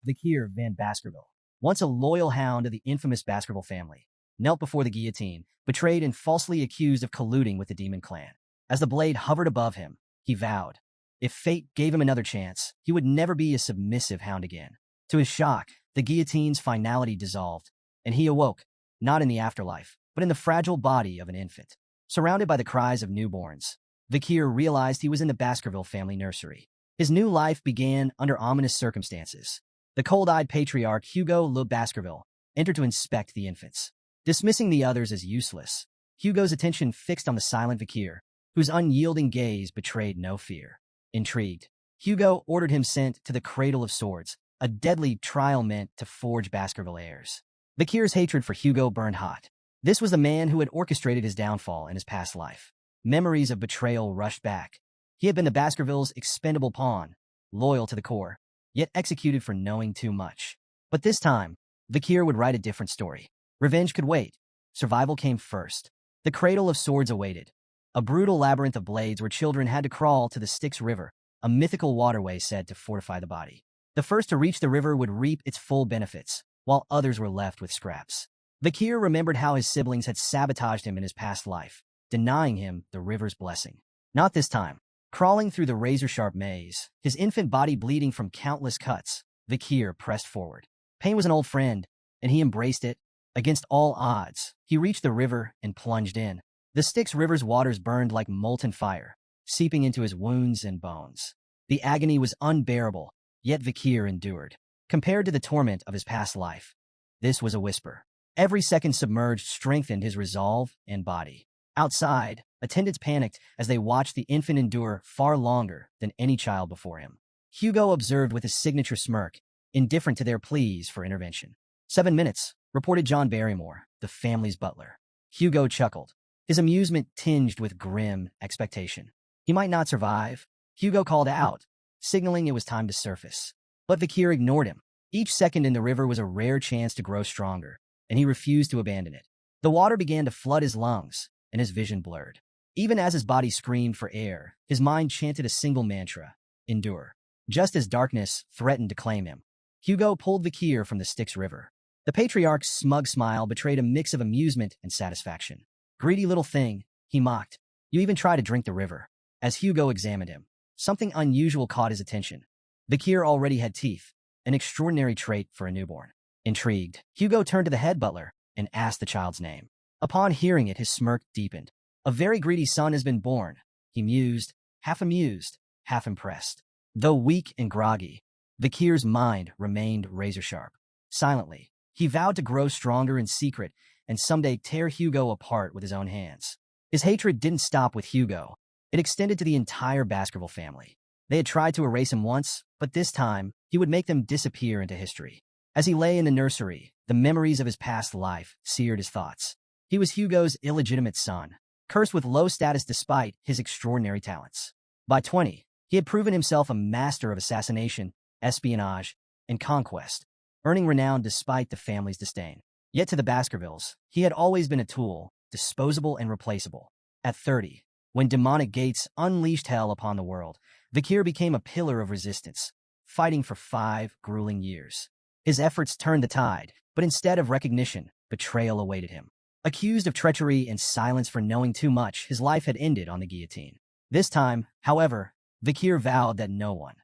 Vikir van Baskerville, once a loyal hound of the infamous Baskerville family, knelt before the guillotine, betrayed and falsely accused of colluding with the demon clan. As the blade hovered above him, he vowed, if fate gave him another chance, he would never be a submissive hound again. To his shock, the guillotine's finality dissolved, and he awoke, not in the afterlife, but in the fragile body of an infant. Surrounded by the cries of newborns, Vikir realized he was in the Baskerville family nursery. His new life began under ominous circumstances. The cold-eyed patriarch Hugo Le Baskerville entered to inspect the infants. Dismissing the others as useless, Hugo's attention fixed on the silent Vikir, whose unyielding gaze betrayed no fear. Intrigued, Hugo ordered him sent to the Cradle of Swords, a deadly trial meant to forge Baskerville heirs. Vikir's hatred for Hugo burned hot. This was the man who had orchestrated his downfall in his past life. Memories of betrayal rushed back. He had been the Baskervilles' expendable pawn, loyal to the core, yet executed for knowing too much. But this time, Vikir would write a different story. Revenge could wait. Survival came first. The Cradle of Swords awaited, a brutal labyrinth of blades where children had to crawl to the Styx River, a mythical waterway said to fortify the body. The first to reach the river would reap its full benefits, while others were left with scraps. Vikir remembered how his siblings had sabotaged him in his past life, denying him the river's blessing. Not this time. Crawling through the razor-sharp maze, his infant body bleeding from countless cuts, Vikir pressed forward. Pain was an old friend, and he embraced it. Against all odds, he reached the river and plunged in. The Styx River's waters burned like molten fire, seeping into his wounds and bones. The agony was unbearable, yet Vikir endured. Compared to the torment of his past life, this was a whisper. Every second submerged strengthened his resolve and body. Outside, attendants panicked as they watched the infant endure far longer than any child before him. Hugo observed with his signature smirk, indifferent to their pleas for intervention. 7 minutes, reported John Barrymore, the family's butler. Hugo chuckled, his amusement tinged with grim expectation. He might not survive, Hugo called out, signaling it was time to surface. But Vikir ignored him. Each second in the river was a rare chance to grow stronger, and he refused to abandon it. The water began to flood his lungs, and his vision blurred. Even as his body screamed for air, his mind chanted a single mantra, endure. Just as darkness threatened to claim him, Hugo pulled Vikir from the Styx River. The patriarch's smug smile betrayed a mix of amusement and satisfaction. Greedy little thing, he mocked. You even try to drink the river. As Hugo examined him, something unusual caught his attention. Vikir already had teeth, an extraordinary trait for a newborn. Intrigued, Hugo turned to the head butler and asked the child's name. Upon hearing it, his smirk deepened. A very greedy son has been born, he mused, half amused, half impressed. Though weak and groggy, Vikir's mind remained razor-sharp. Silently, he vowed to grow stronger in secret and someday tear Hugo apart with his own hands. His hatred didn't stop with Hugo. It extended to the entire Baskerville family. They had tried to erase him once, but this time, he would make them disappear into history. As he lay in the nursery, the memories of his past life seared his thoughts. He was Hugo's illegitimate son, cursed with low status despite his extraordinary talents. By 20, he had proven himself a master of assassination, espionage, and conquest, earning renown despite the family's disdain. Yet to the Baskervilles, he had always been a tool, disposable and replaceable. At 30, when demonic gates unleashed hell upon the world, Vikir became a pillar of resistance, fighting for 5 grueling years. His efforts turned the tide, but instead of recognition, betrayal awaited him. Accused of treachery and silence for knowing too much, his life had ended on the guillotine. This time, however, Vikir vowed that no one,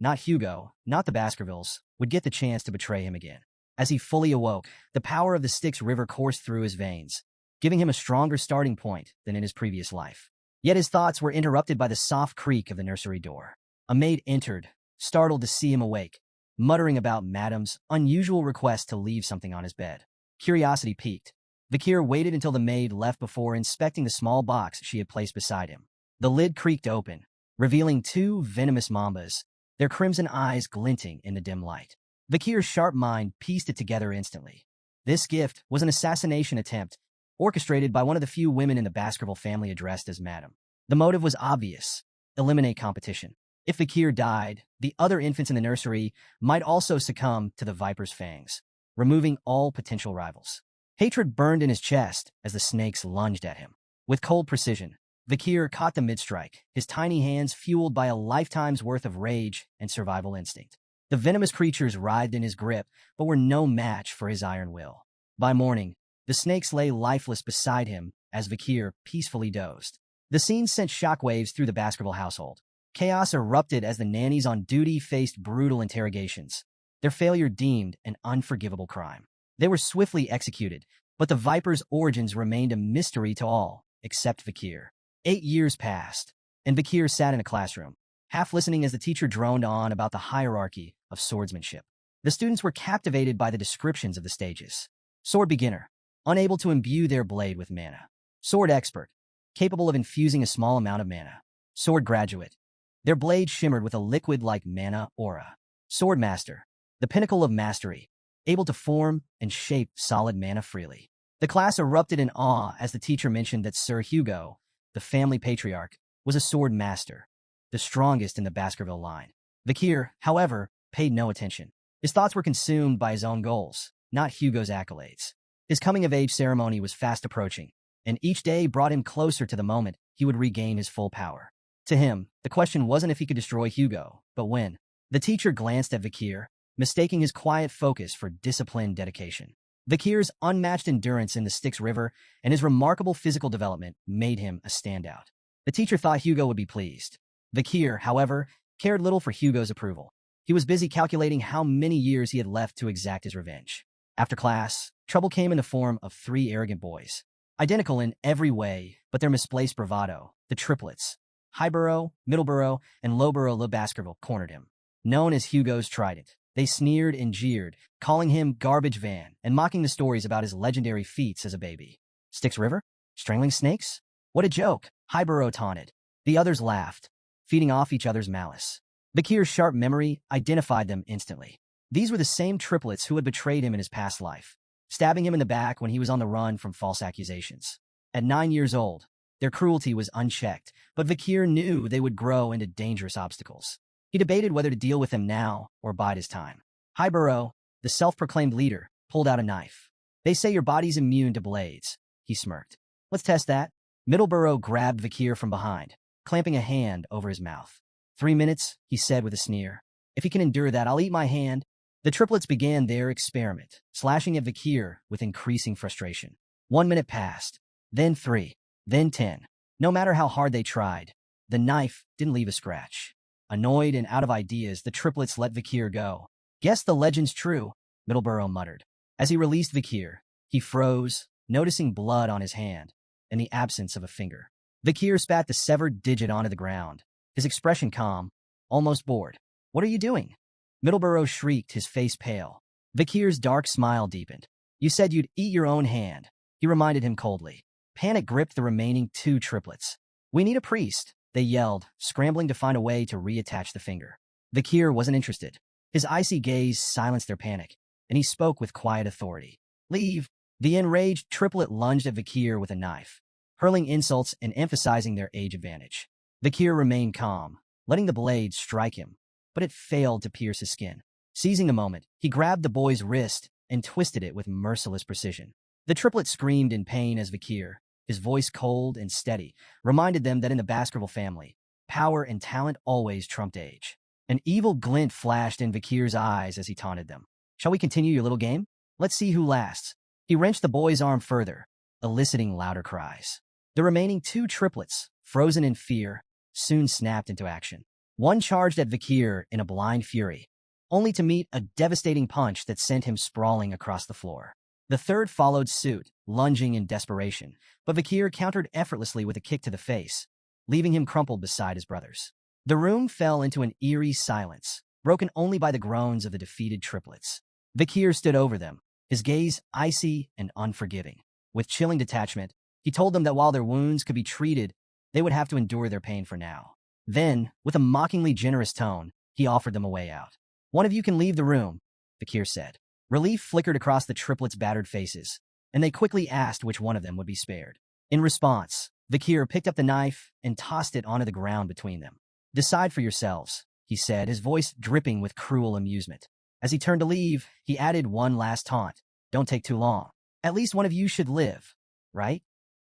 not Hugo, not the Baskervilles, would get the chance to betray him again. As he fully awoke, the power of the Styx River coursed through his veins, giving him a stronger starting point than in his previous life. Yet his thoughts were interrupted by the soft creak of the nursery door. A maid entered, startled to see him awake, muttering about Madam's unusual request to leave something on his bed. Curiosity piqued. Vikir waited until the maid left before inspecting the small box she had placed beside him. The lid creaked open, revealing 2 venomous mambas, their crimson eyes glinting in the dim light. Vikir's sharp mind pieced it together instantly. This gift was an assassination attempt, orchestrated by one of the few women in the Baskerville family addressed as Madam. The motive was obvious: eliminate competition. If Vikir died, the other infants in the nursery might also succumb to the Viper's fangs, removing all potential rivals. Hatred burned in his chest as the snakes lunged at him. With cold precision, Vikir caught the mid-strike, his tiny hands fueled by a lifetime's worth of rage and survival instinct. The venomous creatures writhed in his grip, but were no match for his iron will. By morning, the snakes lay lifeless beside him as Vakir peacefully dozed. The scene sent shockwaves through the Baskerville household. Chaos erupted as the nannies on duty faced brutal interrogations, their failure deemed an unforgivable crime. They were swiftly executed, but the Viper's origins remained a mystery to all, except Vakir. 8 years passed, and Vakir sat in a classroom, half listening as the teacher droned on about the hierarchy of swordsmanship. The students were captivated by the descriptions of the stages. Sword beginner, unable to imbue their blade with mana. Sword expert, capable of infusing a small amount of mana. Sword graduate, their blade shimmered with a liquid-like mana aura. Sword master, the pinnacle of mastery, able to form and shape solid mana freely. The class erupted in awe as the teacher mentioned that Sir Hugo, the family patriarch, was a sword master, the strongest in the Baskerville line. Vakir, however, paid no attention. His thoughts were consumed by his own goals, not Hugo's accolades. His coming-of-age ceremony was fast approaching, and each day brought him closer to the moment he would regain his full power. To him, the question wasn't if he could destroy Hugo, but when. The teacher glanced at Vakir, mistaking his quiet focus for disciplined dedication. Vakir's unmatched endurance in the Styx River and his remarkable physical development made him a standout. The teacher thought Hugo would be pleased. Vakir, however, cared little for Hugo's approval. He was busy calculating how many years he had left to exact his revenge. After class, trouble came in the form of 3 arrogant boys. Identical in every way, but their misplaced bravado, the triplets, Highborough, Middleborough, and Lowborough Le Baskerville, cornered him. Known as Hugo's Trident, they sneered and jeered, calling him Garbage Van and mocking the stories about his legendary feats as a baby. Styx River? Strangling snakes? What a joke, Highborough taunted. The others laughed, feeding off each other's malice. Vakir's sharp memory identified them instantly. These were the same triplets who had betrayed him in his past life, stabbing him in the back when he was on the run from false accusations. At 9 years old, their cruelty was unchecked, but Vakir knew they would grow into dangerous obstacles. He debated whether to deal with them now or bide his time. Highborough, the self-proclaimed leader, pulled out a knife. They say your body's immune to blades, he smirked. Let's test that. Middleborough grabbed Vakir from behind, clamping a hand over his mouth. 3 minutes, he said with a sneer. If he can endure that, I'll eat my hand. The triplets began their experiment, slashing at Vakir with increasing frustration. 1 minute passed, then 3, then 10. No matter how hard they tried, the knife didn't leave a scratch. Annoyed and out of ideas, the triplets let Vakir go. Guess the legend's true, Middleborough muttered. As he released Vakir, he froze, noticing blood on his hand and the absence of a finger. Vakir spat the severed digit onto the ground, his expression calm, almost bored. What are you doing? Middleborough shrieked, his face pale. Vakir's dark smile deepened. You said you'd eat your own hand, he reminded him coldly. Panic gripped the remaining 2 triplets. We need a priest, they yelled, scrambling to find a way to reattach the finger. Vakir wasn't interested. His icy gaze silenced their panic, and he spoke with quiet authority. Leave. The enraged triplet lunged at Vakir with a knife, hurling insults and emphasizing their age advantage. Vakir remained calm, letting the blade strike him, but it failed to pierce his skin. Seizing the moment, he grabbed the boy's wrist and twisted it with merciless precision. The triplet screamed in pain as Vakir, his voice cold and steady, reminded them that in the Baskerville family, power and talent always trumped age. An evil glint flashed in Vakir's eyes as he taunted them. Shall we continue your little game? Let's see who lasts. He wrenched the boy's arm further, eliciting louder cries. The remaining 2 triplets, frozen in fear, soon snapped into action. One charged at Vakir in a blind fury, only to meet a devastating punch that sent him sprawling across the floor. The third followed suit, lunging in desperation, but Vakir countered effortlessly with a kick to the face, leaving him crumpled beside his brothers. The room fell into an eerie silence, broken only by the groans of the defeated triplets. Vakir stood over them, his gaze icy and unforgiving. With chilling detachment, he told them that while their wounds could be treated, they would have to endure their pain for now. Then, with a mockingly generous tone, he offered them a way out. One of you can leave the room, Vakir said. Relief flickered across the triplets' battered faces, and they quickly asked which one of them would be spared. In response, Vakir picked up the knife and tossed it onto the ground between them. Decide for yourselves, he said, his voice dripping with cruel amusement. As he turned to leave, he added one last taunt. Don't take too long. At least one of you should live, right?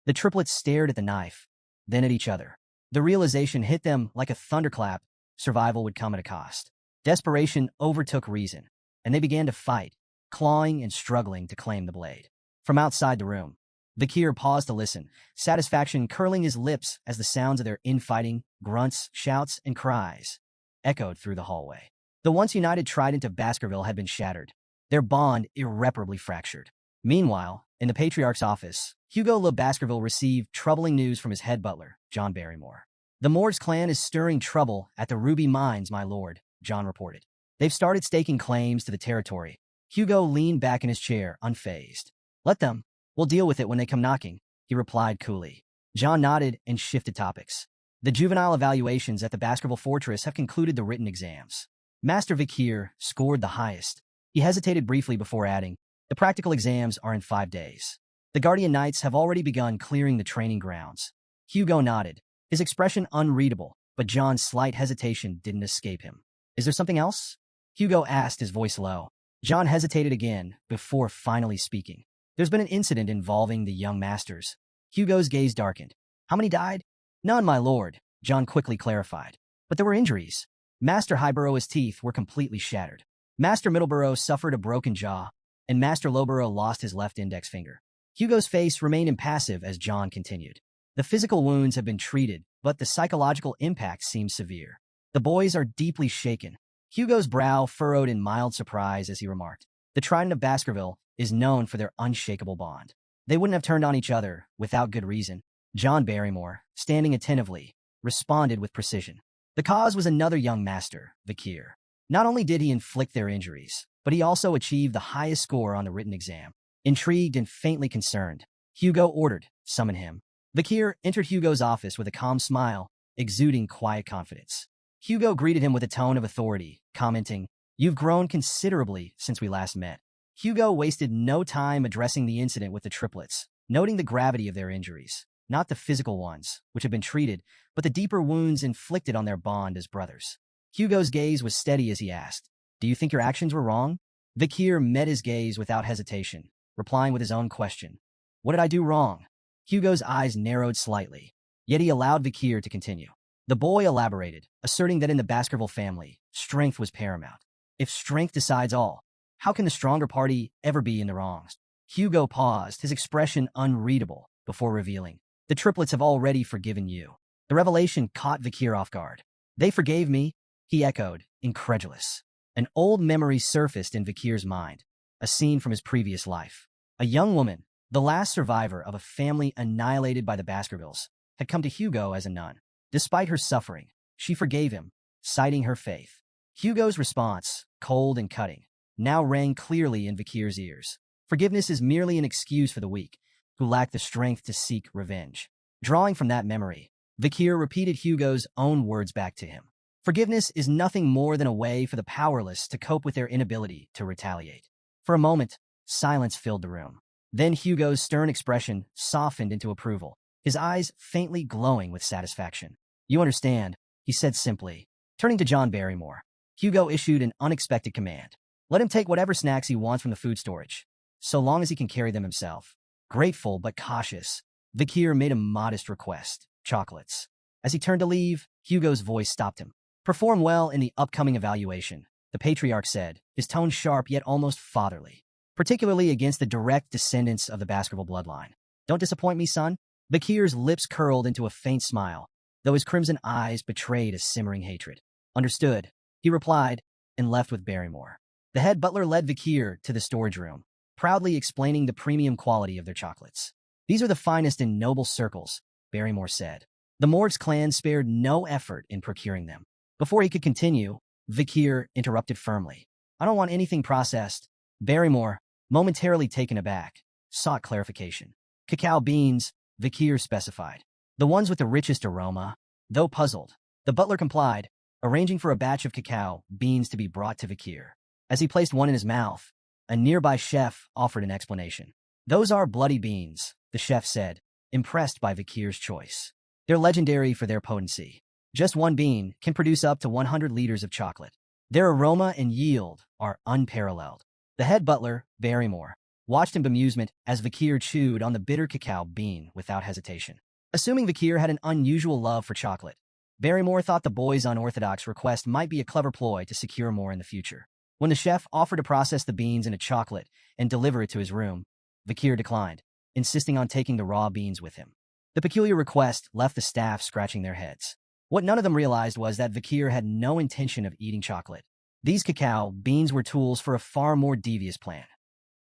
The triplets stared at the knife, then at each other. The realization hit them like a thunderclap. Survival would come at a cost. Desperation overtook reason, and they began to fight, clawing and struggling to claim the blade. From outside the room, Vikir paused to listen, satisfaction curling his lips as the sounds of their infighting, grunts, shouts, and cries echoed through the hallway. The once united trident of Baskerville had been shattered, their bond irreparably fractured. Meanwhile, in the Patriarch's office, Hugo Le Baskerville received troubling news from his head butler, John Barrymore. "The Morgs clan is stirring trouble at the Ruby Mines, my lord," John reported. "They've started staking claims to the territory." Hugo leaned back in his chair, unfazed. "Let them. We'll deal with it when they come knocking," he replied coolly. John nodded and shifted topics. "The juvenile evaluations at the Baskerville Fortress have concluded the written exams. Master Vikir scored the highest." He hesitated briefly before adding, "The practical exams are in 5 days. The Guardian Knights have already begun clearing the training grounds." Hugo nodded, his expression unreadable, but John's slight hesitation didn't escape him. "Is there something else?" Hugo asked, his voice low. John hesitated again before finally speaking. "There's been an incident involving the young masters." Hugo's gaze darkened. "How many died?" "None, my lord," John quickly clarified. "But there were injuries. Master Highborough's teeth were completely shattered. Master Middleborough suffered a broken jaw, and Master Lowborough lost his left index finger." Hugo's face remained impassive as John continued. "The physical wounds have been treated, but the psychological impact seems severe. The boys are deeply shaken." Hugo's brow furrowed in mild surprise as he remarked, "The Trident of Baskerville is known for their unshakable bond. They wouldn't have turned on each other without good reason." John Barrymore, standing attentively, responded with precision. "The cause was another young master, Vikir. Not only did he inflict their injuries, but he also achieved the highest score on the written exam." Intrigued and faintly concerned, Hugo ordered, "Summon him." Vikir entered Hugo's office with a calm smile, exuding quiet confidence. Hugo greeted him with a tone of authority, commenting, "You've grown considerably since we last met." Hugo wasted no time addressing the incident with the triplets, noting the gravity of their injuries, not the physical ones, which had been treated, but the deeper wounds inflicted on their bond as brothers. Hugo's gaze was steady as he asked, "Do you think your actions were wrong?" Vikir met his gaze without hesitation, replying with his own question. "What did I do wrong?" Hugo's eyes narrowed slightly, yet he allowed Vikir to continue. The boy elaborated, asserting that in the Baskerville family, strength was paramount. If strength decides all, how can the stronger party ever be in the wrongs? Hugo paused, his expression unreadable, before revealing, "The triplets have already forgiven you." The revelation caught Vikir off guard. "They forgave me?" he echoed, incredulous. An old memory surfaced in Vikir's mind, a scene from his previous life. A young woman, the last survivor of a family annihilated by the Baskervilles, had come to Hugo as a nun. Despite her suffering, she forgave him, citing her faith. Hugo's response, cold and cutting, now rang clearly in Vikir's ears. Forgiveness is merely an excuse for the weak, who lack the strength to seek revenge. Drawing from that memory, Vikir repeated Hugo's own words back to him. Forgiveness is nothing more than a way for the powerless to cope with their inability to retaliate. For a moment, silence filled the room. Then Hugo's stern expression softened into approval, his eyes faintly glowing with satisfaction. "You understand," he said simply. Turning to John Barrymore, Hugo issued an unexpected command. "Let him take whatever snacks he wants from the food storage, so long as he can carry them himself." Grateful but cautious, Vikir made a modest request, chocolates. As he turned to leave, Hugo's voice stopped him. "Perform well in the upcoming evaluation," the Patriarch said, his tone sharp yet almost fatherly, "particularly against the direct descendants of the Baskerville bloodline. Don't disappoint me, son." Vikir's lips curled into a faint smile, though his crimson eyes betrayed a simmering hatred. "Understood," he replied, and left with Barrymore. The head butler led Vikir to the storage room, proudly explaining the premium quality of their chocolates. "These are the finest in noble circles," Barrymore said. The Morgs clan spared no effort in procuring them. Before he could continue, Vikir interrupted firmly. "I don't want anything processed." Barrymore, momentarily taken aback, sought clarification. "Cacao beans," Vikir specified. "The ones with the richest aroma." Though puzzled, the butler complied, arranging for a batch of cacao beans to be brought to Vikir. As he placed one in his mouth, a nearby chef offered an explanation. "Those are bloody beans," the chef said, impressed by Vikir's choice. "They're legendary for their potency. Just one bean can produce up to 100 liters of chocolate. Their aroma and yield are unparalleled." The head butler, Barrymore, watched in bemusement as Vikir chewed on the bitter cacao bean without hesitation. Assuming Vikir had an unusual love for chocolate, Barrymore thought the boy's unorthodox request might be a clever ploy to secure more in the future. When the chef offered to process the beans into chocolate and deliver it to his room, Vakir declined, insisting on taking the raw beans with him. The peculiar request left the staff scratching their heads. What none of them realized was that Vakir had no intention of eating chocolate. These cacao beans were tools for a far more devious plan,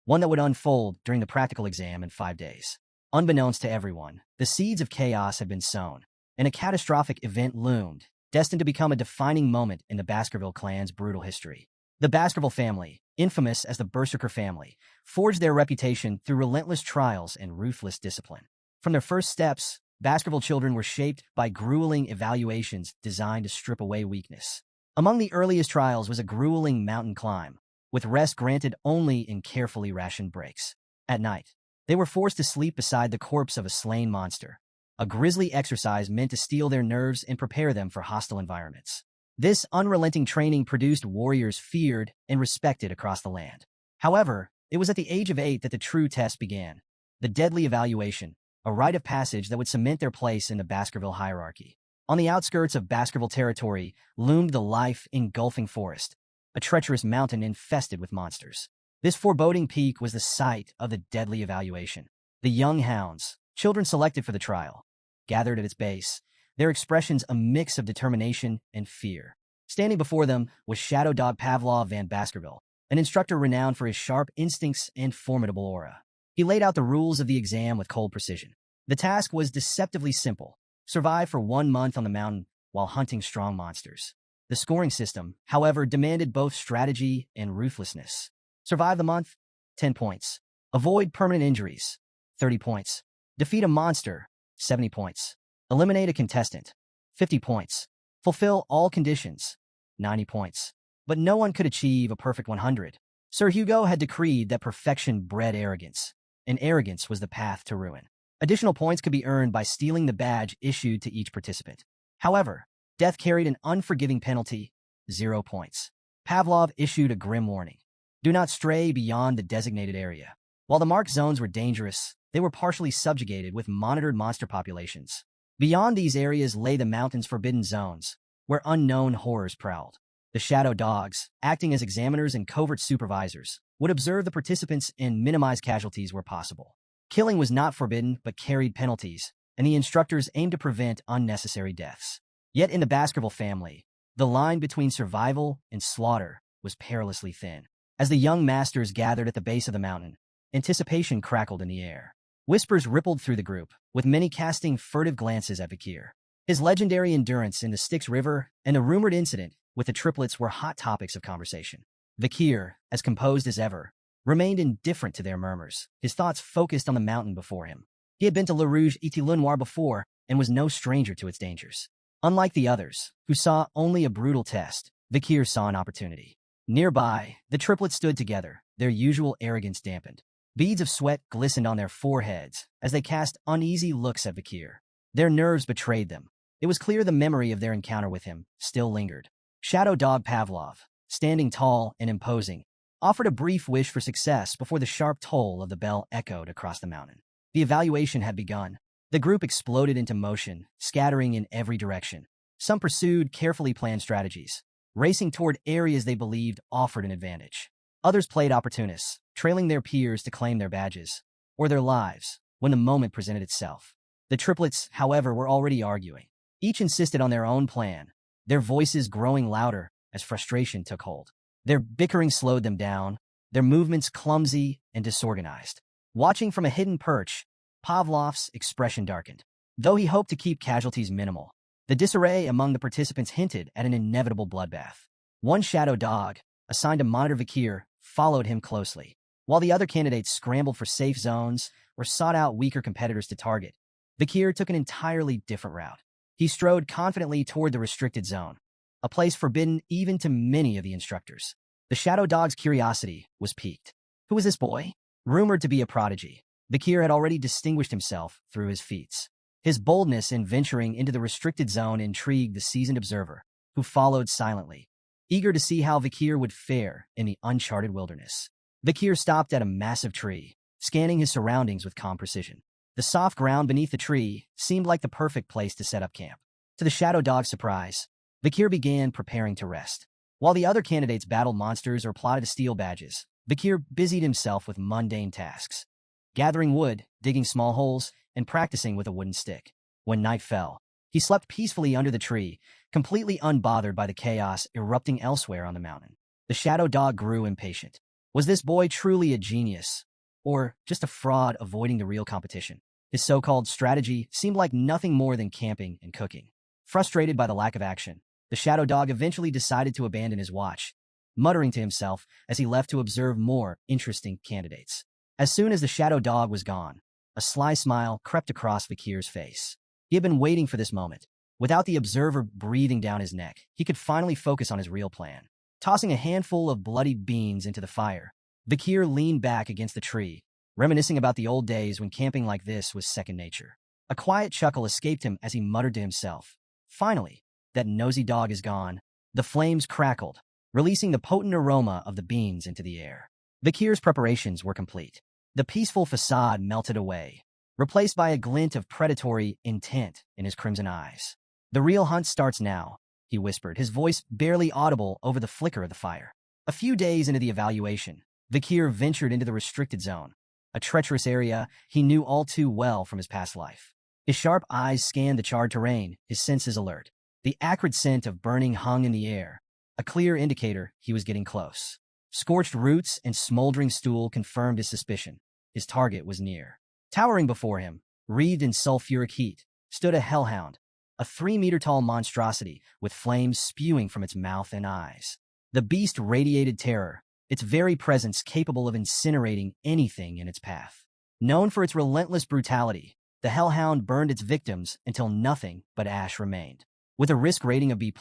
one that would unfold during the practical exam in 5 days. Unbeknownst to everyone, the seeds of chaos had been sown, and a catastrophic event loomed, destined to become a defining moment in the Baskerville clan's brutal history. The Baskerville family, infamous as the Berserker family, forged their reputation through relentless trials and ruthless discipline. From their first steps, Baskerville children were shaped by grueling evaluations designed to strip away weakness. Among the earliest trials was a grueling mountain climb, with rest granted only in carefully rationed breaks. At night, they were forced to sleep beside the corpse of a slain monster, a grisly exercise meant to steel their nerves and prepare them for hostile environments. This unrelenting training produced warriors feared and respected across the land. However, it was at the age of 8 that the true test began, the deadly evaluation, a rite of passage that would cement their place in the Baskerville hierarchy. On the outskirts of Baskerville territory loomed the life-engulfing forest, a treacherous mountain infested with monsters. This foreboding peak was the site of the deadly evaluation. The young hounds, children selected for the trial, gathered at its base, their expressions a mix of determination and fear. Standing before them was Shadow Dog Pavlov Van Baskerville, an instructor renowned for his sharp instincts and formidable aura. He laid out the rules of the exam with cold precision. The task was deceptively simple: survive for 1 month on the mountain while hunting strong monsters. The scoring system, however, demanded both strategy and ruthlessness. Survive the month, 10 points. Avoid permanent injuries, 30 points. Defeat a monster, 70 points. Eliminate a contestant, 50 points. Fulfill all conditions, 90 points. But no one could achieve a perfect 100. Sir Hugo had decreed that perfection bred arrogance, and arrogance was the path to ruin. Additional points could be earned by stealing the badge issued to each participant. However, death carried an unforgiving penalty, 0 points. Pavlov issued a grim warning: do not stray beyond the designated area. While the marked zones were dangerous, they were partially subjugated with monitored monster populations. Beyond these areas lay the mountain's forbidden zones, where unknown horrors prowled. The shadow dogs, acting as examiners and covert supervisors, would observe the participants and minimize casualties where possible. Killing was not forbidden but carried penalties, and the instructors aimed to prevent unnecessary deaths. Yet in the Baskerville family, the line between survival and slaughter was perilously thin. As the young masters gathered at the base of the mountain, anticipation crackled in the air. Whispers rippled through the group, with many casting furtive glances at Vakir. His legendary endurance in the Styx River and the rumored incident with the triplets were hot topics of conversation. Vakir, as composed as ever, remained indifferent to their murmurs, his thoughts focused on the mountain before him. He had been to Le Rouge et Le Noir before and was no stranger to its dangers. Unlike the others, who saw only a brutal test, Vakir saw an opportunity. Nearby, the triplets stood together, their usual arrogance dampened. Beads of sweat glistened on their foreheads as they cast uneasy looks at Vakir. Their nerves betrayed them. It was clear the memory of their encounter with him still lingered. Shadow Dog Pavlov, standing tall and imposing, offered a brief wish for success before the sharp toll of the bell echoed across the mountain. The evaluation had begun. The group exploded into motion, scattering in every direction. Some pursued carefully planned strategies, racing toward areas they believed offered an advantage. Others played opportunists, trailing their peers to claim their badges, or their lives, when the moment presented itself. The triplets, however, were already arguing. Each insisted on their own plan, their voices growing louder as frustration took hold. Their bickering slowed them down, their movements clumsy and disorganized. Watching from a hidden perch, Pavlov's expression darkened. Though he hoped to keep casualties minimal, the disarray among the participants hinted at an inevitable bloodbath. One shadow dog, assigned to monitor Vakir, followed him closely, while the other candidates scrambled for safe zones or sought out weaker competitors to target. Vakir took an entirely different route. He strode confidently toward the restricted zone, a place forbidden even to many of the instructors. The shadow dog's curiosity was piqued. Who was this boy? Rumored to be a prodigy, Vakir had already distinguished himself through his feats. His boldness in venturing into the restricted zone intrigued the seasoned observer, who followed silently, eager to see how Vakir would fare in the uncharted wilderness. Vakir stopped at a massive tree, scanning his surroundings with calm precision. The soft ground beneath the tree seemed like the perfect place to set up camp. To the Shadow Dog's surprise, Vikir began preparing to rest. While the other candidates battled monsters or plotted to steal badges, Vikir busied himself with mundane tasks, gathering wood, digging small holes, and practicing with a wooden stick. When night fell, he slept peacefully under the tree, completely unbothered by the chaos erupting elsewhere on the mountain. The Shadow Dog grew impatient. Was this boy truly a genius, or just a fraud avoiding the real competition? His so-called strategy seemed like nothing more than camping and cooking. Frustrated by the lack of action, the Shadow Dog eventually decided to abandon his watch, muttering to himself as he left to observe more interesting candidates. As soon as the Shadow Dog was gone, a sly smile crept across Vikir's face. He had been waiting for this moment. Without the observer breathing down his neck, he could finally focus on his real plan. Tossing a handful of bloodied beans into the fire, Vikir leaned back against the tree, reminiscing about the old days when camping like this was second nature. A quiet chuckle escaped him as he muttered to himself, "Finally, that nosy dog is gone." The flames crackled, releasing the potent aroma of the beans into the air. Vikir's preparations were complete. The peaceful facade melted away, replaced by a glint of predatory intent in his crimson eyes. "The real hunt starts now," he whispered, his voice barely audible over the flicker of the fire. A few days into the evaluation, Vikir ventured into the restricted zone, a treacherous area he knew all too well from his past life. His sharp eyes scanned the charred terrain, his senses alert. The acrid scent of burning hung in the air, a clear indicator he was getting close. Scorched roots and smoldering stool confirmed his suspicion. His target was near. Towering before him, wreathed in sulfuric heat, stood a hellhound, a 3-meter-tall monstrosity with flames spewing from its mouth and eyes. The beast radiated terror, its very presence capable of incinerating anything in its path. Known for its relentless brutality, the hellhound burned its victims until nothing but ash remained. With a risk rating of B+,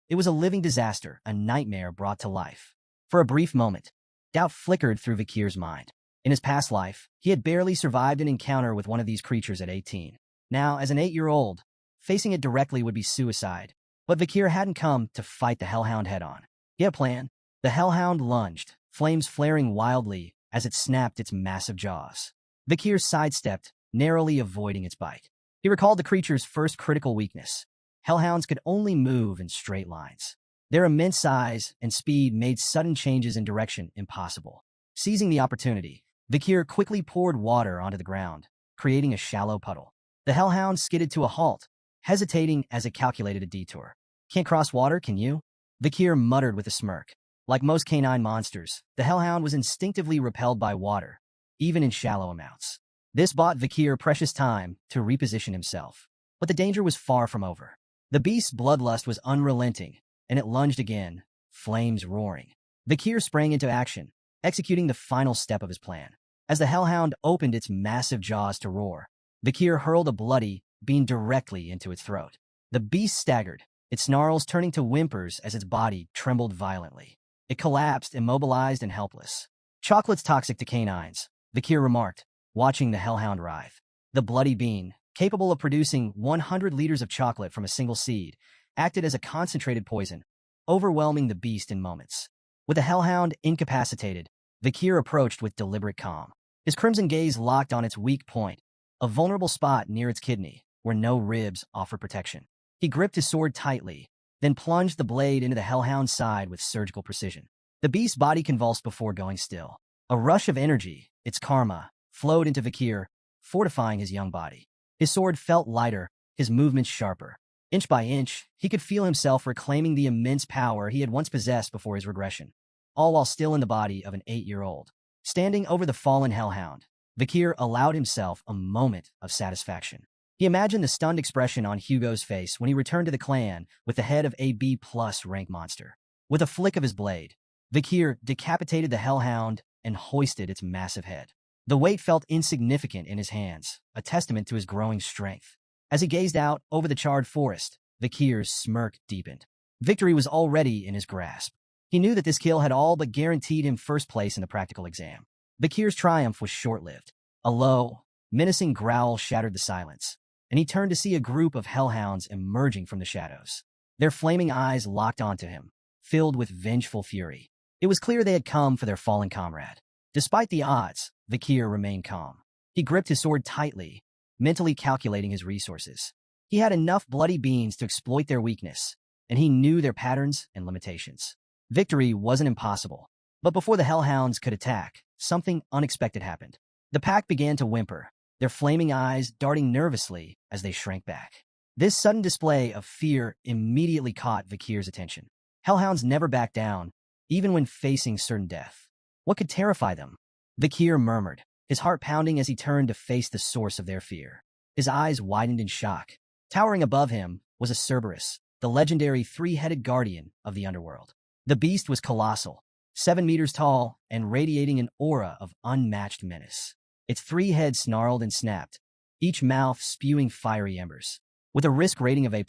it was a living disaster, a nightmare brought to life. For a brief moment, doubt flickered through Vikir's mind. In his past life, he had barely survived an encounter with one of these creatures at 18. Now, as an 8-year-old, facing it directly would be suicide. But Vikir hadn't come to fight the hellhound head-on. He had a plan. The hellhound lunged, flames flaring wildly as it snapped its massive jaws. Vikir sidestepped, narrowly avoiding its bite. He recalled the creature's first critical weakness. Hellhounds could only move in straight lines. Their immense size and speed made sudden changes in direction impossible. Seizing the opportunity, Vikir quickly poured water onto the ground, creating a shallow puddle. The hellhound skidded to a halt, hesitating as it calculated a detour. "Can't cross water, can you?" Vikir muttered with a smirk. Like most canine monsters, the hellhound was instinctively repelled by water, even in shallow amounts. This bought Vikir precious time to reposition himself. But the danger was far from over. The beast's bloodlust was unrelenting, and it lunged again, flames roaring. Vikir sprang into action, executing the final step of his plan. As the hellhound opened its massive jaws to roar, Vikir hurled a bloody bean directly into its throat. The beast staggered, its snarls turning to whimpers as its body trembled violently. It collapsed, immobilized and helpless. "Chocolate's toxic to canines," Vikir remarked, watching the hellhound writhe. The bloody bean, capable of producing 100 liters of chocolate from a single seed, acted as a concentrated poison, overwhelming the beast in moments. With the hellhound incapacitated, Vikir approached with deliberate calm. His crimson gaze locked on its weak point, a vulnerable spot near its kidney, where no ribs offered protection. He gripped his sword tightly, then plunged the blade into the hellhound's side with surgical precision. The beast's body convulsed before going still. A rush of energy, its karma, flowed into Vikir, fortifying his young body. His sword felt lighter, his movements sharper. Inch by inch, he could feel himself reclaiming the immense power he had once possessed before his regression, all while still in the body of an 8-year-old. Standing over the fallen hellhound, Vikir allowed himself a moment of satisfaction. He imagined the stunned expression on Hugo's face when he returned to the clan with the head of a B+ rank monster. With a flick of his blade, Vikir decapitated the hellhound and hoisted its massive head. The weight felt insignificant in his hands, a testament to his growing strength. As he gazed out over the charred forest, Vikir's smirk deepened. Victory was already in his grasp. He knew that this kill had all but guaranteed him first place in the practical exam. Vikir's triumph was short-lived. A low, menacing growl shattered the silence, and he turned to see a group of hellhounds emerging from the shadows. Their flaming eyes locked onto him, filled with vengeful fury. It was clear they had come for their fallen comrade. Despite the odds, Vikir remained calm. He gripped his sword tightly, mentally calculating his resources. He had enough bloody beings to exploit their weakness, and he knew their patterns and limitations. Victory wasn't impossible, but before the hellhounds could attack, something unexpected happened. The pack began to whimper, their flaming eyes darting nervously as they shrank back. This sudden display of fear immediately caught Vikir's attention. Hellhounds never back down, even when facing certain death. What could terrify them? Vikir murmured, his heart pounding as he turned to face the source of their fear. His eyes widened in shock. Towering above him was a Cerberus, the legendary three-headed guardian of the underworld. The beast was colossal, 7 meters tall and radiating an aura of unmatched menace. Its 3 heads snarled and snapped, each mouth spewing fiery embers. With a risk rating of A+,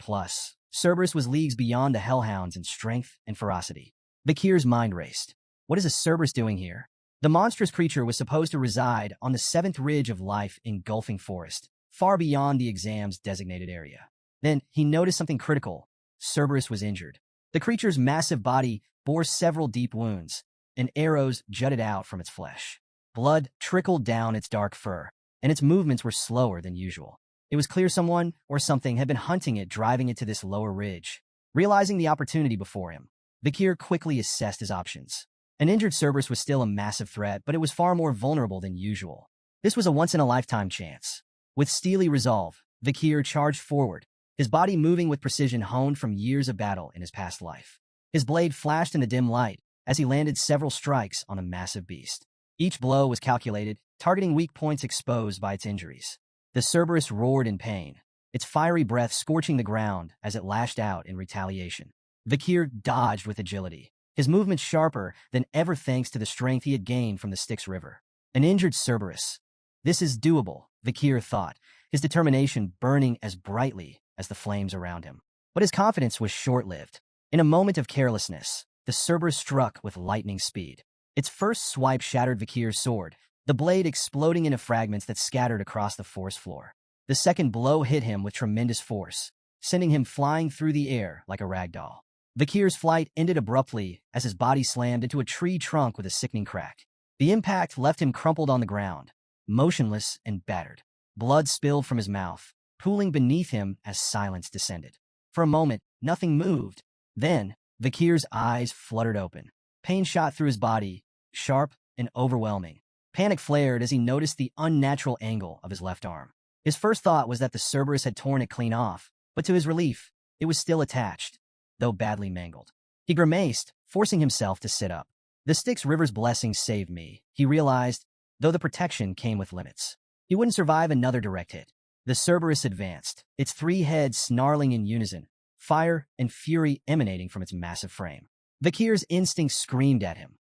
Cerberus was leagues beyond the hellhounds in strength and ferocity. Vikir's mind raced. What is a Cerberus doing here? The monstrous creature was supposed to reside on the 7th ridge of life engulfing forest, far beyond the exam's designated area. Then he noticed something critical. Cerberus was injured. The creature's massive body bore several deep wounds, and arrows jutted out from its flesh. Blood trickled down its dark fur, and its movements were slower than usual. It was clear someone or something had been hunting it, driving it to this lower ridge. Realizing the opportunity before him, Vikir quickly assessed his options. An injured Cerberus was still a massive threat, but it was far more vulnerable than usual. This was a once-in-a-lifetime chance. With steely resolve, Vikir charged forward, his body moving with precision honed from years of battle in his past life. His blade flashed in the dim light as he landed several strikes on the massive beast. Each blow was calculated, targeting weak points exposed by its injuries. The Cerberus roared in pain, its fiery breath scorching the ground as it lashed out in retaliation. Vikir dodged with agility, his movements sharper than ever thanks to the strength he had gained from the Styx River. An injured Cerberus. This is doable, Vikir thought, his determination burning as brightly as the flames around him. But his confidence was short-lived. In a moment of carelessness, the Cerberus struck with lightning speed. Its first swipe shattered Vikir's sword, the blade exploding into fragments that scattered across the forest floor. The second blow hit him with tremendous force, sending him flying through the air like a ragdoll. Vikir's flight ended abruptly as his body slammed into a tree trunk with a sickening crack. The impact left him crumpled on the ground, motionless and battered. Blood spilled from his mouth, pooling beneath him as silence descended. For a moment, nothing moved. Then, Vikir's eyes fluttered open. Pain shot through his body, sharp and overwhelming. Panic flared as he noticed the unnatural angle of his left arm. His first thought was that the Cerberus had torn it clean off, but to his relief, it was still attached, though badly mangled. He grimaced, forcing himself to sit up. The Styx River's blessing saved me, he realized, though the protection came with limits. He wouldn't survive another direct hit. The Cerberus advanced, its 3 heads snarling in unison, fire and fury emanating from its massive frame. Vikir's instincts screamed at him.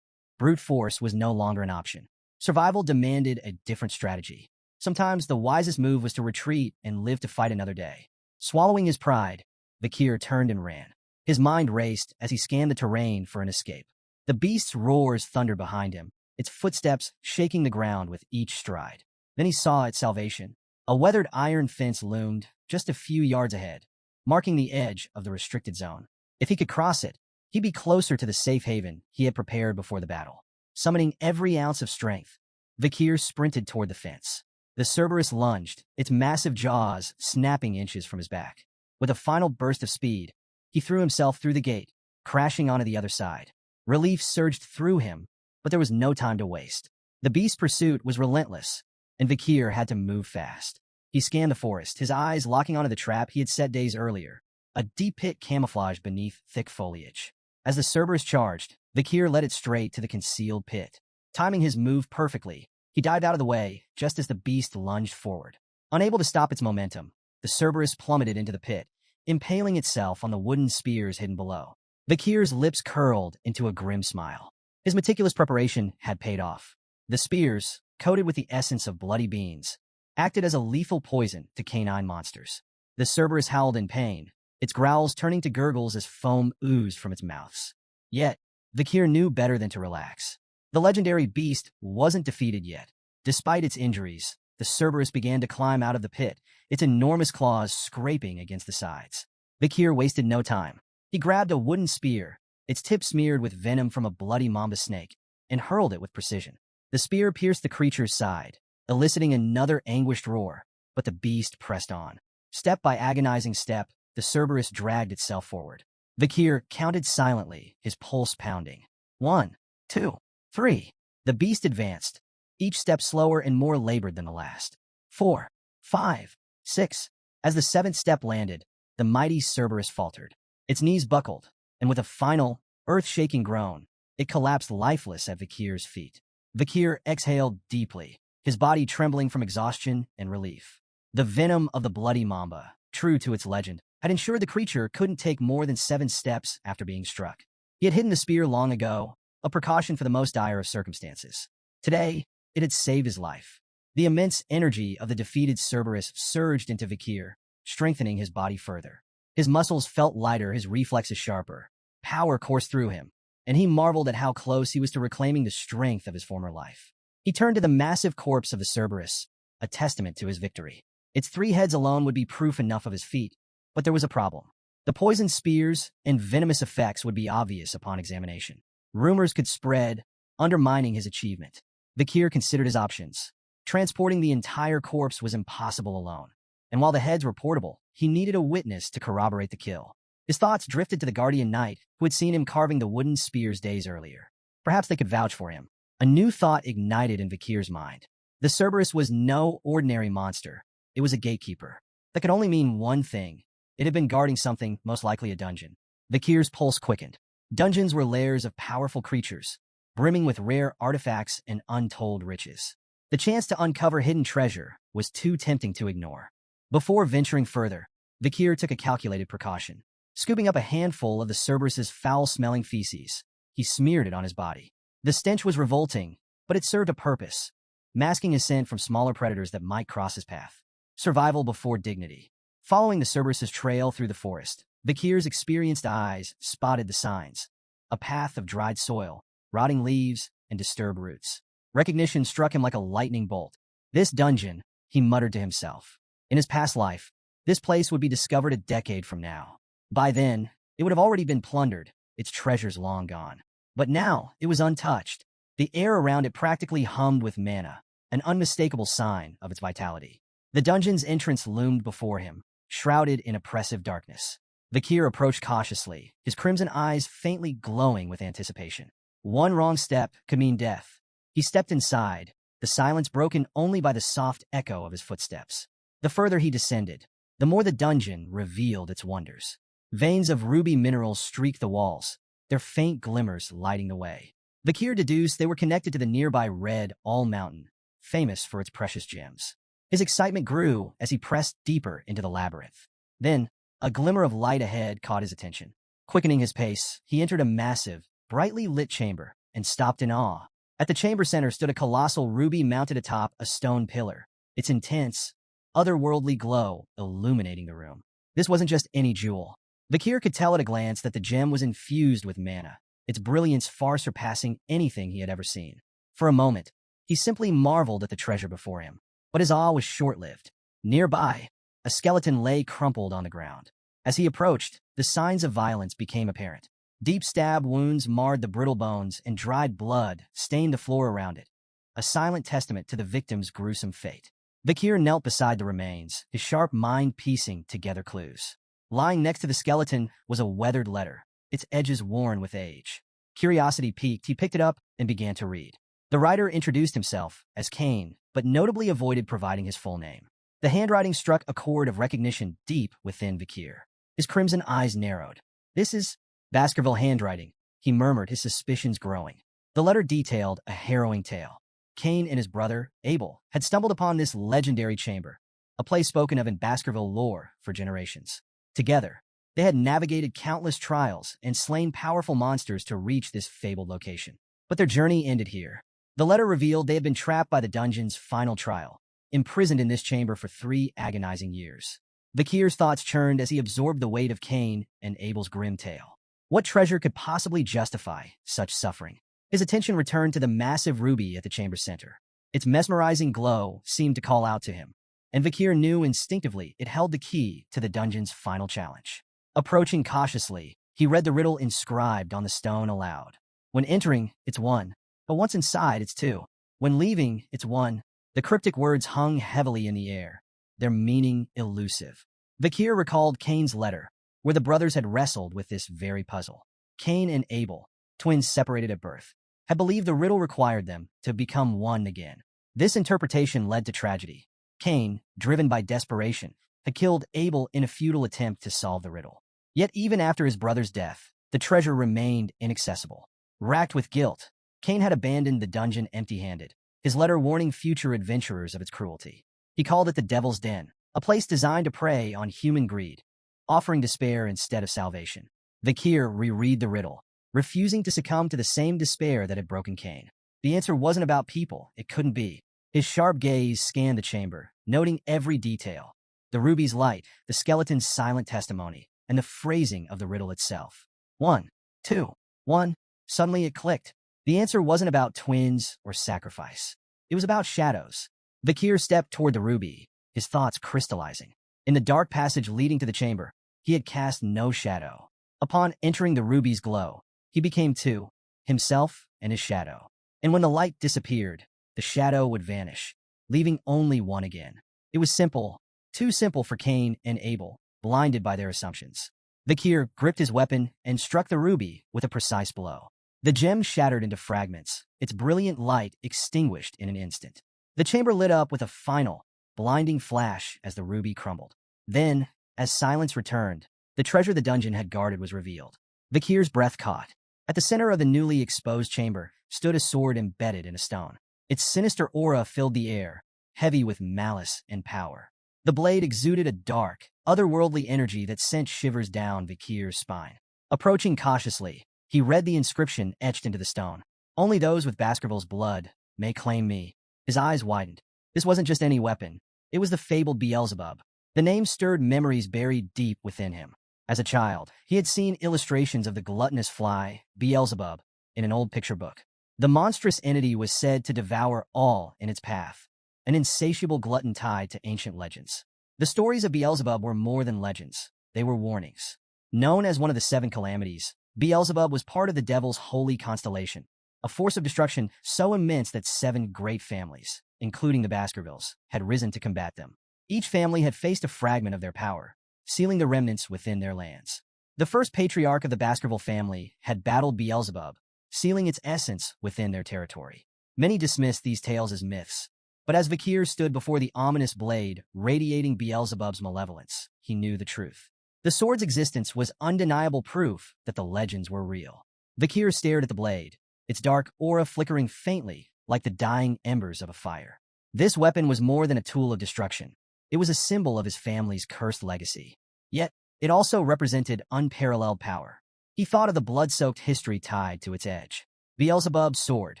Brute force was no longer an option. Survival demanded a different strategy. Sometimes the wisest move was to retreat and live to fight another day. Swallowing his pride, Vikir turned and ran. His mind raced as he scanned the terrain for an escape. The beast's roars thundered behind him, its footsteps shaking the ground with each stride. Then he saw its salvation. A weathered iron fence loomed just a few yards ahead, marking the edge of the restricted zone. If he could cross it, he'd be closer to the safe haven he had prepared before the battle. Summoning every ounce of strength, Vikir sprinted toward the fence. The Cerberus lunged, its massive jaws snapping inches from his back. With a final burst of speed, he threw himself through the gate, crashing onto the other side. Relief surged through him, but there was no time to waste. The beast's pursuit was relentless, and Vikir had to move fast. He scanned the forest, his eyes locking onto the trap he had set days earlier, a deep pit camouflaged beneath thick foliage. As the Cerberus charged, Vikir led it straight to the concealed pit. Timing his move perfectly, he dived out of the way just as the beast lunged forward. Unable to stop its momentum, the Cerberus plummeted into the pit, impaling itself on the wooden spears hidden below. Vikir's lips curled into a grim smile. His meticulous preparation had paid off. The spears, coated with the essence of bloody beans, acted as a lethal poison to canine monsters. The Cerberus howled in pain, its growls turning to gurgles as foam oozed from its mouths. Yet, Vikir knew better than to relax. The legendary beast wasn't defeated yet. Despite its injuries, the Cerberus began to climb out of the pit, its enormous claws scraping against the sides. Vikir wasted no time. He grabbed a wooden spear, its tip smeared with venom from a bloody mamba snake, and hurled it with precision. The spear pierced the creature's side, eliciting another anguished roar, but the beast pressed on. Step by agonizing step, the Cerberus dragged itself forward. Vikir counted silently, his pulse pounding. 1, 2, 3. The beast advanced, each step slower and more labored than the last. 4, 5, 6. As the seventh step landed, the mighty Cerberus faltered. Its knees buckled, and with a final, earth-shaking groan, it collapsed lifeless at Vikir's feet. Vikir exhaled deeply, his body trembling from exhaustion and relief. The venom of the bloody mamba, true to its legend, had ensured the creature couldn't take more than 7 steps after being struck. He had hidden the spear long ago, a precaution for the most dire of circumstances. Today, it had saved his life. The immense energy of the defeated Cerberus surged into Vikir, strengthening his body further. His muscles felt lighter, his reflexes sharper. Power coursed through him, and he marveled at how close he was to reclaiming the strength of his former life. He turned to the massive corpse of the Cerberus, a testament to his victory. Its 3 heads alone would be proof enough of his feat, but there was a problem. The poisoned spears and venomous effects would be obvious upon examination. Rumors could spread, undermining his achievement. Vikir considered his options. Transporting the entire corpse was impossible alone, and while the heads were portable, he needed a witness to corroborate the kill. His thoughts drifted to the guardian knight, who had seen him carving the wooden spears days earlier. Perhaps they could vouch for him. A new thought ignited in Vikir's mind. The Cerberus was no ordinary monster. It was a gatekeeper. That could only mean one thing. It had been guarding something, most likely a dungeon. Vikir's pulse quickened. Dungeons were lairs of powerful creatures, brimming with rare artifacts and untold riches. The chance to uncover hidden treasure was too tempting to ignore. Before venturing further, Vikir took a calculated precaution. Scooping up a handful of the Cerberus's foul-smelling feces, he smeared it on his body. The stench was revolting, but it served a purpose, masking his scent from smaller predators that might cross his path. Survival before dignity. Following the Cerberus's trail through the forest, Vikir's experienced eyes spotted the signs. A path of dried soil, rotting leaves, and disturbed roots. Recognition struck him like a lightning bolt. This dungeon, he muttered to himself. In his past life, this place would be discovered a decade from now. By then, it would have already been plundered, its treasures long gone. But now, it was untouched. The air around it practically hummed with mana, an unmistakable sign of its vitality. The dungeon's entrance loomed before him, shrouded in oppressive darkness. Vikir approached cautiously, his crimson eyes faintly glowing with anticipation. One wrong step could mean death. He stepped inside, the silence broken only by the soft echo of his footsteps. The further he descended, the more the dungeon revealed its wonders. Veins of ruby minerals streaked the walls, their faint glimmers lighting the way. Vikir deduced they were connected to the nearby Red All Mountain, famous for its precious gems. His excitement grew as he pressed deeper into the labyrinth. Then, a glimmer of light ahead caught his attention. Quickening his pace, he entered a massive, brightly lit chamber and stopped in awe. At the chamber center stood a colossal ruby mounted atop a stone pillar, its intense, otherworldly glow illuminating the room. This wasn't just any jewel. Vikir could tell at a glance that the gem was infused with mana, its brilliance far surpassing anything he had ever seen. For a moment, he simply marveled at the treasure before him. But his awe was short-lived. Nearby, a skeleton lay crumpled on the ground. As he approached, the signs of violence became apparent. Deep stab wounds marred the brittle bones, and dried blood stained the floor around it, a silent testament to the victim's gruesome fate. Vikir knelt beside the remains, his sharp mind piecing together clues. Lying next to the skeleton was a weathered letter, its edges worn with age. Curiosity piqued, he picked it up and began to read. The writer introduced himself as Cain, but notably avoided providing his full name. The handwriting struck a chord of recognition deep within Vikir. His crimson eyes narrowed. This is Baskerville handwriting, he murmured, his suspicions growing. The letter detailed a harrowing tale. Cain and his brother, Abel, had stumbled upon this legendary chamber, a place spoken of in Baskerville lore for generations. Together, they had navigated countless trials and slain powerful monsters to reach this fabled location. But their journey ended here. The letter revealed they had been trapped by the dungeon's final trial, imprisoned in this chamber for 3 agonizing years. Vikir's thoughts churned as he absorbed the weight of Cain and Abel's grim tale. What treasure could possibly justify such suffering? His attention returned to the massive ruby at the chamber's center. Its mesmerizing glow seemed to call out to him, and Vikir knew instinctively it held the key to the dungeon's final challenge. Approaching cautiously, he read the riddle inscribed on the stone aloud. When entering, it's 1. But once inside, it's 2. When leaving, it's 1. The cryptic words hung heavily in the air, their meaning elusive. Vakir recalled Cain's letter, where the brothers had wrestled with this very puzzle. Cain and Abel, twins separated at birth, had believed the riddle required them to become one again. This interpretation led to tragedy. Cain, driven by desperation, had killed Abel in a futile attempt to solve the riddle. Yet even after his brother's death, the treasure remained inaccessible. Racked with guilt, Cain had abandoned the dungeon empty-handed, his letter warning future adventurers of its cruelty. He called it the Devil's Den, a place designed to prey on human greed, offering despair instead of salvation. Vakir reread the riddle, refusing to succumb to the same despair that had broken Cain. The answer wasn't about people, it couldn't be. His sharp gaze scanned the chamber, noting every detail. The ruby's light, the skeleton's silent testimony, and the phrasing of the riddle itself. 1, 2, 1. Suddenly it clicked. The answer wasn't about twins or sacrifice. It was about shadows. Vakir stepped toward the ruby, his thoughts crystallizing. In the dark passage leading to the chamber, he had cast no shadow. Upon entering the ruby's glow, he became two, himself and his shadow. And when the light disappeared, the shadow would vanish, leaving only one again. It was simple, too simple for Cain and Abel, blinded by their assumptions. Vakir gripped his weapon and struck the ruby with a precise blow. The gem shattered into fragments, its brilliant light extinguished in an instant. The chamber lit up with a final, blinding flash as the ruby crumbled. Then, as silence returned, the treasure the dungeon had guarded was revealed. Vakir's breath caught. At the center of the newly exposed chamber stood a sword embedded in a stone. Its sinister aura filled the air, heavy with malice and power. The blade exuded a dark, otherworldly energy that sent shivers down Vakir's spine. Approaching cautiously, he read the inscription etched into the stone. "Only those with Baskerville's blood may claim me." His eyes widened. This wasn't just any weapon. It was the fabled Beelzebub. The name stirred memories buried deep within him. As a child, he had seen illustrations of the gluttonous fly, Beelzebub, in an old picture book. The monstrous entity was said to devour all in its path, an insatiable glutton tied to ancient legends. The stories of Beelzebub were more than legends. They were warnings. Known as one of the seven calamities, Beelzebub was part of the devil's holy constellation, a force of destruction so immense that 7 great families, including the Baskervilles, had risen to combat them. Each family had faced a fragment of their power, sealing the remnants within their lands. The first patriarch of the Baskerville family had battled Beelzebub, sealing its essence within their territory. Many dismissed these tales as myths, but as Vakir stood before the ominous blade radiating Beelzebub's malevolence, he knew the truth. The sword's existence was undeniable proof that the legends were real. Vakir stared at the blade, its dark aura flickering faintly like the dying embers of a fire. This weapon was more than a tool of destruction. It was a symbol of his family's cursed legacy. Yet, it also represented unparalleled power. He thought of the blood-soaked history tied to its edge. Beelzebub's sword,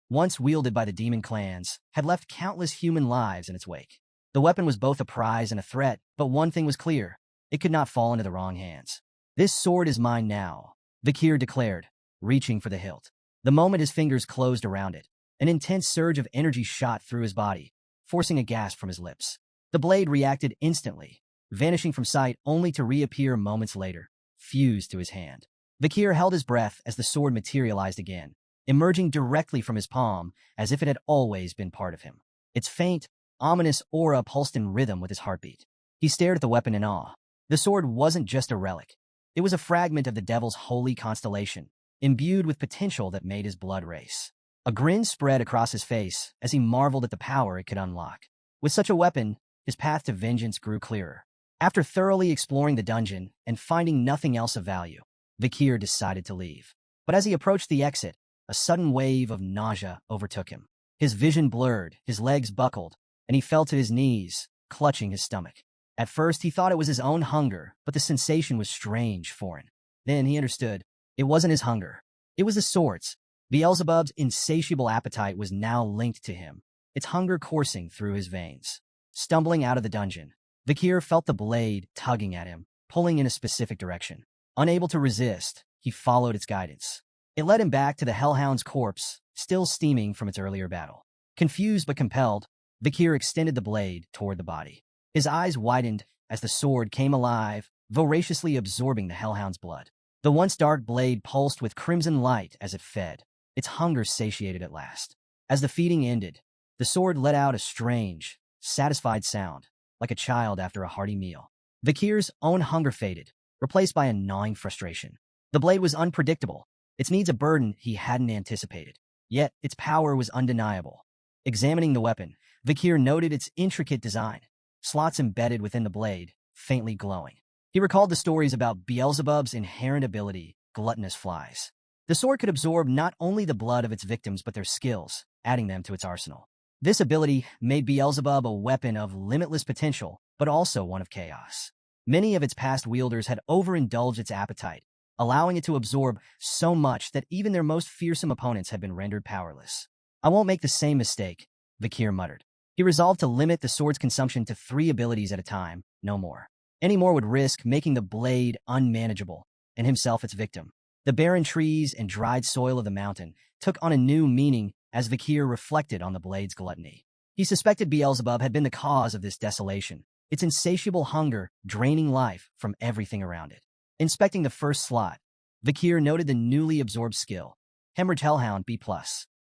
once wielded by the demon clans, had left countless human lives in its wake. The weapon was both a prize and a threat, but one thing was clear. It could not fall into the wrong hands. "This sword is mine now," Vakir declared, reaching for the hilt. The moment his fingers closed around it, an intense surge of energy shot through his body, forcing a gasp from his lips. The blade reacted instantly, vanishing from sight only to reappear moments later, fused to his hand. Vakir held his breath as the sword materialized again, emerging directly from his palm as if it had always been part of him. Its faint, ominous aura pulsed in rhythm with his heartbeat. He stared at the weapon in awe. The sword wasn't just a relic. It was a fragment of the devil's holy constellation, imbued with potential that made his blood race. A grin spread across his face as he marveled at the power it could unlock. With such a weapon, his path to vengeance grew clearer. After thoroughly exploring the dungeon and finding nothing else of value, Vakir decided to leave. But as he approached the exit, a sudden wave of nausea overtook him. His vision blurred, his legs buckled, and he fell to his knees, clutching his stomach. At first, he thought it was his own hunger, but the sensation was strange, foreign. Then he understood. It wasn't his hunger. It was the sword's. Beelzebub's insatiable appetite was now linked to him, its hunger coursing through his veins. Stumbling out of the dungeon, Vakir felt the blade tugging at him, pulling in a specific direction. Unable to resist, he followed its guidance. It led him back to the Hellhound's corpse, still steaming from its earlier battle. Confused but compelled, Vakir extended the blade toward the body. His eyes widened as the sword came alive, voraciously absorbing the Hellhound's blood. The once dark blade pulsed with crimson light as it fed, its hunger satiated at last. As the feeding ended, the sword let out a strange, satisfied sound, like a child after a hearty meal. Vikir's own hunger faded, replaced by a gnawing frustration. The blade was unpredictable. Its needs a burden he hadn't anticipated. Yet, its power was undeniable. Examining the weapon, Vikir noted its intricate design, slots embedded within the blade, faintly glowing. He recalled the stories about Beelzebub's inherent ability, gluttonous flies. The sword could absorb not only the blood of its victims but their skills, adding them to its arsenal. This ability made Beelzebub a weapon of limitless potential, but also one of chaos. Many of its past wielders had overindulged its appetite, allowing it to absorb so much that even their most fearsome opponents had been rendered powerless. I won't make the same mistake, Vikir muttered. He resolved to limit the sword's consumption to 3 abilities at a time, no more. Any more would risk making the blade unmanageable, and himself its victim. The barren trees and dried soil of the mountain took on a new meaning as Vikir reflected on the blade's gluttony. He suspected Beelzebub had been the cause of this desolation, its insatiable hunger draining life from everything around it. Inspecting the first slot, Vikir noted the newly absorbed skill, Hemorrhage Hellhound B+.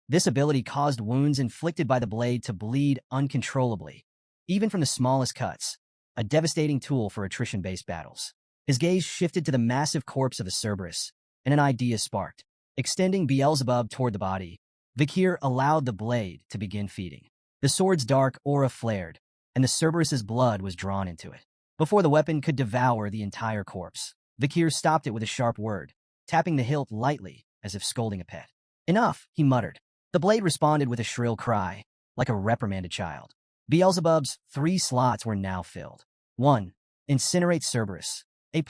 This ability caused wounds inflicted by the blade to bleed uncontrollably, even from the smallest cuts, a devastating tool for attrition-based battles. His gaze shifted to the massive corpse of a Cerberus, and an idea sparked. Extending Beelzebub toward the body, Vikir allowed the blade to begin feeding. The sword's dark aura flared, and the Cerberus's blood was drawn into it. Before the weapon could devour the entire corpse, Vikir stopped it with a sharp word, tapping the hilt lightly, as if scolding a pet. Enough, he muttered. The blade responded with a shrill cry, like a reprimanded child. Beelzebub's 3 slots were now filled. 1. Incinerate Cerberus. A+,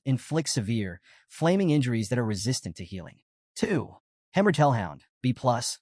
inflict severe, flaming injuries that are resistant to healing. 2. Hemorrhage Hellhound, B+,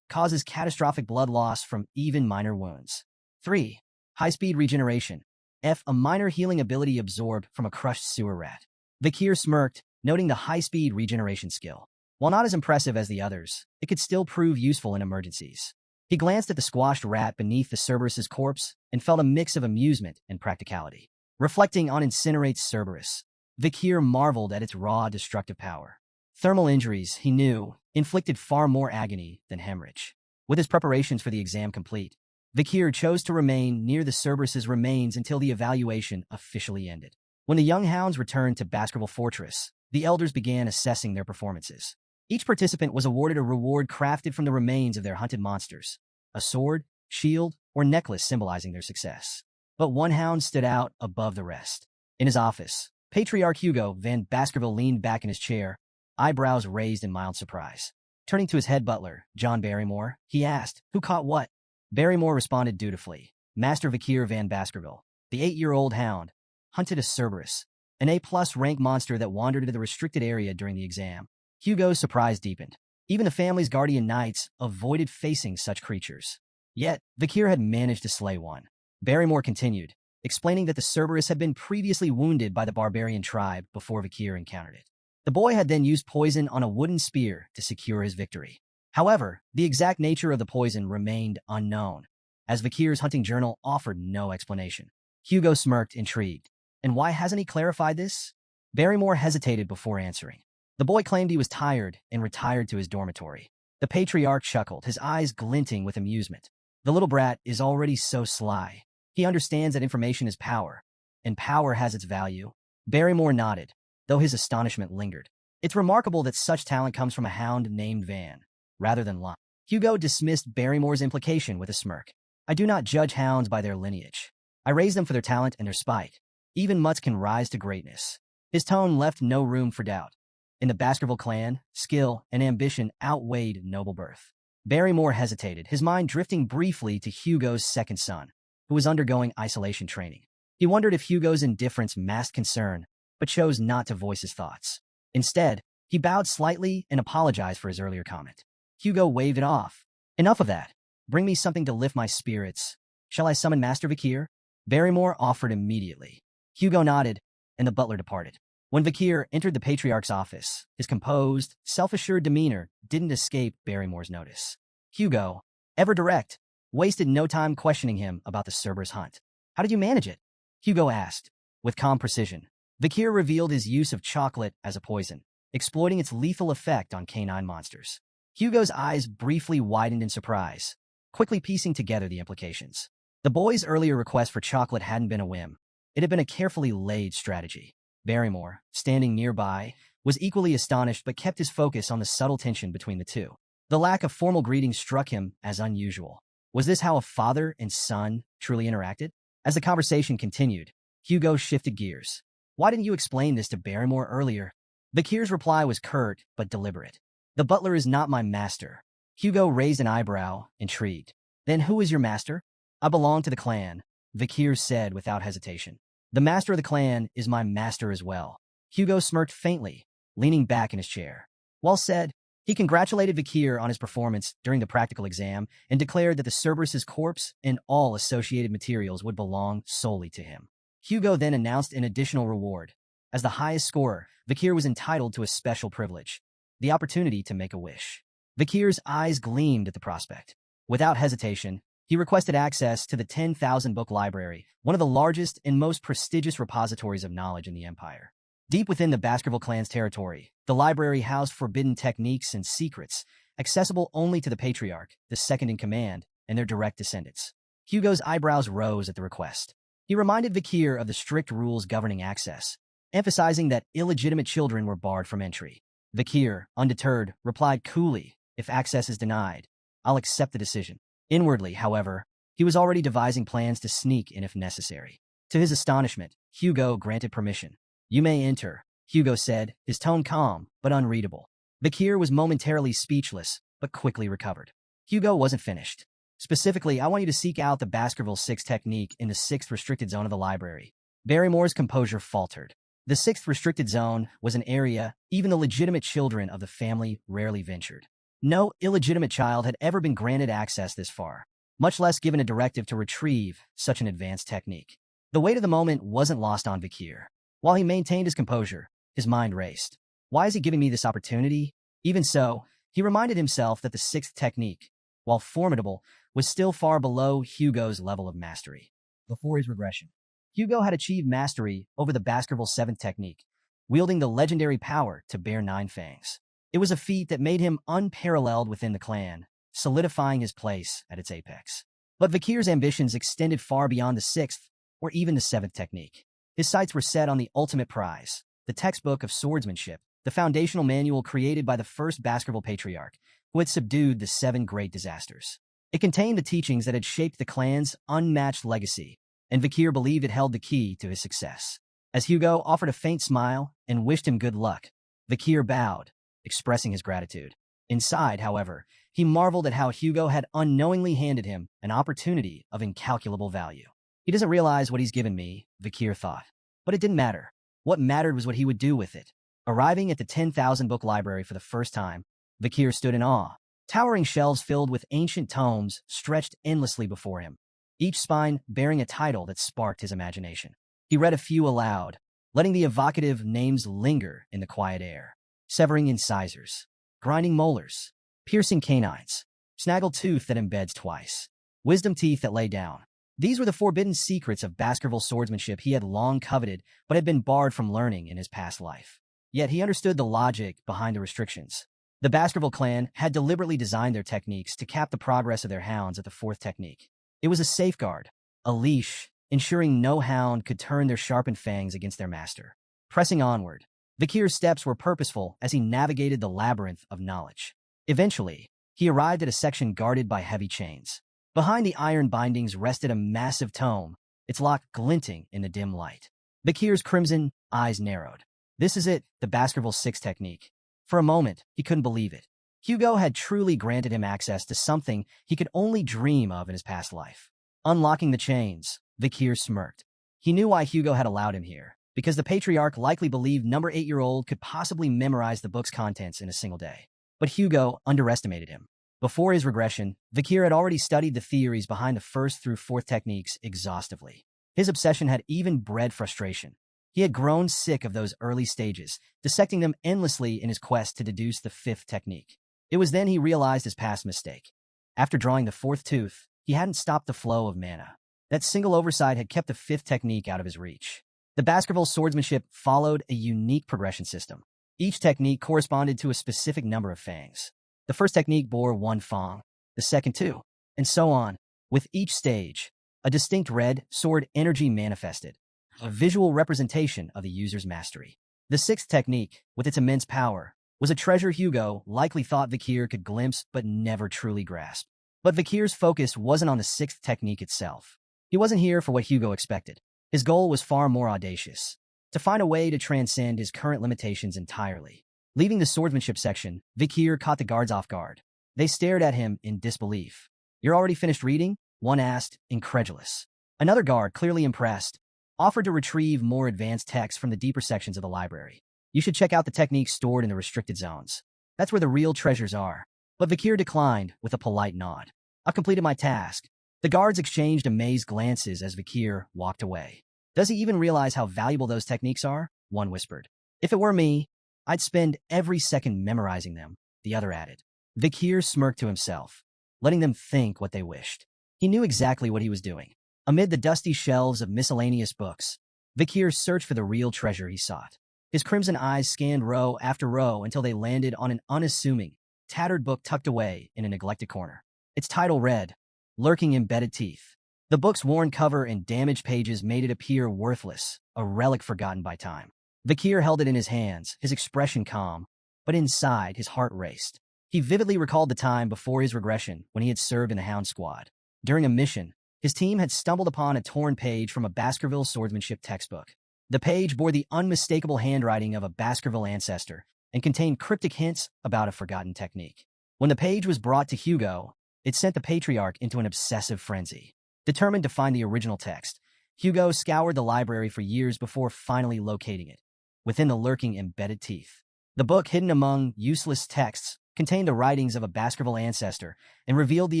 causes catastrophic blood loss from even minor wounds. 3. High-speed regeneration. F. A minor healing ability absorbed from a crushed sewer rat. Vikir smirked, noting the high-speed regeneration skill. While not as impressive as the others, it could still prove useful in emergencies. He glanced at the squashed rat beneath the Cerberus's corpse and felt a mix of amusement and practicality. Reflecting on Incinerate Cerberus, Vikir marveled at its raw destructive power. Thermal injuries, he knew, inflicted far more agony than hemorrhage. With his preparations for the exam complete, Vikir chose to remain near the Cerberus's remains until the evaluation officially ended. When the young hounds returned to Baskerville Fortress, the elders began assessing their performances. Each participant was awarded a reward crafted from the remains of their hunted monsters, a sword, shield, or necklace symbolizing their success. But one hound stood out above the rest. In his office, Patriarch Hugo Van Baskerville leaned back in his chair, eyebrows raised in mild surprise. Turning to his head butler, John Barrymore, he asked, "Who caught what?" Barrymore responded dutifully. Master Vikir Van Baskerville, the 8-year-old hound, hunted a Cerberus, an A+ rank monster that wandered into the restricted area during the exam. Hugo's surprise deepened. Even the family's guardian knights avoided facing such creatures. Yet, Vikir had managed to slay one. Barrymore continued, explaining that the Cerberus had been previously wounded by the barbarian tribe before Vikir encountered it. The boy had then used poison on a wooden spear to secure his victory. However, the exact nature of the poison remained unknown, as Vikir's hunting journal offered no explanation. Hugo smirked, intrigued. And why hasn't he clarified this? Barrymore hesitated before answering. The boy claimed he was tired and retired to his dormitory. The patriarch chuckled, his eyes glinting with amusement. The little brat is already so sly. He understands that information is power, and power has its value. Barrymore nodded, though his astonishment lingered. It's remarkable that such talent comes from a hound named Van, rather than Lon. Hugo dismissed Barrymore's implication with a smirk. I do not judge hounds by their lineage. I raise them for their talent and their spite. Even mutts can rise to greatness. His tone left no room for doubt. In the Baskerville clan, skill and ambition outweighed noble birth. Barrymore hesitated, his mind drifting briefly to Hugo's second son, who was undergoing isolation training. He wondered if Hugo's indifference masked concern, but chose not to voice his thoughts. Instead, he bowed slightly and apologized for his earlier comment. Hugo waved it off. Enough of that. Bring me something to lift my spirits. Shall I summon Master Vikir? Barrymore offered immediately. Hugo nodded, and the butler departed. When Vikir entered the Patriarch's office, his composed, self-assured demeanor didn't escape Barrymore's notice. Hugo, ever direct, wasted no time questioning him about the Cerberus hunt. How did you manage it? Hugo asked. With calm precision, Vikir revealed his use of chocolate as a poison, exploiting its lethal effect on canine monsters. Hugo's eyes briefly widened in surprise, quickly piecing together the implications. The boy's earlier request for chocolate hadn't been a whim. It had been a carefully laid strategy. Barrymore, standing nearby, was equally astonished but kept his focus on the subtle tension between the two. The lack of formal greetings struck him as unusual. Was this how a father and son truly interacted? As the conversation continued, Hugo shifted gears. Why didn't you explain this to Barrymore earlier? Vakir's reply was curt but deliberate. The butler is not my master. Hugo raised an eyebrow, intrigued. Then who is your master? I belong to the clan, Vakir said without hesitation. The master of the clan is my master as well. Hugo smirked faintly, leaning back in his chair. Well said. He congratulated Vakir on his performance during the practical exam and declared that the Cerberus's corpse and all associated materials would belong solely to him. Hugo then announced an additional reward. As the highest scorer, Vakir was entitled to a special privilege, the opportunity to make a wish. Vakir's eyes gleamed at the prospect. Without hesitation, he requested access to the 10,000-book library, one of the largest and most prestigious repositories of knowledge in the Empire. Deep within the Baskerville clan's territory, the library housed forbidden techniques and secrets, accessible only to the Patriarch, the second-in-command, and their direct descendants. Hugo's eyebrows rose at the request. He reminded Vakir of the strict rules governing access, emphasizing that illegitimate children were barred from entry. Vakir, undeterred, replied coolly, if access is denied, I'll accept the decision. Inwardly, however, he was already devising plans to sneak in if necessary. To his astonishment, Hugo granted permission. You may enter, Hugo said, his tone calm but unreadable. Vakir was momentarily speechless, but quickly recovered. Hugo wasn't finished. Specifically, I want you to seek out the Baskerville 6 technique in the 6th restricted zone of the library. Barrymore's composure faltered. The 6th restricted zone was an area even the legitimate children of the family rarely ventured. No illegitimate child had ever been granted access this far, much less given a directive to retrieve such an advanced technique. The weight of the moment wasn't lost on Vakir. While he maintained his composure, his mind raced. Why is he giving me this opportunity? Even so, he reminded himself that the 6th technique, while formidable, was still far below Hugo's level of mastery. Before his regression, Hugo had achieved mastery over the Baskerville 7th technique, wielding the legendary power to bear 9 fangs. It was a feat that made him unparalleled within the clan, solidifying his place at its apex. But Vakir's ambitions extended far beyond the 6th or even the 7th technique. His sights were set on the ultimate prize, the textbook of swordsmanship, the foundational manual created by the first Baskerville Patriarch, who had subdued the 7 great disasters. It contained the teachings that had shaped the clan's unmatched legacy, and Vakir believed it held the key to his success. As Hugo offered a faint smile and wished him good luck, Vakir bowed, expressing his gratitude. Inside, however, he marveled at how Hugo had unknowingly handed him an opportunity of incalculable value. He doesn't realize what he's given me, Vakir thought. But it didn't matter. What mattered was what he would do with it. Arriving at the 10,000-book library for the first time, Vakir stood in awe. Towering shelves filled with ancient tomes stretched endlessly before him, each spine bearing a title that sparked his imagination. He read a few aloud, letting the evocative names linger in the quiet air. Severing incisors, grinding molars, piercing canines, snaggle tooth that embeds twice, wisdom teeth that lay down. These were the forbidden secrets of Baskerville swordsmanship he had long coveted but had been barred from learning in his past life. Yet he understood the logic behind the restrictions. The Baskerville clan had deliberately designed their techniques to cap the progress of their hounds at the 4th technique. It was a safeguard, a leash, ensuring no hound could turn their sharpened fangs against their master. Pressing onward, Vakir's steps were purposeful as he navigated the labyrinth of knowledge. Eventually, he arrived at a section guarded by heavy chains. Behind the iron bindings rested a massive tome, its lock glinting in the dim light. Vakir's crimson eyes narrowed. This is it, the Baskerville 6 technique. For a moment, he couldn't believe it. Hugo had truly granted him access to something he could only dream of in his past life. Unlocking the chains, Vakir smirked. He knew why Hugo had allowed him here, because the Patriarch likely believed number 8-year-old could possibly memorize the book's contents in a single day. But Hugo underestimated him. Before his regression, Vakir had already studied the theories behind the 1st through 4th techniques exhaustively. His obsession had even bred frustration. He had grown sick of those early stages, dissecting them endlessly in his quest to deduce the 5th technique. It was then he realized his past mistake. After drawing the 4th tooth, he hadn't stopped the flow of mana. That single oversight had kept the 5th technique out of his reach. The Baskerville swordsmanship followed a unique progression system. Each technique corresponded to a specific number of fangs. The 1st technique bore 1 fang, the 2nd 2, and so on. With each stage, a distinct red sword energy manifested, a visual representation of the user's mastery. The sixth technique, with its immense power, was a treasure Hugo likely thought Vikir could glimpse but never truly grasp. But Vikir's focus wasn't on the sixth technique itself. He wasn't here for what Hugo expected. His goal was far more audacious: to find a way to transcend his current limitations entirely. Leaving the swordsmanship section, Vikir caught the guards off guard. They stared at him in disbelief. "You're already finished reading?" one asked, incredulous. Another guard, clearly impressed, offered to retrieve more advanced texts from the deeper sections of the library. "You should check out the techniques stored in the restricted zones. That's where the real treasures are." But Vikir declined with a polite nod. "I've completed my task." The guards exchanged amazed glances as Vikir walked away. "Does he even realize how valuable those techniques are?" one whispered. "If it were me, I'd spend every second memorizing them," the other added. Vikir smirked to himself, letting them think what they wished. He knew exactly what he was doing. Amid the dusty shelves of miscellaneous books, Vikir searched for the real treasure he sought. His crimson eyes scanned row after row until they landed on an unassuming, tattered book tucked away in a neglected corner. Its title read, "Lurking Embedded Teeth." The book's worn cover and damaged pages made it appear worthless, a relic forgotten by time. Vikir held it in his hands, his expression calm, but inside his heart raced. He vividly recalled the time before his regression when he had served in the Hound Squad. During a mission, his team had stumbled upon a torn page from a Baskerville swordsmanship textbook. The page bore the unmistakable handwriting of a Baskerville ancestor and contained cryptic hints about a forgotten technique. When the page was brought to Hugo, it sent the patriarch into an obsessive frenzy. Determined to find the original text, Hugo scoured the library for years before finally locating it, within the lurking embedded teeth. The book, hidden among useless texts, contained the writings of a Baskerville ancestor and revealed the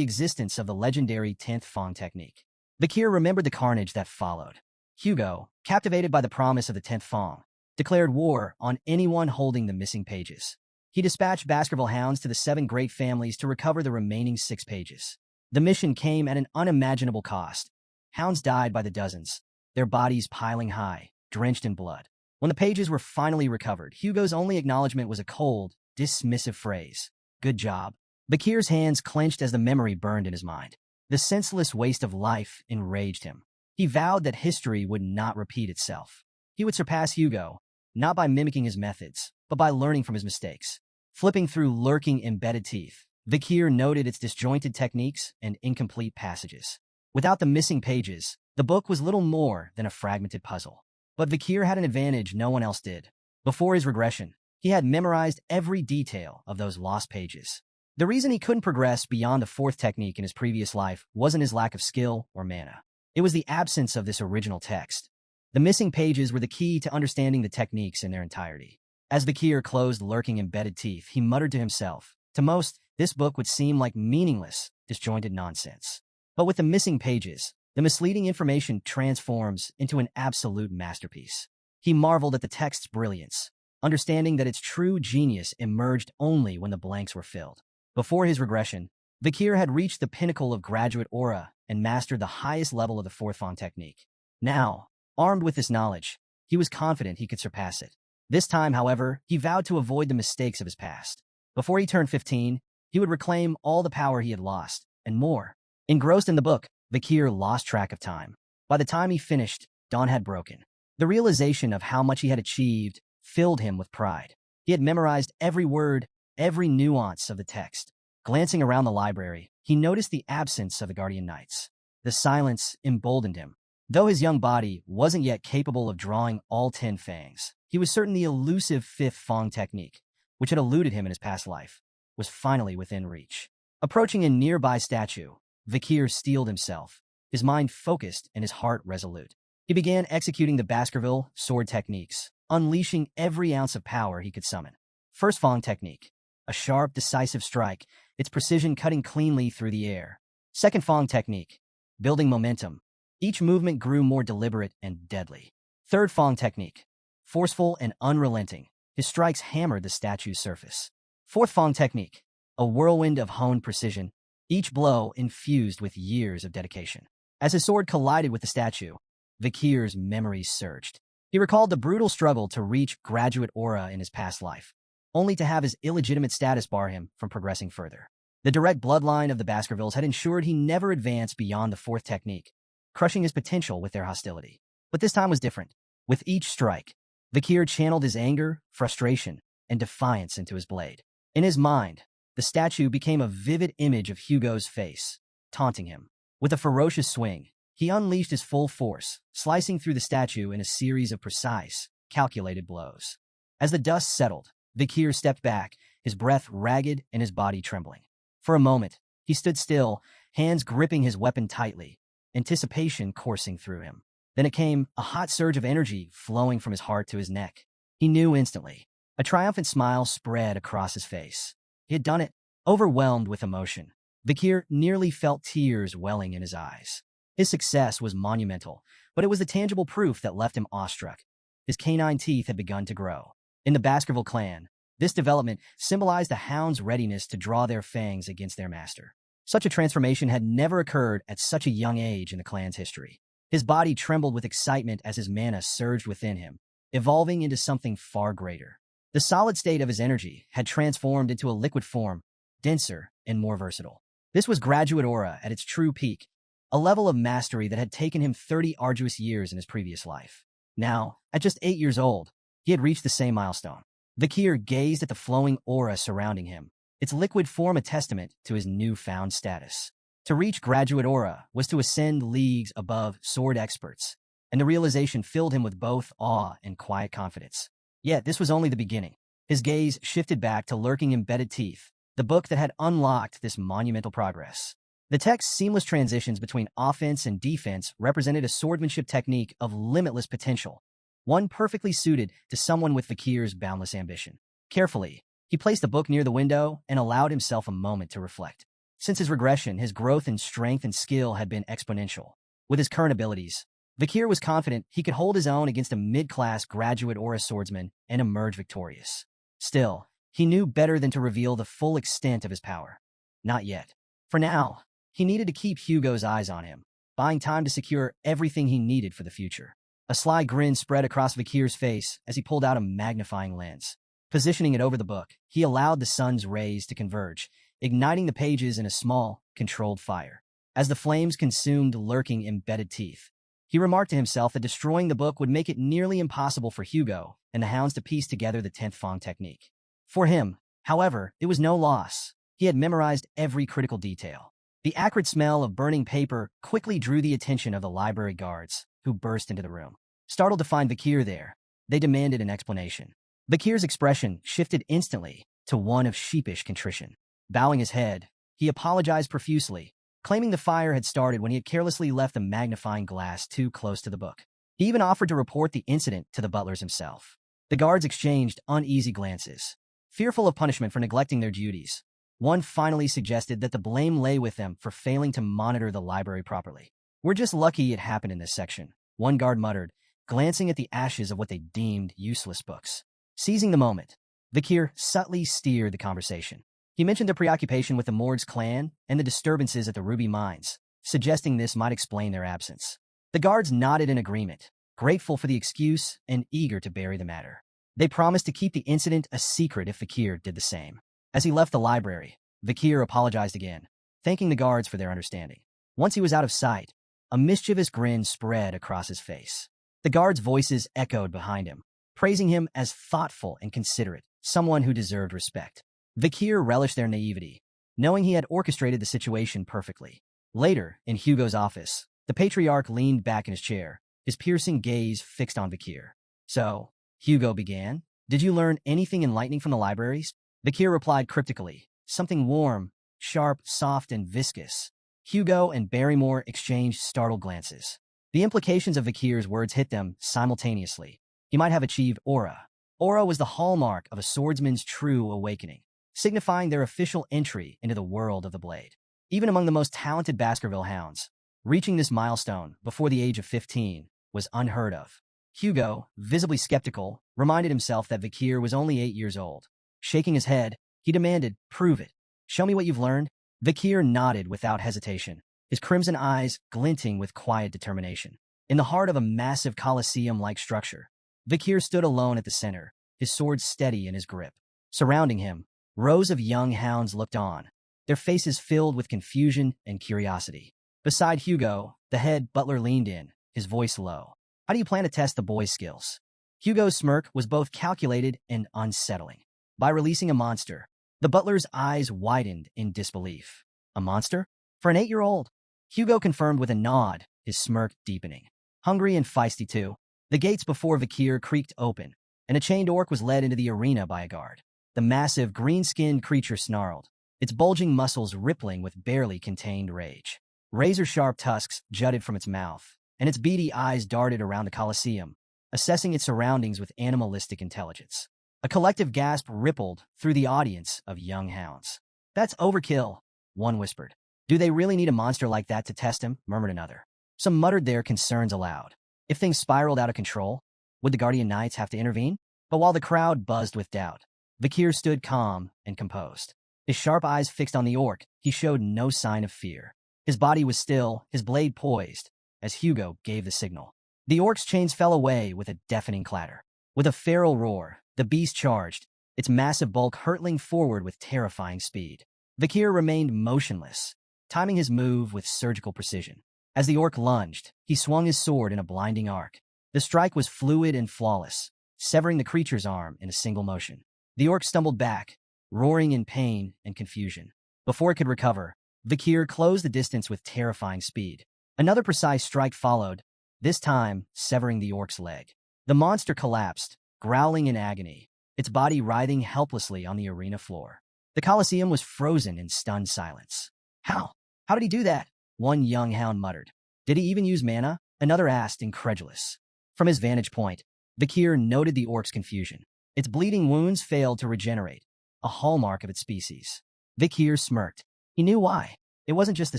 existence of the legendary 10th Fong technique. Vikir remembered the carnage that followed. Hugo, captivated by the promise of the 10th Fong, declared war on anyone holding the missing pages. He dispatched Baskerville hounds to the 7 great families to recover the remaining 6 pages. The mission came at an unimaginable cost. Hounds died by the dozens, their bodies piling high, drenched in blood. When the pages were finally recovered, Hugo's only acknowledgement was a cold, dismissive phrase: "Good job." Vikir's hands clenched as the memory burned in his mind. The senseless waste of life enraged him. He vowed that history would not repeat itself. He would surpass Hugo, not by mimicking his methods, but by learning from his mistakes. Flipping through lurking embedded teeth, Vikir noted its disjointed techniques and incomplete passages. Without the missing pages, the book was little more than a fragmented puzzle. But Vikir had an advantage no one else did. Before his regression, he had memorized every detail of those lost pages. The reason he couldn't progress beyond the 4th technique in his previous life wasn't his lack of skill or mana. It was the absence of this original text. The missing pages were the key to understanding the techniques in their entirety. As Vikir closed lurking embedded teeth, he muttered to himself, "To most, this book would seem like meaningless, disjointed nonsense. But with the missing pages, the misleading information transforms into an absolute masterpiece." He marveled at the text's brilliance, understanding that its true genius emerged only when the blanks were filled. Before his regression, Vikir had reached the pinnacle of graduate aura and mastered the highest level of the 4th Fong technique. Now, armed with this knowledge, he was confident he could surpass it. This time, however, he vowed to avoid the mistakes of his past. Before he turned 15, he would reclaim all the power he had lost, and more. Engrossed in the book, Vikir lost track of time. By the time he finished, dawn had broken. The realization of how much he had achieved filled him with pride. He had memorized every word, every nuance of the text. Glancing around the library, he noticed the absence of the Guardian Knights. The silence emboldened him. Though his young body wasn't yet capable of drawing all 10 fangs, he was certain the elusive 5th Fong technique, which had eluded him in his past life, was finally within reach. Approaching a nearby statue, Vikir steeled himself, his mind focused and his heart resolute. He began executing the Baskerville sword techniques, unleashing every ounce of power he could summon. First Fong technique, a sharp, decisive strike, its precision cutting cleanly through the air. Second Fong technique, building momentum. Each movement grew more deliberate and deadly. Third Fong technique, forceful and unrelenting. His strikes hammered the statue's surface. Fourth Fong technique, a whirlwind of honed precision, each blow infused with years of dedication. As his sword collided with the statue, Vikir's memories surged. He recalled the brutal struggle to reach graduate aura in his past life, only to have his illegitimate status bar him from progressing further. The direct bloodline of the Baskervilles had ensured he never advanced beyond the 4th technique, crushing his potential with their hostility. But this time was different. With each strike, Vikir channeled his anger, frustration, and defiance into his blade. In his mind, the statue became a vivid image of Hugo's face, taunting him. With a ferocious swing, he unleashed his full force, slicing through the statue in a series of precise, calculated blows. As the dust settled, Vikir stepped back, his breath ragged and his body trembling. For a moment, he stood still, hands gripping his weapon tightly, anticipation coursing through him. Then it came, a hot surge of energy flowing from his heart to his neck. He knew instantly. A triumphant smile spread across his face. He had done it, overwhelmed with emotion. Vikir nearly felt tears welling in his eyes. His success was monumental, but it was the tangible proof that left him awestruck. His canine teeth had begun to grow. In the Baskerville clan, this development symbolized the hound's readiness to draw their fangs against their master. Such a transformation had never occurred at such a young age in the clan's history. His body trembled with excitement as his mana surged within him, evolving into something far greater. The solid state of his energy had transformed into a liquid form, denser and more versatile. This was graduate aura at its true peak, a level of mastery that had taken him 30 arduous years in his previous life. Now, at just 8 years old, he had reached the same milestone. Vikir gazed at the flowing aura surrounding him, its liquid form a testament to his newfound status. To reach graduate aura was to ascend leagues above sword experts, and the realization filled him with both awe and quiet confidence. Yet this was only the beginning. His gaze shifted back to lurking embedded teeth, the book that had unlocked this monumental progress. The text's seamless transitions between offense and defense represented a swordsmanship technique of limitless potential, one perfectly suited to someone with Vikir's boundless ambition. Carefully, he placed the book near the window and allowed himself a moment to reflect. Since his regression, his growth in strength and skill had been exponential. With his current abilities, Vikir was confident he could hold his own against a mid-class graduate aura swordsman and emerge victorious. Still, he knew better than to reveal the full extent of his power. Not yet. For now, he needed to keep Hugo's eyes on him, buying time to secure everything he needed for the future. A sly grin spread across Vikir's face as he pulled out a magnifying lens. Positioning it over the book, he allowed the sun's rays to converge, igniting the pages in a small, controlled fire. As the flames consumed lurking embedded teeth, he remarked to himself that destroying the book would make it nearly impossible for Hugo and the hounds to piece together the 10th Fang technique. For him, however, it was no loss. He had memorized every critical detail. The acrid smell of burning paper quickly drew the attention of the library guards, who burst into the room. Startled to find Vikir there, they demanded an explanation. Vikir's expression shifted instantly to one of sheepish contrition. Bowing his head, he apologized profusely, claiming the fire had started when he had carelessly left the magnifying glass too close to the book. He even offered to report the incident to the butlers himself. The guards exchanged uneasy glances, fearful of punishment for neglecting their duties. One finally suggested that the blame lay with them for failing to monitor the library properly. "We're just lucky it happened in this section," one guard muttered, glancing at the ashes of what they deemed useless books. Seizing the moment, Vikir subtly steered the conversation. He mentioned their preoccupation with the Morg's clan and the disturbances at the Ruby Mines, suggesting this might explain their absence. The guards nodded in agreement, grateful for the excuse and eager to bury the matter. They promised to keep the incident a secret if Vikir did the same. As he left the library, Vikir apologized again, thanking the guards for their understanding. Once he was out of sight, a mischievous grin spread across his face. The guards' voices echoed behind him, praising him as thoughtful and considerate, someone who deserved respect. Vikir relished their naivety, knowing he had orchestrated the situation perfectly. Later, in Hugo's office, the patriarch leaned back in his chair, his piercing gaze fixed on Vikir. "So," Hugo began, "did you learn anything enlightening from the libraries?" Vikir replied cryptically, "Something warm, sharp, soft, and viscous." Hugo and Barrymore exchanged startled glances. The implications of Vikir's words hit them simultaneously. He might have achieved aura. Aura was the hallmark of a swordsman's true awakening, signifying their official entry into the world of the blade. Even among the most talented Baskerville hounds, reaching this milestone before the age of 15 was unheard of. Hugo, visibly skeptical, reminded himself that Vikir was only 8 years old. Shaking his head, he demanded, "Prove it. Show me what you've learned." Vikir nodded without hesitation, his crimson eyes glinting with quiet determination. In the heart of a massive Colosseum-like structure, Vikir stood alone at the center, his sword steady in his grip. Surrounding him, rows of young hounds looked on, their faces filled with confusion and curiosity. Beside Hugo, the head butler leaned in, his voice low. How do you plan to test the boy's skills? Hugo's smirk was both calculated and unsettling. By releasing a monster, the butler's eyes widened in disbelief. A monster? For an 8-year-old? Hugo confirmed with a nod, his smirk deepening. Hungry and feisty too, the gates before Vikir creaked open, and a chained orc was led into the arena by a guard. The massive, green-skinned creature snarled, its bulging muscles rippling with barely contained rage. Razor-sharp tusks jutted from its mouth, and its beady eyes darted around the Colosseum, assessing its surroundings with animalistic intelligence. A collective gasp rippled through the audience of young hounds. "That's overkill," one whispered. "Do they really need a monster like that to test him?" murmured another. Some muttered their concerns aloud. If things spiraled out of control, would the Guardian Knights have to intervene? But while the crowd buzzed with doubt, Vikir stood calm and composed. His sharp eyes fixed on the orc, he showed no sign of fear. His body was still, his blade poised, as Hugo gave the signal. The orc's chains fell away with a deafening clatter. With a feral roar, the beast charged, its massive bulk hurtling forward with terrifying speed. Vikir remained motionless, timing his move with surgical precision. As the orc lunged, he swung his sword in a blinding arc. The strike was fluid and flawless, severing the creature's arm in a single motion. The orc stumbled back, roaring in pain and confusion. Before it could recover, Vikir closed the distance with terrifying speed. Another precise strike followed, this time severing the orc's leg. The monster collapsed, growling in agony, its body writhing helplessly on the arena floor. The Colosseum was frozen in stunned silence. How? How did he do that? One young hound muttered. Did he even use mana? Another asked, incredulous. From his vantage point, Vikir noted the orc's confusion. Its bleeding wounds failed to regenerate, a hallmark of its species. Vikir smirked. He knew why. It wasn't just the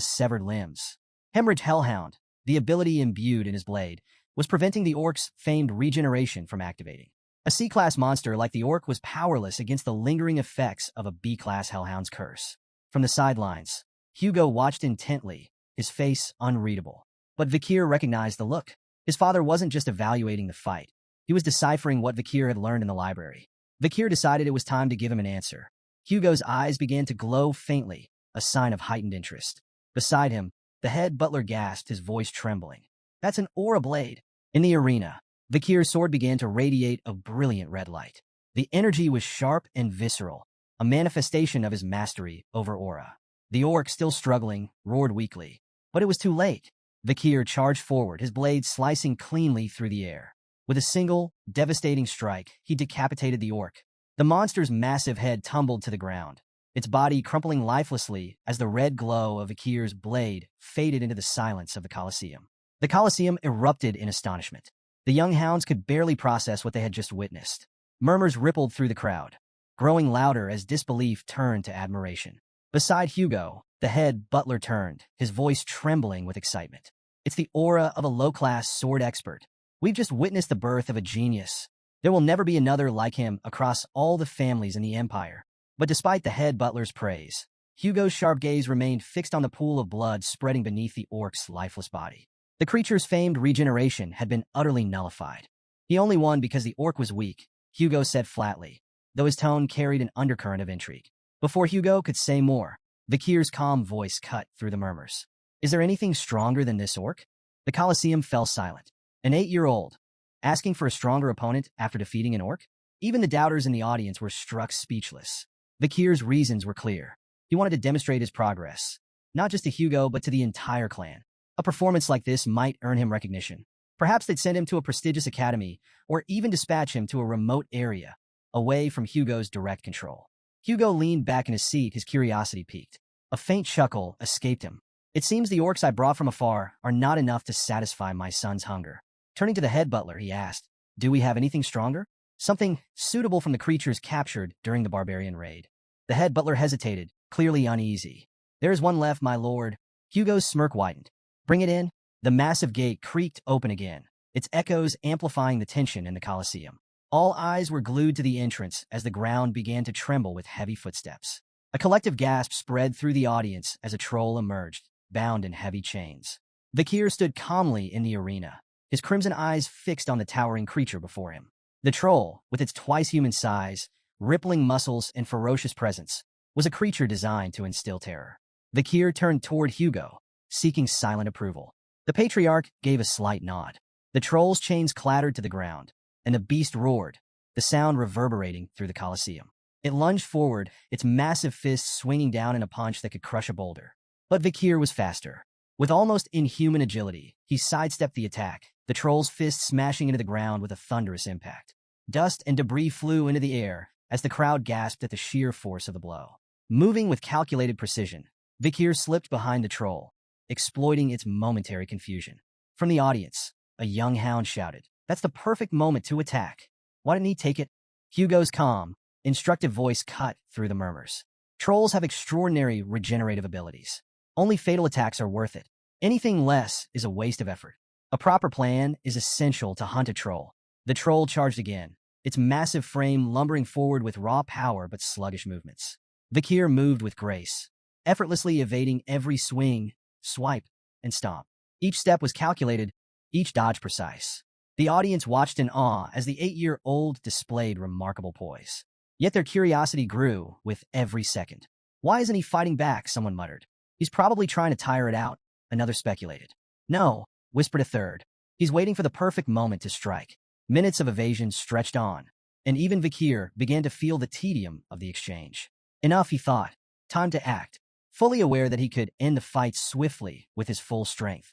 severed limbs. Hemorrhage Hellhound, the ability imbued in his blade, was preventing the orc's famed regeneration from activating. A C-class monster like the orc was powerless against the lingering effects of a B-class Hellhound's curse. From the sidelines, Hugo watched intently, his face unreadable. But Vikir recognized the look. His father wasn't just evaluating the fight. He was deciphering what Vikir had learned in the library. Vikir decided it was time to give him an answer. Hugo's eyes began to glow faintly, a sign of heightened interest. Beside him, the head butler gasped, his voice trembling. That's an aura blade. In the arena, Vikir's sword began to radiate a brilliant red light. The energy was sharp and visceral, a manifestation of his mastery over aura. The orc, still struggling, roared weakly. But it was too late. Vikir charged forward, his blade slicing cleanly through the air. With a single, devastating strike, he decapitated the orc. The monster's massive head tumbled to the ground, its body crumpling lifelessly as the red glow of Vikir's blade faded into the silence of the Colosseum. The Colosseum erupted in astonishment. The young hounds could barely process what they had just witnessed. Murmurs rippled through the crowd, growing louder as disbelief turned to admiration. Beside Hugo, the head butler turned, his voice trembling with excitement. It's the aura of a low-class sword expert. We've just witnessed the birth of a genius. There will never be another like him across all the families in the Empire. But despite the head butler's praise, Hugo's sharp gaze remained fixed on the pool of blood spreading beneath the orc's lifeless body. The creature's famed regeneration had been utterly nullified. He only won because the orc was weak, Hugo said flatly, though his tone carried an undercurrent of intrigue. Before Hugo could say more, Vikir's calm voice cut through the murmurs. Is there anything stronger than this orc? The Colosseum fell silent. An 8-year-old, asking for a stronger opponent after defeating an orc? Even the doubters in the audience were struck speechless. Vikir's reasons were clear. He wanted to demonstrate his progress, not just to Hugo but to the entire clan. A performance like this might earn him recognition. Perhaps they'd send him to a prestigious academy, or even dispatch him to a remote area, away from Hugo's direct control. Hugo leaned back in his seat, his curiosity piqued. A faint chuckle escaped him. It seems the orcs I brought from afar are not enough to satisfy my son's hunger. Turning to the head butler, he asked, do we have anything stronger? Something suitable from the creatures captured during the barbarian raid. The head butler hesitated, clearly uneasy. There is one left, my lord. Hugo's smirk widened. Bring it in. The massive gate creaked open again, its echoes amplifying the tension in the Colosseum. All eyes were glued to the entrance as the ground began to tremble with heavy footsteps. A collective gasp spread through the audience as a troll emerged, bound in heavy chains. Vikir stood calmly in the arena, his crimson eyes fixed on the towering creature before him. The troll, with its twice-human size, rippling muscles, and ferocious presence, was a creature designed to instill terror. Vikir turned toward Hugo, seeking silent approval. The patriarch gave a slight nod. The troll's chains clattered to the ground, and the beast roared, the sound reverberating through the Colosseum. It lunged forward, its massive fists swinging down in a punch that could crush a boulder. But Vikir was faster. With almost inhuman agility, he sidestepped the attack, the troll's fist smashing into the ground with a thunderous impact. Dust and debris flew into the air as the crowd gasped at the sheer force of the blow. Moving with calculated precision, Vikir slipped behind the troll, exploiting its momentary confusion. From the audience, a young hound shouted, "That's the perfect moment to attack. Why didn't he take it?" Hugo's calm, instructive voice cut through the murmurs. Trolls have extraordinary regenerative abilities. Only fatal attacks are worth it. Anything less is a waste of effort. A proper plan is essential to hunt a troll. The troll charged again, its massive frame lumbering forward with raw power but sluggish movements. Vikir moved with grace, effortlessly evading every swing, swipe, and stomp. Each step was calculated, each dodge precise. The audience watched in awe as the 8-year-old displayed remarkable poise. Yet their curiosity grew with every second. "Why isn't he fighting back?" someone muttered. "He's probably trying to tire it out," another speculated. "No," whispered a third. "He's waiting for the perfect moment to strike." Minutes of evasion stretched on, and even Vikir began to feel the tedium of the exchange. Enough, he thought. Time to act. Fully aware that he could end the fight swiftly with his full strength,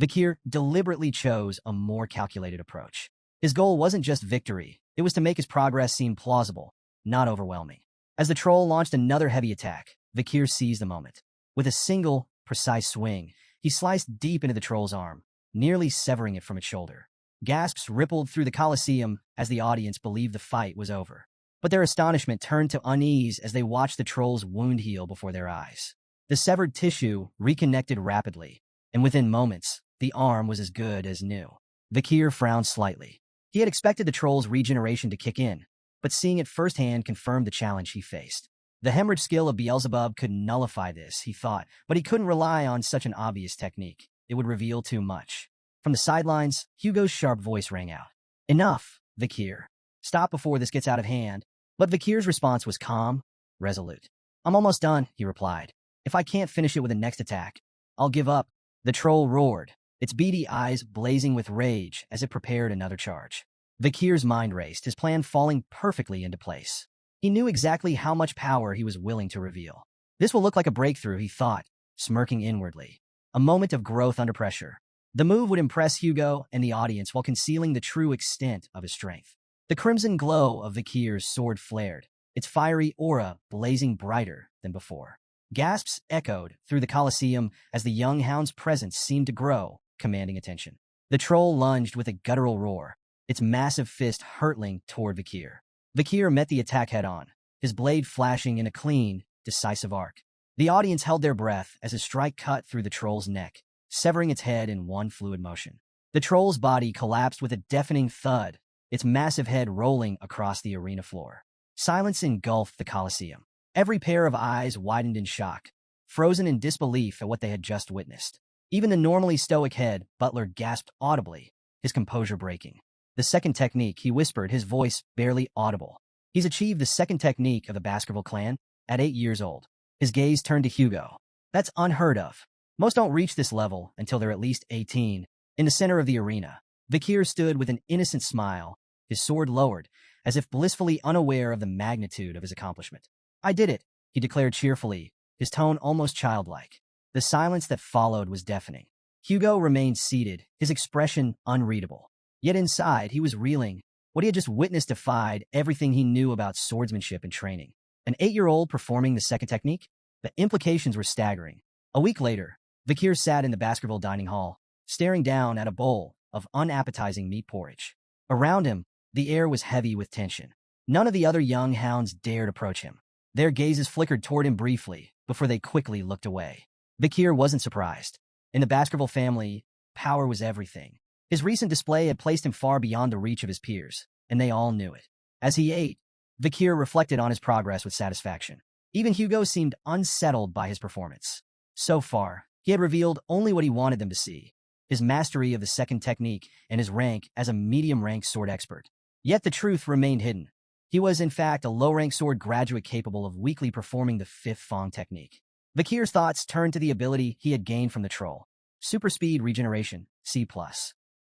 Vikir deliberately chose a more calculated approach. His goal wasn't just victory, it was to make his progress seem plausible, not overwhelming. As the troll launched another heavy attack, Vikir seized the moment. With a single, precise swing, he sliced deep into the troll's arm, nearly severing it from its shoulder. Gasps rippled through the Colosseum as the audience believed the fight was over. But their astonishment turned to unease as they watched the troll's wound heal before their eyes. The severed tissue reconnected rapidly, and within moments, the arm was as good as new. Vikir frowned slightly. He had expected the troll's regeneration to kick in, but seeing it firsthand confirmed the challenge he faced. The hemorrhage skill of Beelzebub could nullify this, he thought, but he couldn't rely on such an obvious technique. It would reveal too much. From the sidelines, Hugo's sharp voice rang out. "Enough, Vikir. Stop before this gets out of hand." But Vikir's response was calm, resolute. "I'm almost done," he replied. "If I can't finish it with the next attack, I'll give up." The troll roared, its beady eyes blazing with rage as it prepared another charge. Vikir's mind raced, his plan falling perfectly into place. He knew exactly how much power he was willing to reveal. This will look like a breakthrough, he thought, smirking inwardly. A moment of growth under pressure. The move would impress Hugo and the audience while concealing the true extent of his strength. The crimson glow of Vikir's sword flared, its fiery aura blazing brighter than before. Gasps echoed through the Colosseum as the young hound's presence seemed to grow, commanding attention. The troll lunged with a guttural roar, its massive fist hurtling toward Vikir. Vikir met the attack head-on, his blade flashing in a clean, decisive arc. The audience held their breath as his strike cut through the troll's neck, severing its head in one fluid motion. The troll's body collapsed with a deafening thud, its massive head rolling across the arena floor. Silence engulfed the Colosseum. Every pair of eyes widened in shock, frozen in disbelief at what they had just witnessed. Even the normally stoic head butler gasped audibly, his composure breaking. "The second technique," he whispered, his voice barely audible. "He's achieved the second technique of the Baskerville clan at 8 years old." His gaze turned to Hugo. "That's unheard of. Most don't reach this level until they're at least 18. In the center of the arena, Vikir stood with an innocent smile, his sword lowered, as if blissfully unaware of the magnitude of his accomplishment. "I did it," he declared cheerfully, his tone almost childlike. The silence that followed was deafening. Hugo remained seated, his expression unreadable. Yet inside, he was reeling. What he had just witnessed defied everything he knew about swordsmanship and training. An 8-year-old performing the second technique? The implications were staggering. A week later, Vikir sat in the Baskerville dining hall, staring down at a bowl of unappetizing meat porridge. Around him, the air was heavy with tension. None of the other young hounds dared approach him. Their gazes flickered toward him briefly, before they quickly looked away. Vikir wasn't surprised. In the Baskerville family, power was everything. His recent display had placed him far beyond the reach of his peers, and they all knew it. As he ate, Vikir reflected on his progress with satisfaction. Even Hugo seemed unsettled by his performance. So far, he had revealed only what he wanted them to see, his mastery of the second technique and his rank as a medium-ranked sword expert. Yet the truth remained hidden. He was, in fact, a low-ranked sword graduate capable of weakly performing the fifth Fong technique. Vikir's thoughts turned to the ability he had gained from the troll. Super speed regeneration, C+.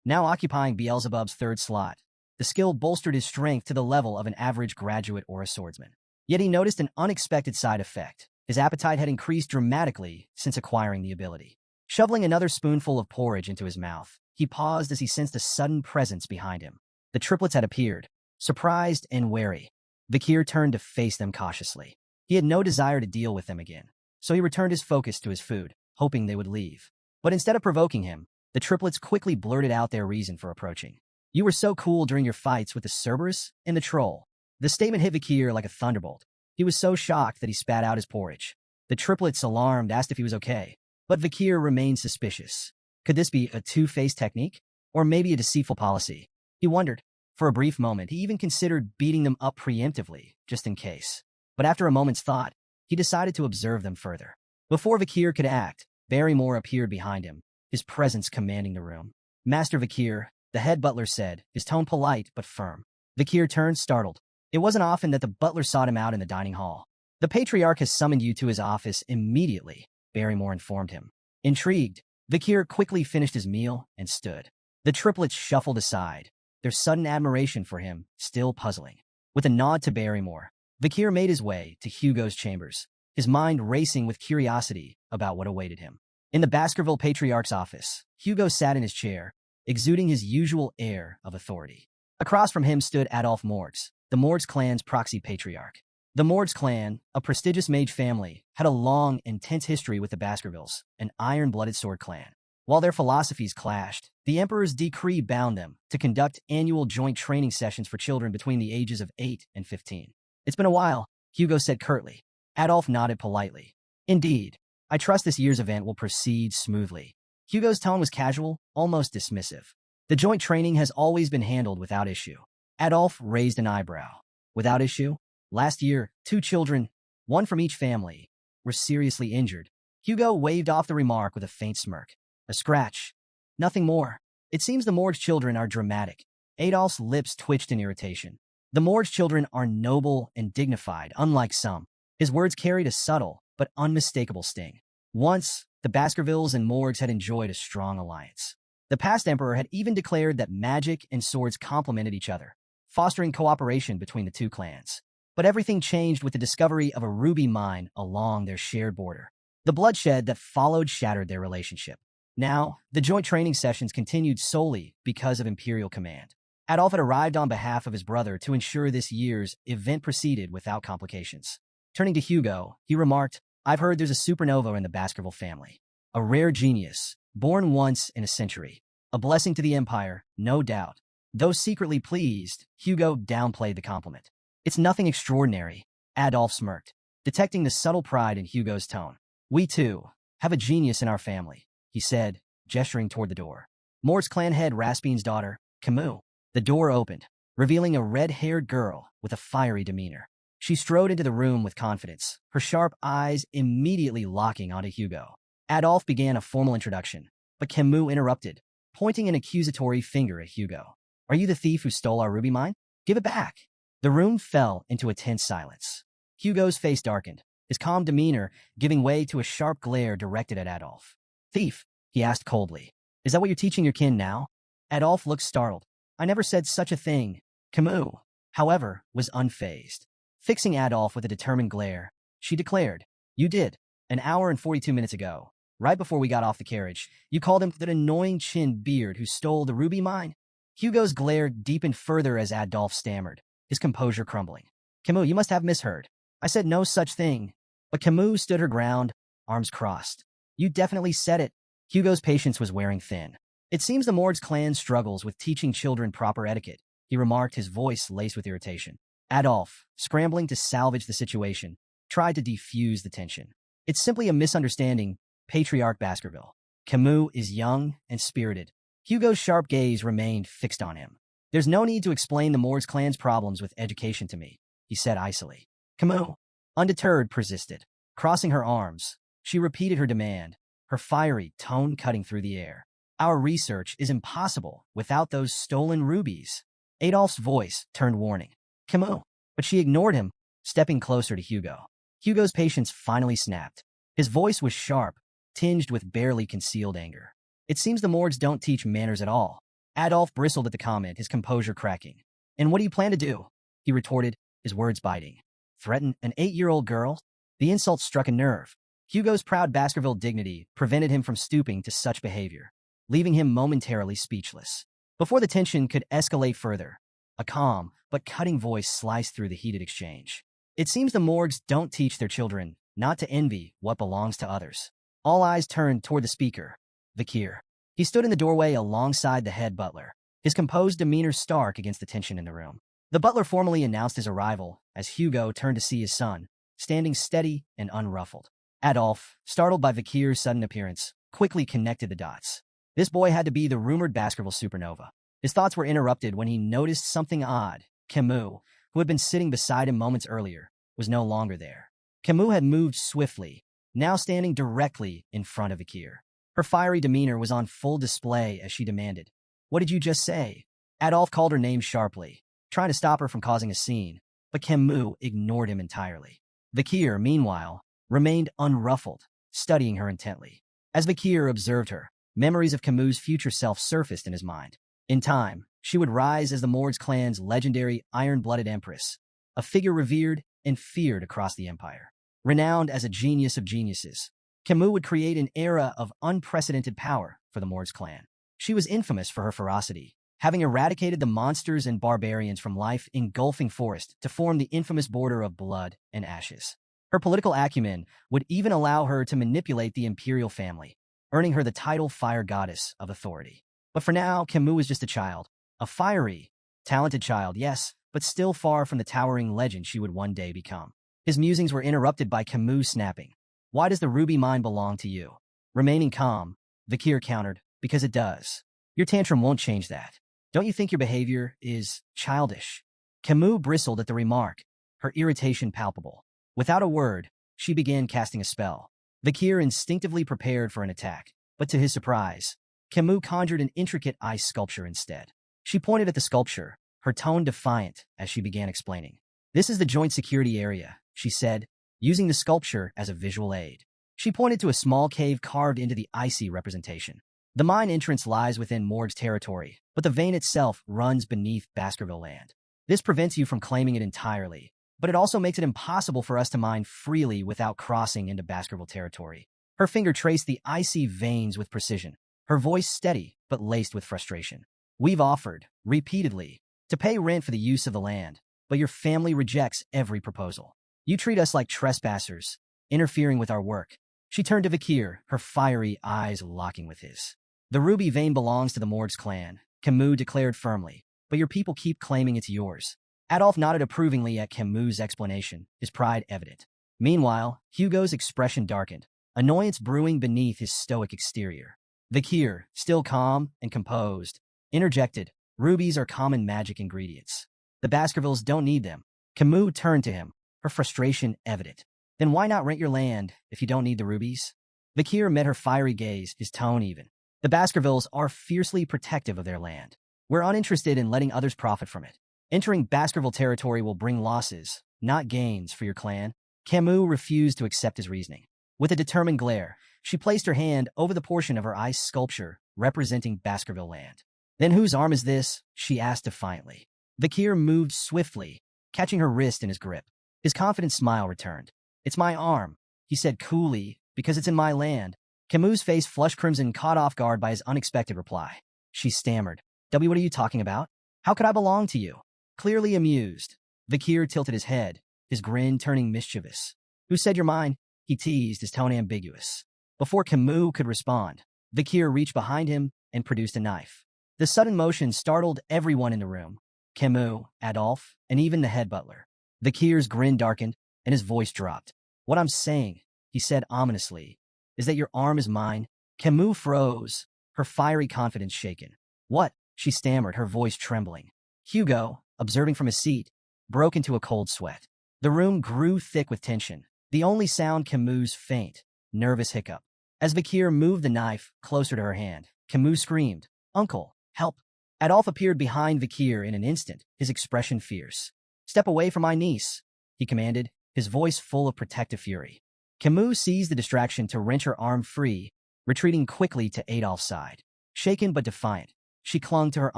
now occupying Beelzebub's third slot. The skill bolstered his strength to the level of an average graduate or a swordsman. Yet he noticed an unexpected side effect. His appetite had increased dramatically since acquiring the ability. Shoveling another spoonful of porridge into his mouth, he paused as he sensed a sudden presence behind him. The triplets had appeared, surprised and wary. Vikir turned to face them cautiously. He had no desire to deal with them again, so he returned his focus to his food, hoping they would leave. But instead of provoking him, the triplets quickly blurted out their reason for approaching. "You were so cool during your fights with the Cerberus and the Troll." The statement hit Vikir like a thunderbolt. He was so shocked that he spat out his porridge. The triplets, alarmed, asked if he was okay, but Vikir remained suspicious. Could this be a two-faced technique? Or maybe a deceitful policy? He wondered. For a brief moment, he even considered beating them up preemptively, just in case. But after a moment's thought, he decided to observe them further. Before Vikir could act, Barrymore appeared behind him, his presence commanding the room. "Master Vikir," the head butler said, his tone polite but firm. Vikir turned, startled. It wasn't often that the butler sought him out in the dining hall. "The Patriarch has summoned you to his office immediately," Barrymore informed him. Intrigued, Vikir quickly finished his meal and stood. The triplets shuffled aside, their sudden admiration for him still puzzling. With a nod to Barrymore, Vikir made his way to Hugo's chambers, his mind racing with curiosity about what awaited him. In the Baskerville Patriarch's office, Hugo sat in his chair, exuding his usual air of authority. Across from him stood Adolphe Morgs, the Morgs clan's proxy patriarch. The Morgs clan, a prestigious mage family, had a long, intense history with the Baskervilles, an iron-blooded sword clan. While their philosophies clashed, the Emperor's decree bound them to conduct annual joint training sessions for children between the ages of 8 and 15. "It's been a while," Hugo said curtly. Adolphe nodded politely. "Indeed. I trust this year's event will proceed smoothly." Hugo's tone was casual, almost dismissive. "The joint training has always been handled without issue." Adolphe raised an eyebrow. "Without issue? Last year, 2 children, one from each family, were seriously injured." Hugo waved off the remark with a faint smirk. "A scratch. Nothing more. It seems the Morgs children are dramatic." Adolphe's lips twitched in irritation. "The Morgs children are noble and dignified, unlike some." His words carried a subtle but unmistakable sting. Once, the Baskervilles and Morgs had enjoyed a strong alliance. The past emperor had even declared that magic and swords complemented each other, fostering cooperation between the two clans. But everything changed with the discovery of a ruby mine along their shared border. The bloodshed that followed shattered their relationship. Now, the joint training sessions continued solely because of imperial command. Adolphe had arrived on behalf of his brother to ensure this year's event proceeded without complications. Turning to Hugo, he remarked, "I've heard there's a supernova in the Baskerville family. A rare genius, born once in a century. A blessing to the Empire, no doubt." Though secretly pleased, Hugo downplayed the compliment. "It's nothing extraordinary," Adolphe smirked, detecting the subtle pride in Hugo's tone. "We, too, have a genius in our family," he said, gesturing toward the door. "Mort's clan head Raspine's daughter, Camus." The door opened, revealing a red-haired girl with a fiery demeanor. She strode into the room with confidence, her sharp eyes immediately locking onto Hugo. Adolphe began a formal introduction, but Camus interrupted, pointing an accusatory finger at Hugo. "Are you the thief who stole our ruby mine? Give it back." The room fell into a tense silence. Hugo's face darkened, his calm demeanor giving way to a sharp glare directed at Adolphe. "Thief?" he asked coldly. "Is that what you're teaching your kin now?" Adolphe looked startled. "I never said such a thing." Camus, however, was unfazed. Fixing Adolphe with a determined glare, she declared, "You did. An hour and 42 minutes ago, right before we got off the carriage, you called him that annoying chin beard who stole the ruby mine." Hugo's glare deepened further as Adolphe stammered, his composure crumbling. "Camus, you must have misheard. I said no such thing." But Camus stood her ground, arms crossed. "You definitely said it." Hugo's patience was wearing thin. "It seems the Mords clan struggles with teaching children proper etiquette," he remarked, his voice laced with irritation. Adolphe, scrambling to salvage the situation, tried to defuse the tension. "It's simply a misunderstanding, Patriarch Baskerville. Camus is young and spirited." Hugo's sharp gaze remained fixed on him. "There's no need to explain the Mords clan's problems with education to me," he said icily. Camus, undeterred, persisted. Crossing her arms, she repeated her demand, her fiery tone cutting through the air. "Our research is impossible without those stolen rubies." Adolphe's voice turned warning. "Camus," but she ignored him, stepping closer to Hugo. Hugo's patience finally snapped. His voice was sharp, tinged with barely concealed anger. "It seems the Mords don't teach manners at all. Adolf bristled at the comment, his composure cracking. And what do you plan to do? He retorted, his words biting. Threaten an 8-year-old girl? The insult struck a nerve. Hugo's proud Baskerville dignity prevented him from stooping to such behavior, leaving him momentarily speechless. Before the tension could escalate further, a calm but cutting voice sliced through the heated exchange. It seems the morgues don't teach their children not to envy what belongs to others. All eyes turned toward the speaker, Vakir. He stood in the doorway alongside the head butler, his composed demeanor stark against the tension in the room. The butler formally announced his arrival as Hugo turned to see his son, standing steady and unruffled. Adolf, startled by Vakir's sudden appearance, quickly connected the dots. This boy had to be the rumored Baskerville supernova. His thoughts were interrupted when he noticed something odd. Camus, who had been sitting beside him moments earlier, was no longer there. Camus had moved swiftly, now standing directly in front of Vakir. Her fiery demeanor was on full display as she demanded, "What did you just say?" Adolf called her name sharply, trying to stop her from causing a scene, but Camus ignored him entirely. Vakir, meanwhile, remained unruffled, studying her intently. As Vakir observed her, memories of Camus' future self surfaced in his mind. In time, she would rise as the Morgues clan's legendary iron-blooded empress, a figure revered and feared across the empire. Renowned as a genius of geniuses, Camus would create an era of unprecedented power for the Morgues clan. She was infamous for her ferocity, having eradicated the monsters and barbarians from life-engulfing forest to form the infamous border of blood and ashes. Her political acumen would even allow her to manipulate the imperial family, earning her the title Fire Goddess of Authority. But for now, Camus was just a child. A fiery, talented child, yes, but still far from the towering legend she would one day become. His musings were interrupted by Camus snapping. "Why does the ruby mine belong to you?" Remaining calm, Vakir countered, "Because it does. Your tantrum won't change that. Don't you think your behavior is childish?" Camus bristled at the remark, her irritation palpable. Without a word, she began casting a spell. Vakir instinctively prepared for an attack, but to his surprise, Camus conjured an intricate ice sculpture instead. She pointed at the sculpture, her tone defiant as she began explaining. "This is the joint security area," she said, using the sculpture as a visual aid. She pointed to a small cave carved into the icy representation. The mine entrance lies within Morgue's territory, but the vein itself runs beneath Baskerville land. This prevents you from claiming it entirely, but it also makes it impossible for us to mine freely without crossing into Baskerville territory. Her finger traced the icy veins with precision, her voice steady but laced with frustration. "We've offered, repeatedly, to pay rent for the use of the land, but your family rejects every proposal. You treat us like trespassers, interfering with our work." She turned to Vakir, her fiery eyes locking with his. "The ruby vein belongs to the Morgues clan," Camus declared firmly, "but your people keep claiming it's yours." Adolf nodded approvingly at Camus' explanation, his pride evident. Meanwhile, Hugo's expression darkened, annoyance brewing beneath his stoic exterior. Vakir, still calm and composed, interjected, "Rubies are common magic ingredients. The Baskervilles don't need them." Camus turned to him, her frustration evident. "Then why not rent your land if you don't need the rubies?" Vakir met her fiery gaze, his tone even. "The Baskervilles are fiercely protective of their land. We're uninterested in letting others profit from it. Entering Baskerville territory will bring losses, not gains, for your clan." Camus refused to accept his reasoning. With a determined glare, she placed her hand over the portion of her ice sculpture representing Baskerville land. "Then whose arm is this?" she asked defiantly. Vakir moved swiftly, catching her wrist in his grip. His confident smile returned. "It's my arm," he said coolly, "because it's in my land." Camus' face flushed crimson, caught off guard by his unexpected reply. She stammered, "What are you talking about? How could I belong to you?" Clearly amused, Vakir tilted his head, his grin turning mischievous. "Who said you're mine?" he teased, his tone ambiguous. Before Camus could respond, Vakir reached behind him and produced a knife. The sudden motion startled everyone in the room, Camus, Adolf, and even the head butler. Vakir's grin darkened, and his voice dropped. "What I'm saying," he said ominously, "is that your arm is mine." Camus froze, her fiery confidence shaken. "What?" she stammered, her voice trembling. Hugo, observing from his seat, broke into a cold sweat. The room grew thick with tension, the only sound Camus' faint, nervous hiccup. As Vakir moved the knife closer to her hand, Camus screamed, "Uncle, help!" Adolf appeared behind Vakir in an instant, his expression fierce. "Step away from my niece," he commanded, his voice full of protective fury. Camus seized the distraction to wrench her arm free, retreating quickly to Adolf's side. Shaken but defiant, She clung to her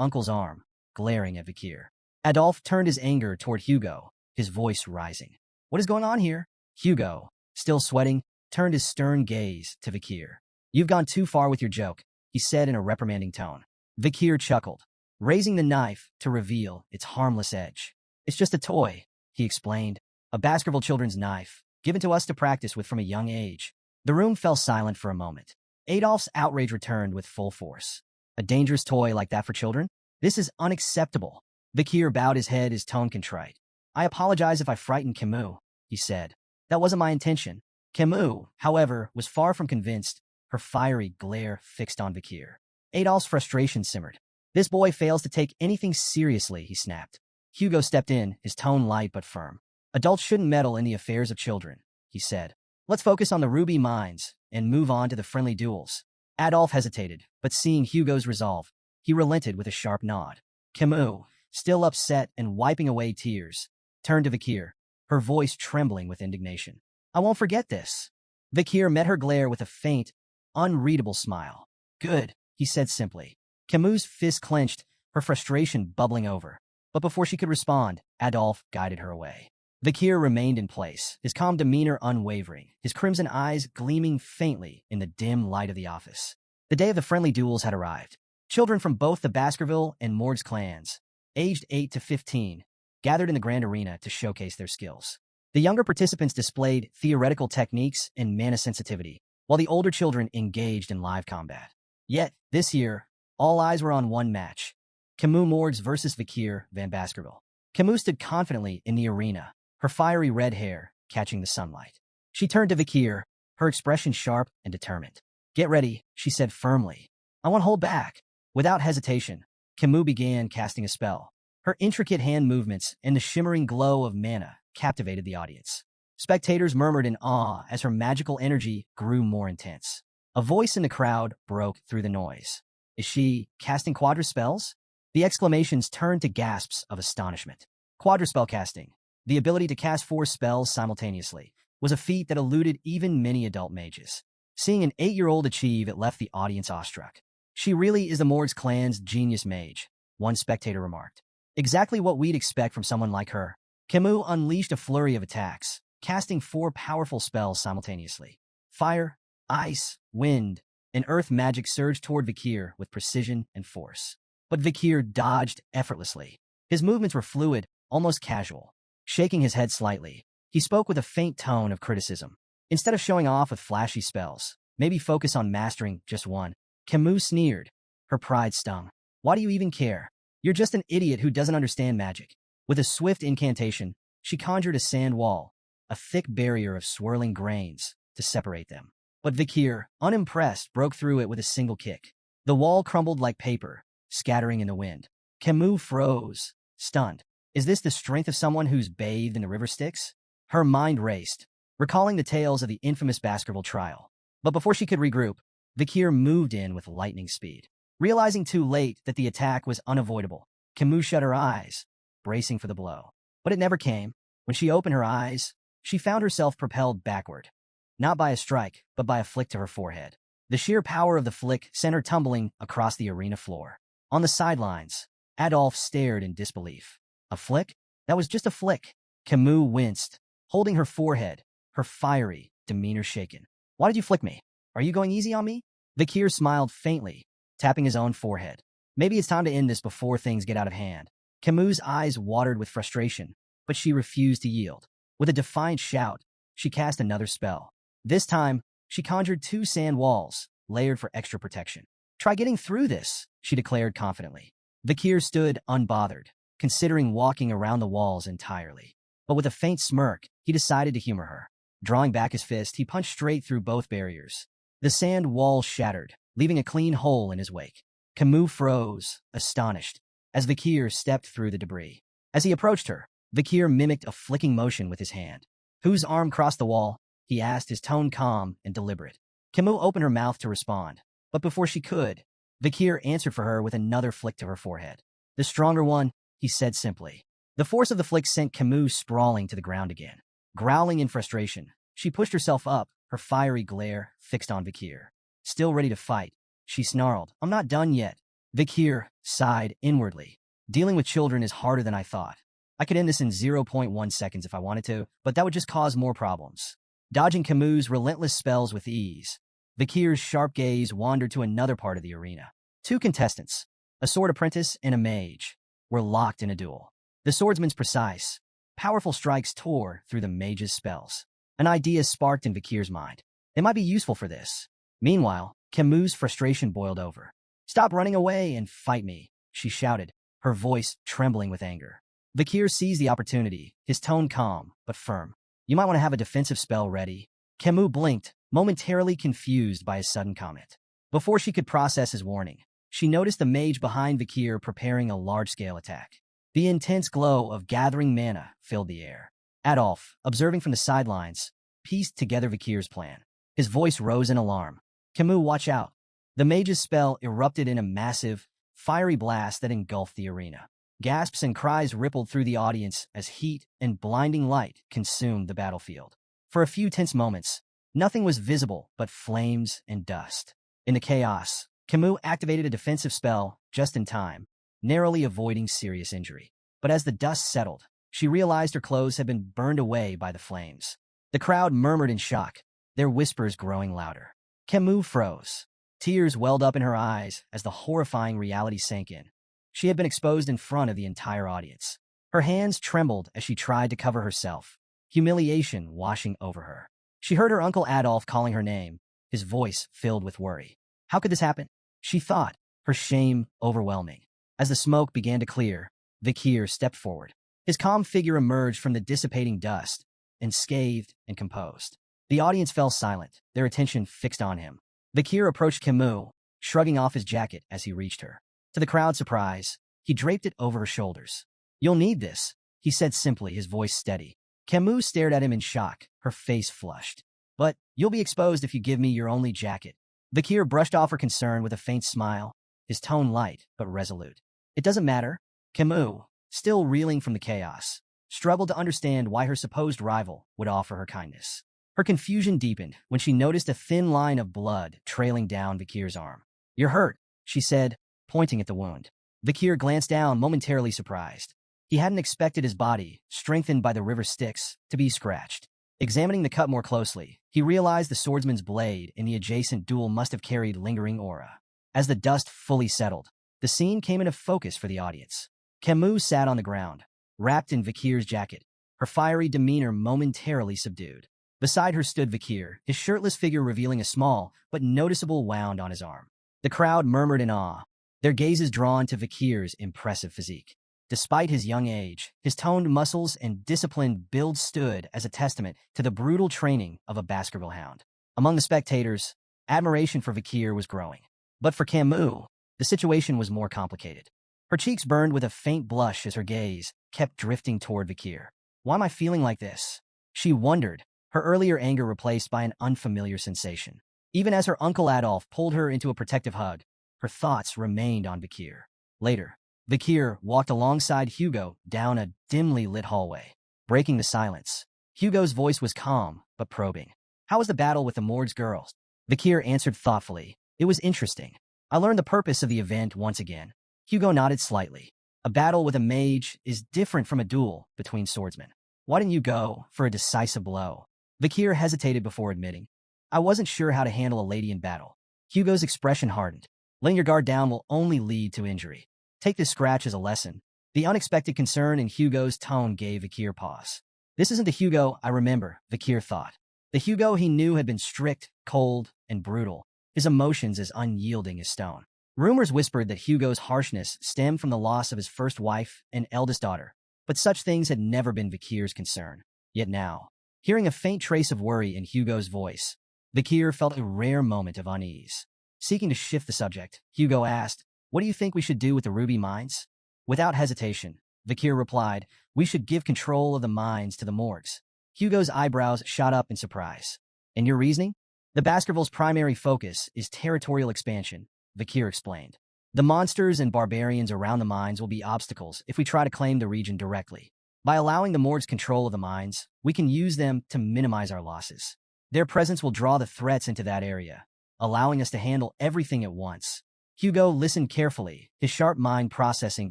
uncle's arm, glaring at Vikir. Adolphe turned his anger toward Hugo, his voice rising. What is going on here? Hugo, still sweating, turned his stern gaze to Vikir. You've gone too far with your joke, he said in a reprimanding tone. Vikir chuckled, raising the knife to reveal its harmless edge. It's just a toy, he explained, a Baskerville children's knife, given to us to practice with from a young age. The room fell silent for a moment. Adolphe's outrage returned with full force. A dangerous toy like that for children? This is unacceptable. Vikir bowed his head, his tone contrite. I apologize if I frightened Camus, he said. That wasn't my intention. Camus, however, was far from convinced, her fiery glare fixed on Vikir. Adolphe's frustration simmered. This boy fails to take anything seriously, he snapped. Hugo stepped in, his tone light but firm. Adults shouldn't meddle in the affairs of children, he said. Let's focus on the ruby mines and move on to the friendly duels. Adolphe hesitated, but seeing Hugo's resolve, he relented with a sharp nod. Camus, still upset and wiping away tears, turned to Vikir, her voice trembling with indignation. I won't forget this. Vikir met her glare with a faint, unreadable smile. Good, he said simply. Camus' fist clenched, her frustration bubbling over. But before she could respond, Adolphe guided her away. Vikir remained in place, his calm demeanor unwavering, his crimson eyes gleaming faintly in the dim light of the office. The day of the friendly duels had arrived. Children from both the Baskerville and Morgs clans, aged 8 to 15, gathered in the grand arena to showcase their skills. The younger participants displayed theoretical techniques and mana sensitivity, while the older children engaged in live combat. Yet, this year, all eyes were on one match. Camus Morgs versus Vikir van Baskerville. Camus stood confidently in the arena, her fiery red hair catching the sunlight. She turned to Vikir, her expression sharp and determined. Get ready, she said firmly. I won't hold back. Without hesitation, Camus began casting a spell. Her intricate hand movements and the shimmering glow of mana captivated the audience. Spectators murmured in awe as her magical energy grew more intense. A voice in the crowd broke through the noise. Is she casting quadruspells? The exclamations turned to gasps of astonishment. Quadruspell casting, the ability to cast 4 spells simultaneously, was a feat that eluded even many adult mages. Seeing an 8-year-old achieve it left the audience awestruck. She really is the Morgs clan's genius mage, one spectator remarked. Exactly what we'd expect from someone like her. Camus unleashed a flurry of attacks, casting 4 powerful spells simultaneously. Fire, ice, wind, and earth magic surged toward Vikir with precision and force. But Vikir dodged effortlessly. His movements were fluid, almost casual. Shaking his head slightly, he spoke with a faint tone of criticism. Instead of showing off with flashy spells, maybe focus on mastering just one. Camus sneered. Her pride stung. Why do you even care? You're just an idiot who doesn't understand magic. With a swift incantation, she conjured a sand wall, a thick barrier of swirling grains, to separate them. But Vikir, unimpressed, broke through it with a single kick. The wall crumbled like paper, scattering in the wind. Camus froze, stunned. Is this the strength of someone who's bathed in the river Styx? Her mind raced, recalling the tales of the infamous Baskerville trial. But before she could regroup, Vikir moved in with lightning speed. Realizing too late that the attack was unavoidable, Camus shut her eyes, bracing for the blow. But it never came. When she opened her eyes, she found herself propelled backward. Not by a strike, but by a flick to her forehead. The sheer power of the flick sent her tumbling across the arena floor. On the sidelines, Adolphe stared in disbelief. A flick? That was just a flick. Camus winced, holding her forehead, her fiery demeanor shaken. Why did you flick me? Are you going easy on me? Vikir smiled faintly, tapping his own forehead. Maybe it's time to end this before things get out of hand. Camus' eyes watered with frustration, but she refused to yield. With a defiant shout, she cast another spell. This time, she conjured 2 sand walls, layered for extra protection. Try getting through this, she declared confidently. Vikir stood unbothered, considering walking around the walls entirely. But with a faint smirk, he decided to humor her. Drawing back his fist, he punched straight through both barriers. The sand wall shattered, leaving a clean hole in his wake. Camus froze, astonished, as Vikir stepped through the debris. As he approached her, Vikir mimicked a flicking motion with his hand. Whose arm crossed the wall? He asked, his tone calm and deliberate. Camus opened her mouth to respond, but before she could, Vikir answered for her with another flick to her forehead. The stronger one, he said simply. The force of the flick sent Camus sprawling to the ground again. Growling in frustration, she pushed herself up, her fiery glare fixed on Vikir. Still ready to fight, she snarled, I'm not done yet. Vikir sighed inwardly. Dealing with children is harder than I thought. I could end this in zero point 0.1 seconds if I wanted to, but that would just cause more problems. Dodging Camus' relentless spells with ease, Vikir's sharp gaze wandered to another part of the arena. Two contestants, a sword apprentice and a mage, were locked in a duel. The swordsman's precise, powerful strikes tore through the mage's spells. An idea sparked in Vikir's mind. They might be useful for this. Meanwhile, Camus' frustration boiled over. "Stop running away and fight me," she shouted, her voice trembling with anger. Vikir seized the opportunity, his tone calm but firm. "You might want to have a defensive spell ready." Camus blinked, momentarily confused by his sudden comment. Before she could process his warning, she noticed the mage behind Vikir preparing a large-scale attack. The intense glow of gathering mana filled the air. Adolf, observing from the sidelines, pieced together Vikir's plan. His voice rose in alarm. "Camus, watch out." The mage's spell erupted in a massive, fiery blast that engulfed the arena. Gasps and cries rippled through the audience as heat and blinding light consumed the battlefield. For a few tense moments, nothing was visible but flames and dust. In the chaos, Camus activated a defensive spell just in time, narrowly avoiding serious injury. But as the dust settled, she realized her clothes had been burned away by the flames. The crowd murmured in shock, their whispers growing louder. Camus froze. Tears welled up in her eyes as the horrifying reality sank in. She had been exposed in front of the entire audience. Her hands trembled as she tried to cover herself, humiliation washing over her. She heard her uncle Adolf calling her name, his voice filled with worry. How could this happen? She thought, her shame overwhelming. As the smoke began to clear, Vikir stepped forward. His calm figure emerged from the dissipating dust, unscathed and composed. The audience fell silent, their attention fixed on him. Vikir approached Camus, shrugging off his jacket as he reached her. To the crowd's surprise, he draped it over her shoulders. "You'll need this," he said simply, his voice steady. Camus stared at him in shock, her face flushed. "But you'll be exposed if you give me your only jacket." Vikir brushed off her concern with a faint smile, his tone light but resolute. "It doesn't matter." Camus, still reeling from the chaos, struggled to understand why her supposed rival would offer her kindness. Her confusion deepened when she noticed a thin line of blood trailing down Vikir's arm. "You're hurt," she said, pointing at the wound. Vikir glanced down, momentarily surprised. He hadn't expected his body, strengthened by the river Styx, to be scratched. Examining the cut more closely, he realized the swordsman's blade in the adjacent duel must have carried lingering aura. As the dust fully settled, the scene came into focus for the audience. Camus sat on the ground, wrapped in Vikir's jacket, her fiery demeanor momentarily subdued. Beside her stood Vikir, his shirtless figure revealing a small but noticeable wound on his arm. The crowd murmured in awe, their gazes drawn to Vikir's impressive physique. Despite his young age, his toned muscles and disciplined build stood as a testament to the brutal training of a Baskerville hound. Among the spectators, admiration for Vikir was growing. But for Camus, the situation was more complicated. Her cheeks burned with a faint blush as her gaze kept drifting toward Vikir. "Why am I feeling like this?" she wondered, her earlier anger replaced by an unfamiliar sensation. Even as her uncle Adolf pulled her into a protective hug, her thoughts remained on Vikir. Later, Vikir walked alongside Hugo down a dimly lit hallway, breaking the silence. Hugo's voice was calm but probing. "How was the battle with the Morg's girls?" Vikir answered thoughtfully. "It was interesting. I learned the purpose of the event once again." Hugo nodded slightly. "A battle with a mage is different from a duel between swordsmen. Why didn't you go for a decisive blow?" Vikir hesitated before admitting. "I wasn't sure how to handle a lady in battle." Hugo's expression hardened. "Letting your guard down will only lead to injury. Take this scratch as a lesson." The unexpected concern in Hugo's tone gave Vikir pause. This isn't the Hugo I remember, Vikir thought. The Hugo he knew had been strict, cold, and brutal, his emotions as unyielding as stone. Rumors whispered that Hugo's harshness stemmed from the loss of his first wife and eldest daughter, but such things had never been Vikir's concern. Yet now, hearing a faint trace of worry in Hugo's voice, Vikir felt a rare moment of unease. Seeking to shift the subject, Hugo asked, "What do you think we should do with the ruby mines?" Without hesitation, Vikir replied, "We should give control of the mines to the Morgs." Hugo's eyebrows shot up in surprise. "And your reasoning?" "The Baskervilles' primary focus is territorial expansion," Vikir explained. "The monsters and barbarians around the mines will be obstacles if we try to claim the region directly. By allowing the Morgs control of the mines, we can use them to minimize our losses. Their presence will draw the threats into that area, allowing us to handle everything at once." Hugo listened carefully, his sharp mind processing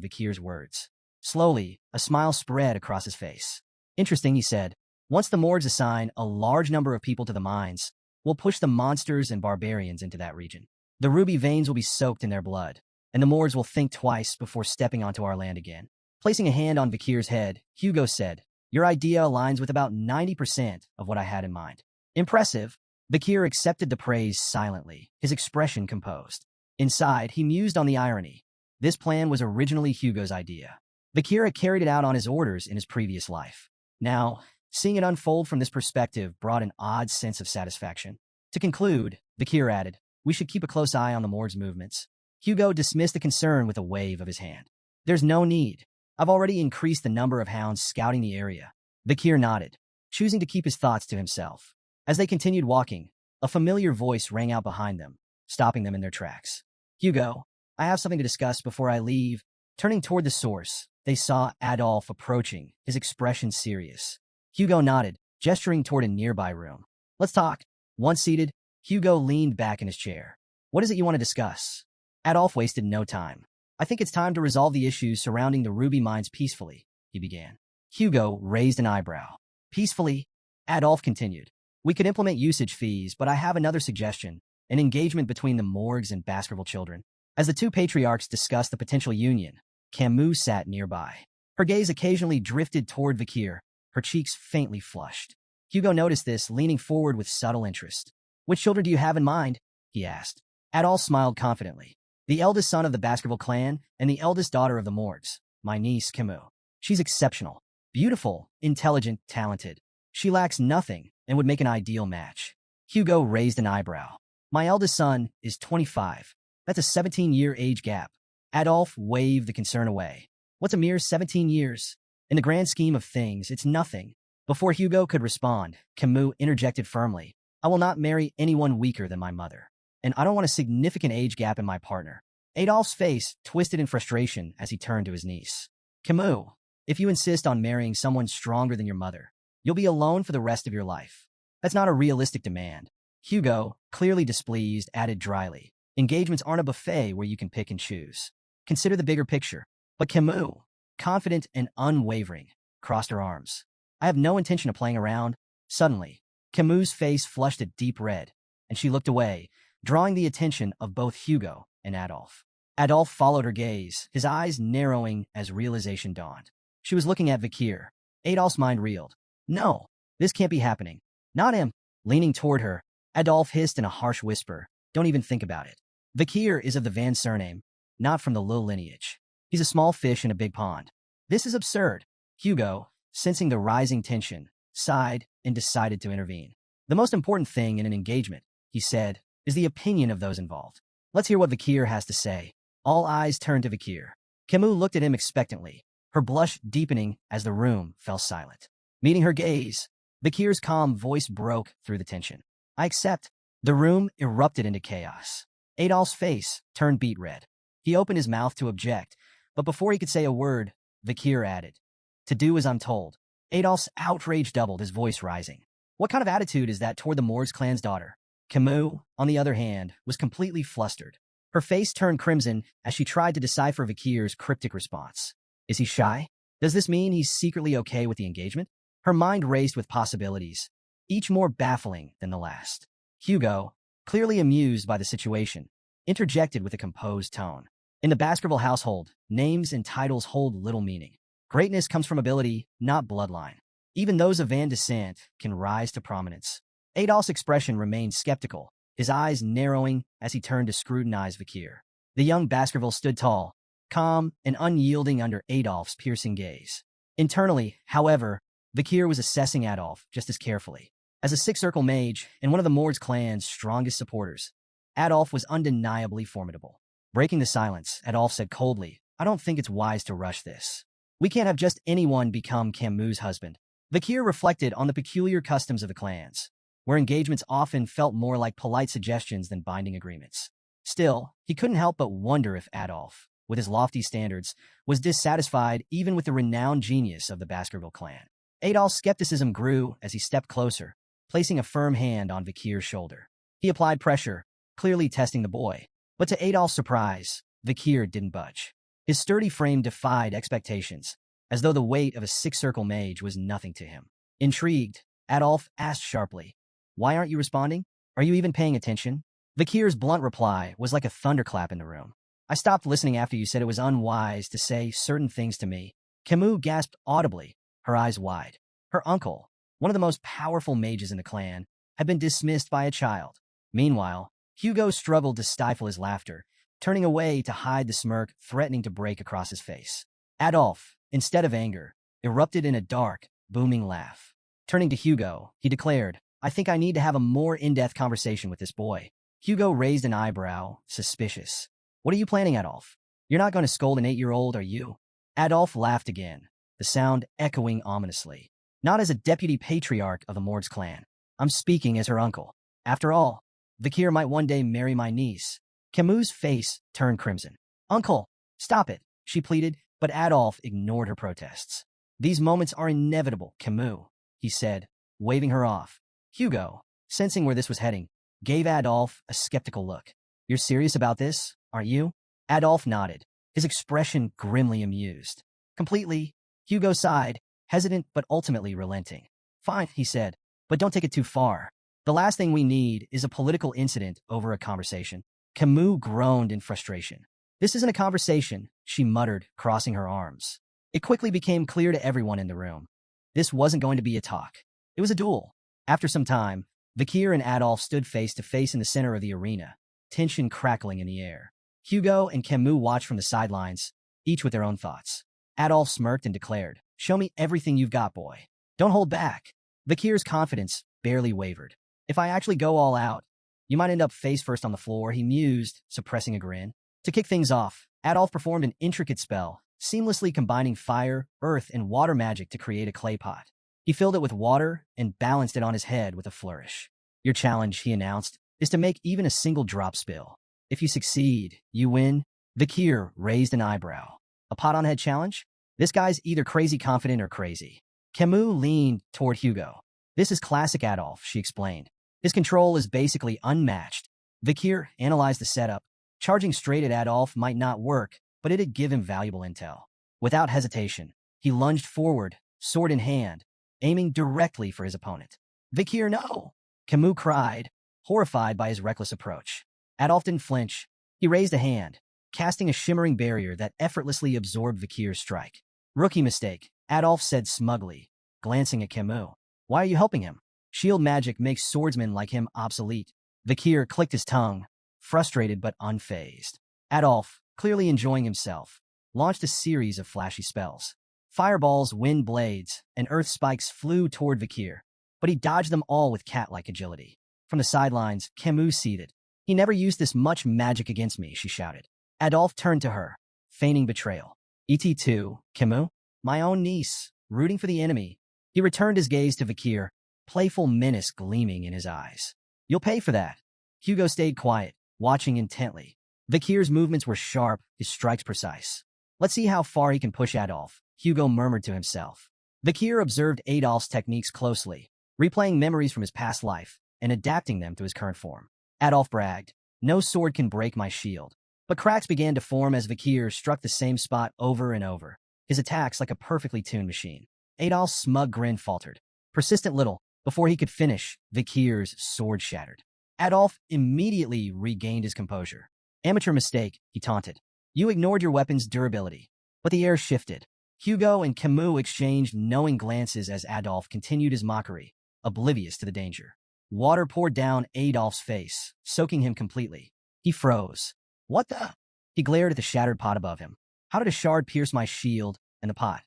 Vikir's words. Slowly, a smile spread across his face. Interesting, he said. Once the Mords assign a large number of people to the mines, we'll push the monsters and barbarians into that region. The ruby veins will be soaked in their blood, and the Mords will think twice before stepping onto our land again. Placing a hand on Vikir's head, Hugo said, "Your idea aligns with about 90% of what I had in mind." Impressive. Vikir accepted the praise silently, his expression composed. Inside, he mused on the irony. This plan was originally Hugo's idea. Vikir had carried it out on his orders in his previous life. Now, seeing it unfold from this perspective brought an odd sense of satisfaction. To conclude, Vikir added, "We should keep a close eye on the Mord's movements." Hugo dismissed the concern with a wave of his hand. "There's no need. I've already increased the number of hounds scouting the area." Vikir nodded, choosing to keep his thoughts to himself. As they continued walking, a familiar voice rang out behind them, stopping them in their tracks. "Hugo, I have something to discuss before I leave." Turning toward the source, they saw Adolf approaching, his expression serious. Hugo nodded, gesturing toward a nearby room. "Let's talk." Once seated, Hugo leaned back in his chair. "What is it you want to discuss?" Adolf wasted no time. "I think it's time to resolve the issues surrounding the ruby mines peacefully," he began. Hugo raised an eyebrow. "Peacefully?" Adolf continued. "We could implement usage fees, but I have another suggestion, an engagement between the Morgs and Baskerville children." As the two patriarchs discussed the potential union, Camus sat nearby. Her gaze occasionally drifted toward Vikir, her cheeks faintly flushed. Hugo noticed this, leaning forward with subtle interest. "Which children do you have in mind?" he asked. Adolf smiled confidently. "The eldest son of the Baskerville clan and the eldest daughter of the Morgs, my niece Camus. She's exceptional, beautiful, intelligent, talented. She lacks nothing and would make an ideal match." Hugo raised an eyebrow. "My eldest son is 25. That's a 17-year age gap." Adolf waved the concern away. "What's a mere 17 years? In the grand scheme of things, it's nothing." Before Hugo could respond, Camus interjected firmly, "I will not marry anyone weaker than my mother. And I don't want a significant age gap in my partner." Adolf's face twisted in frustration as he turned to his niece. "Camus, if you insist on marrying someone stronger than your mother, you'll be alone for the rest of your life. That's not a realistic demand." Hugo, clearly displeased, added dryly, "Engagements aren't a buffet where you can pick and choose. Consider the bigger picture." But Camus, confident and unwavering, crossed her arms. "I have no intention of playing around." Suddenly, Camus' face flushed a deep red, and she looked away, drawing the attention of both Hugo and Adolf. Adolf followed her gaze, his eyes narrowing as realization dawned. She was looking at Vikir. Adolf's mind reeled. "No, this can't be happening. Not him." Leaning toward her, Adolf hissed in a harsh whisper, "Don't even think about it. Vikir is of the Van surname, not from the Lil lineage. He's a small fish in a big pond. This is absurd." Hugo, sensing the rising tension, sighed and decided to intervene. "The most important thing in an engagement," he said, "is the opinion of those involved. Let's hear what Vikir has to say." All eyes turned to Vikir. Camus looked at him expectantly, her blush deepening as the room fell silent. Meeting her gaze, Vikir's calm voice broke through the tension. "I accept." The room erupted into chaos. Adolf's face turned beet red. He opened his mouth to object, but before he could say a word, Vikir added, "To do as I'm told." Adolf's outrage doubled, his voice rising. "What kind of attitude is that toward the Morgs clan's daughter?" Camus, on the other hand, was completely flustered. Her face turned crimson as she tried to decipher Vikir's cryptic response. Is he shy? Does this mean he's secretly okay with the engagement? Her mind raced with possibilities, each more baffling than the last. Hugo, clearly amused by the situation, interjected with a composed tone. "In the Baskerville household, names and titles hold little meaning. Greatness comes from ability, not bloodline. Even those of Van descent can rise to prominence." Adolf's expression remained skeptical, his eyes narrowing as he turned to scrutinize Vikir. The young Baskerville stood tall, calm and unyielding under Adolf's piercing gaze. Internally, however, Vikir was assessing Adolf just as carefully. As a six-circle mage and one of the Mords clan's strongest supporters, Adolf was undeniably formidable. Breaking the silence, Adolf said coldly, "I don't think it's wise to rush this. We can't have just anyone become Camus' husband." Vikir reflected on the peculiar customs of the clans, where engagements often felt more like polite suggestions than binding agreements. Still, he couldn't help but wonder if Adolf, with his lofty standards, was dissatisfied even with the renowned genius of the Baskerville clan. Adolf's skepticism grew as he stepped closer, placing a firm hand on Vikir's shoulder. He applied pressure, clearly testing the boy. But to Adolf's surprise, Vikir didn't budge. His sturdy frame defied expectations, as though the weight of a six-circle mage was nothing to him. Intrigued, Adolf asked sharply, "Why aren't you responding? Are you even paying attention?" Vikir's blunt reply was like a thunderclap in the room. "I stopped listening after you said it was unwise to say certain things to me." Camus gasped audibly, her eyes wide. Her uncle, one of the most powerful mages in the clan, had been dismissed by a child. Meanwhile, Hugo struggled to stifle his laughter, turning away to hide the smirk threatening to break across his face. Adolf, instead of anger, erupted in a dark, booming laugh. Turning to Hugo, he declared, "I think I need to have a more in-depth conversation with this boy." Hugo raised an eyebrow, suspicious. "What are you planning, Adolf? You're not going to scold an 8-year-old, are you?" Adolf laughed again, the sound echoing ominously. "Not as a deputy patriarch of the Mord's clan. I'm speaking as her uncle. After all, Vikir might one day marry my niece." Camus' face turned crimson. "Uncle, stop it," she pleaded, but Adolf ignored her protests. "These moments are inevitable, Camus," he said, waving her off. Hugo, sensing where this was heading, gave Adolf a skeptical look. "You're serious about this, aren't you?" Adolf nodded, his expression grimly amused. "Completely." Hugo sighed, hesitant but ultimately relenting. "Fine," he said, "but don't take it too far. The last thing we need is a political incident over a conversation." Camus groaned in frustration. "This isn't a conversation," she muttered, crossing her arms. It quickly became clear to everyone in the room. This wasn't going to be a talk. It was a duel. After some time, Vikir and Adolf stood face to face in the center of the arena, tension crackling in the air. Hugo and Camus watched from the sidelines, each with their own thoughts. Adolf smirked and declared, "Show me everything you've got, boy. Don't hold back." Vikir's confidence barely wavered. "If I actually go all out, you might end up face first on the floor," he mused, suppressing a grin. To kick things off, Adolf performed an intricate spell, seamlessly combining fire, earth, and water magic to create a clay pot. He filled it with water and balanced it on his head with a flourish. "Your challenge," he announced, "is to make even a single drop spill. If you succeed, you win." Vikir raised an eyebrow. "A pot-on-head challenge? This guy's either crazy confident or crazy." Camus leaned toward Hugo. "This is classic Adolf," she explained. "His control is basically unmatched." Vikir analyzed the setup. Charging straight at Adolf might not work, but it'd give him valuable intel. Without hesitation, he lunged forward, sword in hand, aiming directly for his opponent. "Vikir, no!" Camus cried, horrified by his reckless approach. Adolf didn't flinch. He raised a hand, casting a shimmering barrier that effortlessly absorbed Vikir's strike. "Rookie mistake," Adolf said smugly, glancing at Camus. "Why are you helping him? Shield magic makes swordsmen like him obsolete." Vikir clicked his tongue, frustrated but unfazed. Adolf, clearly enjoying himself, launched a series of flashy spells. Fireballs, wind blades, and earth spikes flew toward Vikir, but he dodged them all with cat-like agility. From the sidelines, Camus seethed. "He never used this much magic against me," she shouted. Adolf turned to her, feigning betrayal. "Et2, Camus? My own niece, rooting for the enemy." He returned his gaze to Vikir, playful menace gleaming in his eyes. "You'll pay for that." Hugo stayed quiet, watching intently. Vikir's movements were sharp, his strikes precise. "Let's see how far he can push Adolf," Hugo murmured to himself. Vikir observed Adolf's techniques closely, replaying memories from his past life and adapting them to his current form. Adolf bragged, "No sword can break my shield." But cracks began to form as Vikir struck the same spot over and over, his attacks like a perfectly tuned machine. Adolf's smug grin faltered. Persistent little, before he could finish, Vikir's sword shattered. Adolf immediately regained his composure. "Amateur mistake," he taunted. "You ignored your weapon's durability." But the air shifted. Hugo and Camus exchanged knowing glances as Adolf continued his mockery, oblivious to the danger. Water poured down Adolf's face, soaking him completely. He froze. "What the?" He glared at the shattered pot above him. "How did a shard pierce my shield and the pot?"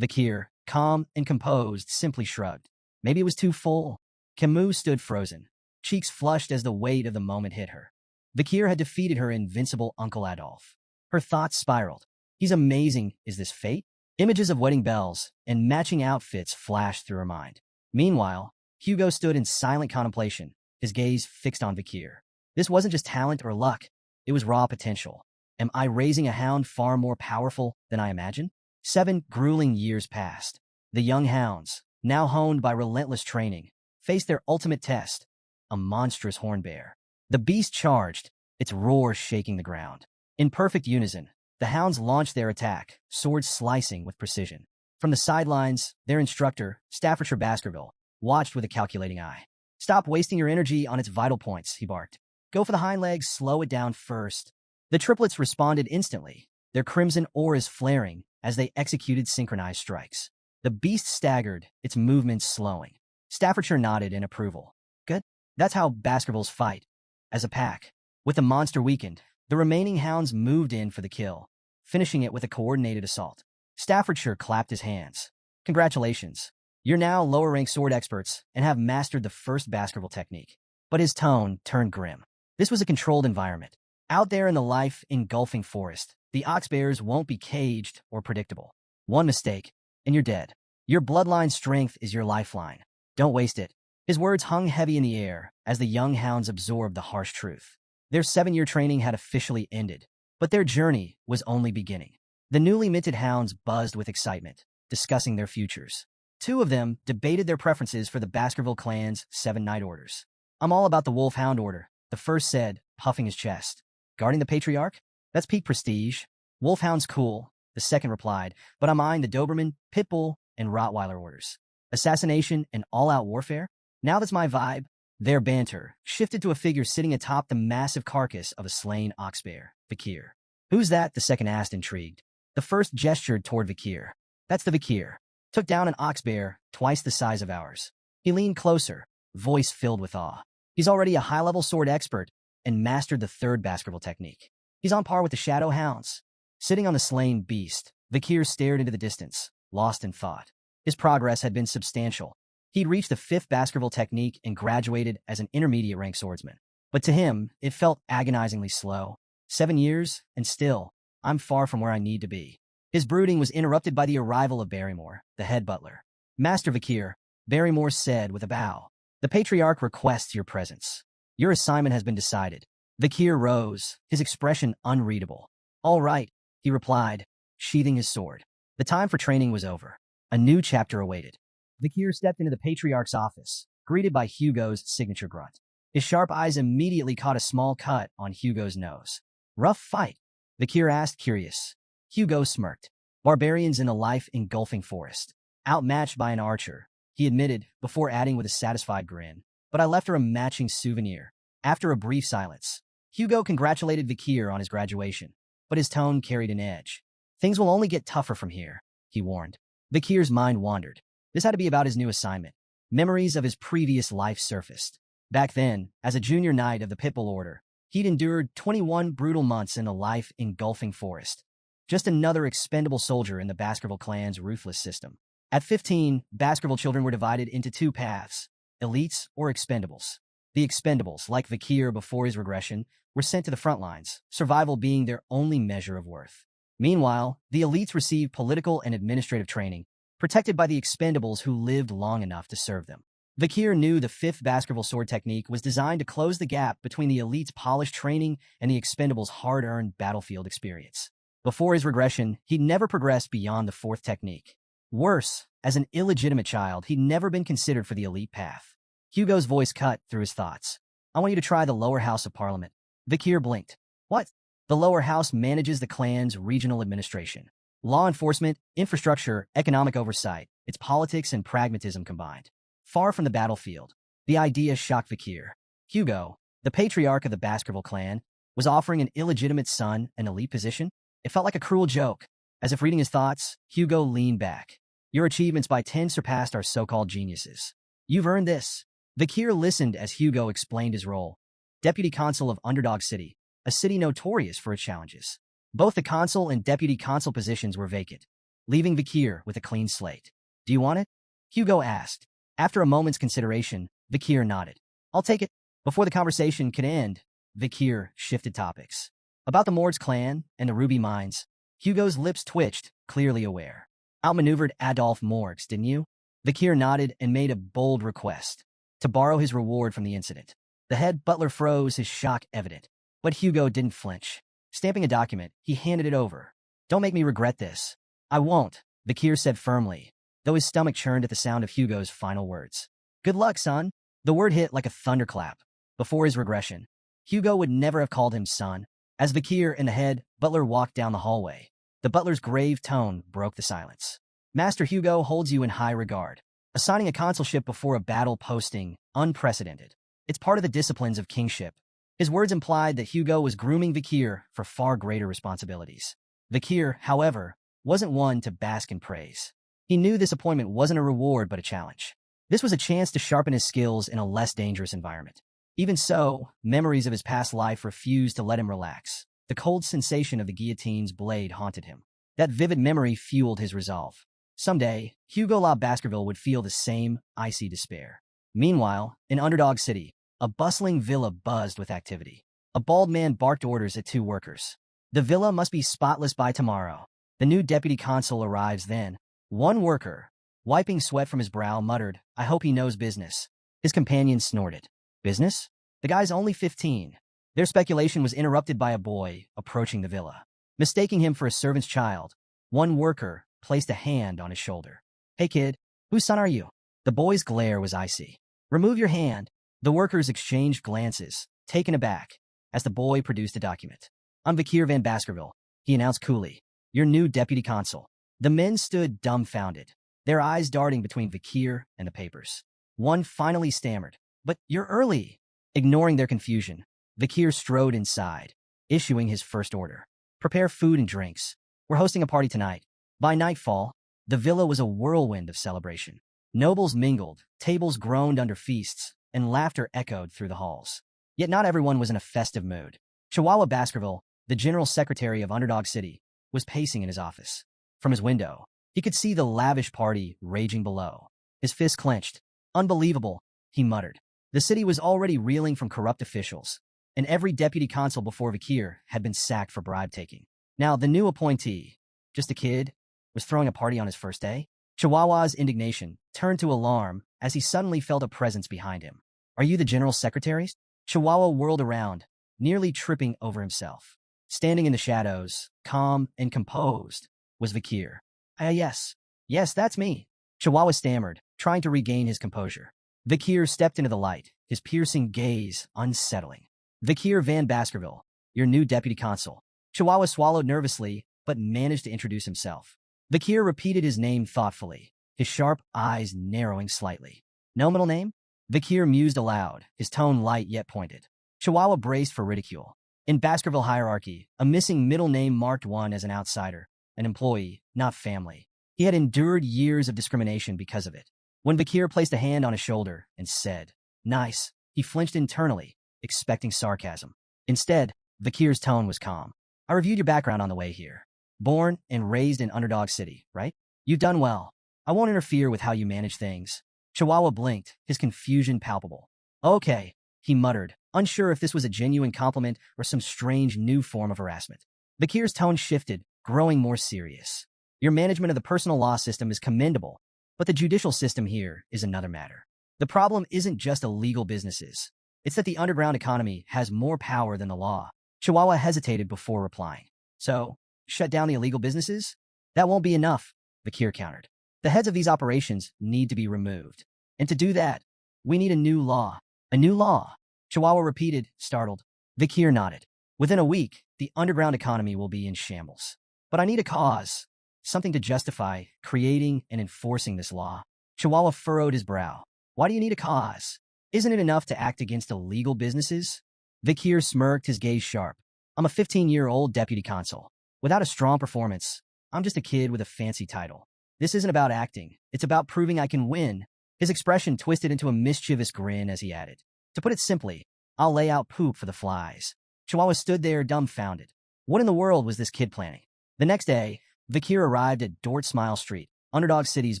Vikir, calm and composed, simply shrugged. "Maybe it was too full." Camus stood frozen, cheeks flushed as the weight of the moment hit her. Vikir had defeated her invincible Uncle Adolf. Her thoughts spiraled. "He's amazing. Is this fate?" Images of wedding bells and matching outfits flashed through her mind. Meanwhile, Hugo stood in silent contemplation, his gaze fixed on Vikir. This wasn't just talent or luck. It was raw potential. Am I raising a hound far more powerful than I imagined? 7 grueling years passed. The young hounds, now honed by relentless training, faced their ultimate test, a monstrous horn bear. The beast charged, its roar shaking the ground. In perfect unison, the hounds launched their attack, swords slicing with precision. From the sidelines, their instructor, Staffordshire Baskerville, watched with a calculating eye. "Stop wasting your energy on its vital points," he barked. "Go for the hind legs, slow it down first." The triplets responded instantly, their crimson auras flaring as they executed synchronized strikes. The beast staggered, its movements slowing. Staffordshire nodded in approval. "Good. That's how Baskervilles fight, as a pack." With the monster weakened, the remaining hounds moved in for the kill, finishing it with a coordinated assault. Staffordshire clapped his hands. "Congratulations. You're now lower-ranked sword experts and have mastered the first Baskerville technique." But his tone turned grim. This was a controlled environment. Out there in the life-engulfing forest, the oxbears won't be caged or predictable. One mistake, and you're dead. Your bloodline strength is your lifeline. Don't waste it. His words hung heavy in the air as the young hounds absorbed the harsh truth. Their 7-year training had officially ended, but their journey was only beginning. The newly minted hounds buzzed with excitement, discussing their futures. 2 of them debated their preferences for the Baskerville clan's 7 night orders. "I'm all about the Wolfhound order," the first said, puffing his chest. "Guarding the Patriarch? That's peak prestige. Wolfhound's cool," the second replied, "but I'm eyeing the Doberman, Pitbull, and Rottweiler orders. Assassination and all-out warfare? Now that's my vibe." Their banter shifted to a figure sitting atop the massive carcass of a slain oxbear, Vikir. "Who's that?" the second asked, intrigued. The first gestured toward Vikir. "That's the Vikir. Took down an oxbear twice the size of ours." He leaned closer, voice filled with awe. "He's already a high-level sword expert and mastered the third Baskerville technique. He's on par with the Shadow Hounds." Sitting on the slain beast, Vikir stared into the distance, lost in thought. His progress had been substantial. He'd reached the 5th Baskerville technique and graduated as an intermediate-rank swordsman. But to him, it felt agonizingly slow. 7 years, and still, I'm far from where I need to be. His brooding was interrupted by the arrival of Barrymore, the head butler. "Master Vikir," Barrymore said with a bow, "the Patriarch requests your presence. Your assignment has been decided." Vikir rose, his expression unreadable. "All right," he replied, sheathing his sword. The time for training was over. A new chapter awaited. Vikir stepped into the Patriarch's office, greeted by Hugo's signature grunt. His sharp eyes immediately caught a small cut on Hugo's nose. "Rough fight?" Vikir asked, curious. Hugo smirked. "Barbarians in a life-engulfing forest. Outmatched by an archer," he admitted, before adding with a satisfied grin. "But I left her a matching souvenir." After a brief silence, Hugo congratulated Vikir on his graduation, but his tone carried an edge. "Things will only get tougher from here," he warned. Vikir's mind wandered. This had to be about his new assignment. Memories of his previous life surfaced. Back then, as a junior knight of the Pitbull Order, he'd endured 21 brutal months in a life-engulfing forest. Just another expendable soldier in the Baskerville clan's ruthless system. At 15, Baskerville children were divided into 2 paths, elites or expendables. The expendables, like Vikir before his regression, were sent to the front lines, survival being their only measure of worth. Meanwhile, the elites received political and administrative training, protected by the expendables who lived long enough to serve them. Vikir knew the 5th Baskerville sword technique was designed to close the gap between the elite's polished training and the expendables' hard-earned battlefield experience. Before his regression, he'd never progressed beyond the 4th technique. Worse, as an illegitimate child, he'd never been considered for the elite path. Hugo's voice cut through his thoughts. "I want you to try the lower house of Parliament." Vikir blinked. "What?" "The lower house manages the clan's regional administration. Law enforcement, infrastructure, economic oversight, its politics and pragmatism combined. Far from the battlefield." The idea shocked Vikir. Hugo, the patriarch of the Baskerville clan, was offering an illegitimate son an elite position? It felt like a cruel joke. As if reading his thoughts, Hugo leaned back. "Your achievements by 10 surpassed our so-called geniuses. You've earned this." Vikir listened as Hugo explained his role. Deputy Consul of Underdog City, a city notorious for its challenges. Both the consul and deputy consul positions were vacant, leaving Vikir with a clean slate. "Do you want it?" Hugo asked. After a moment's consideration, Vikir nodded. "I'll take it." Before the conversation could end, Vikir shifted topics. About the Mord's clan and the Ruby Mines, Hugo's lips twitched, clearly aware. "Outmaneuvered Adolphe Morgs, didn't you?" Vikir nodded and made a bold request. To borrow his reward from the incident. The head butler froze, his shock evident. But Hugo didn't flinch. Stamping a document, he handed it over. "Don't make me regret this." "I won't," Vikir said firmly, though his stomach churned at the sound of Hugo's final words. "Good luck, son." The word hit like a thunderclap. Before his regression, Hugo would never have called him son. As Vikir and the head butler walked down the hallway, the butler's grave tone broke the silence. Master Hugo holds you in high regard. Assigning a consulship before a battle posting, unprecedented. It's part of the disciplines of kingship. His words implied that Hugo was grooming Vikir for far greater responsibilities. Vikir, however, wasn't one to bask in praise. He knew this appointment wasn't a reward but a challenge. This was a chance to sharpen his skills in a less dangerous environment. Even so, memories of his past life refused to let him relax. The cold sensation of the guillotine's blade haunted him. That vivid memory fueled his resolve. Someday, Hugo La Baskerville would feel the same icy despair. Meanwhile, in Underdog City, a bustling villa buzzed with activity. A bald man barked orders at two workers. The villa must be spotless by tomorrow. The new deputy consul arrives then. One worker, wiping sweat from his brow, muttered, "I hope he knows business." His companion snorted. "Business? The guy's only 15. Their speculation was interrupted by a boy approaching the villa. Mistaking him for a servant's child, one worker placed a hand on his shoulder. "Hey kid, whose son are you?" The boy's glare was icy. "Remove your hand." The workers exchanged glances, taken aback, as the boy produced a document. "I'm Vikir van Baskerville," he announced coolly, "your new deputy consul." The men stood dumbfounded, their eyes darting between Vikir and the papers. One finally stammered, "But you're early." Ignoring their confusion, Vikir strode inside, issuing his first order. "Prepare food and drinks. We're hosting a party tonight." By nightfall, the villa was a whirlwind of celebration. Nobles mingled, tables groaned under feasts, and laughter echoed through the halls. Yet not everyone was in a festive mood. Chihuahua Baskerville, the general secretary of Underdog City, was pacing in his office. From his window, he could see the lavish party raging below. His fists clenched. "Unbelievable," he muttered. The city was already reeling from corrupt officials, and every deputy consul before Vikir had been sacked for bribe-taking. Now, the new appointee, just a kid, was throwing a party on his first day? Chihuahua's indignation turned to alarm as he suddenly felt a presence behind him. "Are you the general secretary?" Chihuahua whirled around, nearly tripping over himself. Standing in the shadows, calm and composed, was Vikir. Yes, that's me," Chihuahua stammered, trying to regain his composure. Vikir stepped into the light, his piercing gaze unsettling. "Vikir van Baskerville, your new deputy consul." Chihuahua swallowed nervously, but managed to introduce himself. Vikir repeated his name thoughtfully, his sharp eyes narrowing slightly. "No middle name?" Vikir mused aloud, his tone light yet pointed. Chihuahua braced for ridicule. In Baskerville hierarchy, a missing middle name marked one as an outsider, an employee, not family. He had endured years of discrimination because of it. When Vikir placed a hand on his shoulder and said, "Nice," he flinched internally, expecting sarcasm. Instead, Vikir's tone was calm. "I reviewed your background on the way here. Born and raised in Underdog City, right? You've done well. I won't interfere with how you manage things." Chihuahua blinked, his confusion palpable. "Okay," he muttered, unsure if this was a genuine compliment or some strange new form of harassment. Vikir's tone shifted, growing more serious. "Your management of the personal law system is commendable, but the judicial system here is another matter. The problem isn't just illegal businesses. It's that the underground economy has more power than the law." Chihuahua hesitated before replying. "So, shut down the illegal businesses? That won't be enough," Vikir countered. "The heads of these operations need to be removed. And to do that, we need a new law." "A new law?" Chihuahua repeated, startled. Vikir nodded. "Within a week, the underground economy will be in shambles. But I need a cause, something to justify creating and enforcing this law." Chihuahua furrowed his brow. "Why do you need a cause? Isn't it enough to act against illegal businesses?" Vikir smirked, his gaze sharp. "I'm a 15-year-old deputy consul. Without a strong performance, I'm just a kid with a fancy title. This isn't about acting. It's about proving I can win." His expression twisted into a mischievous grin as he added, "To put it simply, I'll lay out poop for the flies." Chihuahua stood there dumbfounded. What in the world was this kid planning? The next day, Vikir arrived at Dort Smile Street, Underdog City's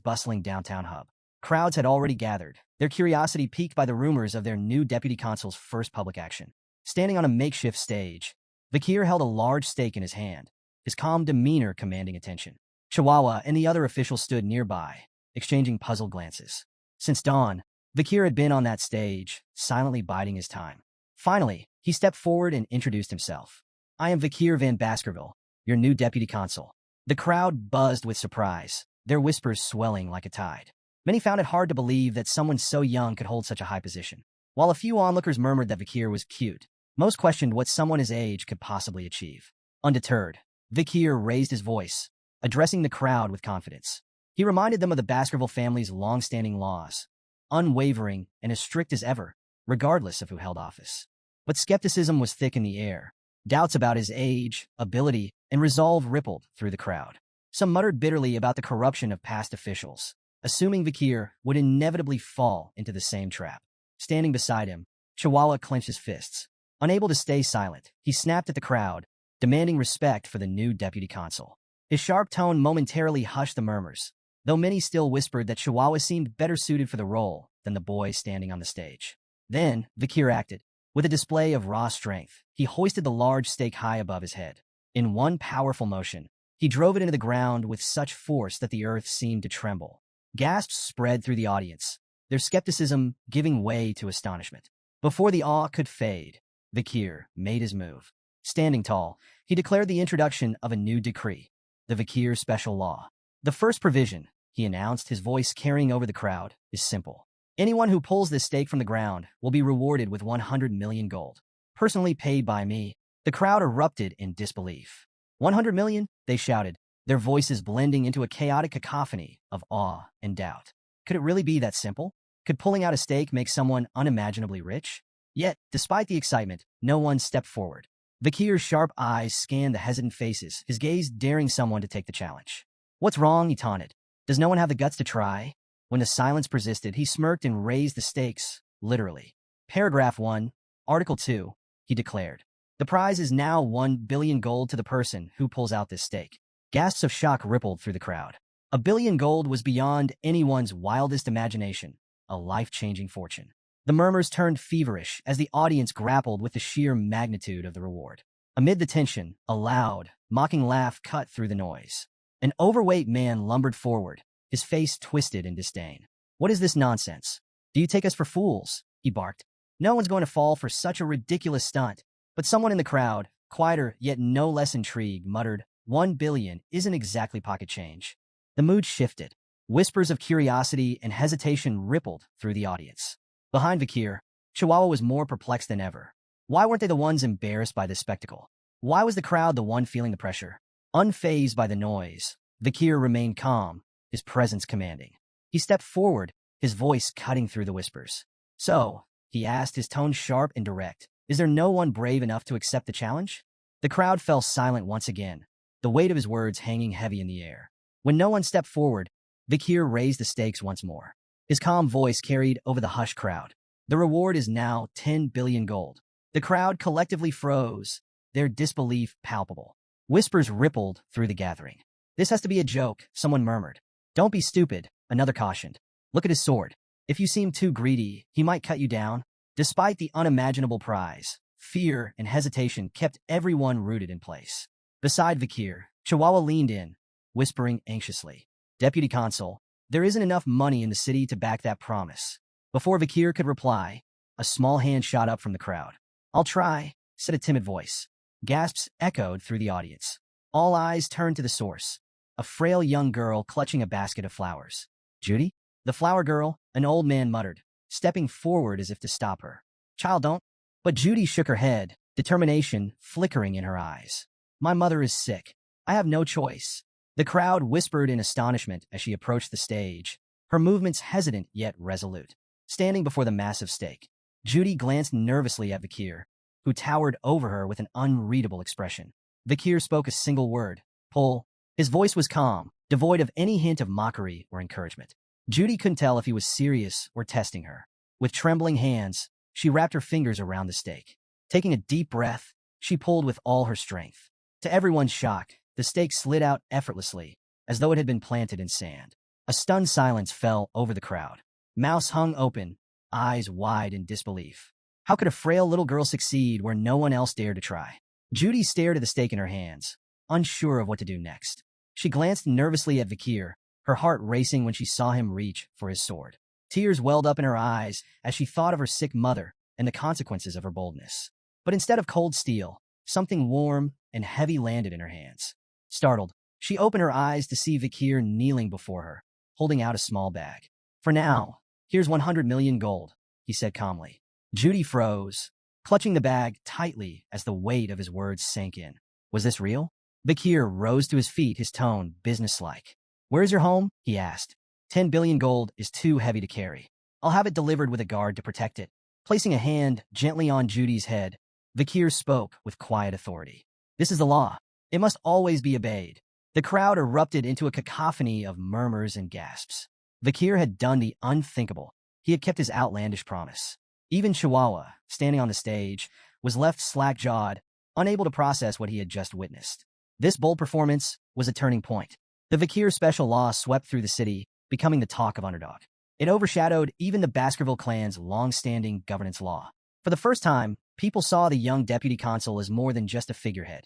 bustling downtown hub. Crowds had already gathered, their curiosity piqued by the rumors of their new deputy consul's first public action. Standing on a makeshift stage, Vikir held a large stake in his hand, his calm demeanor commanding attention. Chihuahua and the other officials stood nearby, exchanging puzzled glances. Since dawn, Vikir had been on that stage, silently biding his time. Finally, he stepped forward and introduced himself. "I am Vikir van Baskerville, your new deputy consul." The crowd buzzed with surprise, their whispers swelling like a tide. Many found it hard to believe that someone so young could hold such a high position. While a few onlookers murmured that Vikir was cute, Most questioned what someone his age could possibly achieve. Undeterred, Vikir raised his voice, addressing the crowd with confidence. He reminded them of the Baskerville family's long-standing laws, unwavering and as strict as ever, regardless of who held office. But skepticism was thick in the air. Doubts about his age, ability, and resolve rippled through the crowd. Some muttered bitterly about the corruption of past officials, assuming Vikir would inevitably fall into the same trap. Standing beside him, Chihuahua clenched his fists. Unable to stay silent, he snapped at the crowd, demanding respect for the new deputy consul. His sharp tone momentarily hushed the murmurs, though many still whispered that Chihuahua seemed better suited for the role than the boy standing on the stage. Then, Vikir acted. With a display of raw strength, he hoisted the large stake high above his head. In one powerful motion, he drove it into the ground with such force that the earth seemed to tremble. Gasps spread through the audience, their skepticism giving way to astonishment. Before the awe could fade, Vikir made his move. Standing tall, he declared the introduction of a new decree, the Vikir Special Law. The first provision, he announced, his voice carrying over the crowd, is simple. Anyone who pulls this stake from the ground will be rewarded with 100 million gold, personally paid by me. The crowd erupted in disbelief. 100 million? They shouted, their voices blending into a chaotic cacophony of awe and doubt. Could it really be that simple? Could pulling out a stake make someone unimaginably rich? Yet, despite the excitement, no one stepped forward. Vikir's sharp eyes scanned the hesitant faces, his gaze daring someone to take the challenge. What's wrong? He taunted. Does no one have the guts to try? When the silence persisted, he smirked and raised the stakes, literally. Paragraph 1, Article 2, he declared. The prize is now 1 billion gold to the person who pulls out this stake. Gasps of shock rippled through the crowd. 1 billion gold was beyond anyone's wildest imagination, a life-changing fortune. The murmurs turned feverish as the audience grappled with the sheer magnitude of the reward. Amid the tension, a loud, mocking laugh cut through the noise. An overweight man lumbered forward, his face twisted in disdain. What is this nonsense? Do you take us for fools? He barked. No one's going to fall for such a ridiculous stunt. But someone in the crowd, quieter yet no less intrigued, muttered, 1 billion isn't exactly pocket change. The mood shifted. Whispers of curiosity and hesitation rippled through the audience. Behind Vikir, Chihuahua was more perplexed than ever. Why weren't they the ones embarrassed by this spectacle? Why was the crowd the one feeling the pressure? Unfazed by the noise, Vikir remained calm, his presence commanding. He stepped forward, his voice cutting through the whispers. So, he asked, his tone sharp and direct, is there no one brave enough to accept the challenge? The crowd fell silent once again, the weight of his words hanging heavy in the air. When no one stepped forward, Vikir raised the stakes once more. His calm voice carried over the hushed crowd. The reward is now 10 billion gold. The crowd collectively froze, their disbelief palpable. Whispers rippled through the gathering. This has to be a joke, someone murmured. Don't be stupid, another cautioned. Look at his sword. If you seem too greedy, he might cut you down. Despite the unimaginable prize, fear and hesitation kept everyone rooted in place. Beside Vikir, Chihuahua leaned in, whispering anxiously. Deputy Consul, there isn't enough money in the city to back that promise. Before Vikir could reply, a small hand shot up from the crowd. I'll try, said a timid voice. Gasps echoed through the audience. All eyes turned to the source, a frail young girl clutching a basket of flowers. Judy? The flower girl, an old man muttered, stepping forward as if to stop her. Child, don't. But Judy shook her head, determination flickering in her eyes. My mother is sick. I have no choice. The crowd whispered in astonishment as she approached the stage, her movements hesitant yet resolute. Standing before the massive stake, Judy glanced nervously at Vikir, who towered over her with an unreadable expression. Vikir spoke a single word, pull. His voice was calm, devoid of any hint of mockery or encouragement. Judy couldn't tell if he was serious or testing her. With trembling hands, she wrapped her fingers around the stake. Taking a deep breath, she pulled with all her strength. To everyone's shock, the stake slid out effortlessly, as though it had been planted in sand. A stunned silence fell over the crowd. Mouths hung open, eyes wide in disbelief. How could a frail little girl succeed where no one else dared to try? Judy stared at the stake in her hands, unsure of what to do next. She glanced nervously at Vikir, her heart racing when she saw him reach for his sword. Tears welled up in her eyes as she thought of her sick mother and the consequences of her boldness. But instead of cold steel, something warm and heavy landed in her hands. Startled, she opened her eyes to see Vikir kneeling before her, holding out a small bag. For now, here's 100 million gold, he said calmly. Judy froze, clutching the bag tightly as the weight of his words sank in. Was this real? Bakir rose to his feet, his tone businesslike. Where's your home? He asked. 10 billion gold is too heavy to carry. I'll have it delivered with a guard to protect it. Placing a hand gently on Judy's head, Bakir spoke with quiet authority. This is the law. It must always be obeyed. The crowd erupted into a cacophony of murmurs and gasps. Bakir had done the unthinkable. He had kept his outlandish promise. Even Chihuahua, standing on the stage, was left slack-jawed, unable to process what he had just witnessed. This bold performance was a turning point. The Bakir special law swept through the city, becoming the talk of Underdog. It overshadowed even the Baskerville clan's long-standing governance law. For the first time, people saw the young deputy consul as more than just a figurehead.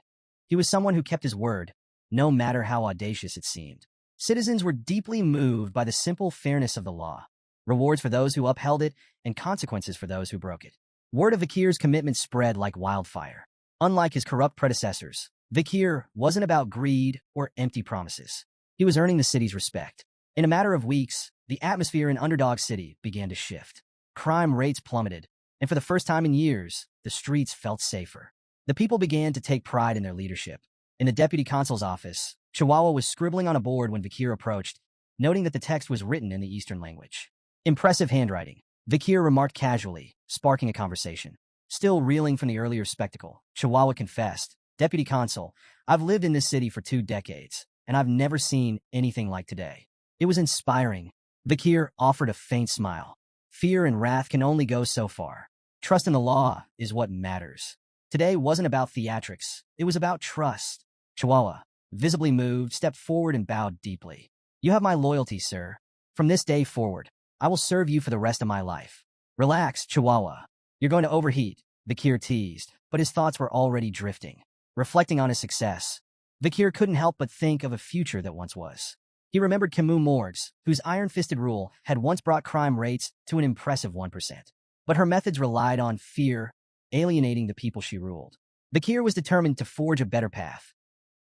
He was someone who kept his word, no matter how audacious it seemed. Citizens were deeply moved by the simple fairness of the law, rewards for those who upheld it and consequences for those who broke it. Word of Bakir's commitment spread like wildfire. Unlike his corrupt predecessors, Bakir wasn't about greed or empty promises. He was earning the city's respect. In a matter of weeks, the atmosphere in Underdog City began to shift. Crime rates plummeted, and for the first time in years, the streets felt safer. The people began to take pride in their leadership. In the deputy consul's office, Chihuahua was scribbling on a board when Bakir approached, noting that the text was written in the Eastern language. Impressive handwriting, Bakir remarked casually, sparking a conversation. Still reeling from the earlier spectacle, Chihuahua confessed, Deputy Consul, I've lived in this city for 2 decades, and I've never seen anything like today. It was inspiring. Bakir offered a faint smile. Fear and wrath can only go so far. Trust in the law is what matters. Today wasn't about theatrics. It was about trust. Chihuahua, visibly moved, stepped forward and bowed deeply. You have my loyalty, sir. From this day forward, I will serve you for the rest of my life. Relax, Chihuahua. You're going to overheat, Bakir teased, but his thoughts were already drifting. Reflecting on his success, Bakir couldn't help but think of a future that once was. He remembered Camus Morgues, whose iron-fisted rule had once brought crime rates to an impressive 1%. But her methods relied on fear, alienating the people she ruled. Bakir was determined to forge a better path,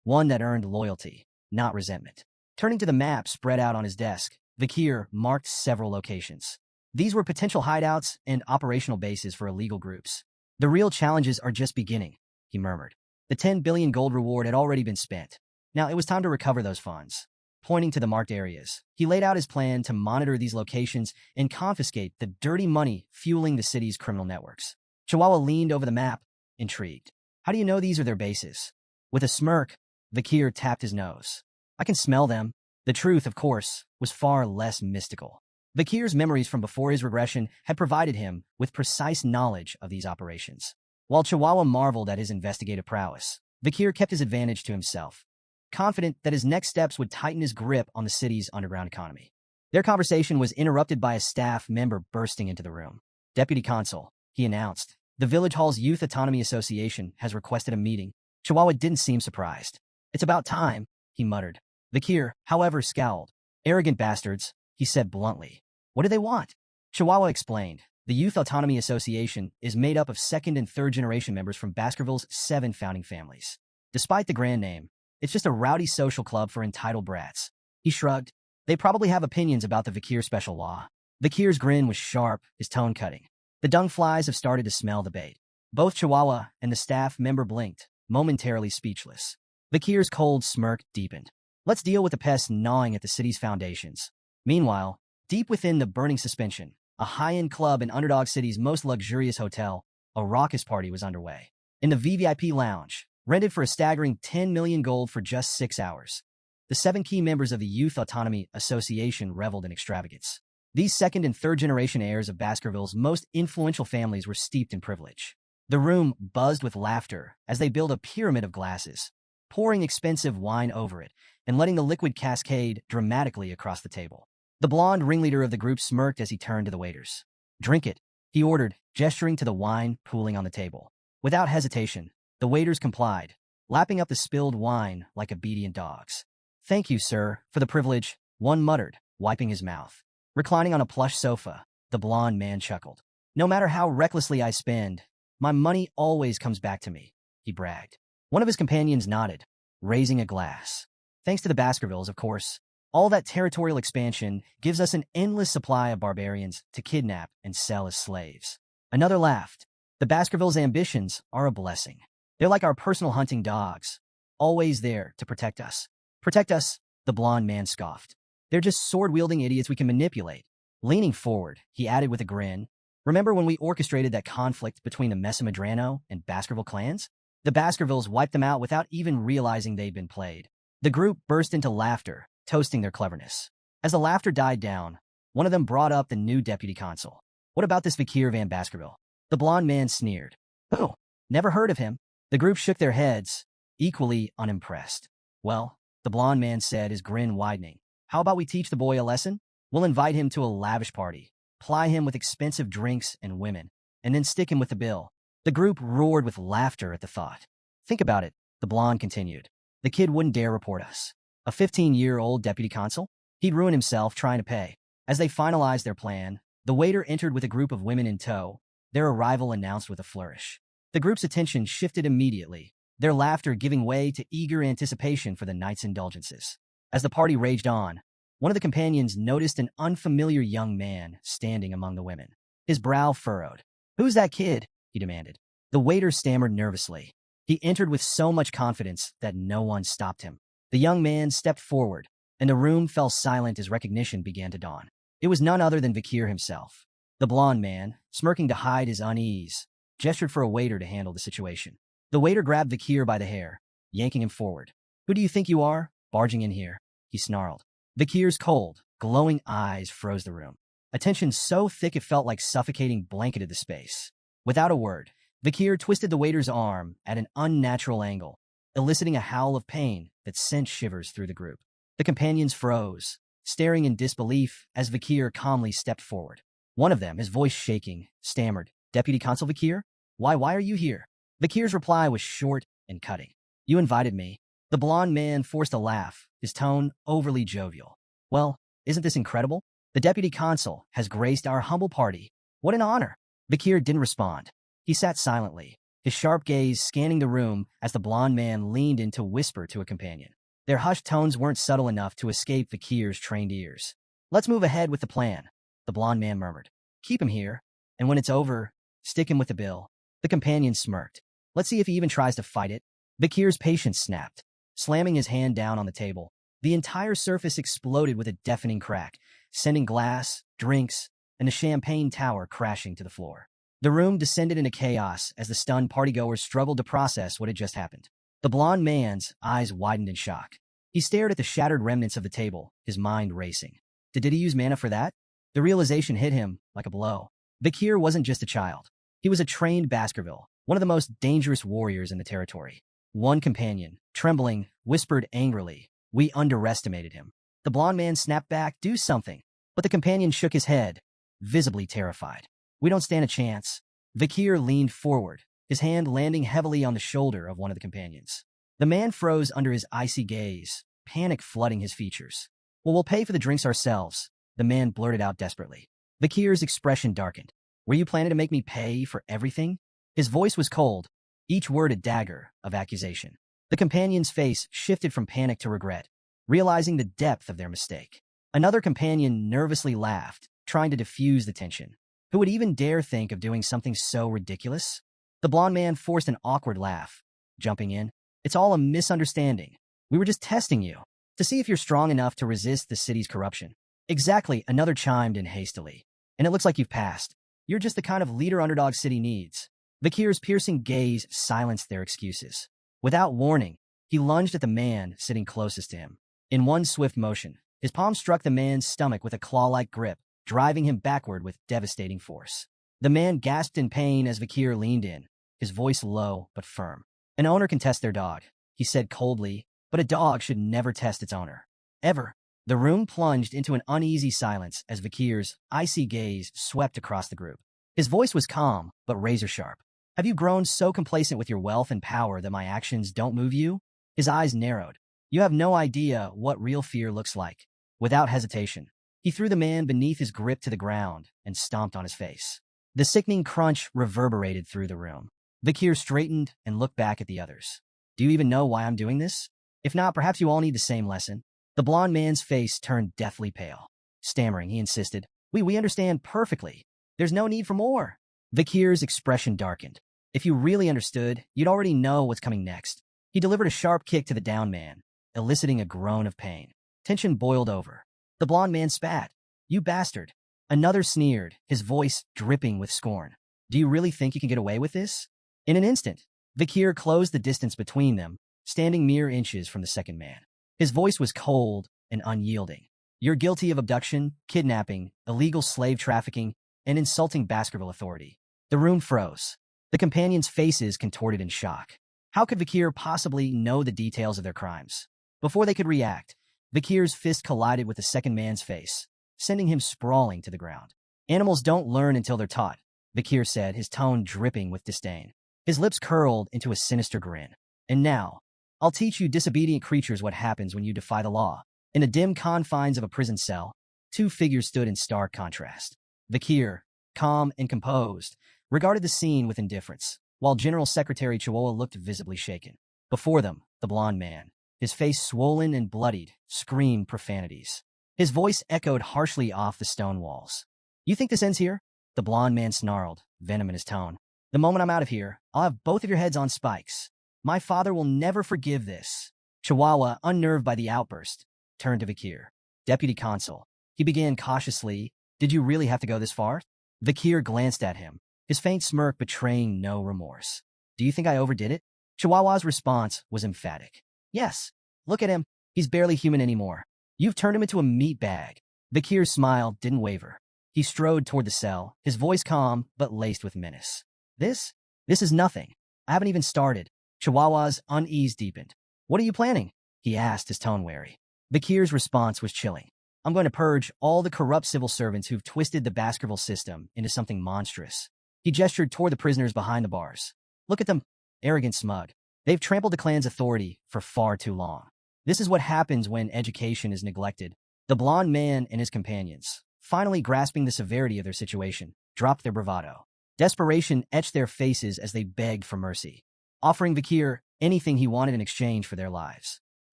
one that earned loyalty, not resentment. Turning to the map spread out on his desk, Bakir marked several locations. These were potential hideouts and operational bases for illegal groups. The real challenges are just beginning, he murmured. The 10 billion gold reward had already been spent. Now it was time to recover those funds. Pointing to the marked areas, he laid out his plan to monitor these locations and confiscate the dirty money fueling the city's criminal networks. Chihuahua leaned over the map, intrigued. How do you know these are their bases? With a smirk, Bakir tapped his nose. I can smell them. The truth, of course, was far less mystical. Bakir's memories from before his regression had provided him with precise knowledge of these operations. While Chihuahua marveled at his investigative prowess, Bakir kept his advantage to himself, confident that his next steps would tighten his grip on the city's underground economy. Their conversation was interrupted by a staff member bursting into the room. Deputy Consul, he announced, the Village Hall's Youth Autonomy Association has requested a meeting. Chihuahua didn't seem surprised. It's about time, he muttered. Bakir, however, scowled. Arrogant bastards, he said bluntly. What do they want? Chihuahua explained. The Youth Autonomy Association is made up of second and third generation members from Baskerville's 7 founding families. Despite the grand name, it's just a rowdy social club for entitled brats. He shrugged. They probably have opinions about the Bakir special law. Bakir's grin was sharp, his tone cutting. The dung flies have started to smell the bait. Both Chihuahua and the staff member blinked, momentarily speechless. Bakir's cold smirk deepened. Let's deal with the pests gnawing at the city's foundations. Meanwhile, deep within the burning suspension, a high-end club in Underdog City's most luxurious hotel, a raucous party was underway. In the VVIP lounge, rented for a staggering 10 million gold for just 6 hours, the 7 key members of the Youth Autonomy Association reveled in extravagance. These second and third generation heirs of Baskerville's most influential families were steeped in privilege. The room buzzed with laughter as they built a pyramid of glasses, pouring expensive wine over it and letting the liquid cascade dramatically across the table. The blonde ringleader of the group smirked as he turned to the waiters. Drink it, he ordered, gesturing to the wine pooling on the table. Without hesitation, the waiters complied, lapping up the spilled wine like obedient dogs. Thank you, sir, for the privilege, one muttered, wiping his mouth. Reclining on a plush sofa, the blonde man chuckled. No matter how recklessly I spend, my money always comes back to me, he bragged. One of his companions nodded, raising a glass. Thanks to the Baskervilles, of course. All that territorial expansion gives us an endless supply of barbarians to kidnap and sell as slaves. Another laughed. The Baskervilles' ambitions are a blessing. They're like our personal hunting dogs, always there to protect us. Protect us, the blonde man scoffed. They're just sword-wielding idiots we can manipulate. Leaning forward, he added with a grin, remember when we orchestrated that conflict between the Mesamadrano and Baskerville clans? The Baskervilles wiped them out without even realizing they'd been played. The group burst into laughter, toasting their cleverness. As the laughter died down, one of them brought up the new deputy consul. What about this Vikir van Baskerville? The blonde man sneered. Oh, never heard of him. The group shook their heads, equally unimpressed. Well, the blonde man said, his grin widening. How about we teach the boy a lesson? We'll invite him to a lavish party, ply him with expensive drinks and women, and then stick him with the bill. The group roared with laughter at the thought. Think about it, the blonde continued. The kid wouldn't dare report us. A 15-year-old deputy consul? He'd ruin himself trying to pay. As they finalized their plan, the waiter entered with a group of women in tow, their arrival announced with a flourish. The group's attention shifted immediately, their laughter giving way to eager anticipation for the night's indulgences. As the party raged on, one of the companions noticed an unfamiliar young man standing among the women. His brow furrowed. Who's that kid? He demanded. The waiter stammered nervously. He entered with so much confidence that no one stopped him. The young man stepped forward, and the room fell silent as recognition began to dawn. It was none other than Vikir himself. The blonde man, smirking to hide his unease, gestured for a waiter to handle the situation. The waiter grabbed Vikir by the hair, yanking him forward. Who do you think you are, barging in here? He snarled. Vikir's cold, glowing eyes froze the room. A tension so thick it felt like suffocating blanketed the space. Without a word, Vikir twisted the waiter's arm at an unnatural angle, eliciting a howl of pain that sent shivers through the group. The companions froze, staring in disbelief as Vikir calmly stepped forward. One of them, his voice shaking, stammered, Deputy Consul Vikir? Why are you here? Vikir's reply was short and cutting. You invited me. The blonde man forced a laugh, his tone overly jovial. Well, isn't this incredible? The Deputy Consul has graced our humble party. What an honor. Vikir didn't respond. He sat silently, his sharp gaze scanning the room as the blonde man leaned in to whisper to a companion. Their hushed tones weren't subtle enough to escape Vikir's trained ears. Let's move ahead with the plan, the blonde man murmured. Keep him here, and when it's over, stick him with the bill. The companion smirked. Let's see if he even tries to fight it. Vikir's patience snapped, slamming his hand down on the table. The entire surface exploded with a deafening crack, sending glass, drinks, and the champagne tower crashing to the floor. The room descended into chaos as the stunned partygoers struggled to process what had just happened. The blonde man's eyes widened in shock. He stared at the shattered remnants of the table, his mind racing. Did he use mana for that? The realization hit him like a blow. Vikir wasn't just a child. He was a trained Baskerville, one of the most dangerous warriors in the territory. One companion, trembling, whispered angrily, "We underestimated him." The blonde man snapped back, "Do something." But the companion shook his head, visibly terrified. "We don't stand a chance." Vikir leaned forward, his hand landing heavily on the shoulder of one of the companions. The man froze under his icy gaze, panic flooding his features. "Well, we'll pay for the drinks ourselves," the man blurted out desperately. Vikir's expression darkened. "Were you planning to make me pay for everything?" His voice was cold, each word a dagger of accusation. The companion's face shifted from panic to regret, realizing the depth of their mistake. Another companion nervously laughed, trying to diffuse the tension. Who would even dare think of doing something so ridiculous? The blonde man forced an awkward laugh, jumping in. "It's all a misunderstanding. We were just testing you, to see if you're strong enough to resist the city's corruption." "Exactly," another chimed in hastily. "And it looks like you've passed. You're just the kind of leader Underdog City needs." Vikir's piercing gaze silenced their excuses. Without warning, he lunged at the man sitting closest to him. In one swift motion, his palm struck the man's stomach with a claw-like grip, driving him backward with devastating force. The man gasped in pain as Vikir leaned in, his voice low but firm. "An owner can test their dog," he said coldly, "but a dog should never test its owner. Ever." The room plunged into an uneasy silence as Vikir's icy gaze swept across the group. His voice was calm, but razor-sharp. "Have you grown so complacent with your wealth and power that my actions don't move you?" His eyes narrowed. "You have no idea what real fear looks like." Without hesitation, he threw the man beneath his grip to the ground and stomped on his face. The sickening crunch reverberated through the room. Vikir straightened and looked back at the others. "Do you even know why I'm doing this? If not, perhaps you all need the same lesson." The blonde man's face turned deathly pale. Stammering, he insisted, We understand perfectly. There's no need for more." Vikir's expression darkened. If you really understood, you'd already know what's coming next. He delivered a sharp kick to the downed man, eliciting a groan of pain. Tension boiled over. The blond man spat. "You bastard." Another sneered, his voice dripping with scorn. "Do you really think you can get away with this?" In an instant, Vikir closed the distance between them, standing mere inches from the second man. His voice was cold and unyielding. "You're guilty of abduction, kidnapping, illegal slave trafficking, and insulting Baskerville authority." The room froze. The companions' faces contorted in shock. How could Vikir possibly know the details of their crimes? Before they could react, Vikir's fist collided with the second man's face, sending him sprawling to the ground. "Animals don't learn until they're taught," Vikir said, his tone dripping with disdain. His lips curled into a sinister grin. "And now, I'll teach you disobedient creatures what happens when you defy the law." In the dim confines of a prison cell, two figures stood in stark contrast. Vikir, calm and composed, regarded the scene with indifference, while General Secretary Chihuahua looked visibly shaken. Before them, the blond man, his face swollen and bloodied, screamed profanities. His voice echoed harshly off the stone walls. "You think this ends here?" The blond man snarled, venom in his tone. "The moment I'm out of here, I'll have both of your heads on spikes. My father will never forgive this." Chihuahua, unnerved by the outburst, turned to Vikir. "Deputy Consul," he began cautiously, "did you really have to go this far?" Vikir glanced at him, his faint smirk betraying no remorse. "Do you think I overdid it?" Chihuahua's response was emphatic. "Yes. Look at him. He's barely human anymore. You've turned him into a meat bag." Vikir's smile didn't waver. He strode toward the cell, his voice calm but laced with menace. This is nothing. I haven't even started." Chihuahua's unease deepened. "What are you planning?" he asked, his tone wary. Vikir's response was chilling. "I'm going to purge all the corrupt civil servants who've twisted the Baskerville system into something monstrous." He gestured toward the prisoners behind the bars. "Look at them, arrogant smug. They've trampled the clan's authority for far too long. This is what happens when education is neglected." The blond man and his companions, finally grasping the severity of their situation, dropped their bravado. Desperation etched their faces as they begged for mercy, offering Vikir anything he wanted in exchange for their lives.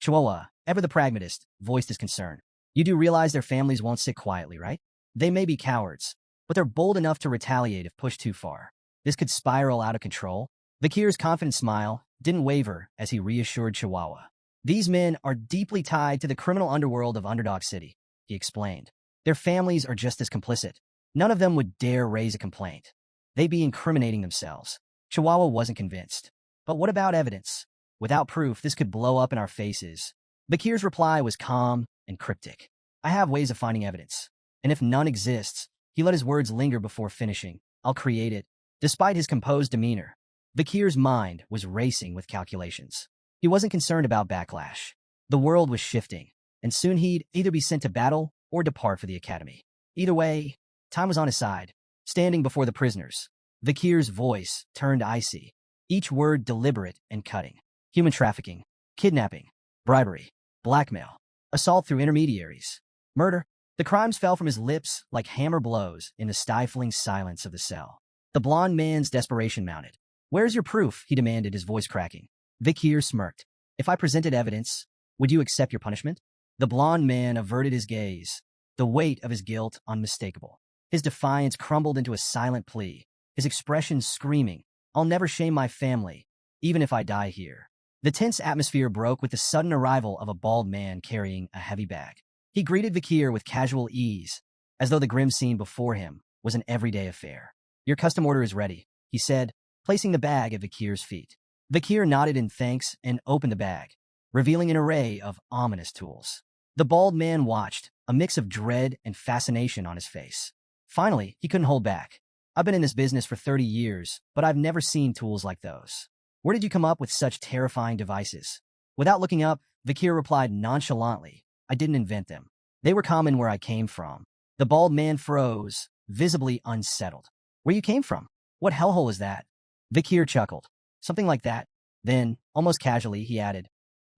Chihuahua, ever the pragmatist, voiced his concern. "You do realize their families won't sit quietly, right? They may be cowards, but they're bold enough to retaliate if pushed too far. This could spiral out of control." Vikir's confident smile didn't waver as he reassured Chihuahua. "These men are deeply tied to the criminal underworld of Underdog City," he explained. "Their families are just as complicit. None of them would dare raise a complaint. They'd be incriminating themselves." Chihuahua wasn't convinced. "But what about evidence? Without proof, this could blow up in our faces." Vikir's reply was calm and cryptic. "I have ways of finding evidence. And if none exists," he let his words linger before finishing, "I'll create it." Despite his composed demeanor, Vikir's mind was racing with calculations. He wasn't concerned about backlash. The world was shifting, and soon he'd either be sent to battle or depart for the academy. Either way, time was on his side. Standing before the prisoners, Vikir's voice turned icy, each word deliberate and cutting. Human trafficking, kidnapping, bribery, blackmail, assault through intermediaries, murder. The crimes fell from his lips like hammer blows in the stifling silence of the cell. The blond man's desperation mounted. "Where's your proof?" he demanded, his voice cracking. Vikir smirked. "If I presented evidence, would you accept your punishment?" The blond man averted his gaze, the weight of his guilt unmistakable. His defiance crumbled into a silent plea, his expression screaming, "I'll never shame my family, even if I die here." The tense atmosphere broke with the sudden arrival of a bald man carrying a heavy bag. He greeted Vikir with casual ease, as though the grim scene before him was an everyday affair. "Your custom order is ready," he said, placing the bag at Vikir's feet. Vikir nodded in thanks and opened the bag, revealing an array of ominous tools. The bald man watched, a mix of dread and fascination on his face. Finally, he couldn't hold back. "I've been in this business for 30 years, but I've never seen tools like those. Where did you come up with such terrifying devices?" Without looking up, Vikir replied nonchalantly, "I didn't invent them. They were common where I came from." The bald man froze, visibly unsettled. "Where you came from? What hellhole is that?" Vikir chuckled. "Something like that." Then, almost casually, he added,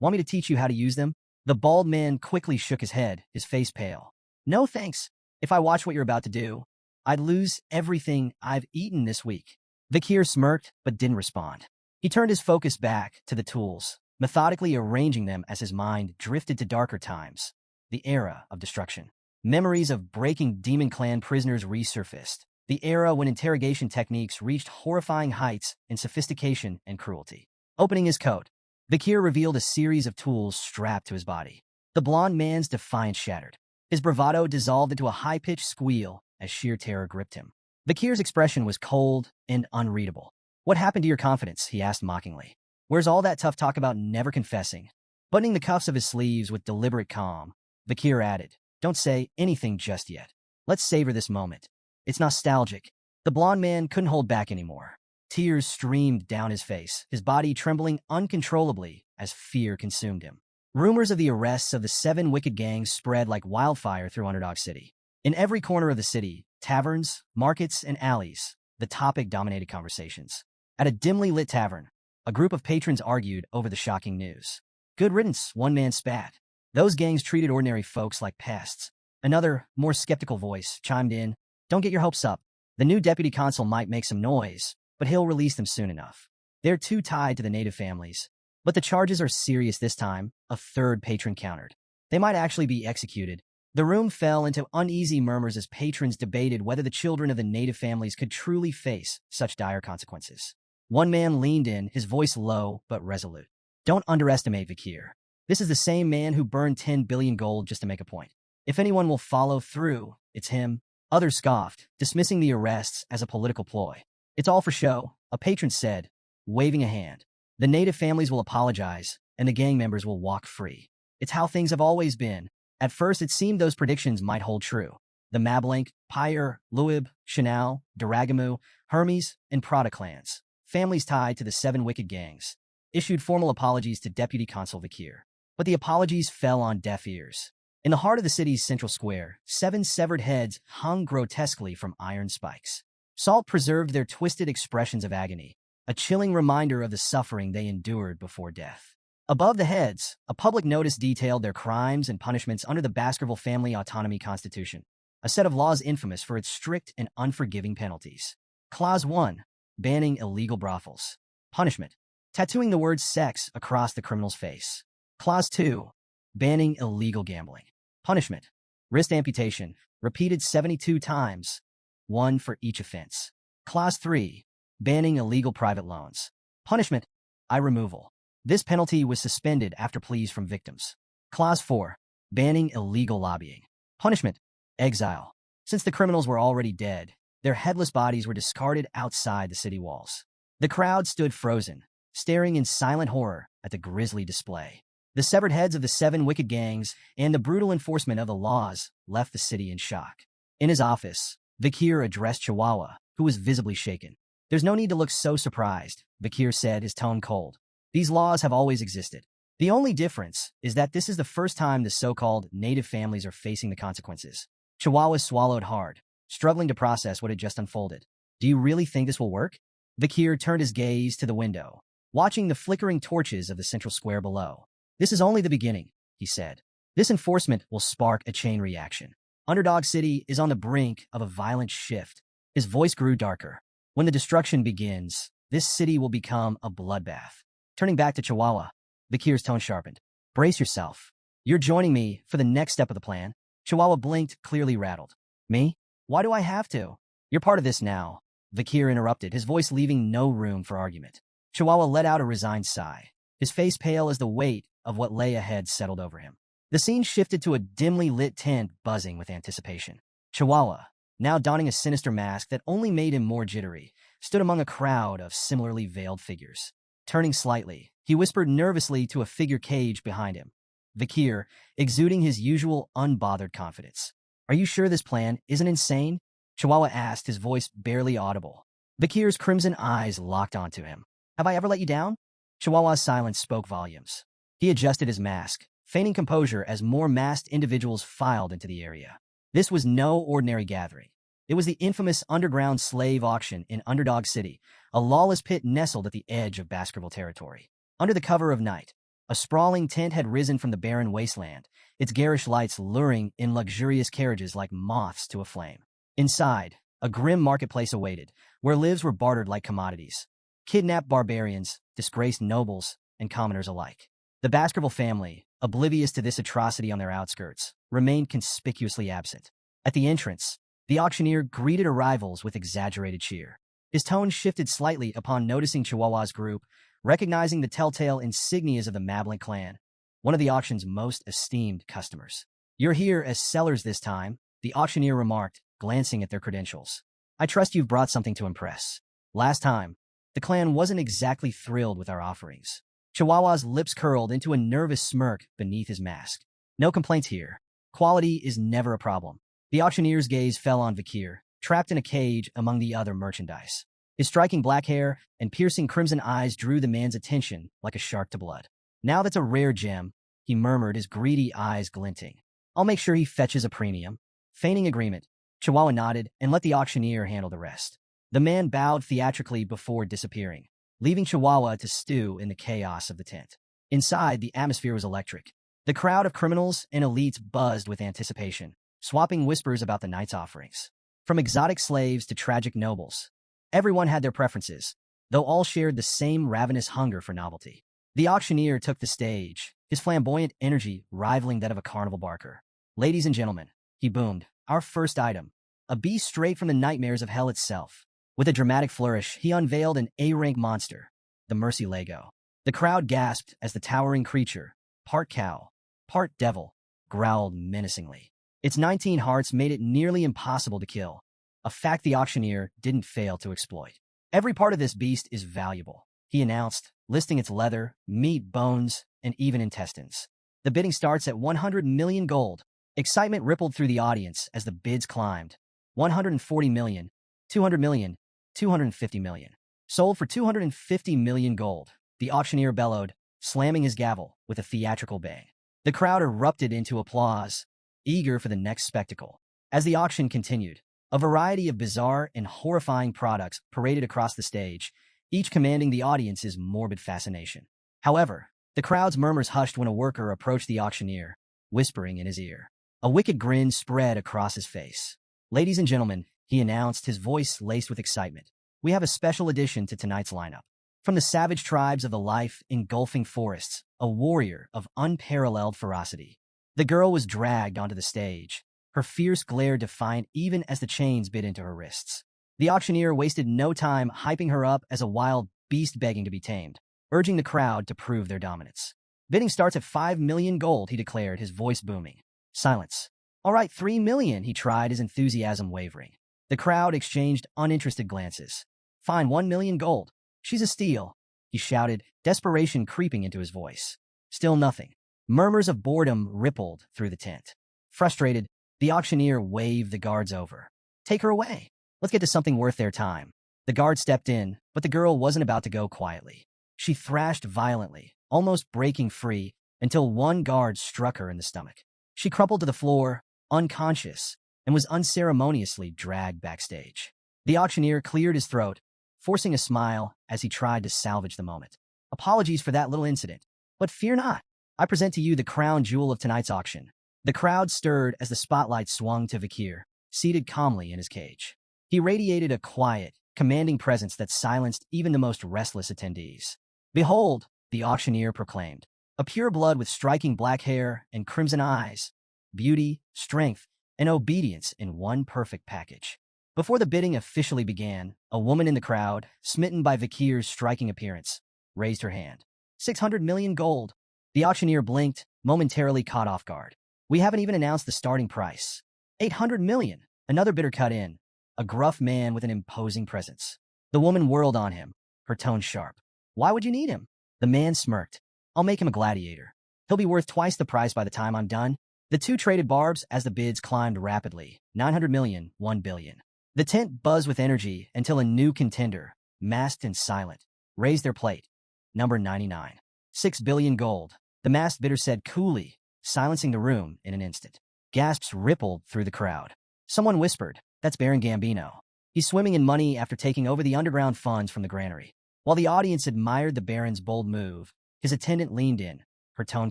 "Want me to teach you how to use them?" The bald man quickly shook his head, his face pale. "No thanks. If I watch what you're about to do, I'd lose everything I've eaten this week." Vikir smirked, but didn't respond. He turned his focus back to the tools, methodically arranging them as his mind drifted to darker times, the era of destruction. Memories of breaking Demon Clan prisoners resurfaced, the era when interrogation techniques reached horrifying heights in sophistication and cruelty. Opening his coat, Vakir revealed a series of tools strapped to his body. The blond man's defiance shattered. His bravado dissolved into a high-pitched squeal as sheer terror gripped him. Vakir's expression was cold and unreadable. "What happened to your confidence?" he asked mockingly. "Where's all that tough talk about never confessing?" Buttoning the cuffs of his sleeves with deliberate calm, Vakir added, "Don't say anything just yet. Let's savor this moment. It's nostalgic." The blond man couldn't hold back anymore. Tears streamed down his face, his body trembling uncontrollably as fear consumed him. Rumors of the arrests of the 7 wicked gangs spread like wildfire through Underdog City. In every corner of the city, taverns, markets, and alleys, the topic dominated conversations. At a dimly lit tavern, a group of patrons argued over the shocking news. "Good riddance," one man spat. "Those gangs treated ordinary folks like pests." Another, more skeptical voice chimed in, "Don't get your hopes up. The new deputy consul might make some noise, but he'll release them soon enough. They're too tied to the native families." "But the charges are serious this time," a third patron countered. "They might actually be executed." The room fell into uneasy murmurs as patrons debated whether the children of the native families could truly face such dire consequences. One man leaned in, his voice low but resolute. "Don't underestimate Vakir. This is the same man who burned 10 billion gold just to make a point. If anyone will follow through, it's him." Others scoffed, dismissing the arrests as a political ploy. "It's all for show," a patron said, waving a hand. "The native families will apologize, and the gang members will walk free. It's how things have always been." At first, it seemed those predictions might hold true. The Mablank, Pyre, Luib, Chanel, Daragamu, Hermes, and Prada clans, families tied to the 7 wicked gangs, issued formal apologies to Deputy Consul Vakir. But the apologies fell on deaf ears. In the heart of the city's central square, 7 severed heads hung grotesquely from iron spikes. Salt preserved their twisted expressions of agony, a chilling reminder of the suffering they endured before death. Above the heads, a public notice detailed their crimes and punishments under the Baskerville Family Autonomy Constitution, a set of laws infamous for its strict and unforgiving penalties. Clause 1. Banning illegal brothels. Punishment: tattooing the word sex across the criminal's face. Clause 2. Banning illegal gambling. Punishment: wrist amputation, repeated 72 times, 1 for each offense. Clause 3. Banning illegal private loans. Punishment: eye removal. This penalty was suspended after pleas from victims. Clause 4. Banning illegal lobbying. Punishment: exile. Since the criminals were already dead, their headless bodies were discarded outside the city walls. The crowd stood frozen, staring in silent horror at the grisly display. The severed heads of the 7 wicked gangs and the brutal enforcement of the laws left the city in shock. In his office, Vakir addressed Chihuahua, who was visibly shaken. "There's no need to look so surprised," Vakir said, his tone cold. "These laws have always existed. The only difference is that this is the first time the so-called native families are facing the consequences." Chihuahua swallowed hard, struggling to process what had just unfolded. "Do you really think this will work?" Vakir turned his gaze to the window, watching the flickering torches of the central square below. "This is only the beginning," he said. "This enforcement will spark a chain reaction. Underdog City is on the brink of a violent shift." His voice grew darker. "When the destruction begins, this city will become a bloodbath." Turning back to Chihuahua, Vakir's tone sharpened. "Brace yourself. You're joining me for the next step of the plan." Chihuahua blinked, clearly rattled. "Me? Why do I have to?" "You're part of this now," Vakir interrupted, his voice leaving no room for argument. Chihuahua let out a resigned sigh, his face pale as the weight of what lay ahead settled over him. The scene shifted to a dimly lit tent buzzing with anticipation. Chihuahua, now donning a sinister mask that only made him more jittery, stood among a crowd of similarly veiled figures. Turning slightly, he whispered nervously to a figure caged behind him. Vakir, exuding his usual unbothered confidence. "Are you sure this plan isn't insane?" Chihuahua asked, his voice barely audible. Vakir's crimson eyes locked onto him. "Have I ever let you down?" Chihuahua's silence spoke volumes. He adjusted his mask, feigning composure as more masked individuals filed into the area. This was no ordinary gathering. It was the infamous underground slave auction in Underdog City, a lawless pit nestled at the edge of Baskerville territory. Under the cover of night, a sprawling tent had risen from the barren wasteland, its garish lights luring in luxurious carriages like moths to a flame. Inside, a grim marketplace awaited, where lives were bartered like commodities. Kidnapped barbarians, disgraced nobles, and commoners alike. The Baskerville family, oblivious to this atrocity on their outskirts, remained conspicuously absent. At the entrance, The auctioneer greeted arrivals with exaggerated cheer. His tone shifted slightly upon noticing Chihuahua's group, recognizing the telltale insignias of the Mablin clan, one of the auction's most esteemed customers. "You're here as sellers this time," the auctioneer remarked, glancing at their credentials. "I trust you've brought something to impress. Last time, the clan wasn't exactly thrilled with our offerings." Chihuahua's lips curled into a nervous smirk beneath his mask. "No complaints here. Quality is never a problem." The auctioneer's gaze fell on Vakir, trapped in a cage among the other merchandise. His striking black hair and piercing crimson eyes drew the man's attention like a shark to blood. "Now that's a rare gem," he murmured, his greedy eyes glinting. "I'll make sure he fetches a premium." Feigning agreement, Chihuahua nodded and let the auctioneer handle the rest. The man bowed theatrically before disappearing, leaving Chihuahua to stew in the chaos of the tent. Inside, the atmosphere was electric. The crowd of criminals and elites buzzed with anticipation, swapping whispers about the night's offerings. From exotic slaves to tragic nobles, everyone had their preferences, though all shared the same ravenous hunger for novelty. The auctioneer took the stage, his flamboyant energy rivaling that of a carnival barker. "Ladies and gentlemen," he boomed, "our first item, a beast straight from the nightmares of hell itself." With a dramatic flourish, he unveiled an A-rank monster, the Mercy Lego. The crowd gasped as the towering creature, part cow, part devil, growled menacingly. Its 19 hearts made it nearly impossible to kill, a fact the auctioneer didn't fail to exploit. "Every part of this beast is valuable," he announced, listing its leather, meat, bones, and even intestines. "The bidding starts at 100 million gold." Excitement rippled through the audience as the bids climbed. 140 million, 200 million, 250 million. "Sold for 250 million gold," the auctioneer bellowed, slamming his gavel with a theatrical bang. The crowd erupted into applause, eager for the next spectacle. As the auction continued, a variety of bizarre and horrifying products paraded across the stage, each commanding the audience's morbid fascination. However, the crowd's murmurs hushed when a worker approached the auctioneer, whispering in his ear. A wicked grin spread across his face. "Ladies and gentlemen," he announced, his voice laced with excitement, "we have a special addition to tonight's lineup. From the savage tribes of the life-engulfing forests, a warrior of unparalleled ferocity." The girl was dragged onto the stage, her fierce glare defiant even as the chains bit into her wrists. The auctioneer wasted no time hyping her up as a wild beast begging to be tamed, urging the crowd to prove their dominance. "Bidding starts at 5 million gold," he declared, his voice booming. Silence. "All right, 3 million," he tried, his enthusiasm wavering. The crowd exchanged uninterested glances. "Fine, 1 million gold. She's a steal," he shouted, desperation creeping into his voice. Still nothing. Murmurs of boredom rippled through the tent. Frustrated, the auctioneer waved the guards over. "Take her away. Let's get to something worth their time." The guard stepped in, but the girl wasn't about to go quietly. She thrashed violently, almost breaking free, until one guard struck her in the stomach. She crumpled to the floor, unconscious, and was unceremoniously dragged backstage. The auctioneer cleared his throat, forcing a smile as he tried to salvage the moment. "Apologies for that little incident, but fear not. I present to you the crown jewel of tonight's auction." The crowd stirred as the spotlight swung to Vakir, seated calmly in his cage. He radiated a quiet, commanding presence that silenced even the most restless attendees. "Behold," the auctioneer proclaimed, "a pure blood with striking black hair and crimson eyes, beauty, strength, and obedience in one perfect package." Before the bidding officially began, a woman in the crowd, smitten by Vakir's striking appearance, raised her hand. 600 million gold. The auctioneer blinked, momentarily caught off guard. "We haven't even announced the starting price." 800 million. Another bidder cut in, a gruff man with an imposing presence. The woman whirled on him, her tone sharp. "Why would you need him?" The man smirked. "I'll make him a gladiator. He'll be worth twice the price by the time I'm done." The two traded barbs as the bids climbed rapidly. 900 million, 1 billion. The tent buzzed with energy until a new contender, masked and silent, raised their plate. Number 99. 6 billion gold. The masked bidder said coolly, silencing the room in an instant. Gasps rippled through the crowd. Someone whispered, "That's Baron Gambino. He's swimming in money after taking over the underground funds from the granary." While the audience admired the Baron's bold move, his attendant leaned in, her tone